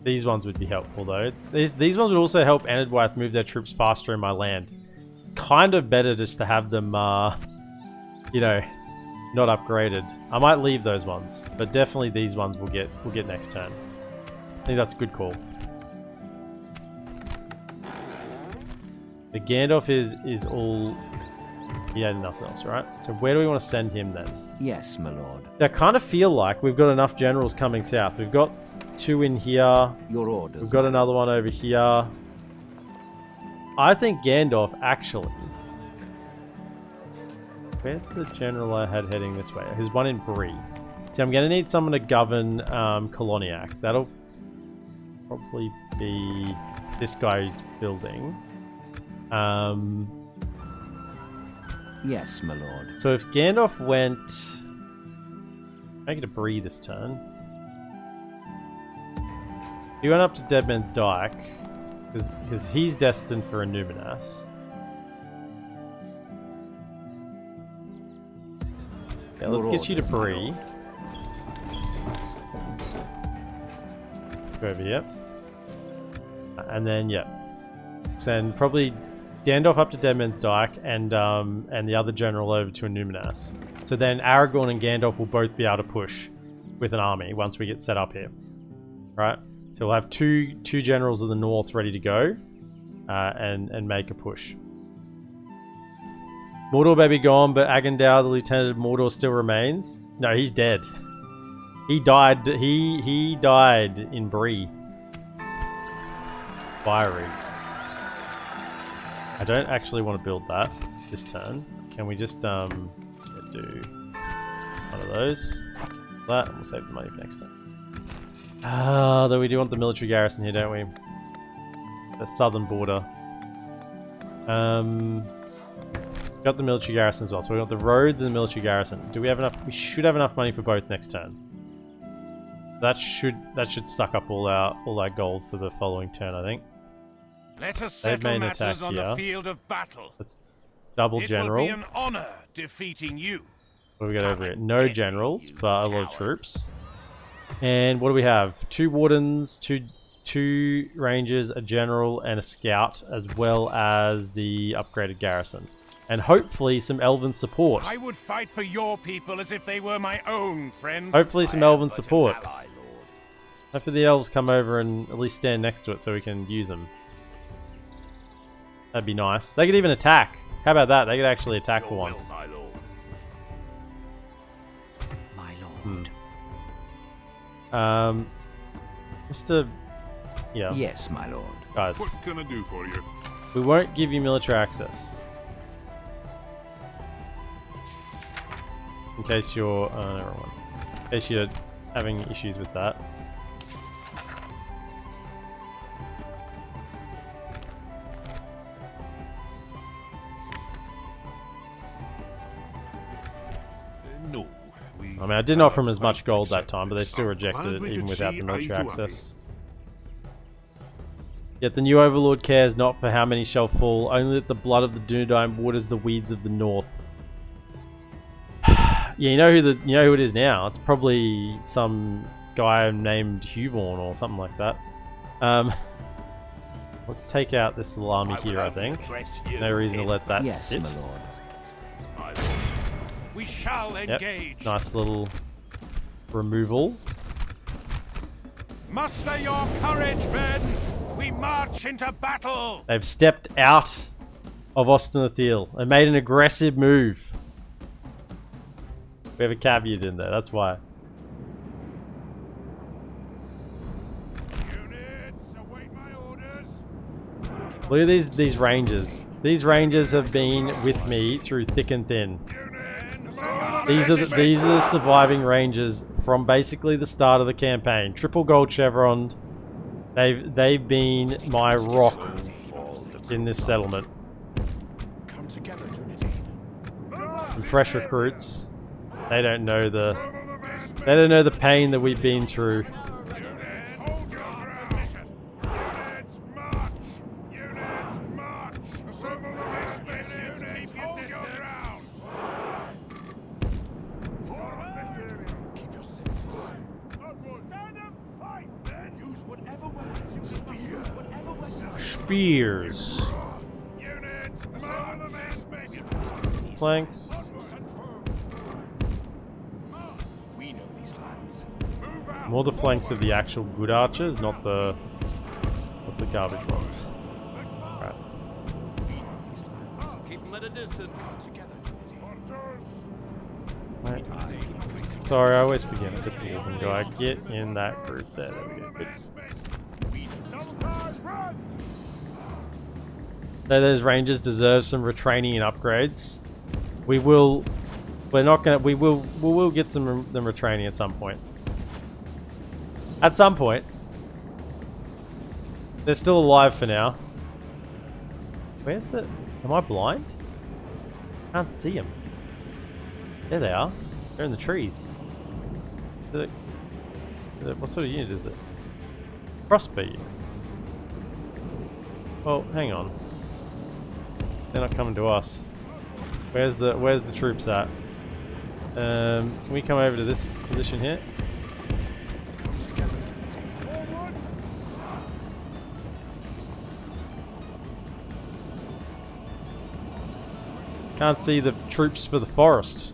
These ones would be helpful though. These ones would also help Enedwaith move their troops faster in my land. It's kind of better just to have them, you know, not upgraded. I might leave those ones, but definitely these ones we'll get next turn. I think that's a good call. The Gandalf is all... He had nothing else, right? So where do we want to send him then? Yes, my lord. I kind of feel like we've got enough generals coming south. We've got 2 in here. Your orders. We've got another one over here. I think Gandalf actually... Where's the general I had heading this way? There's one in Bree. See, I'm going to need someone to govern Coloniac. That'll probably be this guy's building. Yes, my lord. So if Gandalf went... Make it a Bree this turn. He went up to Deadman's Dyke, because he's destined for a Numenas. Yeah, let's get you to Bree. Go over here. And then, yeah. Send probably Gandalf up to Deadman's Dyke and the other general over to a Numenas. So then Aragorn and Gandalf will both be able to push with an army once we get set up here. Right? So we'll have two generals of the north ready to go and make a push. Mordor may be gone, but Agandal, the lieutenant of Mordor, still remains. No, he's dead. He died. He died in Bree. Fiery. I don't actually want to build that this turn. Can we just do one of those? That, and we'll save the money for next time. Though we do want the military garrison here, don't we? The southern border. Got the military garrison as well. So we got the roads and the military garrison. Do we have enough? We should have enough money for both next turn. That should suck up all our gold for the following turn, I think. Let us They've settle made an matters attack on here. the field of battle. Let's double general. It will be an honor defeating you. What do we got over here? No generals, but a lot of troops. And what do we have? 2 wardens, two rangers, a general, and a scout, as well as the upgraded garrison. And hopefully some elven support. I would fight for your people as if they were my own, friend. Hopefully some I am elven but an support. ally, Lord. Hopefully the elves come over and at least stand next to it so we can use them. That'd be nice. They could even attack. How about that? They could actually attack for Your will, once. my lord. My lord. Just to... Yeah. Yes, my lord. Guys, What can I do for you? we won't give you military access. In case you're... no, wrong one. In case you're having issues with that. I mean, I didn't offer them as much gold that time, but they still rejected it even without the military access. Yet the new overlord cares not for how many shall fall, only that the blood of the Dunedain waters the weeds of the north. Yeah, you know who it is now. It's probably some guy named Huvorn or something like that. Let's take out this little army here, I think. No reason to let that Yes, sit. my lord. We shall Yep, engage. nice little removal. Muster your courage, men. We march into battle. They've stepped out of Ostenathiel and made an aggressive move. We have a caveat in there, that's why. Units, await my orders. Look at these rangers. These rangers have been with me through thick and thin. These are the surviving rangers from basically the start of the campaign. Triple gold chevron. They've been my rock in this settlement. Come together, Dunedain. And fresh recruits. They don't know the pain that we've been through. Hold your position. Units, march. Units, march. Assemble the best men. Units, hold your ground. Keep your senses. Stand and fight, men. Use whatever weapons you spear. Whatever weapons. Spears. Units, assemble the best men. Flanks. We know these lands. Move out. More the flanks of the actual good archers, not the garbage ones. Alright. Keep them at a distance. Together, Right. Sorry, I always forget to pull them. Do I get in that group there? There we go. Good. So those rangers deserve some retraining and upgrades. We will get them retraining at some point. At some point. They're still alive for now. Where's the... Am I blind? Can't see them. There they are. They're in the trees. What sort of unit is it? Crossbow unit. Well, hang on. They're not coming to us. Where's the troops at? Can we come over to this position here? Can't see the troops for the forest.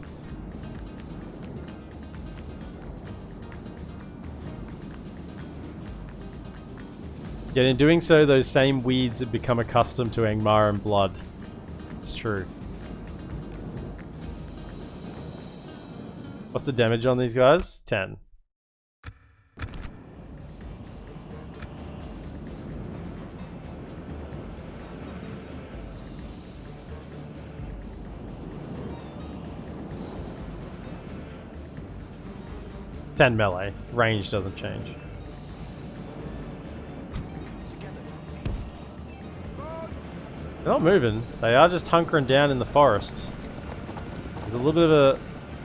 Yet in doing so, those same weeds have become accustomed to Angmaran blood. It's true. What's the damage on these guys? 10. Melee. Range doesn't change. They're not moving. They are just hunkering down in the forest. There's a little bit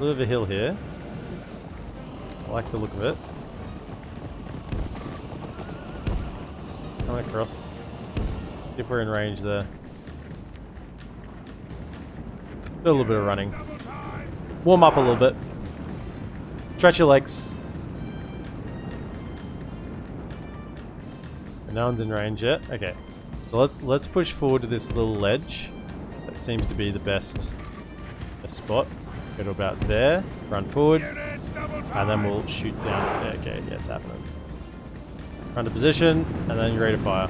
of a hill here. I like the look of it. Come across. See if we're in range there. Do a little bit of running. Warm up a little bit. Stretch your legs. And no one's in range yet. Okay. So let's push forward to this little ledge. That seems to be the best spot. Go to about there. Run forward. And then we'll shoot down. Yeah, okay, yeah, it's happening. Run to position, and then you're ready to fire.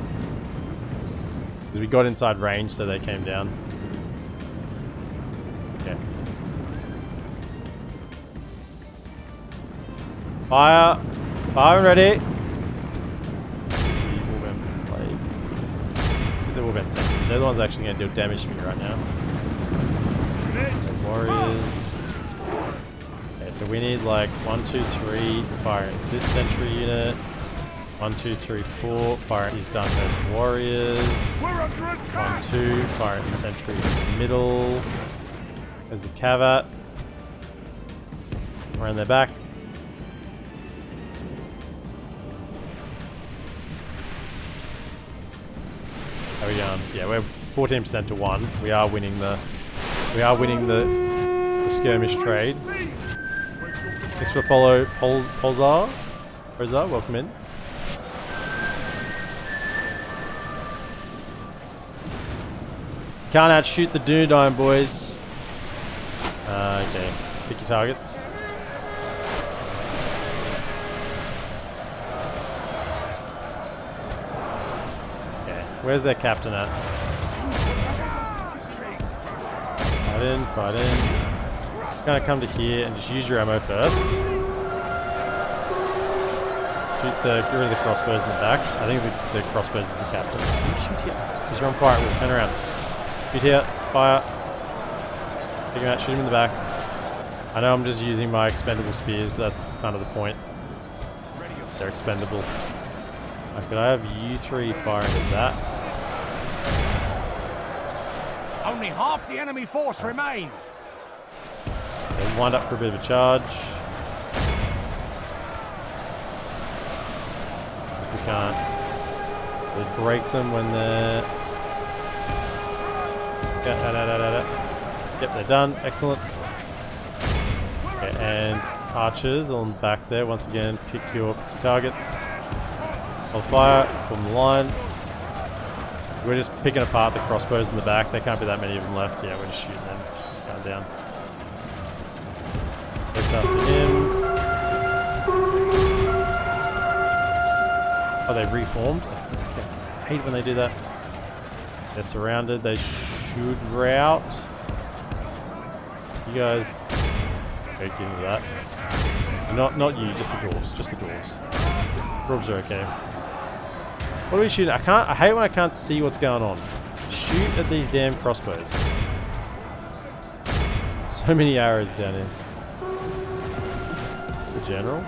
Because we got inside range, so they came down. Okay. Fire! Fire and ready! The Warband blades. The Warband sentries. They're the ones actually going to deal damage to me right now. The warriors. Okay, so we need like 1, 2, 3, firing this sentry unit. 1, 2, 3, 4, firing. He's done the warriors. 1, 2, firing the sentry in the middle. There's the cavat. around their back. How are we going? Yeah, we're 14% to 1. We are winning the skirmish trade. Thanks for follow, Polzar. Welcome in. Can't outshoot the Dunedain, boys. Okay, pick your targets. Okay, where's their captain at? Fight in. Gonna come to here and just use your ammo first. Get rid of the crossbows in the back. I think the crossbows is the captain. Shoot here, because you're on fire. We'll turn around. Shoot here, fire. Take him out, shoot him in the back. I know I'm just using my expendable spears, but that's kind of the point. They're expendable. Could I have you three firing at that? Only half the enemy force remains. They wind up for a bit of a charge. If we can't, we break them when they're. Yep, they're done. Excellent. Okay, and archers on the back there. Once again, pick your targets. On fire, form the line. We're just picking apart the crossbows in the back. There can't be that many of them left. Yeah, we're just shooting them. Down. That's after him. Oh, they reformed? I hate when they do that. They're surrounded. They should rout. You guys... Okay, get into that. Not you, just the dwarves. Just the dwarves. Dwarves are okay. What are we shooting? I hate when I can't see what's going on. Shoot at these damn crossbows. So many arrows down here. The general.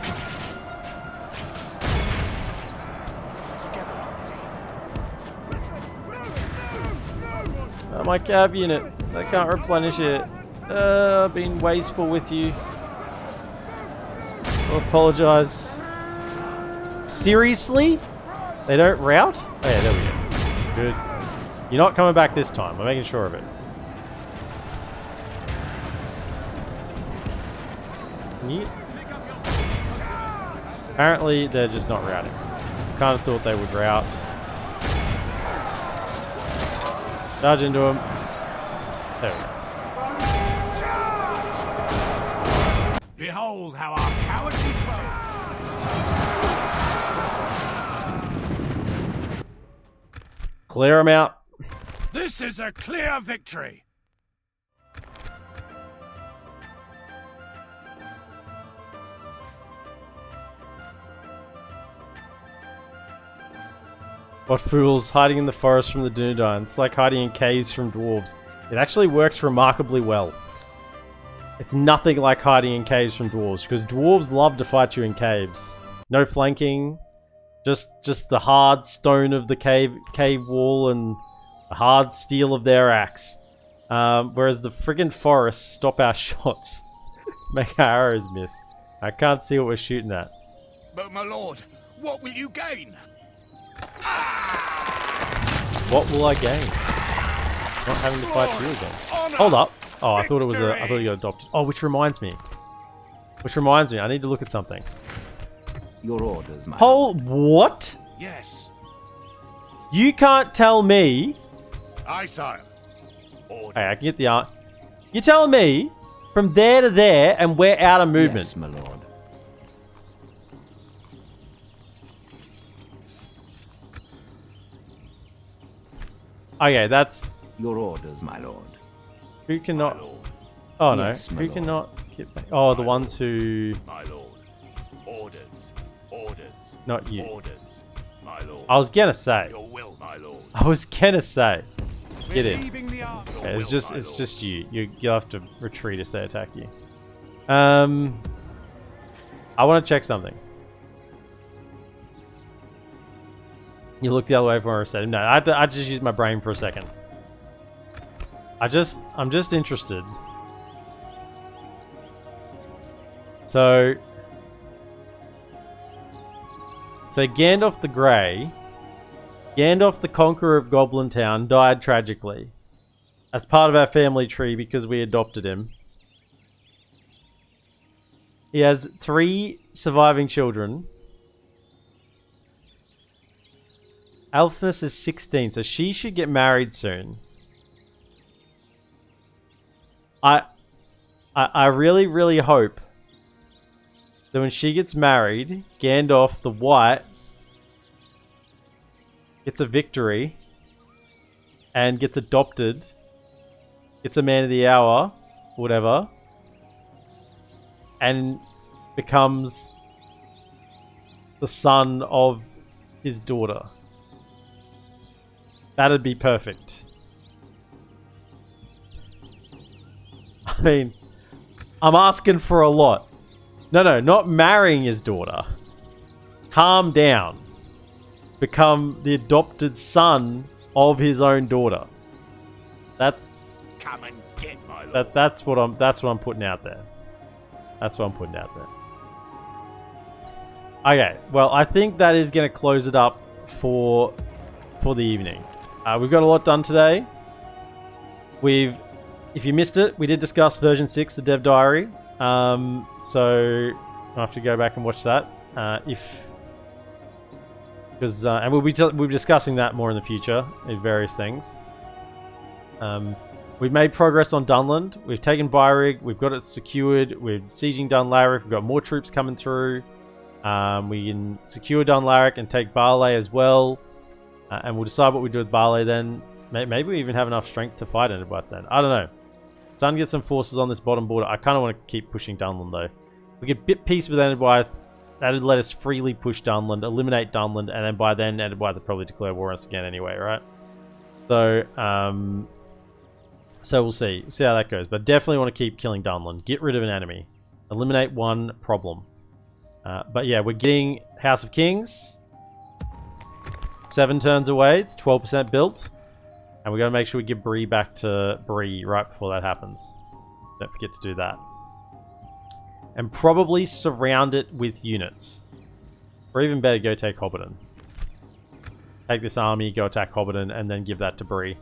Oh, my cab unit. I can't replenish it. I've been wasteful with you. I apologize. Seriously? They don't rout? Oh yeah, there we go. Good. You're not coming back this time. I'm making sure of it. Apparently, they're just not routing. Kind of thought they would rout. Charge into them. There we go. Behold how our cowardly foe. Clear them out. This is a clear victory. What fools, hiding in the forest from the Dunedain. It's like hiding in caves from dwarves. It actually works remarkably well. It's nothing like hiding in caves from dwarves, because dwarves love to fight you in caves. No flanking, just the hard stone of the cave wall and the hard steel of their axe. Whereas the friggin' forests stop our shots. Make our arrows miss. I can't see what we're shooting at. But my lord, what will you gain? What will I gain? Not having to fight you again. Hold up. Oh, I thought it was I thought you got adopted. Oh, which reminds me, I need to look at something. Your orders, my What? Yes. You can't tell me. Aye, sire. Hey, I can get the art. You're telling me from there to there and we're out of movement. Yes, my lord. Okay, that's Your orders, my lord. who cannot. Oh no, Yes, my who lord. cannot get back? Oh, the ones who. My lord. Orders. Orders. Not you. Orders. My lord. I was gonna say. Your will, my lord. I was gonna say. Get in. Leaving the army. Okay, it's just you. You'll have to retreat if they attack you. I want to check something. You look the other way for a second. No, I just use my brain for a second. I'm just interested. So Gandalf the Grey, Gandalf the Conqueror of Goblin Town, died tragically as part of our family tree because we adopted him. He has 3 surviving children. Alfness is 16, so she should get married soon. I really, really hope that when she gets married, Gandalf the White gets a victory and gets adopted, gets a man of the hour, whatever, and becomes the son of his daughter. That'd be perfect. I mean, I'm asking for a lot. No, not marrying his daughter. Calm down. Become the adopted son of his own daughter. That's Come and get my lord. that's what I'm putting out there. That's what I'm putting out there. Okay, well, I think that is going to close it up for the evening. We've got a lot done today. If you missed it, we did discuss version 6, the dev diary. So I'll have to go back and watch that. And we'll be discussing that more in the future in various things. We've made progress on Dunland. We've taken Byrig. We've got it secured. We're sieging Dunlarig. We've got more troops coming through. We can secure Dunlarig and take Barley as well. And we'll decide what we do with Barley then. Maybe we even have enough strength to fight Enderbyth then. I don't know. Sun get some forces on this bottom border. I kind of want to keep pushing Dunland though. We get bit peace with Enderbyth. That'd let us freely push Dunland, eliminate Dunland, and then by then Enderbyth would probably declare war on us again anyway, right? So, so we'll see. See how that goes. But definitely want to keep killing Dunland. Get rid of an enemy. Eliminate one problem. But yeah, we're getting House of Kings. 7 turns away. It's 12% built. And we got to make sure we give Bree back to Bree right before that happens. Don't forget to do that. And probably surround it with units. Or even better, go take Hobbiton. Take this army, go attack Hobbiton, and then give that to Bree.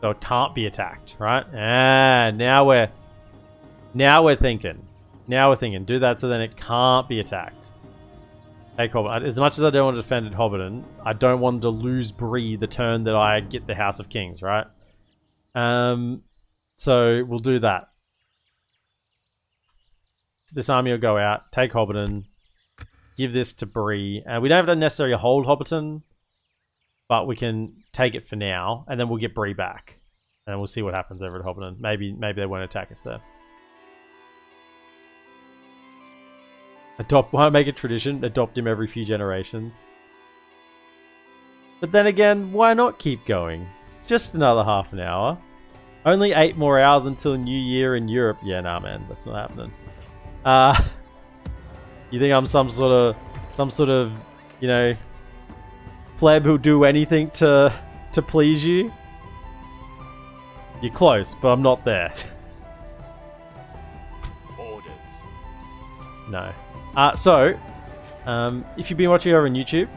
So it can't be attacked, right? Now we're thinking. Now we're thinking. Do that so then it can't be attacked. Take Hobbiton. As much as I don't want to defend Hobbiton, I don't want to lose Bree the turn that I get the House of Kings, right? So we'll do that. This army will go out, take Hobbiton, give this to Bree. And we don't have to necessarily hold Hobbiton, but we can take it for now, and then we'll get Bree back. And we'll see what happens over at Hobbiton. Maybe they won't attack us there. Why make a tradition? Adopt him every few generations. But then again, why not keep going? Just another half an hour. Only 8 more hours until New Year in Europe. Yeah, nah, man, that's not happening. You think I'm some sort of, you know, pleb who'll do anything to please you? You're close, but I'm not there. Orders. No. So, if you've been watching over on YouTube,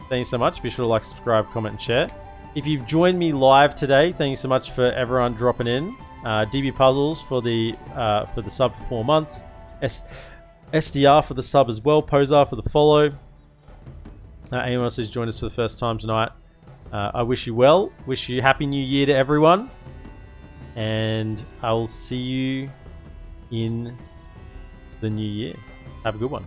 thank you so much. Be sure to like, subscribe, comment, and share. If you've joined me live today, thank you so much for everyone dropping in. DB Puzzles for the sub for 4 months. SDR for the sub as well. Posar for the follow. Anyone else who's joined us for the first time tonight, I wish you well. Wish you Happy New Year to everyone. And I will see you in the new year. Have a good one.